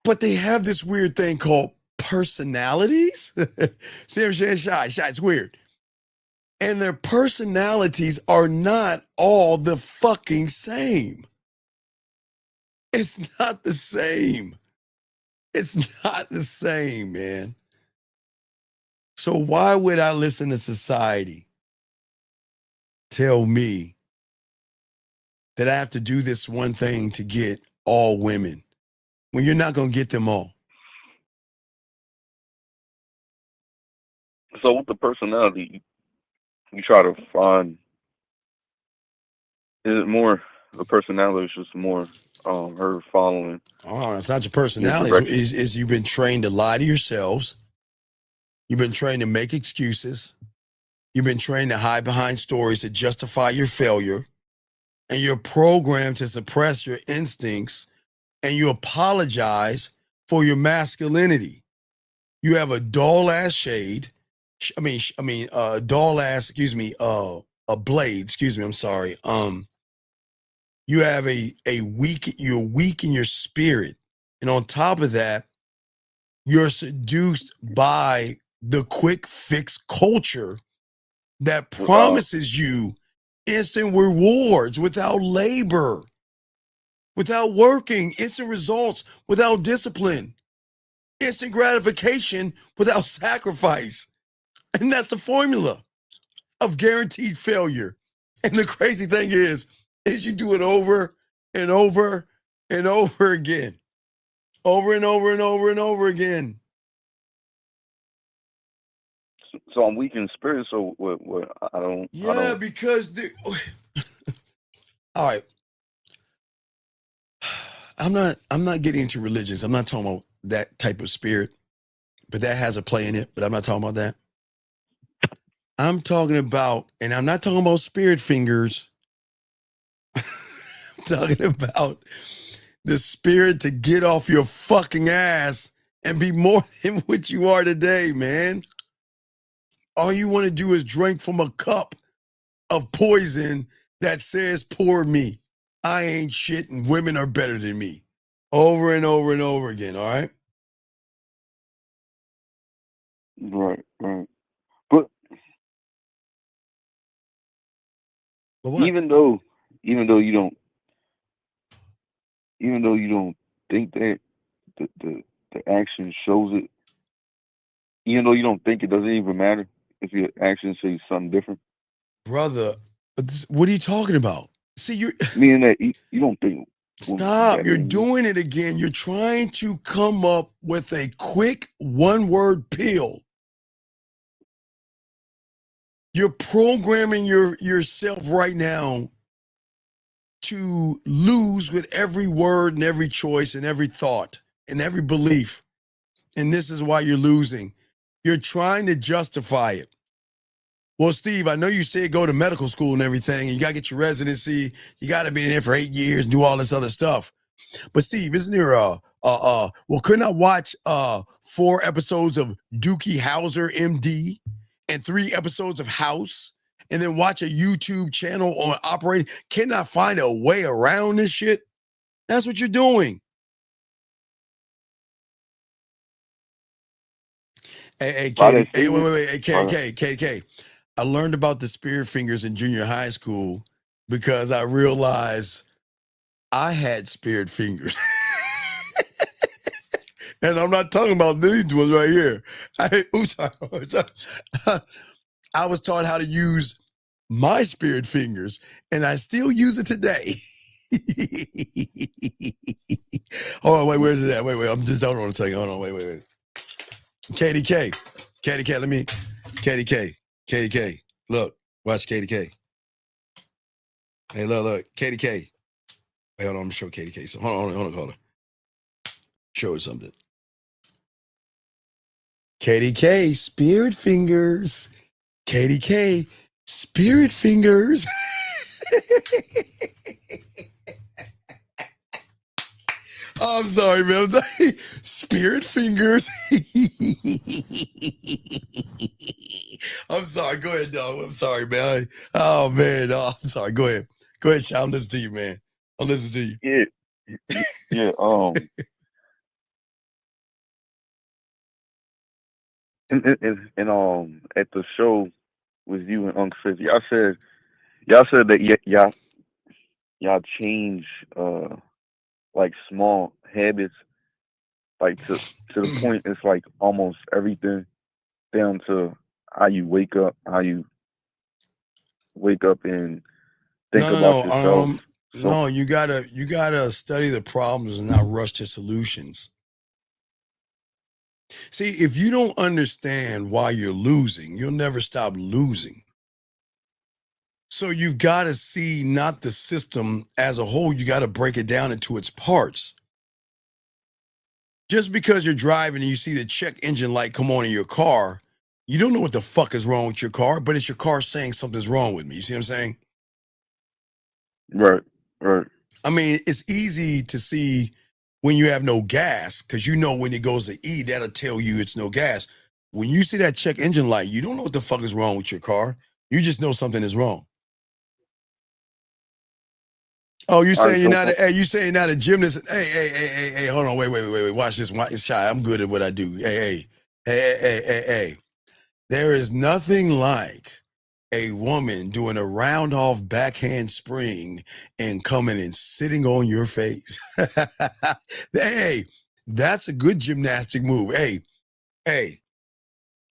But they have this weird thing called personalities. See what I'm saying? Shy, it's weird. And their personalities are not all the fucking same. It's not the same. It's not the same, man. So why would I listen to society tell me that I have to do this one thing to get all women when you're not going to get them all? So with the personality, you try to find. Is it more the personality? Is just more her following. Oh, it's not your personality. It's you've been trained to lie to yourselves. You've been trained to make excuses. You've been trained to hide behind stories to justify your failure. And you're programmed to suppress your instincts, and you apologize for your masculinity. You have a dull ass shade. Dull ass, a blade, I'm sorry. You have you're weak in your spirit. And on top of that, you're seduced by the quick fix culture that promises you instant rewards without labor, without working, instant results without discipline, instant gratification without sacrifice. And that's the formula of guaranteed failure. And the crazy thing is you do it over and over and over again. Over and over and over and over again. So I'm weak in spirit. So what I don't. Yeah, because all right. I'm not getting into religions. I'm not talking about that type of spirit, but that has a play in it. But I'm not talking about that. I'm talking about, and I'm not talking about spirit fingers. I'm talking about the spirit to get off your fucking ass and be more than what you are today, man. All you want to do is drink from a cup of poison that says, pour me. I ain't shit and women are better than me. Over and over and over again, all right? Right. But even though you don't think that the action shows it, even though you don't think it, doesn't even matter if your action says something different. Brother, what are you talking about? See, you're meaning that you don't think. Stop. You're doing it again. You're trying to come up with a quick one-word pill You're programming yourself right now to lose with every word and every choice and every thought and every belief. And this is why you're losing. You're trying to justify it. Well, Steve, I know you said go to medical school and everything, and you got to get your residency. You got to be in there for 8 years, do all this other stuff. But Steve, isn't there well, couldn't I watch 4 episodes of Dookie Howser, MD, and 3 episodes of House, and then watch a YouTube channel on operating? Can I find a way around this shit? That's what you're doing. Hey, Katie, hey, wait, hey, KK. I learned about the spirit fingers in junior high school because I realized I had spirit fingers. And I'm not talking about these ones right here. I was taught how to use my spirit fingers, and I still use it today. Hold on, wait, where's it at? Wait, I'm just, hold on a second. Hold on, wait. Katie K, Katie K, look, watch Katie K. Hey, look, Katie K. Wait, hold on, I'm gonna show Katie K. So hold on. Show her something. Katie K, spirit fingers. Katie K, spirit fingers. Oh, I'm sorry, man. I'm sorry. Spirit fingers. I'm sorry. Go ahead, dog. I'm sorry, man. Oh, man. Oh, I'm sorry. Go ahead. Go ahead, Sean. I'm listening to you, man. I'll listen to you. Yeah. And at the show with you and Uncle 50, y'all said that y'all change like small habits, like to the point it's like almost everything down to how you wake up and think about yourself. No, you gotta study the problems and not rush to solutions. See, if you don't understand why you're losing, you'll never stop losing. So you've got to see not the system as a whole, you got to break it down into its parts. Just because you're driving and you see the check engine light come on in your car, you don't know what the fuck is wrong with your car, but it's your car saying something's wrong with me. You see what I'm saying? Right. I mean, it's easy to see when you have no gas, because you know when it goes to E, that'll tell you it's no gas. When you see that check engine light, you don't know what the fuck is wrong with your car. You just know something is wrong. Oh, you saying you're not a gymnast? Hey, hold on, wait. Watch this. It's shy. I'm good at what I do. Hey. There is nothing like a woman doing a round off backhand spring and coming and sitting on your face. Hey, that's a good gymnastic move. Hey,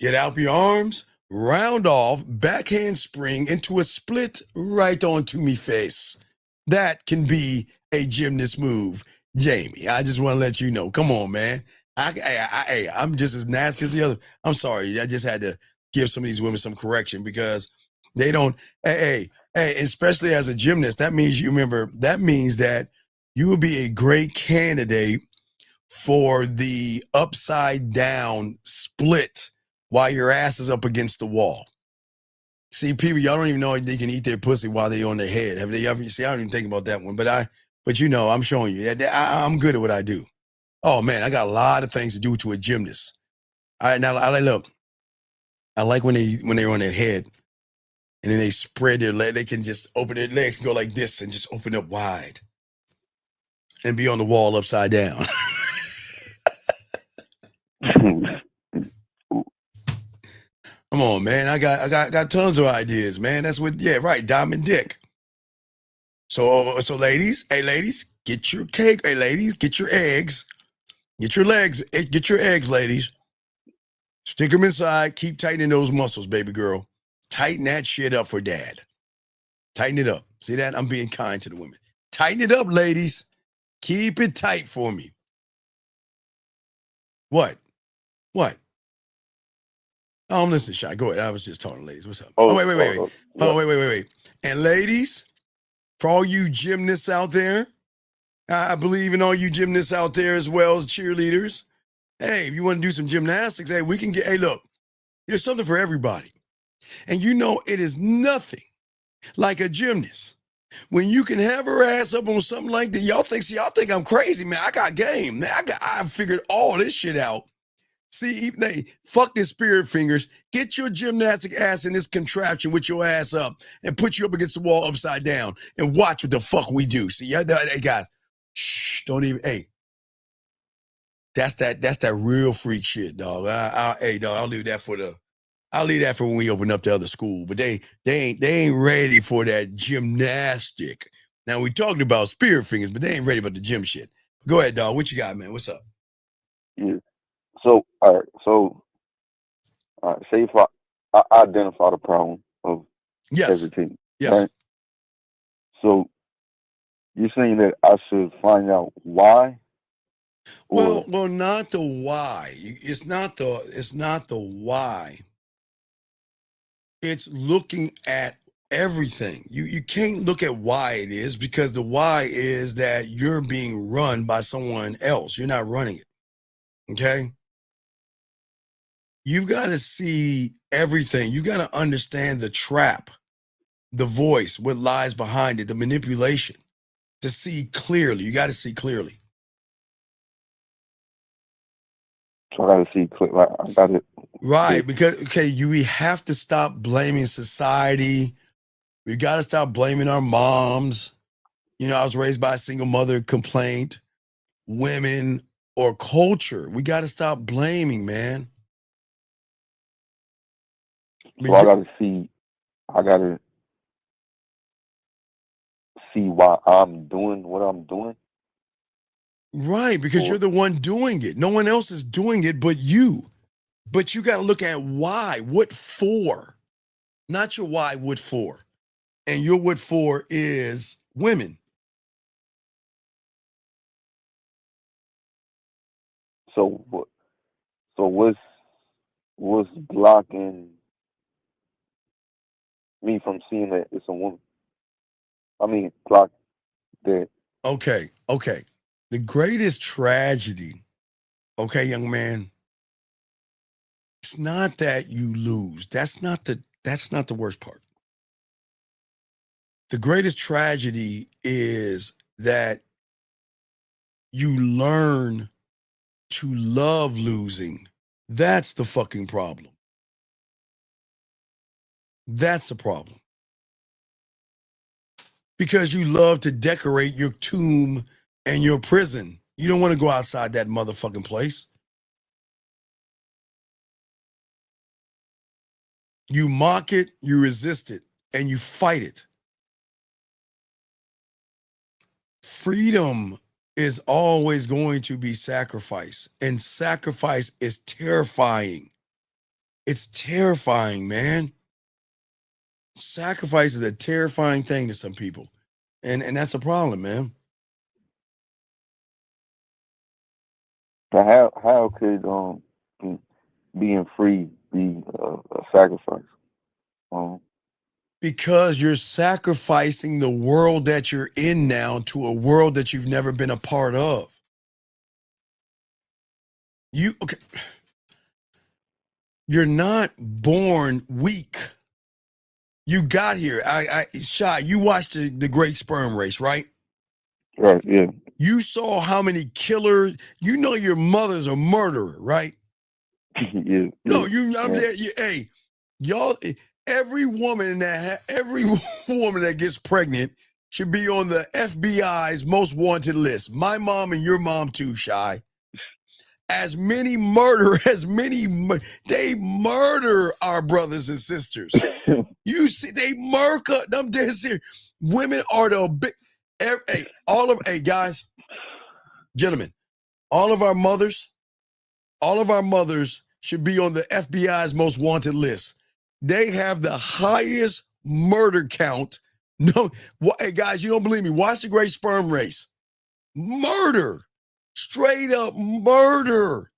get out your arms, round off, backhand spring into a split right onto me face. That can be a gymnast move, Jamie. I just want to let you know. Come on, man. I'm just as nasty as the other. I'm sorry. I just had to give some of these women some correction because they don't. Hey, especially as a gymnast, that means that means that you will be a great candidate for the upside down split while your ass is up against the wall. See, people, y'all don't even know they can eat their pussy while they on their head. Have they ever? See, I don't even think about that one, but I'm showing you. I'm good at what I do. Oh man, I got a lot of things to do to a gymnast. All right, now I look. I like when they're on their head, and then they spread their leg. They can just open their legs and go like this, and just open up wide, and be on the wall upside down. Come on, man. I got tons of ideas, man. That's what, yeah, right. Diamond Dick. So ladies, get your cake. Hey, ladies, get your eggs. Get your eggs, ladies. Stick them inside. Keep tightening those muscles, baby girl. Tighten that shit up for dad. Tighten it up. See that? I'm being kind to the women. Tighten it up, ladies. Keep it tight for me. What? Listen, Shy, go ahead. I was just talking to ladies. What's up? Oh, Wait. yeah. Oh, wait. And ladies, for all you gymnasts out there, I believe in all you gymnasts out there as well as cheerleaders. Hey, if you want to do some gymnastics, hey, we can get, hey, look, there's something for everybody. And you know, it is nothing like a gymnast. When you can have her ass up on something like that, y'all think I'm crazy, man. I got game, man. I figured all this shit out. See, fuck this spirit fingers. Get your gymnastic ass in this contraption with your ass up and put you up against the wall upside down and watch what the fuck we do. See, hey guys, shh, don't even. Hey, that's that real freak shit, dog. Hey, dog, I'll leave that for when we open up the other school. But they ain't ready for that gymnastic. Now we talking about spirit fingers, but they ain't ready about the gym shit. Go ahead, dog. What you got, man? What's up? Yeah. So, all right. Say if I identify the problem of everything. Yes. Right? So, you're saying that I should find out why? Well, not the why. It's not the why. It's looking at everything. You can't look at why it is, because the why is that you're being run by someone else. You're not running it. Okay? You've got to see everything. You got to understand the trap, the voice, what lies behind it, the manipulation, to see clearly. You got to see clearly. So I got to see clear. Like, I got it. Right, because we have to stop blaming society. We got to stop blaming our moms. You know, I was raised by a single mother complaint, women, or culture. We got to stop blaming, man. So I got to see why I'm doing what I'm doing. Right, because you're the one doing it. No one else is doing it but you. But you got to look at why. What for? Not your why, what for. And your what for is women. So what's blocking me from seeing that it's a woman? I mean, block that. Okay. The greatest tragedy, okay, young man, it's not that you lose. That's not the worst part. The greatest tragedy is that you learn to love losing. That's the fucking problem. That's the problem. Because you love to decorate your tomb and your prison. You don't want to go outside that motherfucking place. You mock it, you resist it, and you fight it. Freedom is always going to be sacrifice, and sacrifice is terrifying. It's terrifying, man. Sacrifice is a terrifying thing to some people, and that's a problem, man. But how could being free be a sacrifice? Because you're sacrificing the world that you're in now to a world that you've never been a part of. You're not born weak. You got here. Shy, you watched the Great Sperm Race, right? Right, yeah. You saw how many killers, you know your mother's a murderer, right? Yeah. No, hey, y'all, every woman that gets pregnant should be on the FBI's most wanted list. My mom and your mom too, Shy. They murder our brothers and sisters. You see, they murder them dead serious. Women are the big, guys, gentlemen, all of our mothers should be on the FBI's most wanted list. They have the highest murder count. No, hey guys, you don't believe me? Watch the Great Sperm Race. Murder, straight up murder.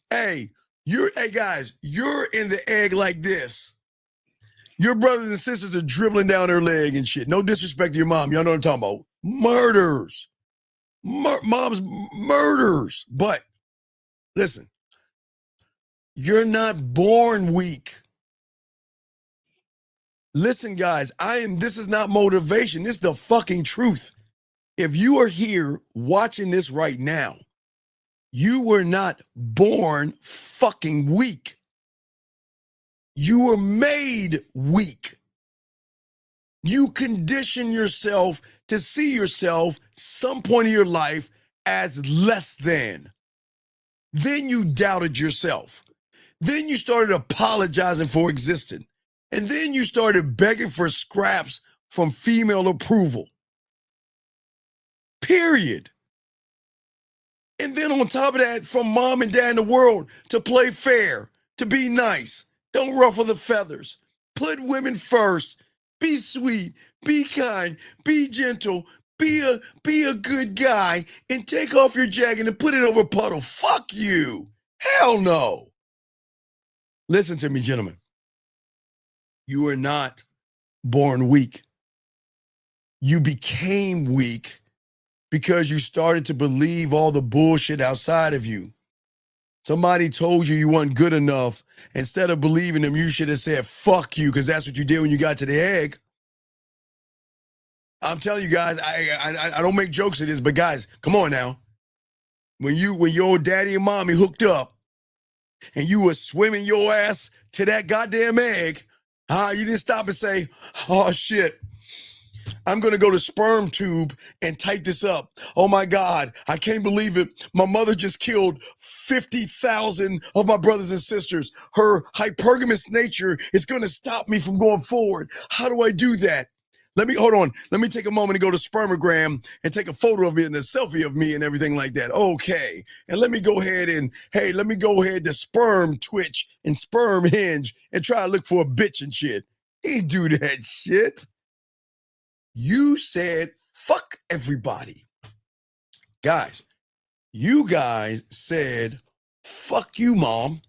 Hey, Hey guys, you're in the egg like this. Your brothers and sisters are dribbling down her leg and shit. No disrespect to your mom. Y'all know what I'm talking about. Murders. Mom's murders. But listen, you're not born weak. Listen, guys, this is not motivation. This is the fucking truth. If you are here watching this right now, you were not born fucking weak. You were made weak. You condition yourself to see yourself some point in your life as less than. Then you doubted yourself. Then you started apologizing for existing. And then you started begging for scraps from female approval. Period. And then on top of that, from mom and dad in the world to play fair, to be nice, don't ruffle the feathers, put women first, be sweet, be kind, be gentle, be a good guy, and take off your jacket and put it over a puddle. Fuck you. Hell no. Listen to me, gentlemen. You are not born weak. You became weak because you started to believe all the bullshit outside of you. Somebody told you weren't good enough. Instead of believing them, you should have said, fuck you, because that's what you did when you got to the egg. I'm telling you guys, I don't make jokes of this, but guys, come on now. When your daddy and mommy hooked up and you were swimming your ass to that goddamn egg, you didn't stop and say, oh shit, I'm going to go to Sperm Tube and type this up. Oh my God, I can't believe it. My mother just killed 50,000 of my brothers and sisters. Her hypergamous nature is going to stop me from going forward. How do I do that? Hold on. Let me take a moment to go to Spermogram and take a photo of me and a selfie of me and everything like that. Okay. And let me go ahead to Sperm Twitch and Sperm Hinge and try to look for a bitch and shit. He do that shit. You said, fuck everybody. Guys, you guys said, fuck you, mom,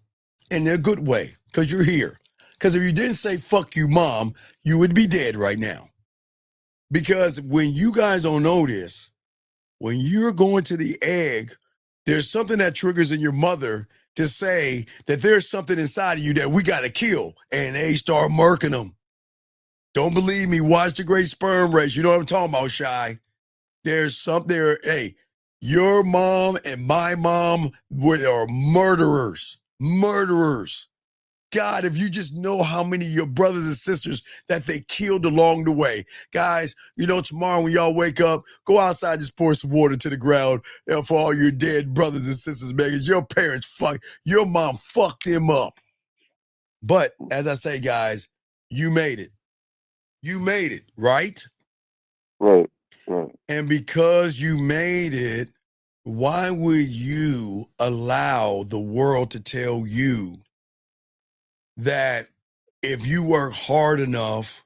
in a good way, because you're here. Because if you didn't say, fuck you, mom, you would be dead right now. Because when you guys don't know this, when you're going to the egg, there's something that triggers in your mother to say that there's something inside of you that we got to kill. And they start murking them. Don't believe me, watch The Great Sperm Race. You know what I'm talking about, Shy. There's something there. Hey, your mom and my mom are murderers. Murderers. God, if you just know how many of your brothers and sisters that they killed along the way. Guys, tomorrow when y'all wake up, go outside, just pour some water to the ground for all your dead brothers and sisters, man, because your parents your mom fucked them up. But as I say, guys, you made it. You made it, right? Right. And because you made it, why would you allow the world to tell you that if you work hard enough,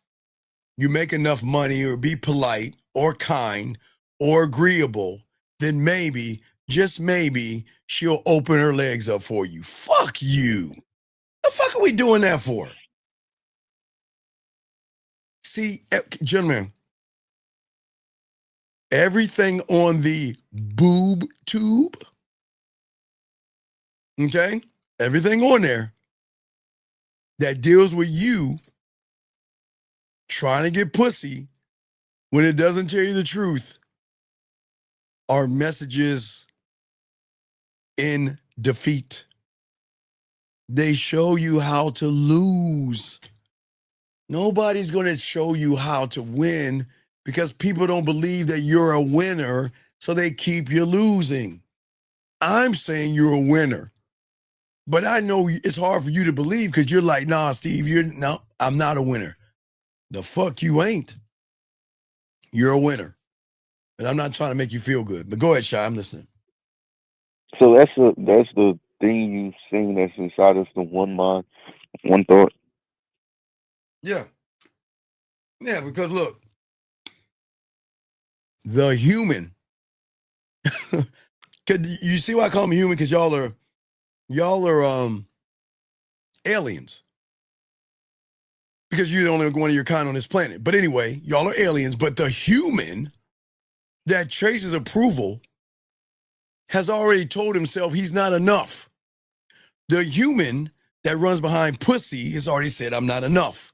you make enough money or be polite or kind or agreeable, then maybe, just maybe, she'll open her legs up for you? Fuck you. The fuck are we doing that for? See, gentlemen, everything on the boob tube, okay? Everything on there that deals with you trying to get pussy when it doesn't tell you the truth are messages in defeat. They show you how to lose. Nobody's going to show you how to win because people don't believe that you're a winner, so they keep you losing. I'm saying you're a winner. But I know it's hard for you to believe because you're like, nah, Steve, no, I'm not a winner. The fuck you ain't. You're a winner. And I'm not trying to make you feel good. But go ahead, Shy, I'm listening. So that's the thing you saying that's inside us, the one mind, one thought. Yeah. Yeah, because look, the human, you see why I call him human? Because y'all are aliens. Because you're the only one of your kind on this planet. But anyway, y'all are aliens. But the human that chases approval has already told himself he's not enough. The human that runs behind pussy has already said, I'm not enough.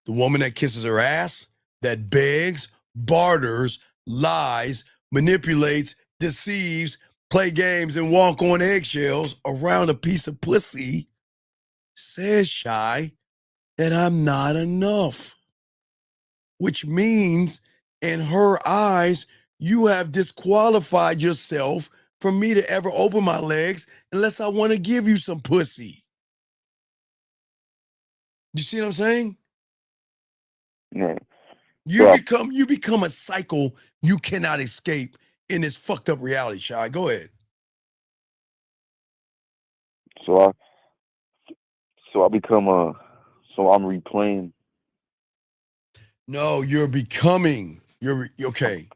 The woman that kisses her ass, that begs, barters, lies, manipulates, deceives, play games, and walk on eggshells around a piece of pussy says, Shy, that I'm not enough. Which means, in her eyes, you have disqualified yourself for me to ever open my legs unless I want to give you some pussy. You see what I'm saying? Right. You become a cycle you cannot escape in this fucked up reality, Shy. Go ahead. So I become so I'm replaying. No, you're becoming. You're okay.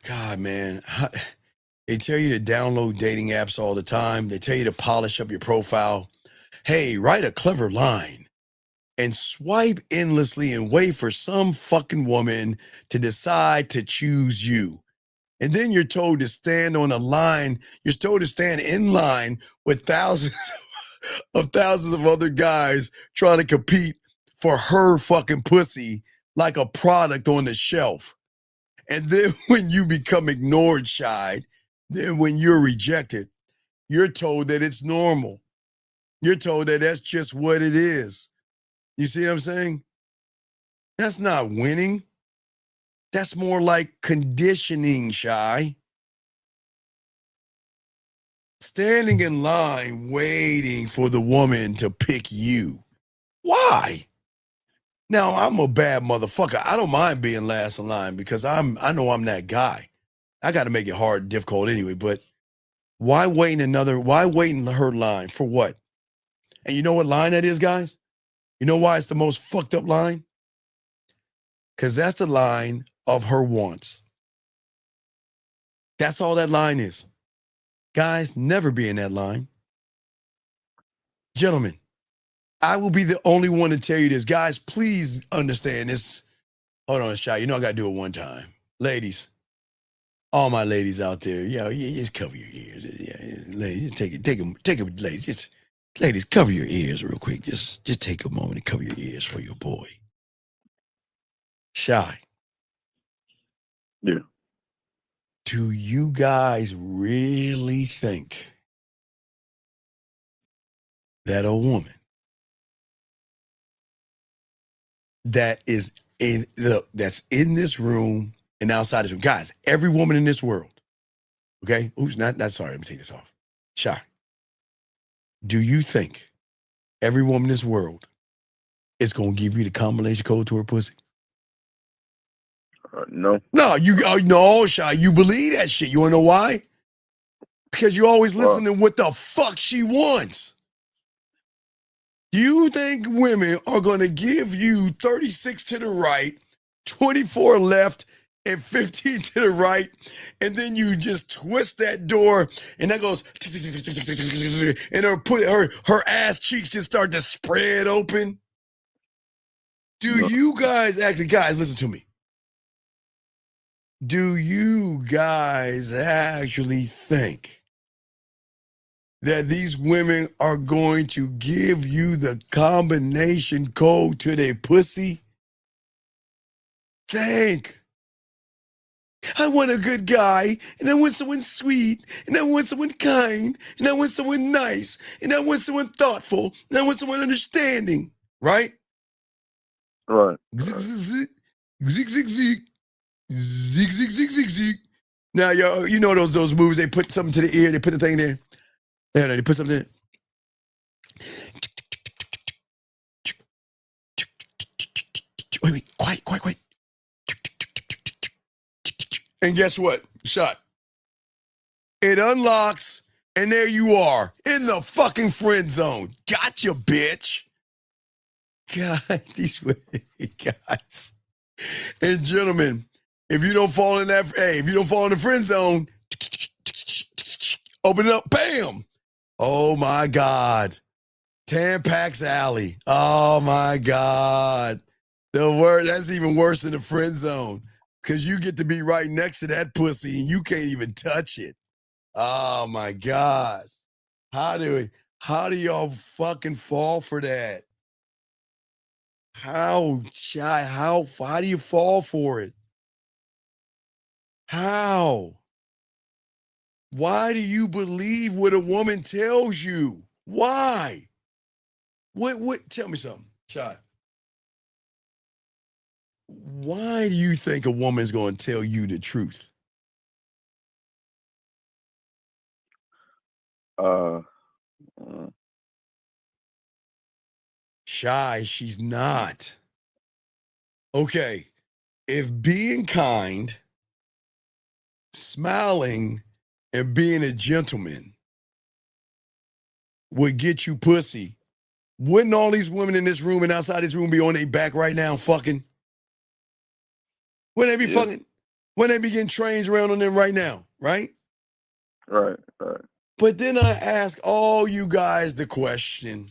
God, man. They tell you to download dating apps all the time. They tell you to polish up your profile. Hey, write a clever line and swipe endlessly and wait for some fucking woman to decide to choose you. And then you're told to stand on a line. You're told to stand in line with thousands of other guys trying to compete for her fucking pussy like a product on the shelf. And then when you become ignored, Shied, then when you're rejected, you're told that it's normal. You're told that that's just what it is. You see what I'm saying? That's not winning. That's more like conditioning, Shy. Standing in line waiting for the woman to pick you. Why? Now, I'm a bad motherfucker. I don't mind being last in line because I know I'm that guy. I got to make it hard and difficult anyway, but why wait in her line? For what? And you know what line that is, guys? You know why it's the most fucked up line? Because that's the line of her wants. That's all that line is. Guys, never be in that line. Gentlemen, I will be the only one to tell you this. Guys, please understand this. Hold on, Shy. You know I got to do it one time. Ladies, all my ladies out there, just cover your ears. Yeah, ladies, take them, ladies. Ladies, cover your ears real quick. Just take a moment and cover your ears for your boy. Shy. Yeah. Do you guys really think that a woman that's in this room and outside this room, guys, every woman in this world, okay? Oops, not sorry, let me take this off. Shy. Do you think every woman in this world is gonna give you the combination code to her pussy? No. No, no, Shy. You believe that shit. You wanna know why? Because you always listen to what the fuck she wants. You think women are gonna give you 36 to the right, 24 left, and 15 to the right, and then you just twist that door, and that goes, and her ass cheeks just start to spread open? Do you guys actually, guys, listen to me. Do you guys actually think that these women are going to give you the combination code to their pussy? Think. I want a good guy, and I want someone sweet, and I want someone kind, and I want someone nice, and I want someone thoughtful, and I want someone understanding. Right? Right. Zig, zig, zig, zig, zig, zig, zig, zig, zig, zig. Now, you know those movies, they put something to the ear, they put the thing there. They put something in. Wait, quiet. And guess what? Shut. It unlocks, and there you are in the fucking friend zone. Gotcha, bitch. God, these guys and gentlemen, if you don't fall in the friend zone, open it up, bam. Oh my God. Tampax Alley. Oh my God. The word that's even worse than the friend zone. Cause you get to be right next to that pussy and you can't even touch it. Oh my God. How do y'all fucking fall for that? How do you fall for it? How? Why do you believe what a woman tells you? Why? What tell me something, Shot. Why do you think a woman's going to tell you the truth? Shy, she's not. Okay, if being kind, smiling, and being a gentleman would get you pussy, wouldn't all these women in this room and outside this room be on their back right now fucking? Wouldn't they be fucking? Wouldn't they be getting trains around on them right now, right? Right. But then I ask all you guys the question,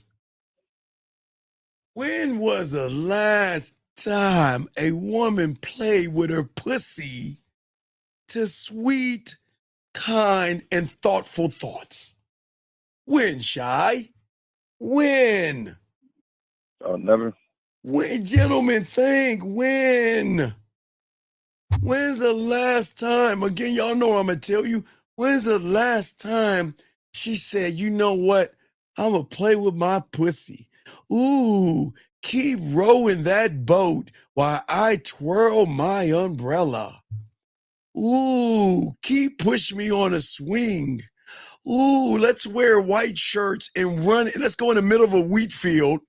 when was the last time a woman played with her pussy to sweet, kind, and thoughtful thoughts? When, Shy? When? Never. When, gentlemen, think, when? When's the last time? Again, y'all know what I'm going to tell you. When's the last time she said, you know what? I'm going to play with my pussy. Ooh, keep rowing that boat while I twirl my umbrella. Ooh, keep pushing me on a swing. Ooh, let's wear white shirts and run. Let's go in the middle of a wheat field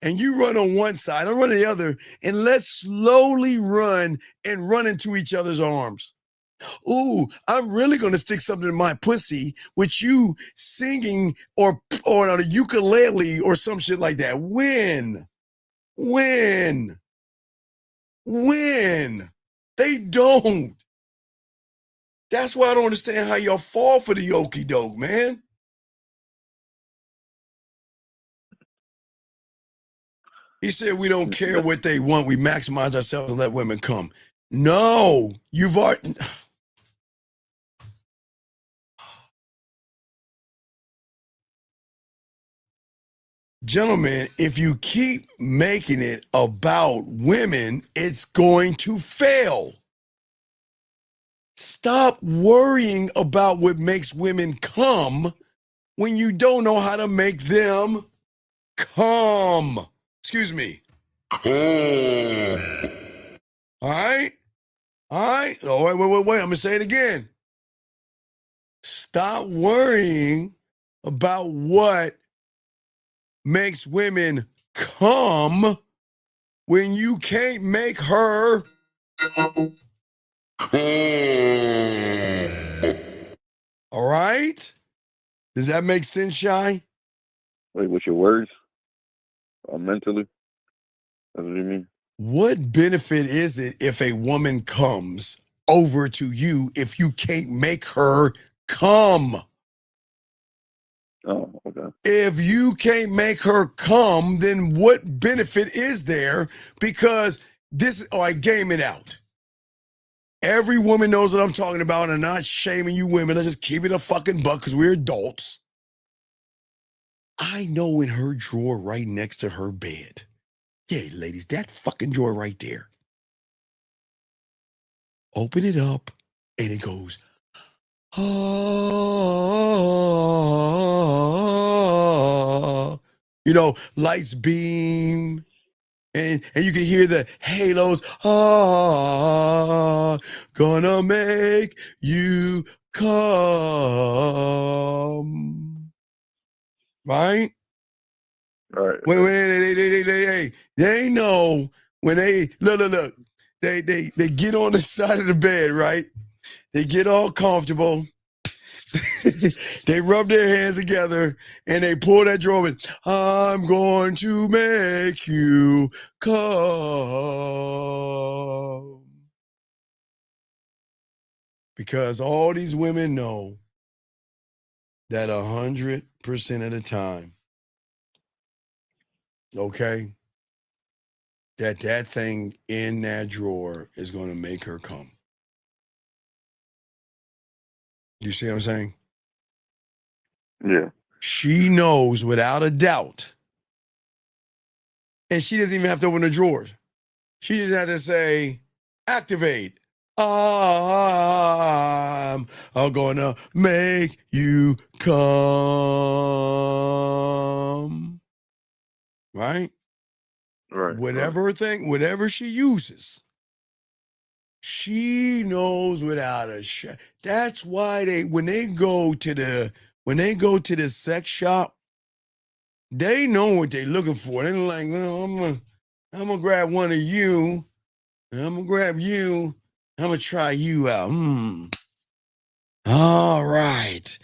and you run on one side, I run on the other, and let's slowly run and run into each other's arms. Ooh, I'm really going to stick something in my pussy with you singing or on a ukulele or some shit like that. When? They don't. That's why I don't understand how y'all fall for the okie doke, man. He said we don't care what they want. We maximize ourselves and let women come. No, you've already. Gentlemen, if you keep making it about women, it's going to fail. Stop worrying about what makes women come when you don't know how to make them come. Excuse me. Come. All right? Oh, wait. I'm going to say it again. Stop worrying about what makes women come when you can't make her come. All right? Does that make sense, Shy? Wait, what's your words? Mentally? That's what you mean? What benefit is it if a woman comes over to you if you can't make her come? Oh, okay. If you can't make her come, then what benefit is there? Because I game it out. Every woman knows what I'm talking about, and I'm not shaming you women. Let's just keep it a fucking buck because we're adults. I know in her drawer right next to her bed. Yeah, ladies, that fucking drawer right there. Open it up, and it goes, ah, lights beam, and you can hear the halos, gonna make you come. Right? Right. Wait, they know when they look, they get on the side of the bed, right? They get all comfortable. They rub their hands together and they pull that drawer in. I'm going to make you come. Because all these women know that 100% of the time, okay, that thing in that drawer is going to make her come. You see what I'm saying? Yeah. She knows without a doubt. And she doesn't even have to open the drawers. She just has to say, activate. I'm gonna make you come. Right? Right. Whatever she uses, she knows without a shot. That's why when they go to the sex shop, they know what they're looking for. They're like, oh, I'm gonna grab one of you, and I'm gonna grab you. I'm gonna try you out. All right.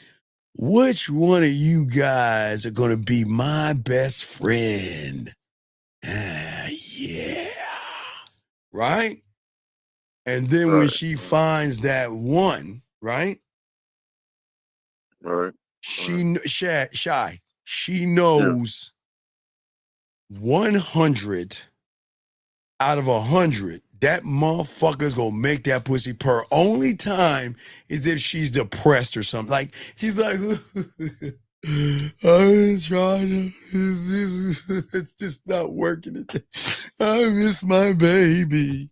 Which one of you guys are gonna be my best friend? Yeah. Right? And then when she finds that one, right? Right. Shy. She knows 100 out of 100, that motherfucker's gonna make that pussy purr. Only time is if she's depressed or something. Like, she's like, I'm trying to, it's just not working. I miss my baby.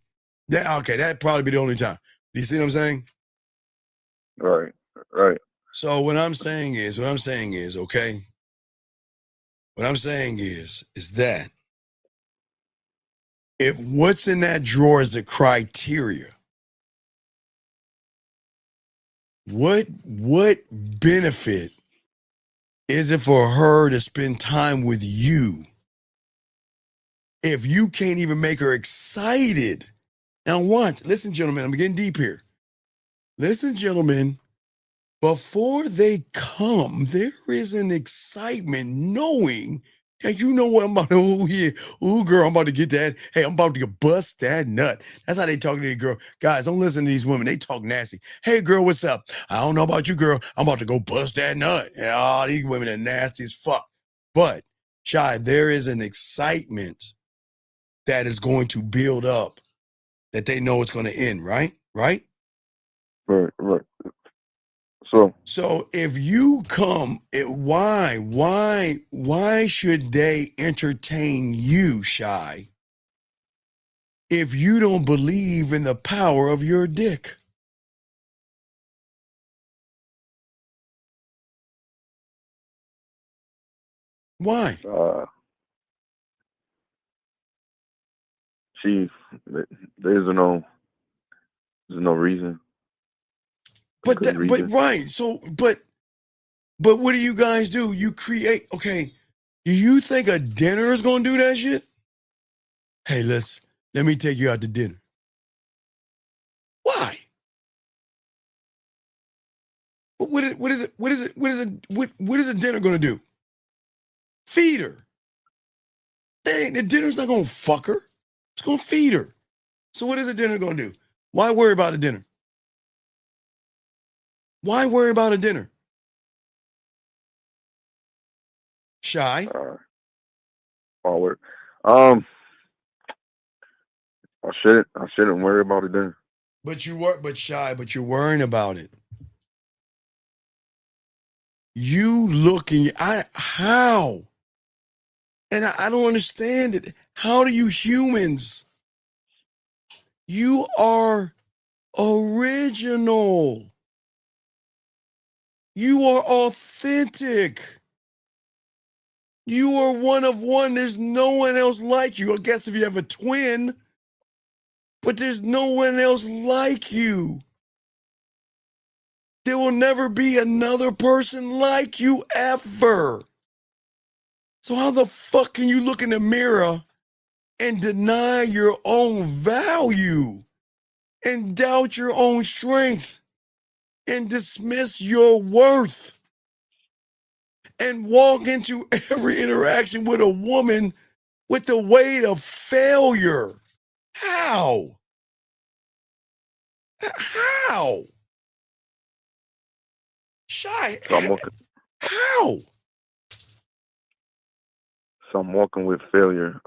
That'd probably be the only time. Do you see what I'm saying? Right. Right. So what I'm saying is, okay? What I'm saying is that if what's in that drawer is the criteria, what benefit is it for her to spend time with you if you can't even make her excited? Now watch, listen, gentlemen, I'm getting deep here. Listen, gentlemen, before they come, there is an excitement knowing that you know what I'm about to, girl, I'm about to get that. Hey, I'm about to bust that nut. That's how they talk to the girl. Guys, don't listen to these women. They talk nasty. Hey, girl, what's up? I don't know about you, girl. I'm about to go bust that nut. Oh, these women are nasty as fuck. But, Shy, there is an excitement that is going to build up that they know it's going to end, right? Right? Right. So if you come, why should they entertain you, Shy, if you don't believe in the power of your dick? Why? There's no reason. But right. So, but what do you guys do? You create. Okay, do you think a dinner is gonna do that shit? Hey, let me take you out to dinner. Why? What is a dinner gonna do? Feed her. The dinner's not gonna fuck her. It's gonna feed her. So what is a dinner gonna do? Why worry about a dinner? Why worry about a dinner? Shy. Forward. I shouldn't worry about it then. But you're worrying about it. You looking, how? And I don't understand it. How do you humans? You are original. You are authentic. You are one of one. There's no one else like you. I guess if you have a twin, but there's no one else like you. There will never be another person like you ever. So how the fuck can you look in the mirror and deny your own value and doubt your own strength and dismiss your worth and walk into every interaction with a woman with the weight of failure? How? How? Shy. How? So I'm walking with failure.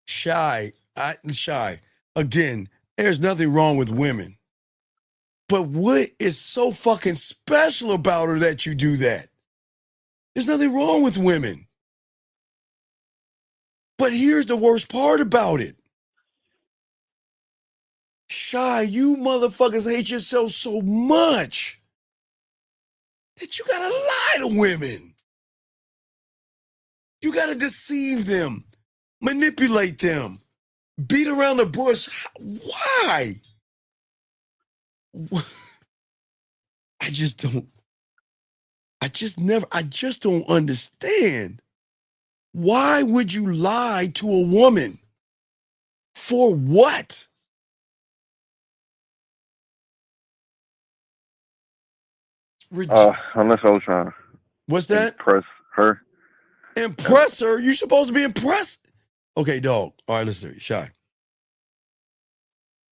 Shy. Again, there's nothing wrong with women. But what is so fucking special about her that you do that? There's nothing wrong with women. But here's the worst part about it. Shy, you motherfuckers hate yourself so much that you gotta lie to women. You gotta deceive them, manipulate them, beat around the bush. Why? I just don't understand. Why would you lie to a woman? For what? Unless I was trying to What's that? impress her. Impress her? You're supposed to be impressed. Okay, dog. All right, let's do it. Shy.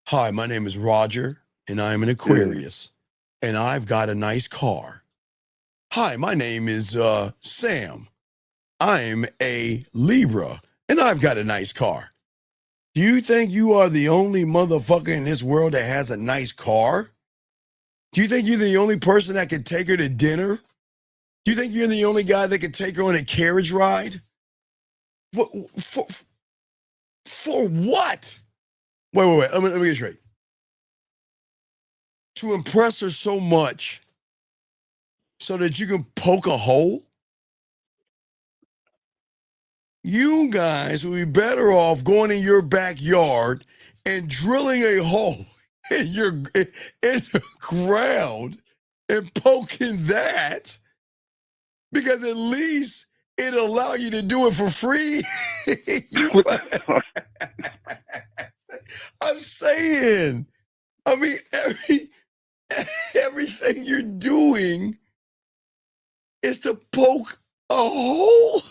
Hi, my name is Roger, and I'm an Aquarius, and I've got a nice car. Hi, my name is Sam. I'm a Libra, and I've got a nice car. Do you think you are the only motherfucker in this world that has a nice car? Do you think you're the only person that can take her to dinner? Do you think you're the only guy that can take her on a carriage ride? What, for what? Wait. Let me get straight. To impress her so much so that you can poke a hole? You guys would be better off going in your backyard and drilling a hole in the ground and poking that, because at least it'll allow you to do it for free. I'm saying, I mean, everything you're doing is to poke a hole.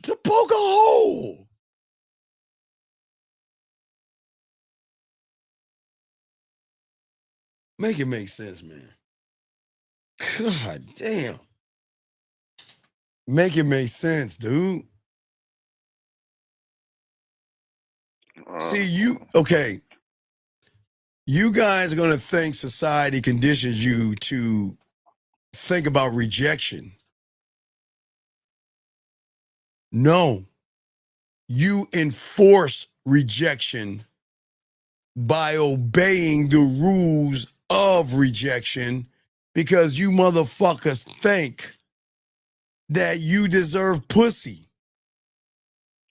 To poke a hole. Make it make sense, man. God damn. Make it make sense, dude. See, you guys are going to think society conditions you to think about rejection. No. You enforce rejection by obeying the rules of rejection, because you motherfuckers think that you deserve pussy.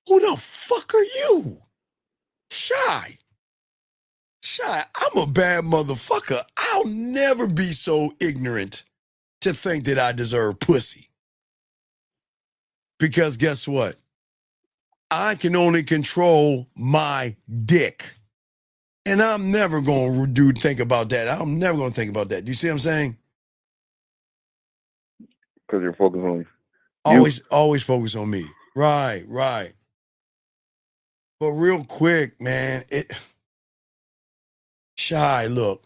Who the fuck are you? Shy, I'm a bad motherfucker. I'll never be so ignorant to think that I deserve pussy. Because guess what? I can only control my dick. And I'm never going to think about that. I'm never going to think about that. Do you see what I'm saying? Because you're focused on Always focus on me. Right. But real quick, man, Shy, look.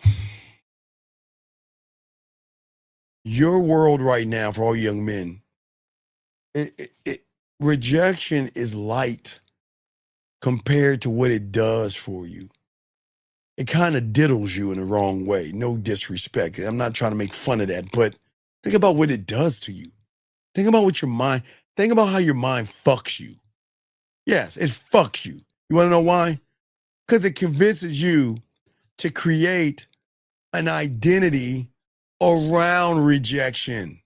Your world right now, for all young men, rejection is light compared to what it does for you. It kind of diddles you in the wrong way. No disrespect. I'm not trying to make fun of that, but think about what it does to you. Think about think about how your mind fucks you. Yes, it fucks you. You want to know why? Because it convinces you to create an identity around rejection.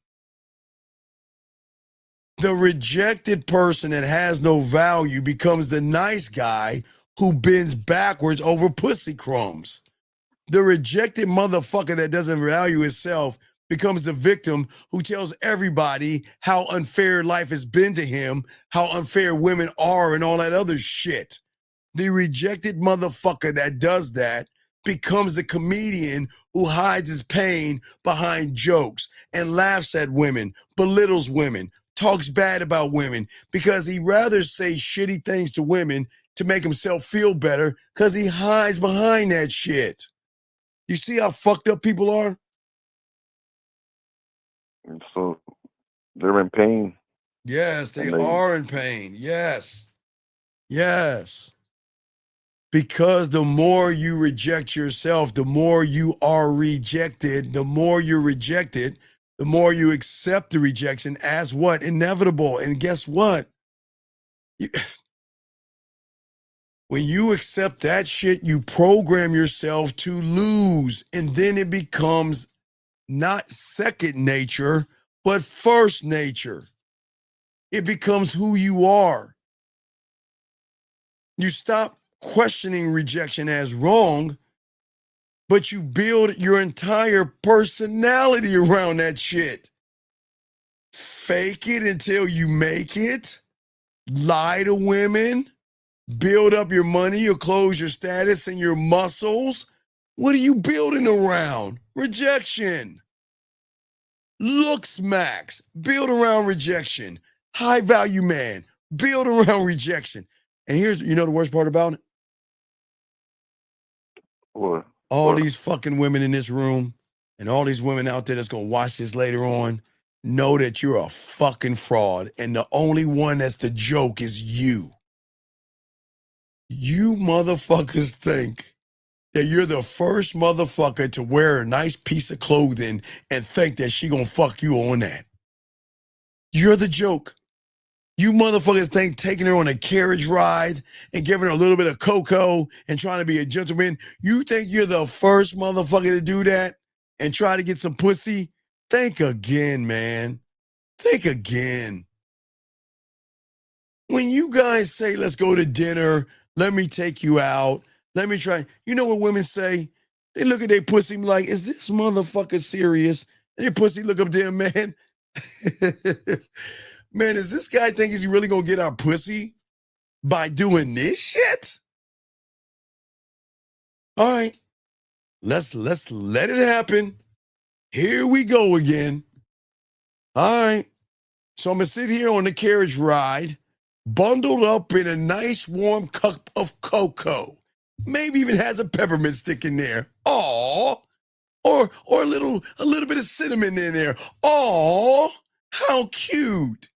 The rejected person that has no value becomes the nice guy who bends backwards over pussy crumbs. The rejected motherfucker that doesn't value himself becomes the victim who tells everybody how unfair life has been to him, how unfair women are, and all that other shit. The rejected motherfucker that does that becomes the comedian who hides his pain behind jokes and laughs at women, belittles women, talks bad about women, because he'd rather say shitty things to women to make himself feel better, because he hides behind that shit. You see how fucked up people are? So They're in pain. Yes, they And they are in pain. Yes. Yes. Because the more you reject yourself, the more you are rejected. The more you're rejected, the more you accept the rejection as what? Inevitable. And guess what? When you accept that shit, you program yourself to lose. And then it becomes not second nature, but first nature. It becomes who you are. You stop questioning rejection as wrong, but you build your entire personality around that shit. Fake it until you make it. Lie to women. Build up your money, your clothes, your status, and your muscles. What are you building around? Rejection. Looks max. Build around rejection. High value man. Build around rejection. And here's, you know the worst part about it? What? All these fucking women in this room and all these women out there that's gonna watch this later on know that you're a fucking fraud. And the only one that's the joke is you. You motherfuckers think that you're the first motherfucker to wear a nice piece of clothing and think that she gonna fuck you on that. You're the joke. You motherfuckers think taking her on a carriage ride and giving her a little bit of cocoa and trying to be a gentleman, you think you're the first motherfucker to do that and try to get some pussy? Think again, man. Think again. When you guys say, let's go to dinner, let me take you out, let me try. You know what women say? They look at their pussy like, is this motherfucker serious? And their pussy look up there, man. Man, does this guy think he's really gonna get our pussy by doing this shit? All right, let's let it happen. Here we go again. All right, so I'm gonna sit here on the carriage ride, bundled up in a nice warm cup of cocoa. Maybe even has a peppermint stick in there. Aw, or a little bit of cinnamon in there. Aw, how cute.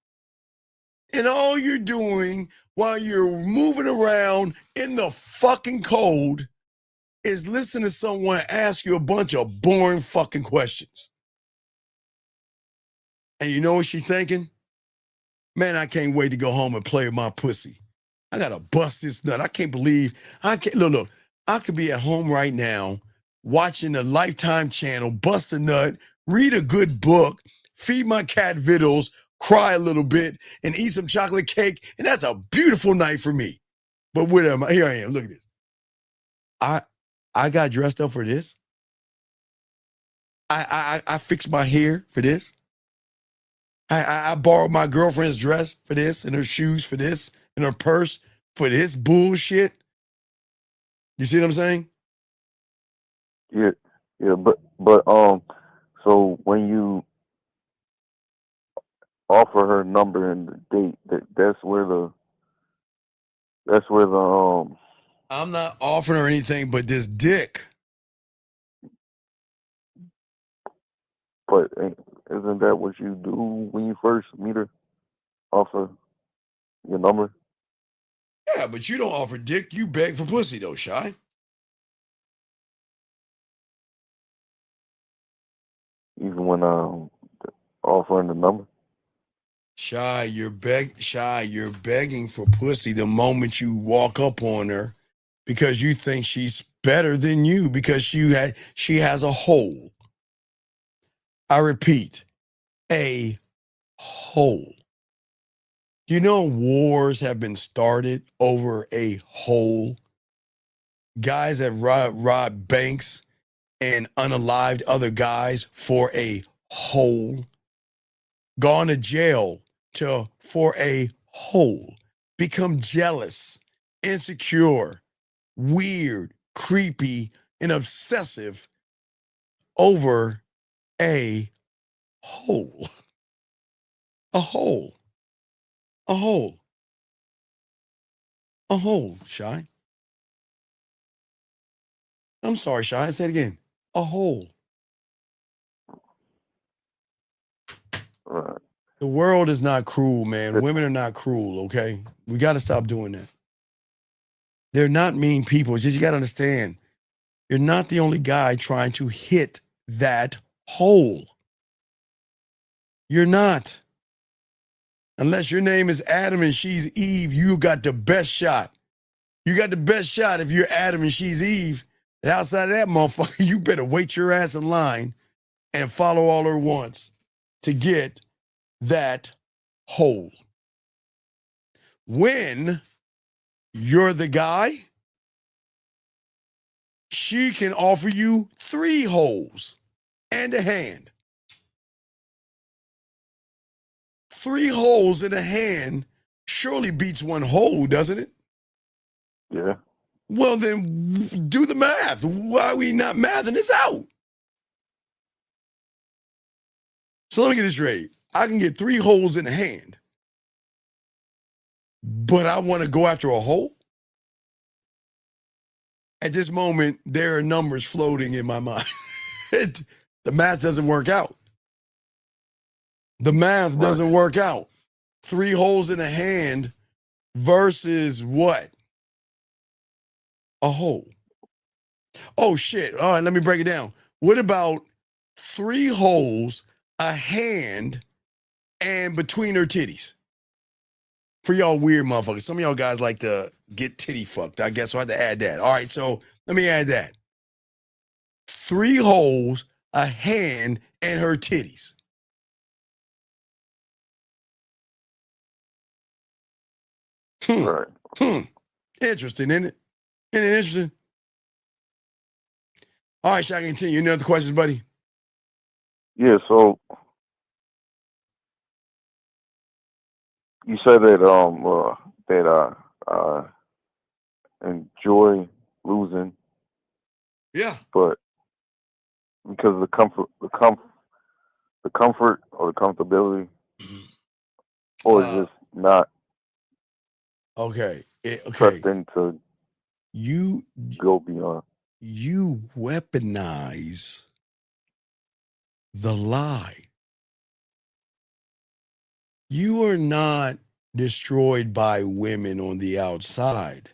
And all you're doing while you're moving around in the fucking cold is listen to someone ask you a bunch of boring fucking questions. And you know what she's thinking? Man, I can't wait to go home and play with my pussy. I gotta bust this nut. I can't believe look. I could be at home right now watching the Lifetime channel, bust a nut, read a good book, feed my cat vittles, cry a little bit, and eat some chocolate cake, and that's a beautiful night for me. But what am I? Here I am. Look at this. I got dressed up for this. I fixed my hair for this. I borrowed my girlfriend's dress for this, and her shoes for this, and her purse for this bullshit. You see what I'm saying? Yeah, but so when you offer her number and the date, that's where the I'm not offering her anything but this dick. But isn't that what you do when you first meet her? Offer your number? Yeah, but you don't offer dick. You beg for pussy, though, Shy. Even when offering the number? Shy, you're begging for pussy the moment you walk up on her because you think she's better than you because she has a hole. I repeat, a hole. You know wars have been started over a hole. Guys have robbed banks and unalived other guys for a hole. Gone to jail for a hole. Become jealous, insecure, weird, creepy, and obsessive over a hole. A hole. A hole. A hole, Shy. I'm sorry, Shy. Say it again. A hole. Right. The world is not cruel, man. Women are not cruel, okay? We got to stop doing that. They're not mean people. It's just you got to understand, you're not the only guy trying to hit that hole. You're not. Unless your name is Adam and she's Eve, you got the best shot. You got the best shot if you're Adam and she's Eve. And outside of that motherfucker, you better wait your ass in line and follow all her wants to get that hole. When you're the guy, she can offer you 3 holes and a hand. 3 holes in a hand surely beats 1 hole, doesn't it? Yeah. Well, then do the math. Why are we not mathing this out? So let me get this straight. I can get 3 holes in a hand, but I want to go after a hole? At this moment, there are numbers floating in my mind. The math doesn't work out. The math doesn't work out. 3 holes in a hand versus what? A hole. Oh, shit. All right, let me break it down. What about 3 holes, a hand, and between her titties? For y'all weird motherfuckers. Some of y'all guys like to get titty fucked. I guess so I had to add that. All right, so let me add that. 3 holes, a hand, and her titties. Right. Interesting, isn't it? Isn't it interesting? All right, shall I continue? Any other questions, buddy? Yeah, so you said that I enjoy losing. Yeah. But because of the comfort or the comfortability, or just not okay. trusting to you go beyond. You weaponize the lie. You are not destroyed by women on the outside.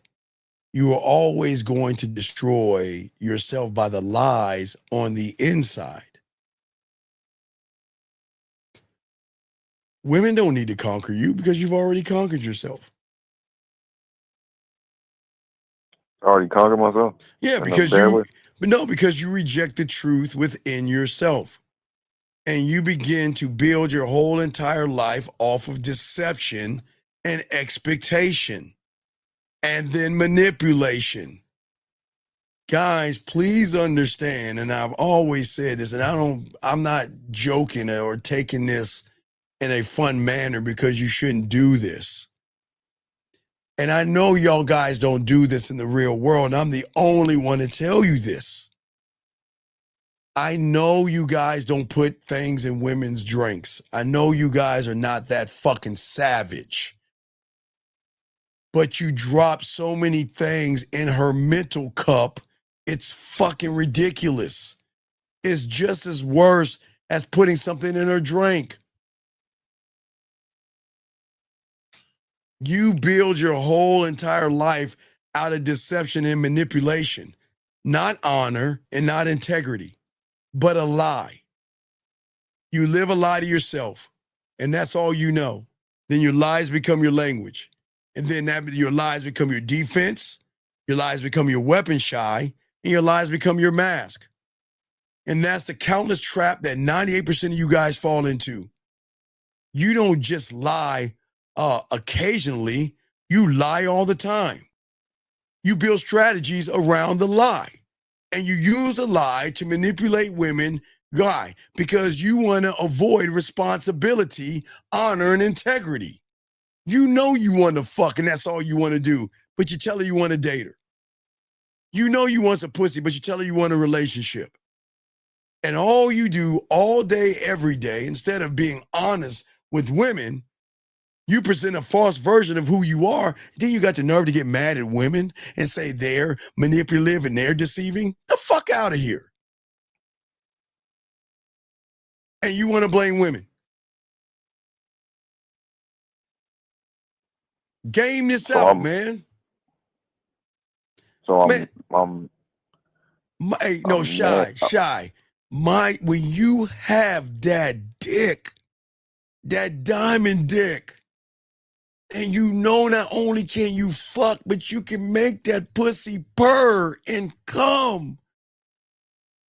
You are always going to destroy yourself by the lies on the inside. Women don't need to conquer you because you've already conquered yourself. I already conquered myself? Yeah, because because you reject the truth within yourself. And you begin to build your whole entire life off of deception and expectation and then manipulation. Guys, please understand, and I've always said this, and I'm not joking or taking this in a fun manner because you shouldn't do this. And I know y'all guys don't do this in the real world, and I'm the only one to tell you this. I know you guys don't put things in women's drinks. I know you guys are not that fucking savage. But you drop so many things in her mental cup, it's fucking ridiculous. It's just as worse as putting something in her drink. You build your whole entire life out of deception and manipulation, not honor and not integrity, but a lie. You live a lie to yourself, and that's all you know. Then your lies become your language. And then your lies become your defense, your lies become your weapon shy, and your lies become your mask. And that's the countless trap that 98% of you guys fall into. You don't just lie occasionally, you lie all the time. You build strategies around the lie. And you use the lie to manipulate women, because you want to avoid responsibility, honor, and integrity. You know you want to fuck, and that's all you want to do, but you tell her you want to date her. You know you want some pussy, but you tell her you want a relationship. And all you do all day, every day, instead of being honest with women, you present a false version of who you are. Then you got the nerve to get mad at women and say they're manipulative and they're deceiving. The fuck out of here. And you want to blame women. Game this So out, I'm- man. So Man. I'm No, I'm shy. When you have that dick, that diamond dick, and you know not only can you fuck, but you can make that pussy purr and come.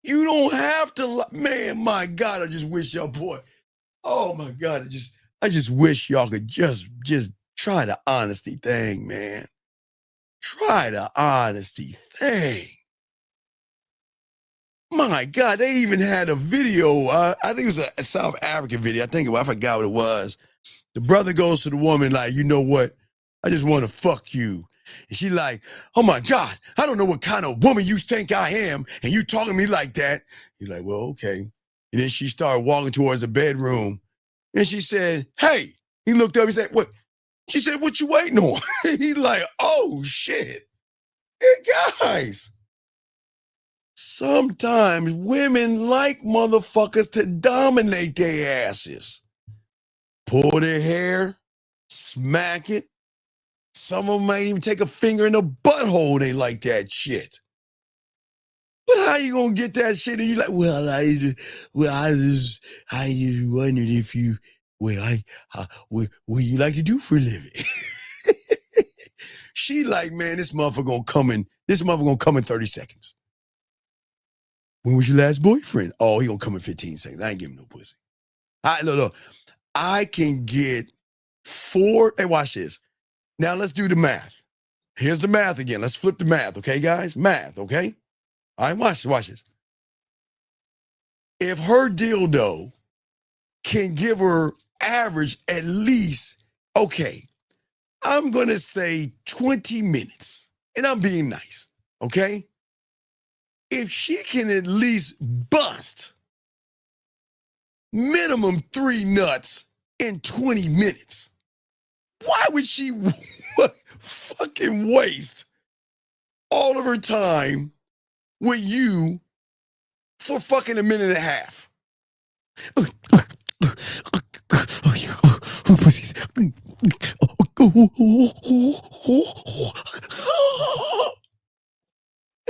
You don't have to, man, my God, I just wish y'all, boy. Oh my God, I just wish y'all could just try the honesty thing, man. Try the honesty thing. My God, they even had a video. I think it was a South African video. I forgot what it was. The brother goes to the woman like, you know what? I just want to fuck you. And she like, oh my God, I don't know what kind of woman you think I am, and you talking to me like that. He's like, well, okay. And then she started walking towards the bedroom, and she said, hey. He looked up, he said, what? She said, what you waiting on? He's like, oh shit. Hey, guys. Sometimes women like motherfuckers to dominate their asses. Pull their hair, smack it. Some of them might even take a finger in the butthole. They like that shit. But how you gonna get that shit? And you like, well, I just wondered if you, what you like to do for a living? She like, man, this motherfucker gonna come in 30 seconds. When was your last boyfriend? Oh, he gonna come in 15 seconds. I ain't giving no pussy. Look. I can get 4. Hey, watch this. Now let's do the math. Here's the math again. Let's flip the math, okay, guys? Math, okay? All right, watch this. If her dildo can give her average at least, okay, I'm going to say 20 minutes, and I'm being nice, okay? If she can at least bust minimum 3 nuts in 20 minutes, why would she fucking waste all of her time with you for fucking a minute and a half? And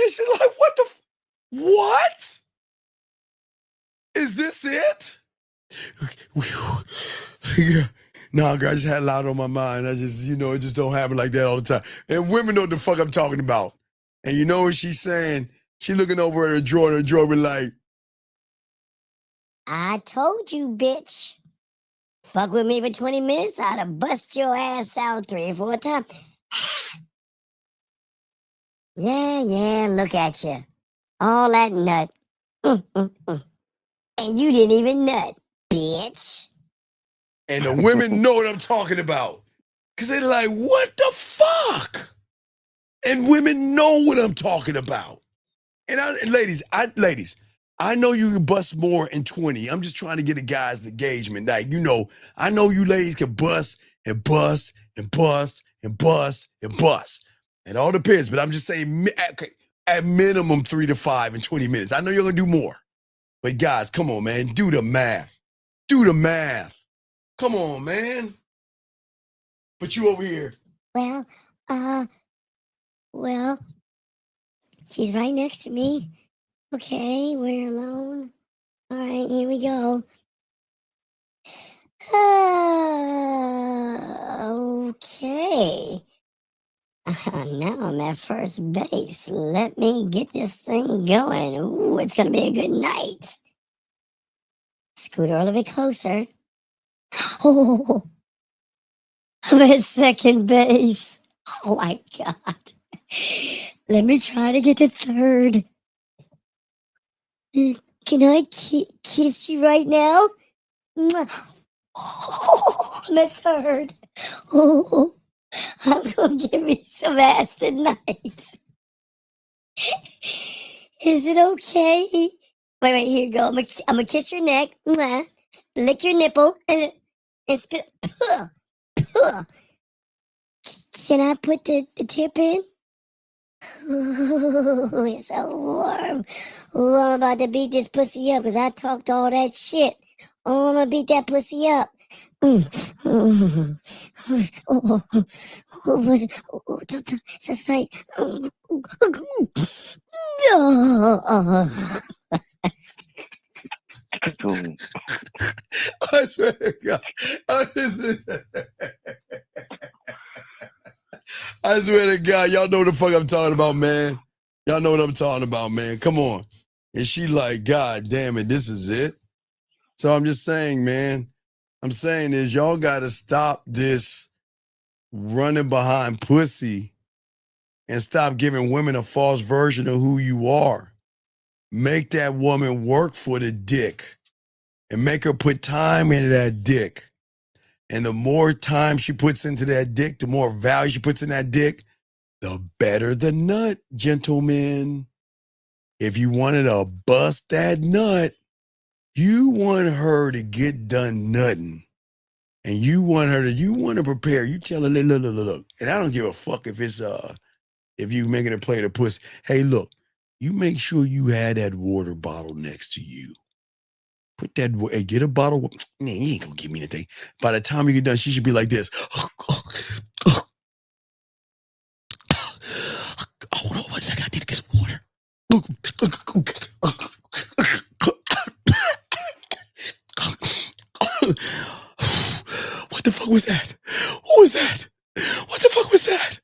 she's like, what? Is this it? Nah, girl, I just had a lot on my mind. It just don't happen like that all the time. And women know what the fuck I'm talking about. And you know what she's saying? She looking over at her drawer be like, I told you, bitch. Fuck with me for 20 minutes, I'd have bust your ass out 3 or 4 times. Yeah, look at you. All that nut. And you didn't even nut, bitch. and the women know what I'm talking about. Because they're like, what the fuck? And women know what I'm talking about. And ladies, I know you can bust more in 20. I'm just trying to get the guys the engagement. Like, I know you ladies can bust and bust and bust and bust and bust. It all depends, but I'm just saying at minimum 3 to 5 in 20 minutes. I know you're going to do more. But guys, come on, man. Do the math. Come on, man. But you over here. Well, she's right next to me. Okay, we're alone. All right, here we go. Okay. Now I'm at first base. Let me get this thing going. Ooh, it's going to be a good night. Scoot her a little bit closer. Oh, I'm at second base. Oh my God. Let me try to get to third. Can I kiss you right now? Oh, I'm at third. Oh, I'm going to give me some ass tonight. Is it okay? Wait, here you go. I'm going to kiss your neck. Lick your nipple. And spit. Can I put the tip in? Ooh, it's so warm. Ooh, I'm about to beat this pussy up because I talked all that shit. Oh, I'm going to beat that pussy up. I swear to God. I swear to God, y'all know what the fuck I'm talking about, man. Y'all know what I'm talking about, man. Come on. And she like, God damn it, this is it. So I'm just saying, man, I'm saying is y'all got to stop this running behind pussy and stop giving women a false version of who you are. Make that woman work for the dick and make her put time into that dick. And the more time she puts into that dick, the more value she puts in that dick, the better the nut, gentlemen. If you wanted to bust that nut, you want her to get done nutting. And you want to prepare. You tell her, look. And I don't give a fuck if it's if you making her play the pussy. Hey, look, you make sure you had that water bottle next to you. Put that, hey, get a bottle. Man, you ain't gonna give me anything. By the time you get done, she should be like this. Hold on one second, I need to get some water. What the fuck was that? Who was that? What the fuck was that?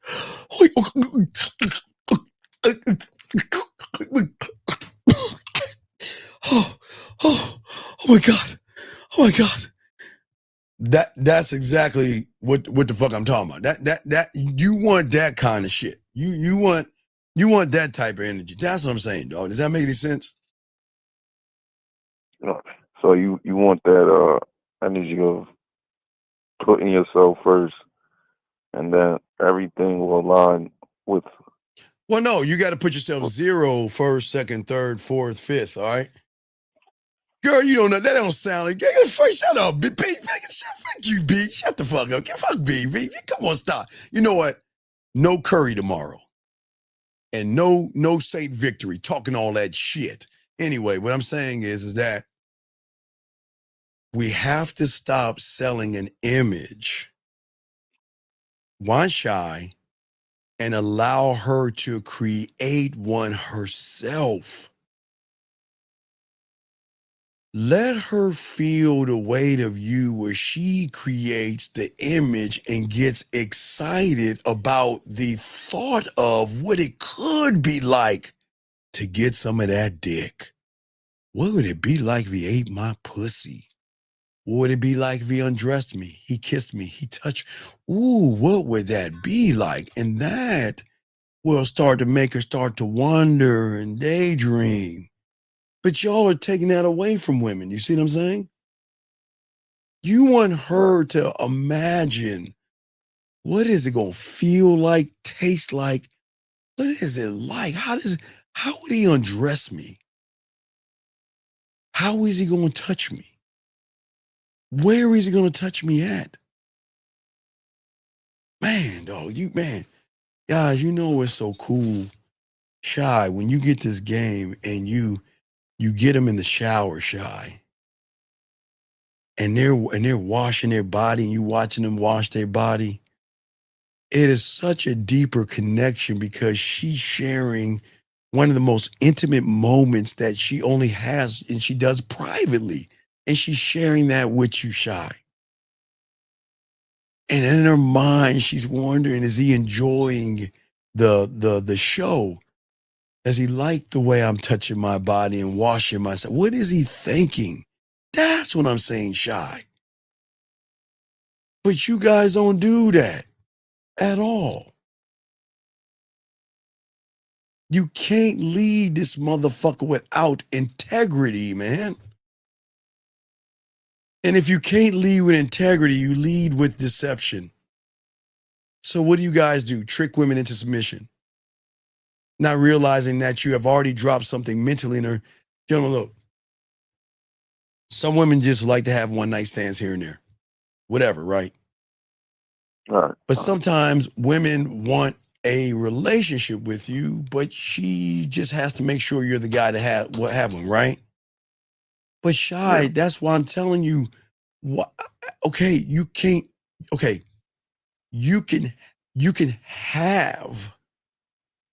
Oh my God. Oh my God. That's exactly what the fuck I'm talking about. That you want that kind of shit. You want that type of energy. That's what I'm saying, dog. Does that make any sense? So you want that energy of putting yourself first, and then everything will align with. Well, no, you got to put yourself 0, first, second, third, fourth, fifth. All right, girl, you don't know that. Don't sound like. Shut up, B. Fuck you, B. Shut the fuck up. Fuck B. B. Come on, stop. You know what? No curry tomorrow, and no Saint victory. Talking all that shit. Anyway, what I'm saying is that we have to stop selling an image. Why shy? And allow her to create one herself. Let her feel the weight of you where she creates the image and gets excited about the thought of what it could be like to get some of that dick. What would it be like if he ate my pussy? What would it be like if he undressed me? He kissed me, he touched. Ooh, what would that be like? And that will start to make her start to wonder and daydream. But y'all are taking that away from women. You see what I'm saying? You want her to imagine, what is it going to feel like, taste like? What is it like? How would he undress me? How is he going to touch me? Where is he going to touch me at? Man, dog, guys, you know what's so cool? Shy, when you get this game and you get them in the shower, Shy, and they're washing their body and you watching them wash their body, it is such a deeper connection because she's sharing one of the most intimate moments that she only has and she does privately. And she's sharing that with you, Shy. And in her mind, she's wondering, is he enjoying the show? Does he like the way I'm touching my body and washing myself? What is he thinking? That's what I'm saying, Shy. But you guys don't do that at all. You can't lead this motherfucker without integrity, man. And if you can't lead with integrity, you lead with deception. So what do you guys do? Trick women into submission. Not realizing that you have already dropped something mentally in her. Gentlemen, look. Some women just like to have one night stands here and there. Whatever, right? But sometimes women want a relationship with you, but she just has to make sure you're the guy to have one, right? But Shy, that's why I'm telling you, Okay, you can't. Okay, you can have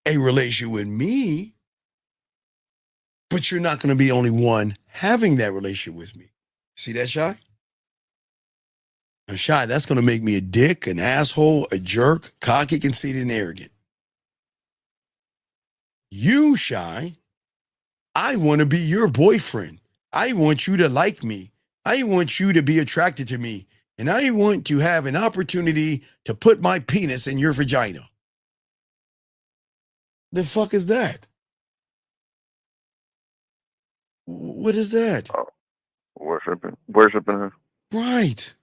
a relationship with me, but you're not going to be only one having that relationship with me. See that, Shy? Now, Shy, that's going to make me a dick, an asshole, a jerk, cocky, conceited, and arrogant. You, Shy, I want to be your boyfriend. I want you to like me. I want you to be attracted to me. And I want to have an opportunity to put my penis in your vagina. The fuck is that? What is that? Worshiping her. Right.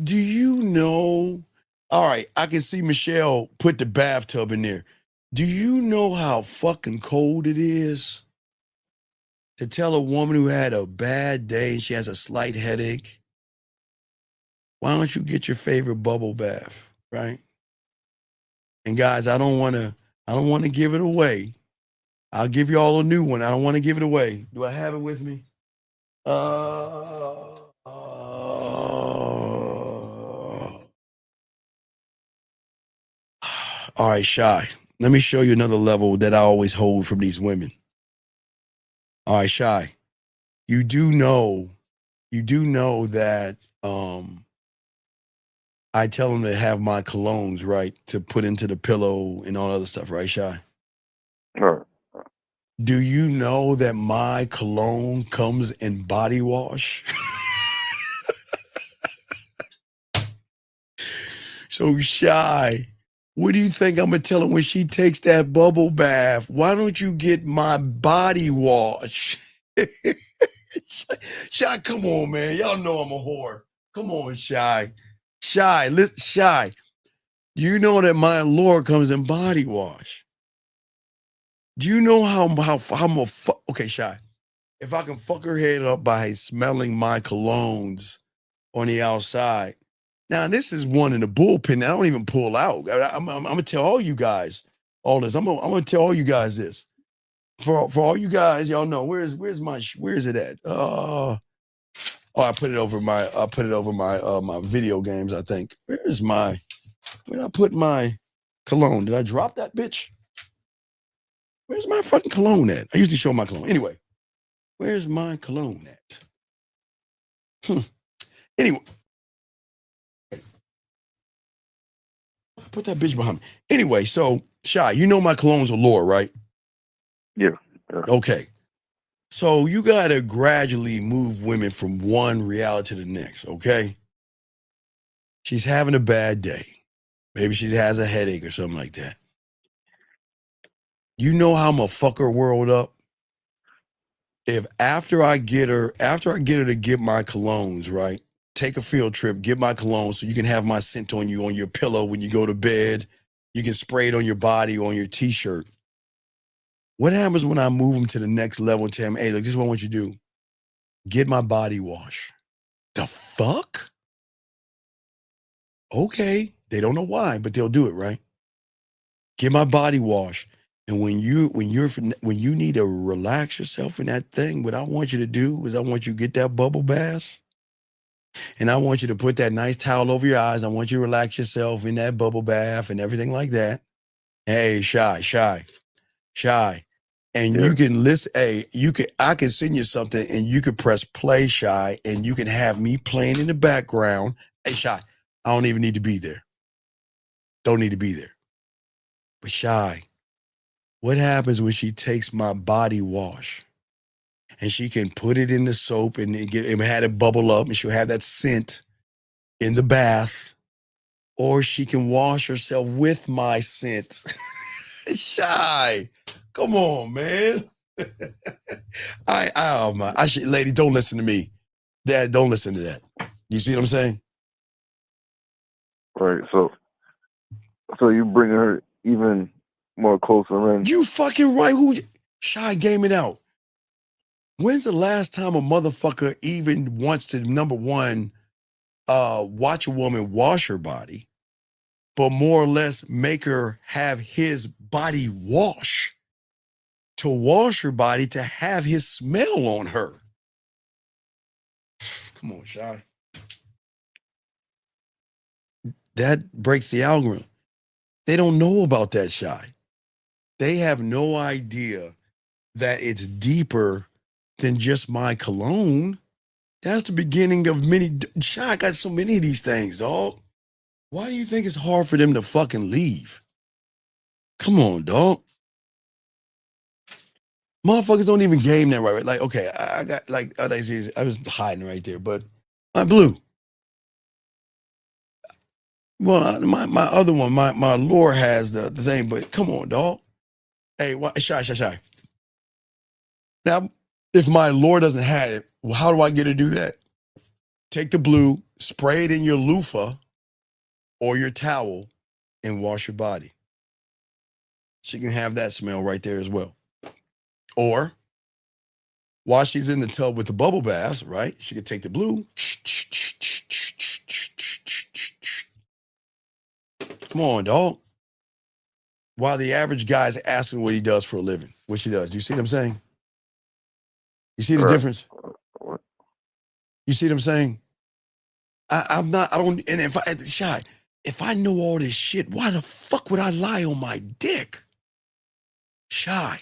Do you know? All right, I can see Michelle put the bathtub in there. Do you know how fucking cold it is to tell a woman who had a bad day and she has a slight headache? Why don't you get your favorite bubble bath, right? And guys, I don't want to give it away. I'll give you all a new one. I don't want to give it away. Do I have it with me? All right, Shy. Let me show you another level that I always hold from these women. All right, Shy. You do know that I tell them to have my colognes, right, to put into the pillow and all other stuff, right, Shy? Right. Do you know that my cologne comes in body wash? So, Shy, what do you think I'm going to tell her when she takes that bubble bath? Why don't you get my body wash? Shy, come on, man. Y'all know I'm a whore. Come on, Shy. Shy. You know that my allure comes in body wash. Do you know how I'm a fuck? Okay, Shy. If I can fuck her head up by smelling my colognes on the outside. Now, this is one in the bullpen that I don't even pull out. I'm going to tell all you guys all this. I'm going to tell all you guys this. For all you guys, y'all know, where's it at? I put it over my video games, I think. Where did I put my cologne? Did I drop that bitch? Where's my fucking cologne at? I usually show my cologne. Anyway, where's my cologne at? Anyway. Put that bitch behind me. Anyway, so Shy, you know my colognes are Allure, right? Yeah. Okay. So you gotta gradually move women from one reality to the next, okay? She's having a bad day. Maybe she has a headache or something like that. You know how I'm gonna fuck her world up? If after I get her to get my colognes, right? Take a field trip, get my cologne so you can have my scent on you on your pillow when you go to bed. You can spray it on your body or on your t-shirt. What happens when I move them to the next level and tell them, hey, look, this is what I want you to do. Get my body wash. The fuck? Okay. They don't know why, but they'll do it, right? Get my body wash. And when you need to relax yourself in that thing, what I want you to do is I want you to get that bubble bath. And I want you to put that nice towel over your eyes. I want you to relax yourself in that bubble bath and everything like that. Hey, Shy. And you can listen, I can send you something and you could press play, Shy, and you can have me playing in the background. Hey, Shy, I don't even need to be there. Don't need to be there. But Shy, what happens when she takes my body wash and she can put it in the soap and it had it bubble up and she'll have that scent in the bath, or she can wash herself with my scent. Shy, come on, man. Lady, don't listen to me. Dad, don't listen to that. You see what I'm saying? Right. So you bring her even more closer in. You fucking right. Shy, game it out. When's the last time a motherfucker even wants to, number one, watch a woman wash her body, but more or less make her have his body wash, to wash her body, to have his smell on her? Come on, Shy. That breaks the algorithm. They don't know about that, Shy. They have no idea that it's deeper than just my cologne. That's the beginning of many. Shy, I got so many of these things, dog. Why do you think it's hard for them to fucking leave? Come on, dog. Motherfuckers don't even game that right. Like, okay, I got like, I was hiding right there, but my blue. Well, my other one, my lore has the thing, but come on, dog. Hey, Shy. Now, if my lore doesn't have it, well, how do I get to do that? Take the blue, spray it in your loofah or your towel, and wash your body. She can have that smell right there as well. Or while she's in the tub with the bubble baths, right? She could take the blue. Come on, dog. While the average guy's asking what he does for a living, what she does. Do you see what I'm saying? You see the difference? You see what I'm saying? I'm not, I don't, and if I know all this shit, why the fuck would I lie on my dick? Shy,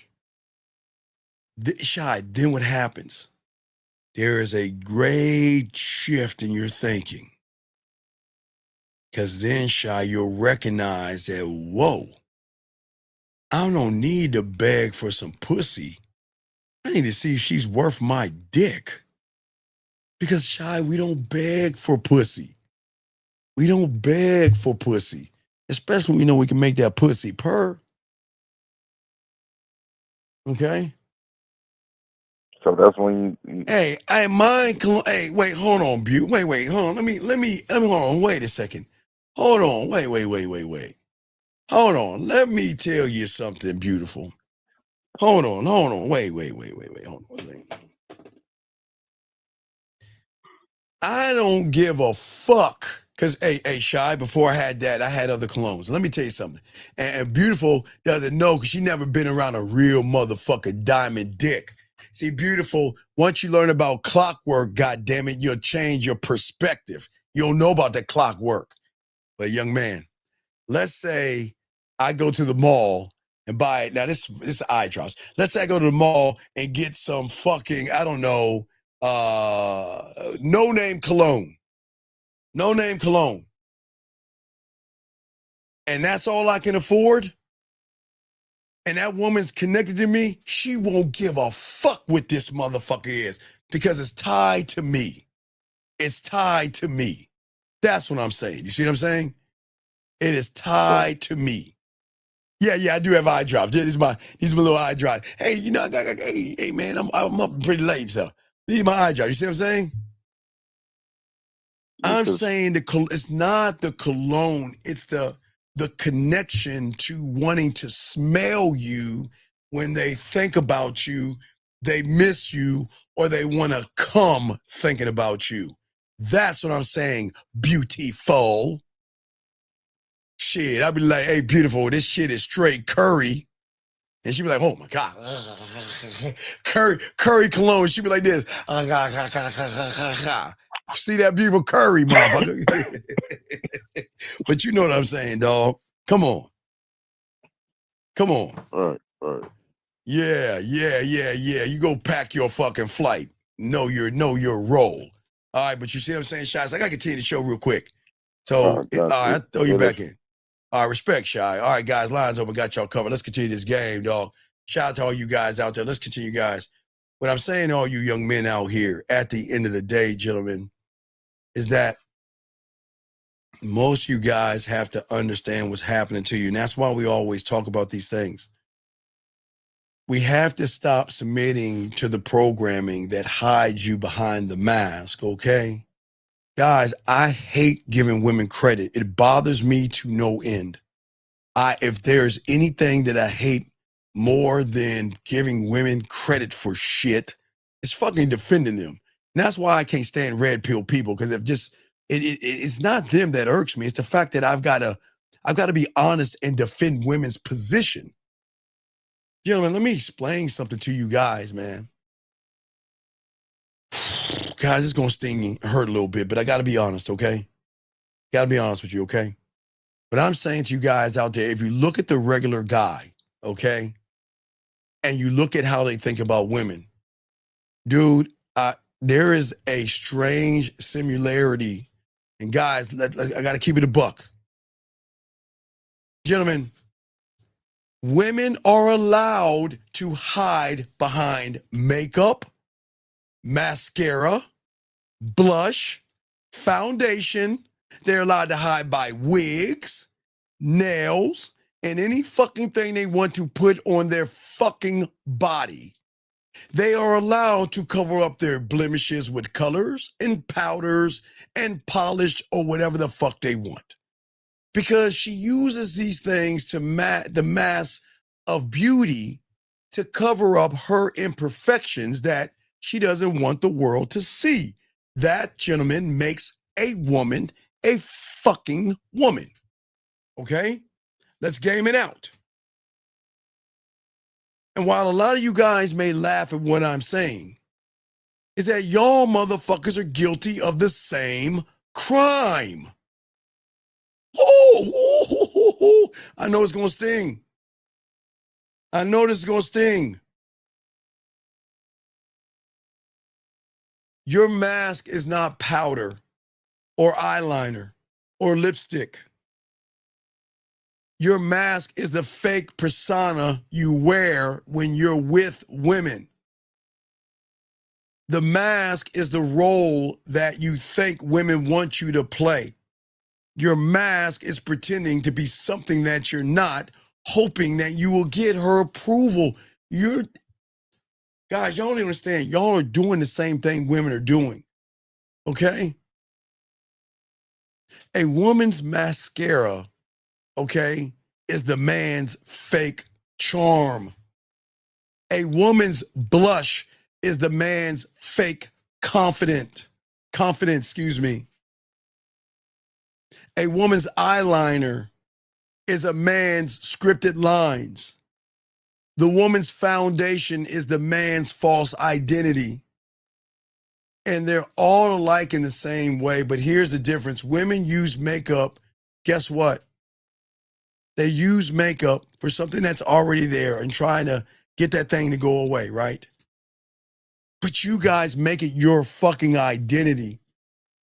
then what happens? There is a great shift in your thinking. Because then, Shy, you'll recognize that, whoa, I don't need to beg for some pussy. I need to see if she's worth my dick. Because, Shy, we don't beg for pussy. We don't beg for pussy. Especially when we know we can make that pussy purr. Okay? So that's when you Hey, hey, wait, hold on, Butte. Wait, hold on. Let me hold on. Wait a second. Hold on. Wait. Hold on. Let me tell you something beautiful. Hold on. Wait. Hold on. I don't give a fuck. Because, hey, Shy, before I had that, I had other colognes. Let me tell you something. And Beautiful doesn't know because she never been around a real motherfucker diamond dick. See, Beautiful, once you learn about clockwork, goddammit, you'll change your perspective. You'll know about the clockwork. But young man, let's say I go to the mall and buy it. Now, this is eye drops. Let's say I go to the mall and get some fucking, I don't know, no-name cologne. No-name cologne. And that's all I can afford? And that woman's connected to me, she won't give a fuck what this motherfucker is because it's tied to me. It's tied to me. That's what I'm saying. You see what I'm saying? It is tied to me. Yeah, I do have eye drops. These are my little eye drops. Hey, you know, hey, man, I'm up pretty late, so these are my eye drops. You see what I'm saying? I'm saying it's not the cologne, it's the connection to wanting to smell you when they think about you, they miss you, or they want to come thinking about you. That's what I'm saying, beautiful. Shit, I'd be like, hey, beautiful, this shit is straight curry. And she'd be like, oh my God. curry cologne. She'd be like this. See that beautiful curry, motherfucker. But you know what I'm saying, dog. Come on. Right. Yeah. You go pack your fucking flight. Know your role. All right, but you see what I'm saying, Shots? I gotta continue the show real quick. So, all right, I'll throw you back in. All right, respect, Shy. All right, guys, lines open, got y'all covered. Let's continue this game, dog. Shout out to all you guys out there. Let's continue, guys. What I'm saying to all you young men out here, at the end of the day, gentlemen, is that most of you guys have to understand what's happening to you. And that's why we always talk about these things. We have to stop submitting to the programming that hides you behind the mask, okay? Guys, I hate giving women credit. It bothers me to no end. If there's anything that I hate more than giving women credit for shit, it's fucking defending them. And that's why I can't stand red pill people, because it's not them that irks me. It's the fact that I've got to be honest and defend women's position. Gentlemen, let me explain something to you guys, man. guys, it's going to sting and hurt a little bit, but I got to be honest, okay? Got to be honest with you, okay? But I'm saying to you guys out there, if you look at the regular guy, okay, and you look at how they think about women, dude, there is a strange similarity. And guys, I got to keep it a buck. Gentlemen, women are allowed to hide behind makeup, mascara, blush, foundation. They're allowed to hide by wigs, nails, and any fucking thing they want to put on their fucking body. They are allowed to cover up their blemishes with colors and powders and polish or whatever the fuck they want. Because she uses these things to the mask of beauty to cover up her imperfections that she doesn't want the world to see. That, gentleman, makes a woman a fucking woman. Okay? Let's game it out. And while a lot of you guys may laugh at what I'm saying, is that y'all motherfuckers are guilty of the same crime. Oh, I know it's going to sting. I know this is going to sting. Your mask is not powder or eyeliner or lipstick. Your mask is the fake persona you wear when you're with women. The mask is the role that you think women want you to play. Your mask is pretending to be something that you're not, hoping that you will get her approval. Guys, y'all don't understand. Y'all are doing the same thing women are doing. Okay? A woman's mascara, okay, is the man's fake charm. A woman's blush is the man's fake confidence, excuse me. A woman's eyeliner is a man's scripted lines. The woman's foundation is the man's false identity. And they're all alike in the same way, but here's the difference. Women use makeup, guess what? They use makeup for something that's already there and trying to get that thing to go away, right? But you guys make it your fucking identity.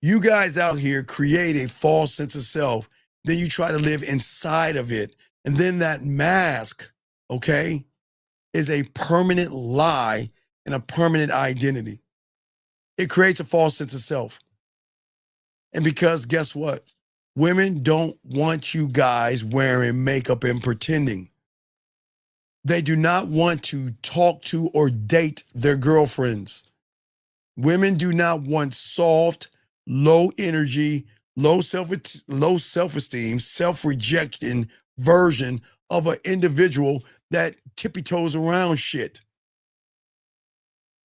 You guys out here create a false sense of self. Then you try to live inside of it. And then that mask, okay, is a permanent lie and a permanent identity. It creates a false sense of self. And because guess what? Women don't want you guys wearing makeup and pretending. They do not want to talk to or date their girlfriends. Women do not want soft, low energy, low self-esteem, self-rejecting version of an individual that tippy-toes around shit.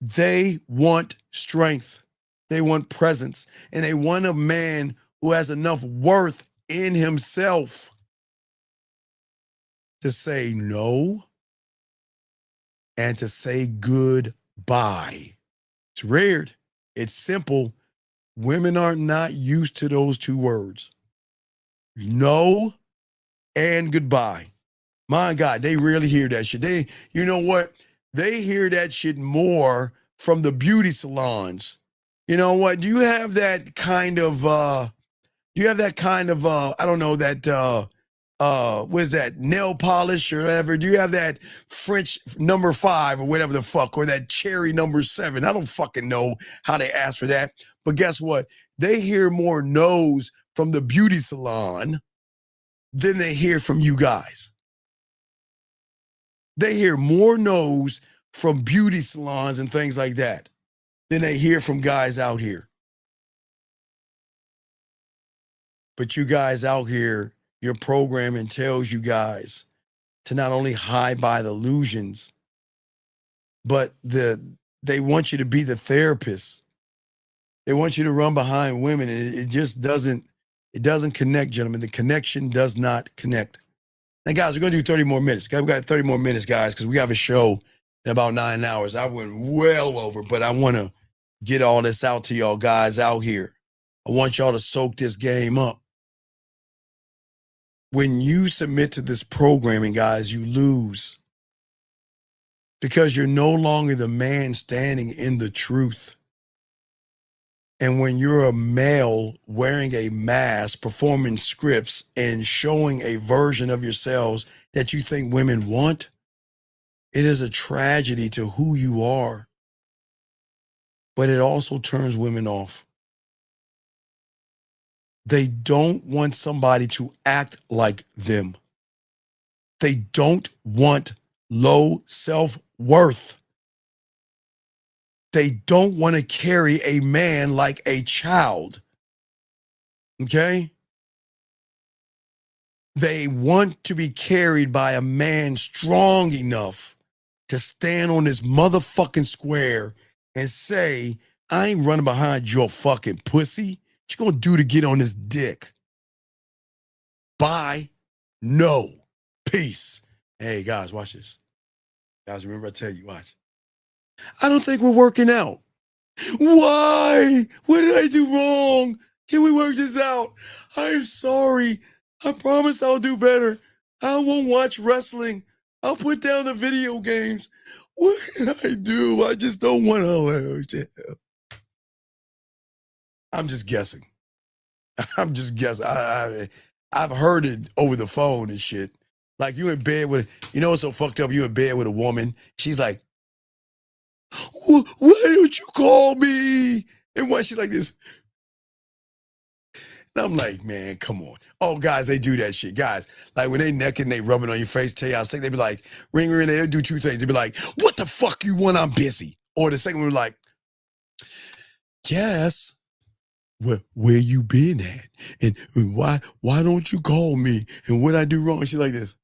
They want strength. They want presence. And they want a man who has enough worth in himself to say no and to say goodbye. It's weird. It's simple. Women are not used to those two words. No and goodbye. My God, they really hear that shit. You know what? They hear that shit more from the beauty salons. You know what? Do you have that kind of, I don't know, that, what is that, nail polish or whatever? Do you have that French number 5 or whatever the fuck, or that cherry number 7? I don't fucking know how they ask for that. But guess what? They hear more no's from the beauty salon than they hear from you guys. They hear more no's from beauty salons and things like that than they hear from guys out here. But you guys out here, your programming tells you guys to not only hide by the illusions, but they want you to be the therapist. They want you to run behind women, and it just doesn't connect, gentlemen. The connection does not connect. Now, guys, we're going to do 30 more minutes. We've got 30 more minutes, guys, because we have a show in about 9 hours. I went well over, but I want to get all this out to y'all guys out here. I want y'all to soak this game up. When you submit to this programming, guys, you lose. Because you're no longer the man standing in the truth. And when you're a male wearing a mask, performing scripts, and showing a version of yourselves that you think women want, it is a tragedy to who you are. But it also turns women off. They don't want somebody to act like them. They don't want low self-worth. They don't want to carry a man like a child. Okay? They want to be carried by a man strong enough to stand on this motherfucking square and say, I ain't running behind your fucking pussy. What you gonna do to get on this dick? Bye. No. Peace. Hey, guys, watch this. Guys, remember I tell you, watch. I don't think we're working out. Why? What did I do wrong? Can we work this out? I'm sorry. I promise I'll do better. I won't watch wrestling. I'll put down the video games. What can I do? I just don't want to lose. I'm just guessing. I'm just guessing. I've heard it over the phone and shit. Like you in bed with, you know what's so fucked up? You in bed with a woman. She's like, why don't you call me? And why she's like this? And I'm like, man, come on. Oh, guys, they do that shit. Guys, like when they naked and they rubbing on your face, tell you how sick, they be like, ring, ring, they'll do two things. They be like, what the fuck you want? I'm busy. Or the second one be like, yes. Where you been at? And why don't you call me? And what I do wrong? And she's like this.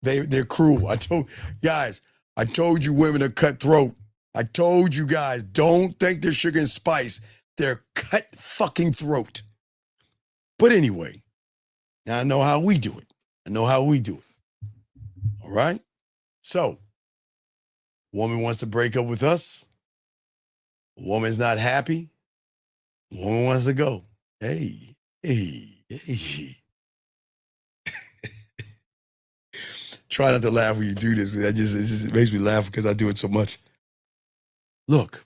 They're cruel. I told you women are cutthroat. I told you guys, don't think they're sugar and spice. They're cut fucking throat. But anyway, now I know how we do it. All right? So, woman wants to break up with us. Woman's not happy. Woman wants to go. Hey. Try not to laugh when you do this. It just makes me laugh because I do it so much. Look,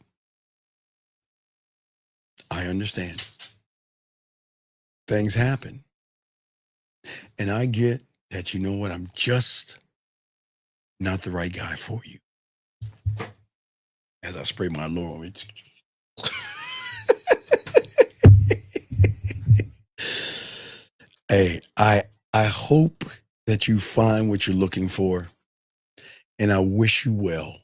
I understand. Things happen. And I get that, you know what, I'm just not the right guy for you. As I spray my lower. Hey, I hope that you find what you're looking for. And I wish you well.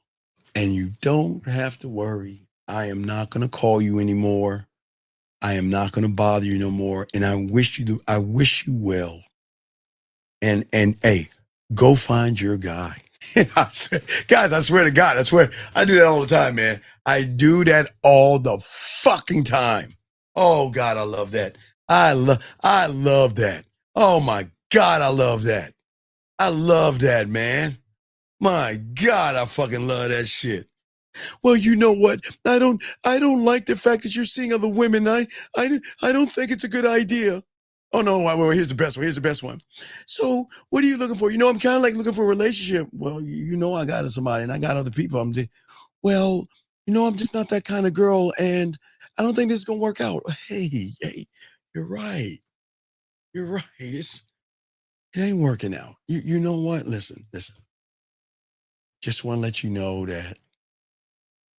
And you don't have to worry. I am not going to call you anymore. I am not going to bother you no more. And I wish you well. And hey, go find your guy. Guys, I swear to God, I do that all the time, man. I do that all the fucking time. Oh God, I love that. I love that. Oh my God, I love that. I love that, man. My God, I fucking love that shit. Well, you know what? I don't like the fact that you're seeing other women. I don't think it's a good idea. Oh no, well, here's the best one. So what are you looking for? You know, I'm kind of like looking for a relationship. Well, you know, I got somebody and I got other people. Well, you know, I'm just not that kind of girl and I don't think this is going to work out. Hey, you're right. It ain't working out. You know what? Listen. Just want to let you know that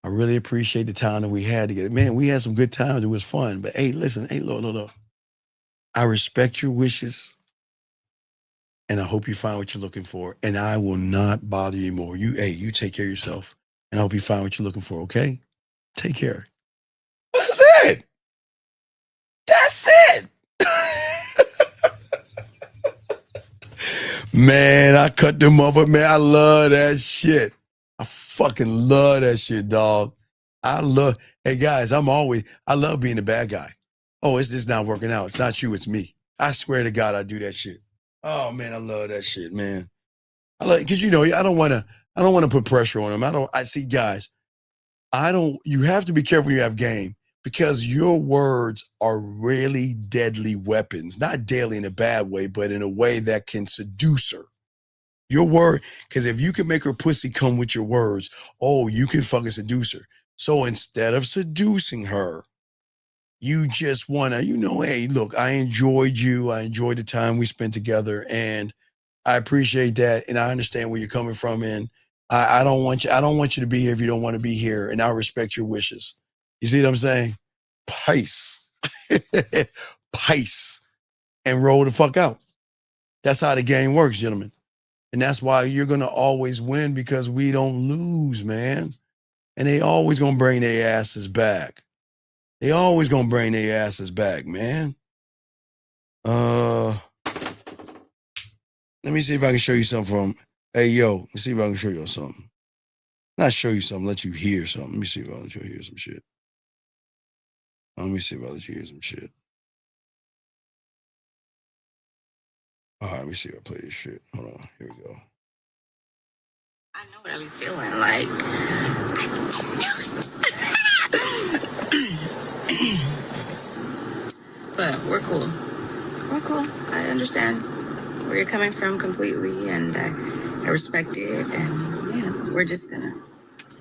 I really appreciate the time that we had together. Man, we had some good times. It was fun. But hey, listen, look. I respect your wishes. And I hope you find what you're looking for. And I will not bother you more. You take care of yourself. And I hope you find what you're looking for, okay? Take care. That's it. Man, I cut them up, but man, I love that shit. I fucking love that shit, dog. Hey guys, I love being the bad guy. Oh, it's just not working out. It's not you, it's me. I swear to God, I do that shit. Oh man, I love that shit, man. Because you know, I don't want I don't want to put pressure on them. I see, guys, you have to be careful you have game, because your words are really deadly weapons, not deadly in a bad way, but in a way that can seduce her. Your word, because if you can make her pussy come with your words, you can fucking seduce her. So instead of seducing her, you just want to, hey, look, I enjoyed you. I enjoyed the time we spent together, and I appreciate that, and I understand where you're coming from, and I don't want you to be here if you don't want to be here, and I respect your wishes. You see what I'm saying? Pice. Pice. And roll the fuck out. That's how the game works, gentlemen. And that's why you're going to always win, because we don't lose, man. And they always going to bring their asses back. They always going to bring their asses back, man. Let me see if I can show you something from, hey, yo, let's see if I can show you something. Not show you something, let you hear something. Let me see if I can let you hear some shit. Let me see if I let you hear some shit. All right, let me see if I play this shit. Hold on, here we go. I know what I be feeling like. But we're cool. We're cool. I understand where you're coming from completely, and I respect it. And, we're just gonna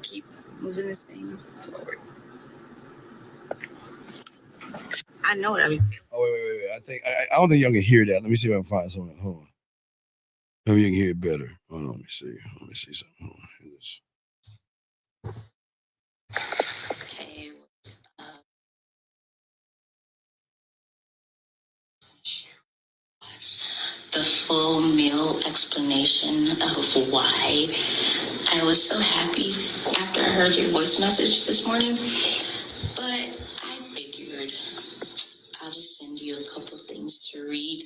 keep moving this thing forward. I know what I be feeling. Oh, wait. I don't think y'all can hear that. Let me see if I can find something. Hold on. Maybe you can hear it better. Hold on, let me see. Let me see something. Hold on. Hear this. Hey, what's up? The full meal explanation of why I was so happy after I heard your voice message this morning. But I figured I'll just send you a couple things to read,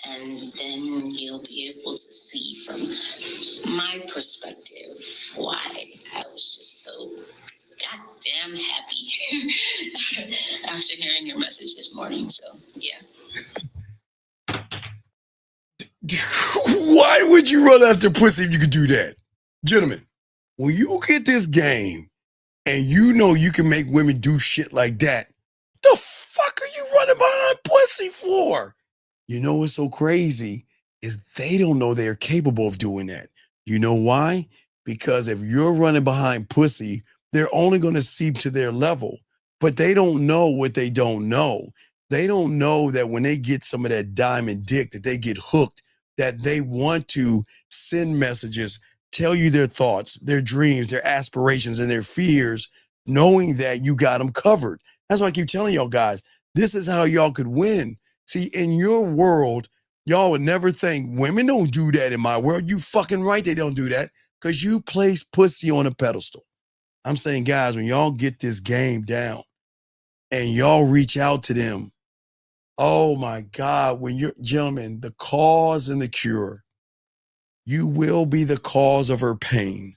and then you'll be able to see from my perspective why I was just so goddamn happy after hearing your message this morning. So, yeah. Why would you run after pussy if you could do that? Gentlemen, when you get this game and you know you can make women do shit like that, the fuck are you running behind pussy for? You know what's so crazy is they don't know they're capable of doing that. You know why? Because if you're running behind pussy, they're only going to seep to their level, but they don't know what they don't know. They don't know that when they get some of that diamond dick, that they get hooked, that they want to send messages, tell you their thoughts, their dreams, their aspirations, and their fears, knowing that you got them covered. That's why I keep telling y'all guys, this is how y'all could win. See, in your world, y'all would never think women don't do that in my world. You fucking right, they don't do that, because you place pussy on a pedestal. I'm saying, guys, when y'all get this game down and y'all reach out to them, oh my God, when you're, gentlemen, the cause and the cure, you will be the cause of her pain.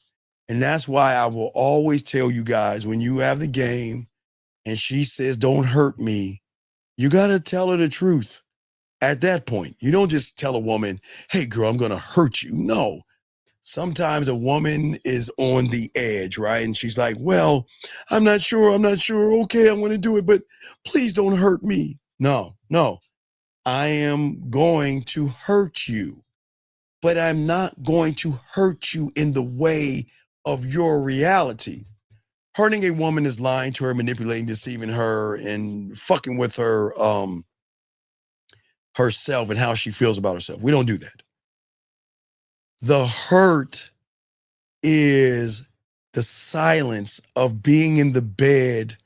And that's why I will always tell you guys, when you have the game and she says, don't hurt me, you got to tell her the truth. At that point, you don't just tell a woman, hey girl, I'm going to hurt you. No, sometimes a woman is on the edge, right? And she's like, well, I'm not sure. Okay, I'm going to do it, but please don't hurt me. No, I am going to hurt you, but I'm not going to hurt you in the way of your reality. Hurting a woman is lying to her, manipulating, deceiving her, and fucking with her, herself and how she feels about herself. We don't do that. The hurt is the silence of being in the bed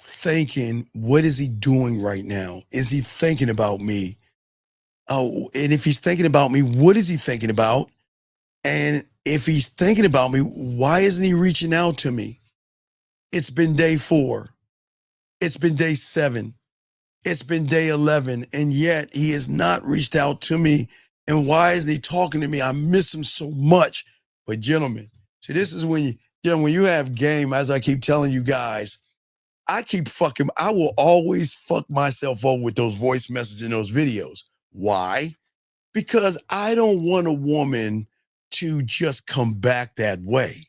thinking, what is he doing right now? Is he thinking about me? Oh, and if he's thinking about me, what is he thinking about? And if he's thinking about me, why isn't he reaching out to me? It's been day 4. It's been day 7. It's been day 11, and yet he has not reached out to me. And why isn't he talking to me? I miss him so much. But gentlemen, see, this is when when you have game, as I keep telling you guys, I will always fuck myself over with those voice messages and those videos. Why? Because I don't want a woman to just come back that way.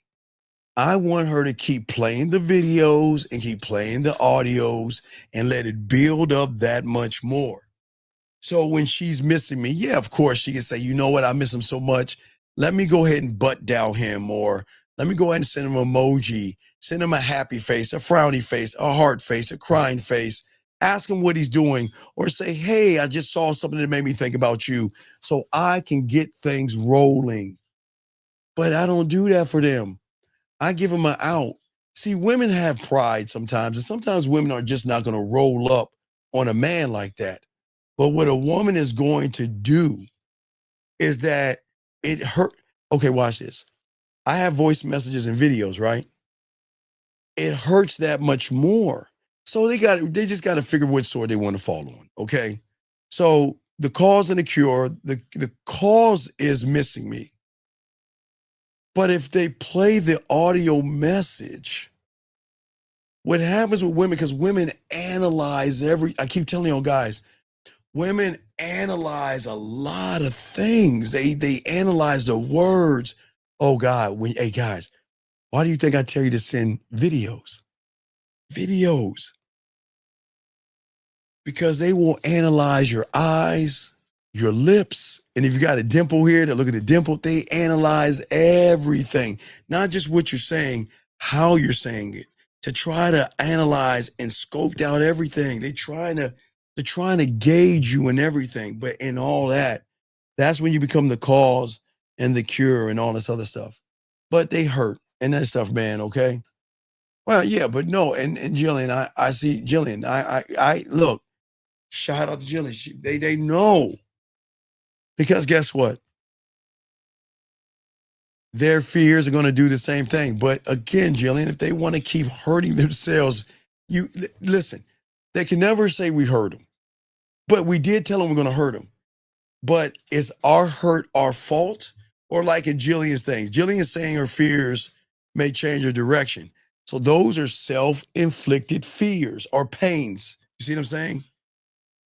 I want her to keep playing the videos and keep playing the audios and let it build up that much more. So when she's missing me, yeah, of course, she can say, you know what, I miss him so much. Let me go ahead and butt dial him, or let me go ahead and send him an emoji, send him a happy face, a frowny face, a heart face, a crying face, ask him what he's doing, or say, hey, I just saw something that made me think about you, so I can get things rolling. But I don't do that for them. I give them an out. See, women have pride sometimes, and sometimes women are just not going to roll up on a man like that. But what a woman is going to do is that it hurt. Okay, watch this. I have voice messages and videos, right? It hurts that much more. So they just got to figure which sword they want to fall on. Okay. So the cause and the cure, the cause is missing me. But if they play the audio message, what happens with women, because women analyze I keep telling y'all guys, women analyze a lot of things. They analyze the words. Oh God, hey guys, why do you think I tell you to send videos? Videos. Because they will analyze your eyes, your lips, and if you got a dimple here, they look at the dimple, they analyze everything. Not just what you're saying, how you're saying it, to try to analyze and scope out everything. They're trying to gauge you and everything. But in all that, that's when you become the cause and the cure and all this other stuff. But they hurt and that stuff, man, okay? Well, yeah, but no, and Jillian, I see Jillian, I look, shout out to Jillian. They know. Because guess what? Their fears are going to do the same thing. But again, Jillian, if they want to keep hurting themselves, listen, they can never say we hurt them. But we did tell them we're going to hurt them. But is our hurt our fault? Or like in Jillian's things, Jillian's saying her fears may change her direction. So those are self-inflicted fears or pains. You see what I'm saying?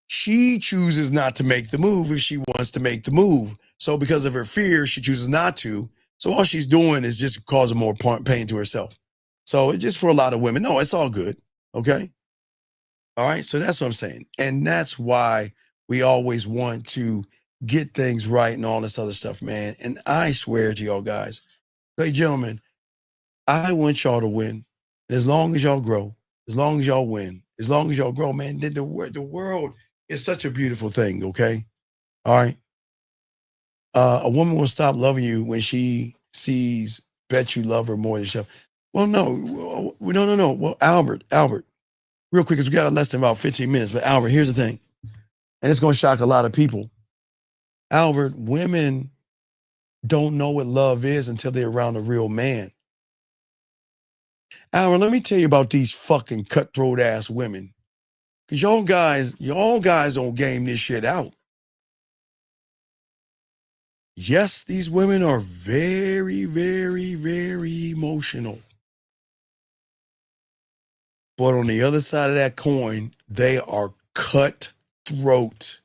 She chooses not to make the move if she wants to make the move. So because of her fear, she chooses not to. So all she's doing is just causing more pain to herself. So it's just for a lot of women. No, it's all good. Okay. All right. So that's what I'm saying. And that's why we always want to get things right and all this other stuff, man. And I swear to y'all guys, hey, gentlemen, I want y'all to win. And as long as y'all grow, as long as y'all win, as long as y'all grow, man, the world is such a beautiful thing, okay? All right? A woman will stop loving you when she sees, bet you love her more than yourself. Well, no. Well, Albert, real quick, because we got less than about 15 minutes. But Albert, here's the thing, and it's going to shock a lot of people. Albert, women don't know what love is until they're around a real man. Albert, let me tell you about these fucking cutthroat ass women. Because y'all guys don't game this shit out. Yes, these women are very, very, very emotional. But on the other side of that coin, they are cutthroat.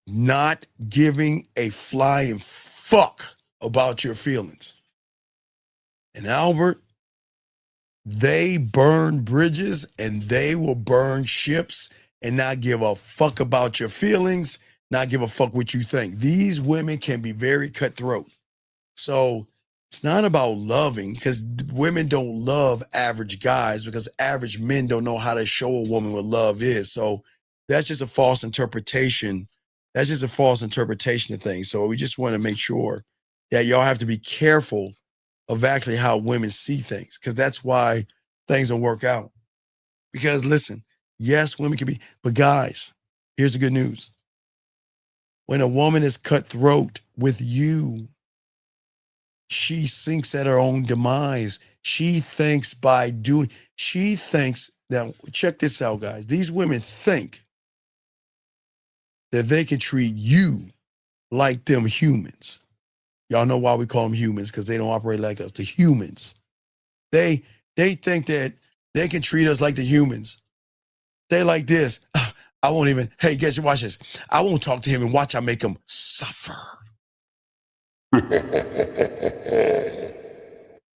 Not giving a flying fuck about your feelings. And Albert, they burn bridges and they will burn ships and not give a fuck about your feelings, not give a fuck what you think. These women can be very cutthroat. So it's not about loving, because women don't love average guys, because average men don't know how to show a woman what love is. So that's just a false interpretation. That's just a false interpretation of things. So we just want to make sure that y'all have to be careful of actually how women see things, because that's why things don't work out. Because listen, yes, women can be, but guys, here's the good news. When a woman is cutthroat with you, she sinks at her own demise. She thinks that, check this out, guys. These women think that they can treat you like them humans. Y'all know why we call them humans, because they don't operate like us, the humans. They think that they can treat us like the humans. They like this. I won't even, hey, guess you watch this. I won't talk to him and watch I make him suffer.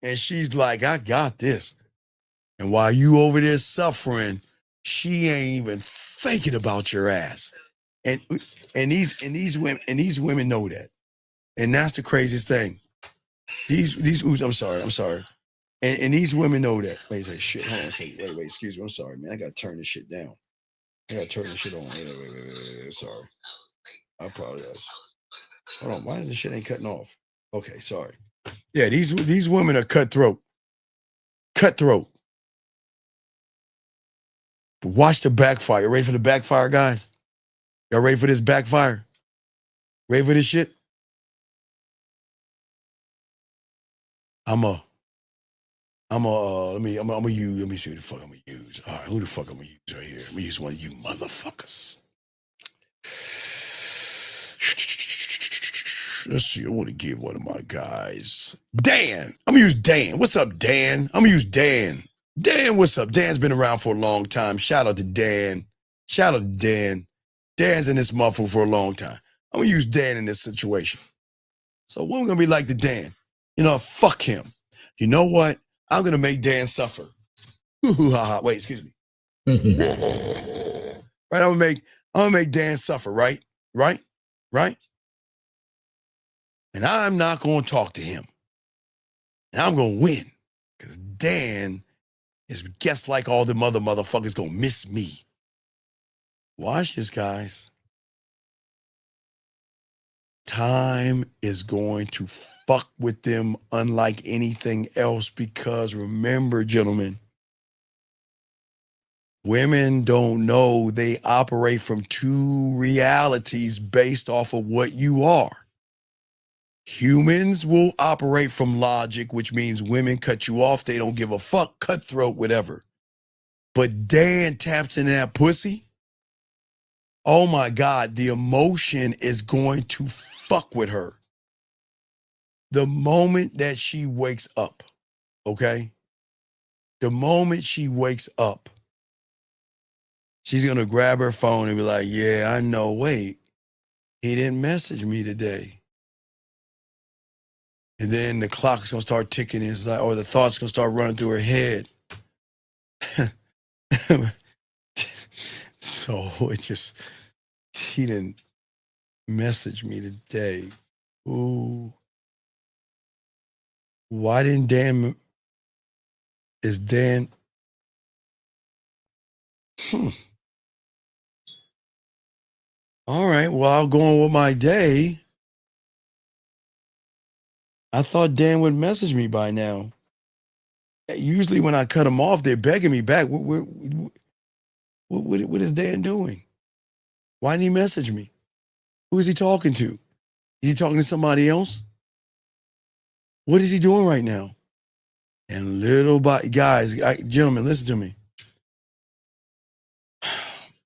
And she's like, I got this. And while you over there suffering, she ain't even thinking about your ass. And these women know that. And that's the craziest thing. I'm sorry. And these women know that. Wait a second, shit. Hold on a second. Wait, excuse me. I'm sorry, man. I gotta turn this shit down. I gotta turn this shit on. Wait. Sorry. I apologize. Hold on. Why is this shit ain't cutting off? Okay, sorry. Yeah, these women are cutthroat. Cutthroat. But watch the backfire. You ready for the backfire, guys? Y'all ready for this backfire? Ready for this shit? I'm gonna use, let me see who the fuck I'm gonna use. All right, who the fuck I'm gonna use right here? I'm gonna use one of you motherfuckers. Let's see, I want to give one of my guys. Dan. I'm gonna use Dan. What's up, Dan? I'm gonna use Dan. Dan, what's up? Dan's been around for a long time. Shout out to Dan. Shout out to Dan. Dan's in this motherfucker for a long time. I'm gonna use Dan in this situation. So what we're gonna be like to Dan? You know, fuck him. You know what? I'm gonna make Dan suffer. Wait, excuse me. Right, I'm gonna make Dan suffer, right? Right? And I'm not gonna talk to him. And I'm gonna win. Because Dan is just like all the motherfuckers gonna miss me. Watch this, guys. Time is going to fuck with them unlike anything else, because remember, gentlemen, women don't know they operate from two realities based off of what you are. Humans will operate from logic, which means women cut you off. They don't give a fuck, cutthroat, whatever. But Dan taps into that pussy. Oh my God, the emotion is going to fuck with her. The moment that she wakes up, okay? The moment she wakes up, she's going to grab her phone and be like, yeah, I know, wait, he didn't message me today. And then the clock's going to start ticking, or the thoughts going to start running through her head. So he didn't message me today. Ooh. Why didn't Dan, is Dan, All right, well, I'll go on with my day. I thought Dan would message me by now. Usually when I cut them off, they're begging me back. What is Dan doing? Why didn't he message me? Who is he talking to? Is he talking to somebody else? What is he doing right now? And gentlemen, listen to me.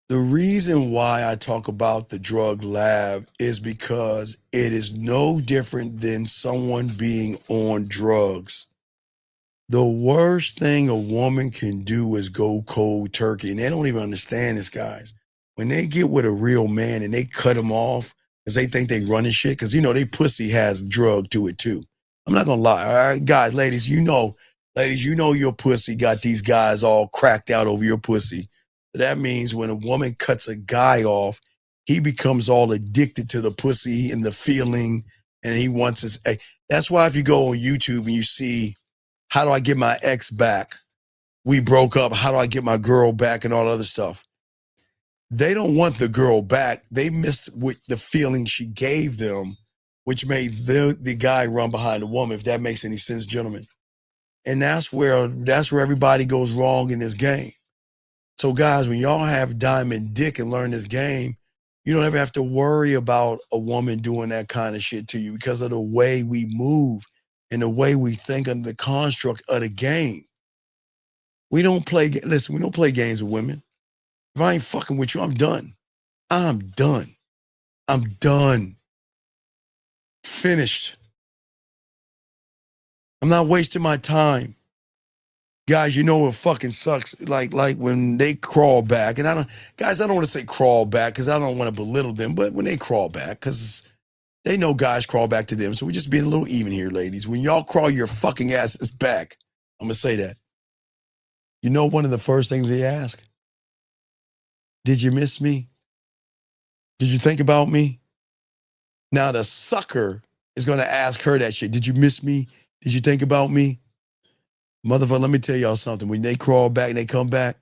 The reason why I talk about the drug lab is because it is no different than someone being on drugs. The worst thing a woman can do is go cold turkey. And they don't even understand this, guys. When they get with a real man and they cut him off because they think they running shit, because, they pussy has drug to it too. I'm not going to lie. All right, guys, ladies, your pussy got these guys all cracked out over your pussy. That means when a woman cuts a guy off, he becomes all addicted to the pussy and the feeling, and he wants his. That's why if you go on YouTube and you see, how do I get my ex back? We broke up. How do I get my girl back and all other stuff? They don't want the girl back. They missed with the feeling she gave them, which made the guy run behind the woman, if that makes any sense, gentlemen. And that's where everybody goes wrong in this game. So guys, when y'all have diamond dick and learn this game, you don't ever have to worry about a woman doing that kind of shit to you because of the way we move and the way we think under the construct of the game. We don't play games with women. If I ain't fucking with you, I'm done. I'm done. Finished. I'm not wasting my time. Guys, you know what fucking sucks? Like when they crawl back, and I don't want to say crawl back because I don't want to belittle them, but when they crawl back, because They know guys crawl back to them. So we're just being a little even here, ladies. When y'all crawl your fucking asses back, I'm going to say that. You know one of the first things they ask? Did you miss me? Did you think about me? Now the sucker is going to ask her that shit. Did you miss me? Did you think about me? Motherfucker, let me tell y'all something. When they crawl back and they come back,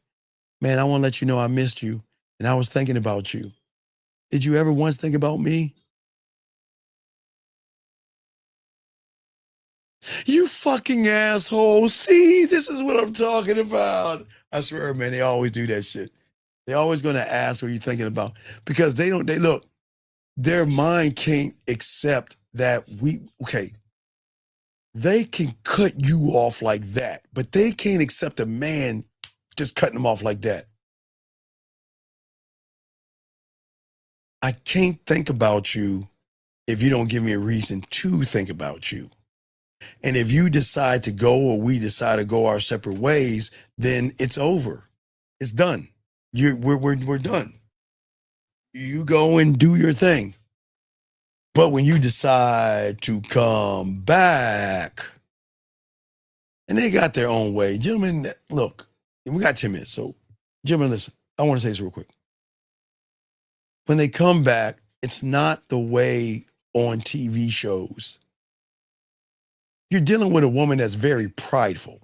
man, I want to let you know I missed you and I was thinking about you. Did you ever once think about me? You fucking asshole. See, this is what I'm talking about. I swear, man, they always do that shit. They're always going to ask what you're thinking about because they look, their mind can't accept that they can cut you off like that, but they can't accept a man just cutting them off like that. I can't think about you if you don't give me a reason to think about you. And if you decide to go or we decide to go our separate ways, then it's over. It's done. We're done. You go and do your thing. But when you decide to come back, and they got their own way. Gentlemen, look, we got 10 minutes. So, gentlemen, listen, I want to say this real quick. When they come back, it's not the way on TV shows. You're dealing with a woman that's very prideful.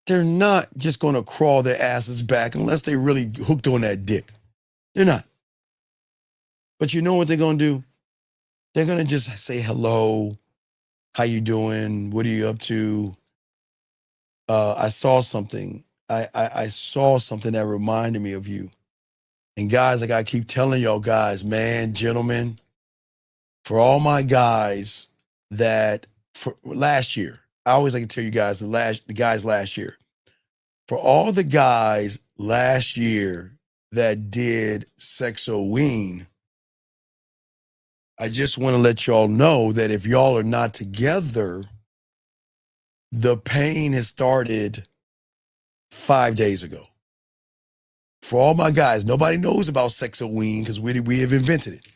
They're not just going to crawl their asses back unless they really hooked on that dick. They're not. But you know what they're going to do? They're going to just say hello. How you doing? What are you up to? I saw something. I saw something that reminded me of you. And guys, I got to keep telling y'all guys, man, gentlemen, for all my guys that for last year, I always like to tell you guys the guys last year. For all the guys last year that did Sexoween, I just want to let y'all know that if y'all are not together, the pain has started 5 days ago. For all my guys, nobody knows about Sexoween because we have invented it.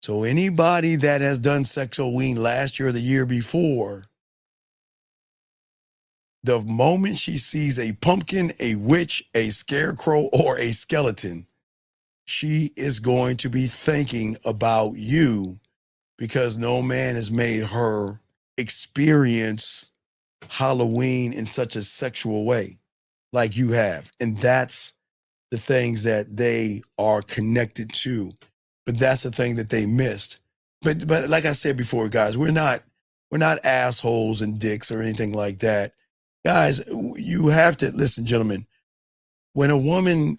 So anybody that has done Sexoween last year or the year before, the moment she sees a pumpkin, a witch, a scarecrow, or a skeleton, she is going to be thinking about you because no man has made her experience Halloween in such a sexual way like you have. And that's the things that they are connected to. But that's the thing that they missed. But like I said before, guys, we're not assholes and dicks or anything like that. Guys, you have to listen, gentlemen. When a woman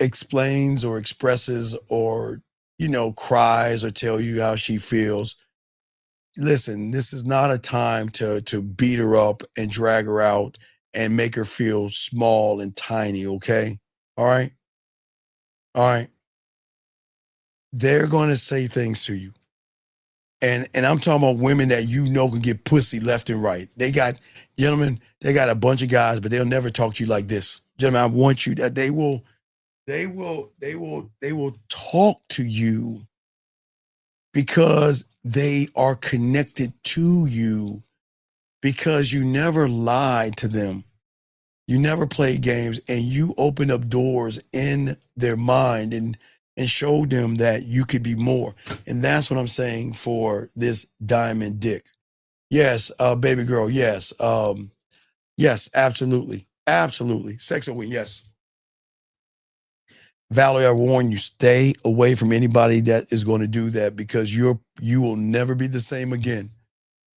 explains or expresses or cries or tell you how she feels, listen, this is not a time to beat her up and drag her out and make her feel small and tiny, okay? All right? All right. They're going to say things to you. And I'm talking about women that can get pussy left and right. Gentlemen, they got a bunch of guys, but they'll never talk to you like this. Gentlemen, I want you that they will talk to you because they are connected to you because you never lied to them. You never played games and you opened up doors in their mind and showed them that you could be more. And that's what I'm saying for this diamond dick. Yes, baby girl, yes. Yes, absolutely. Absolutely. Sex and win, yes. Valerie, I warn you, stay away from anybody that is going to do that because you will never be the same again.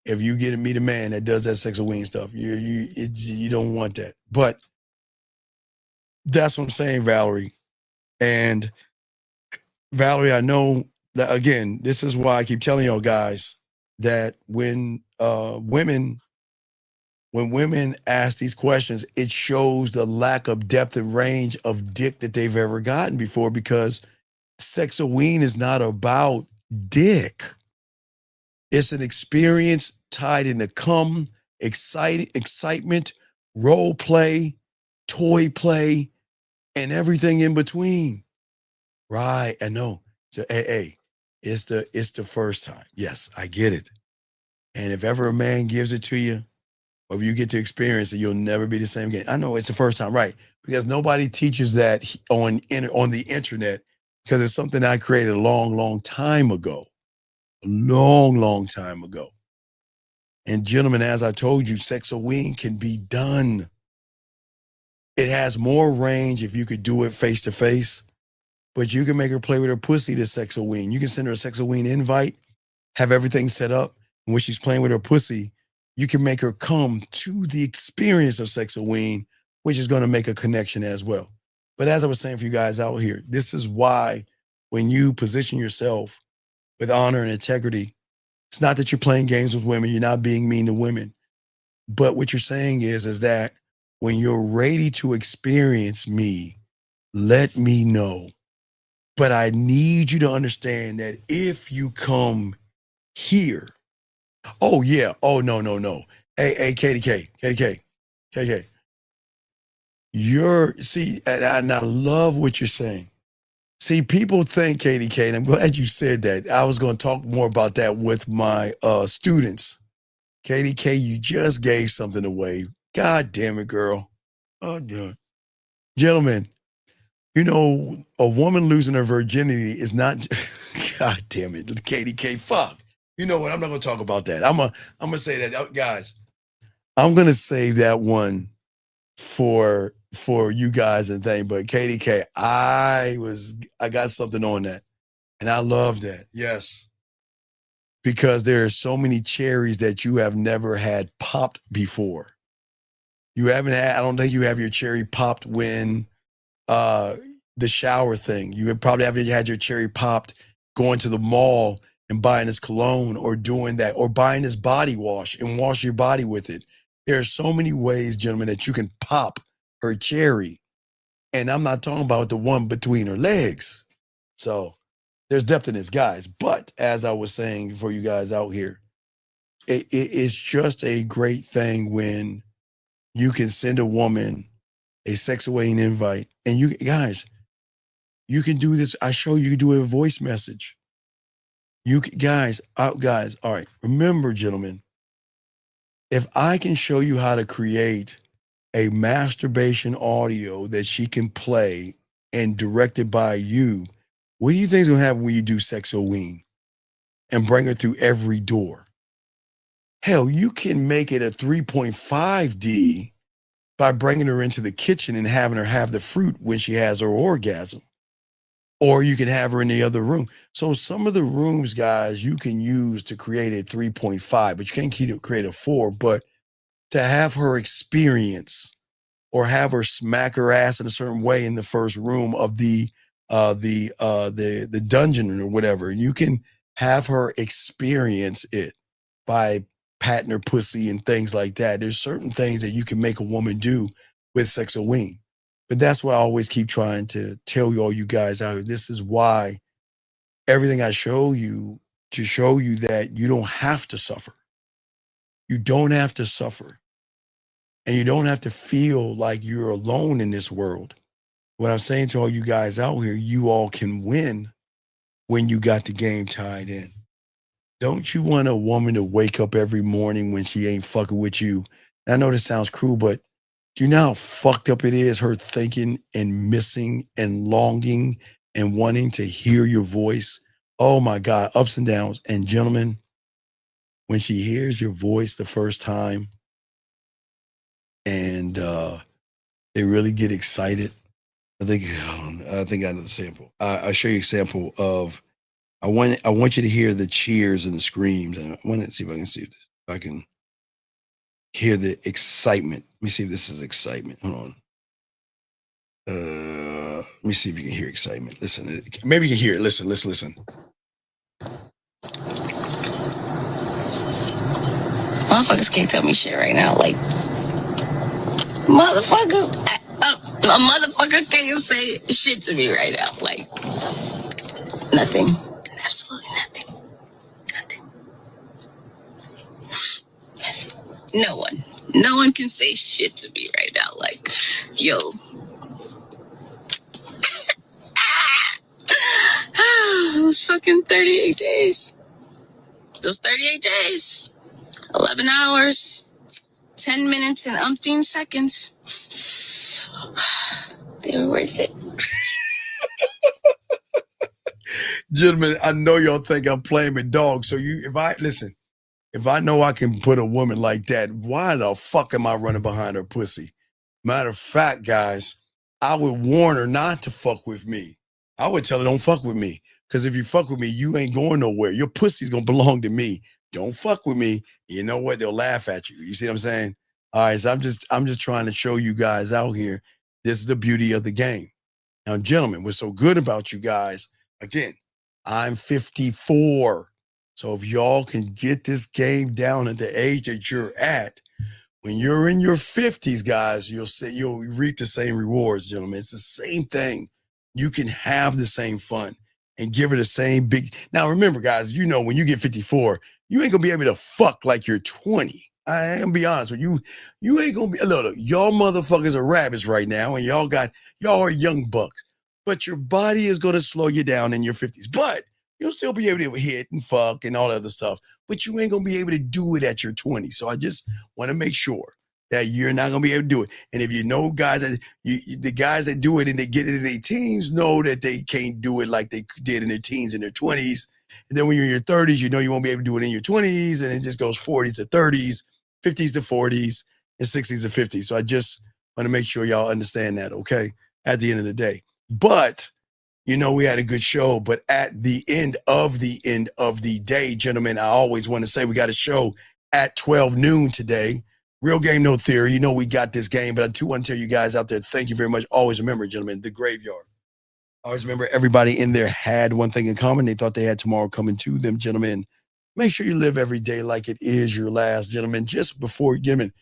If you get to meet a man that does that sex and wing stuff, you don't want that. But that's what I'm saying, Valerie. And Valerie, I know that, again, this is why I keep telling y'all guys that when women ask these questions, it shows the lack of depth and range of dick that they've ever gotten before because Sexoween is not about dick. It's an experience tied into excitement, role play, toy play, and everything in between. Right, I know. So, hey, It's the first time. Yes, I get it. And if ever a man gives it to you, or if you get to experience it, you'll never be the same again. I know it's the first time, right? Because nobody teaches that on the internet, because it's something I created a long time ago. A long time ago. And gentlemen, as I told you, sexoween can be done. It has more range if you could do it face to face, but you can make her play with her pussy to sexoween. You can send her a sexoween invite, have everything set up, and when she's playing with her pussy, you can make her come to the experience of sexoween, which is going to make a connection as well. But as I was saying for you guys out here, this is why when you position yourself with honor and integrity, it's not that you're playing games with women, you're not being mean to women. But what you're saying is that when you're ready to experience me, let me know. But I need you to understand that if you come here, oh yeah, oh no. Hey, KDK. And I love what you're saying. See, people think, KDK, and I'm glad you said that. I was going to talk more about that with my students. KDK, you just gave something away. God damn it, girl. Oh, yeah. Gentlemen, you know, a woman losing her virginity is not, God damn it, KDK, fuck. You know what? I'm not going to talk about that. I'm going to say that, guys, I'm going to save that one for you guys and thing. But KDK, I got something on that. And I love that. Yes. Because there are so many cherries that you have never had popped before. You haven't had, I don't think you have your cherry popped when the shower thing. You probably haven't had your cherry popped going to the mall and buying this cologne or doing that, or buying this body wash and wash your body with it. There are so many ways, gentlemen, that you can pop her cherry. And I'm not talking about the one between her legs. So there's depth in this, guys. But as I was saying for you guys out here, it's just a great thing when you can send a woman a sexoween invite. And you guys, you can do this. I show you do a voice message. Guys, all right. Remember, gentlemen, if I can show you how to create a masturbation audio that she can play and directed by you, what do you think is going to happen when you do sexoween and bring her through every door? Hell, you can make it a 3.5D by bringing her into the kitchen and having her have the fruit when she has her orgasm. Or you can have her in the other room. So some of the rooms, guys, you can use to create a 3.5, but you can't create a 4. But to have her experience or have her smack her ass in a certain way in the first room of the dungeon or whatever, you can have her experience it by patting her pussy and things like that. There's certain things that you can make a woman do with sexoween. But that's why I always keep trying to tell you, all you guys out here, this is why everything I show you, to show you that you don't have to suffer. You don't have to suffer. And you don't have to feel like you're alone in this world. What I'm saying to all you guys out here, you all can win when you got the game tied in. Don't you want a woman to wake up every morning when she ain't fucking with you? And I know this sounds cruel, but do you know how fucked up it is, her thinking and missing and longing and wanting to hear your voice? Oh my God, ups and downs. And gentlemen, when she hears your voice the first time and they really get excited, I think I know the sample. I'll show you a sample of, I want you to hear the cheers and the screams. And I want to see if I can hear the excitement. Let me see if this is excitement. Hold on. Let me see if you can hear excitement. Listen, maybe you can hear it. Listen. Motherfuckers can't tell me shit right now. Like, motherfucker, a motherfucker can't say shit to me right now. Like, nothing. Absolutely nothing. No one can say shit to me right now. Like, yo. fucking 38 days. Those 38 days, 11 hours, 10 minutes, and umpteen seconds. They were worth it. Gentlemen, I know y'all think I'm playing with dogs. So if I know I can put a woman like that, why the fuck am I running behind her pussy? Matter of fact, guys, I would warn her not to fuck with me. I would tell her, don't fuck with me. Because if you fuck with me, you ain't going nowhere. Your pussy's going to belong to me. Don't fuck with me. You know what? They'll laugh at you. You see what I'm saying? All right, so I'm just trying to show you guys out here, this is the beauty of the game. Now, gentlemen, what's so good about you guys, again, I'm 54. So if y'all can get this game down at the age that you're at, when you're in your 50s, guys, you'll reap the same rewards, gentlemen. It's the same thing. You can have the same fun and give it the same big. Now, remember, guys, you know, when you get 54, you ain't gonna be able to fuck like you're 20. I am gonna be honest with you. You ain't gonna be. Look, y'all motherfuckers are rabbits right now, and y'all are young bucks. But your body is gonna slow you down in your 50s. But you'll still be able to hit and fuck and all that other stuff. But you ain't gonna be able to do it at your 20s. So I just want to make sure that you're not gonna be able to do it. And if you know guys that the guys that do it and they get it in their teens know that they can't do it like they did in their teens and their 20s. And then when you're in your 30s, you know you won't be able to do it in your 20s, and it just goes 40s to 30s, 50s to 40s, and 60s to 50s. So I just want to make sure y'all understand that, okay? At the end of the day. But you know, we had a good show, but at the end of the day, gentlemen, I always want to say we got a show at 12 noon today. Real Game, No Theory. You know we got this game, but I do want to tell you guys out there, thank you very much. Always remember, gentlemen, the graveyard. Always remember everybody in there had one thing in common. They thought they had tomorrow coming to them, gentlemen. Make sure you live every day like it is your last, gentlemen. Just before, gentlemen,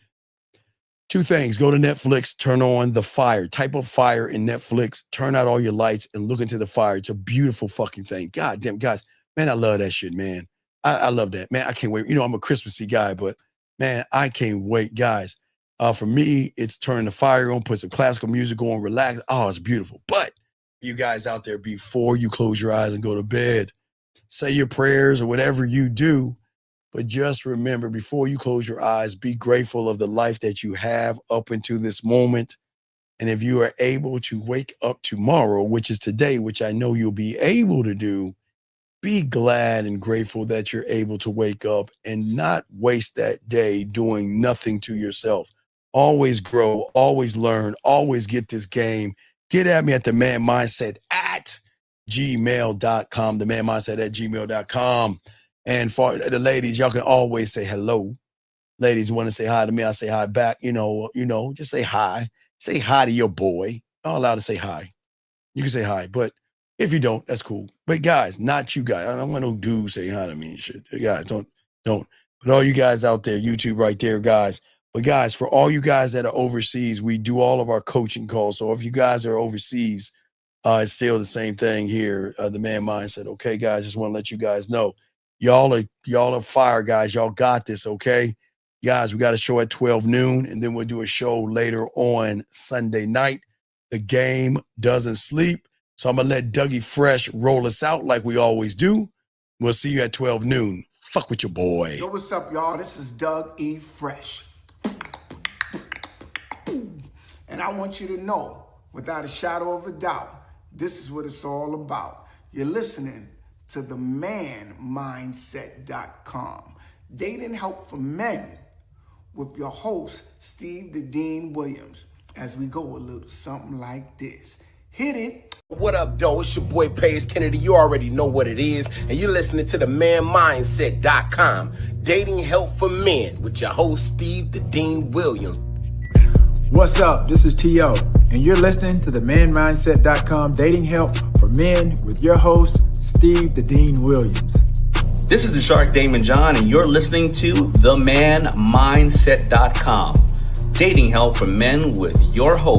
two things. Go to Netflix, turn on The Fire. Type up Fire in Netflix, turn out all your lights, and look into The Fire. It's a beautiful fucking thing. God damn, guys, man, I love that shit, man. I love that. Man, I can't wait. You know, I'm a Christmassy guy, but, man, I can't wait. Guys, for me, it's turn The Fire on, put some classical music on, relax. Oh, it's beautiful. But you guys out there, before you close your eyes and go to bed, say your prayers or whatever you do. But just remember, before you close your eyes, be grateful of the life that you have up until this moment. And if you are able to wake up tomorrow, which is today, which I know you'll be able to do, be glad and grateful that you're able to wake up and not waste that day doing nothing to yourself. Always grow, always learn, always get this game. Get at me at the Man Mindset at gmail.com, the Man Mindset at gmail.com. And for the ladies, y'all can always say hello. Ladies want to say hi to me, I say hi back. You know, just say hi. Say hi to your boy. I'm allowed to say hi. You can say hi, but if you don't, that's cool. But guys, not you guys. I don't want no dudes say hi to me and shit. Guys, don't. But all you guys out there, YouTube right there, guys. But guys, for all you guys that are overseas, we do all of our coaching calls. So if you guys are overseas, it's still the same thing here. The Man Mindset. Okay, guys, just want to let you guys know. Y'all are fire, guys. Y'all got this, okay? Guys, we got a show at 12 noon, and then we'll do a show later on Sunday night. The game doesn't sleep. So I'm going to let Dougie Fresh roll us out like we always do. We'll see you at 12 noon. Fuck with your boy. Yo, what's up, y'all? This is Doug E. Fresh. And I want you to know, without a shadow of a doubt, this is what it's all about. You're listening to the manmindset.com. Dating help for men with your host, Steve the Dean Williams, as we go a little something like this. Hit it. What up, though? It's your boy, Paige Kennedy. You already know what it is. And you're listening to the manmindset.com. Dating help for men with your host, Steve the Dean Williams. What's up? This is T.O. And you're listening to the manmindset.com dating help for men with your host, Steve the Dean Williams. This is the Shark Damon John, and you're listening to themanmindset.com. Dating help for men with your host,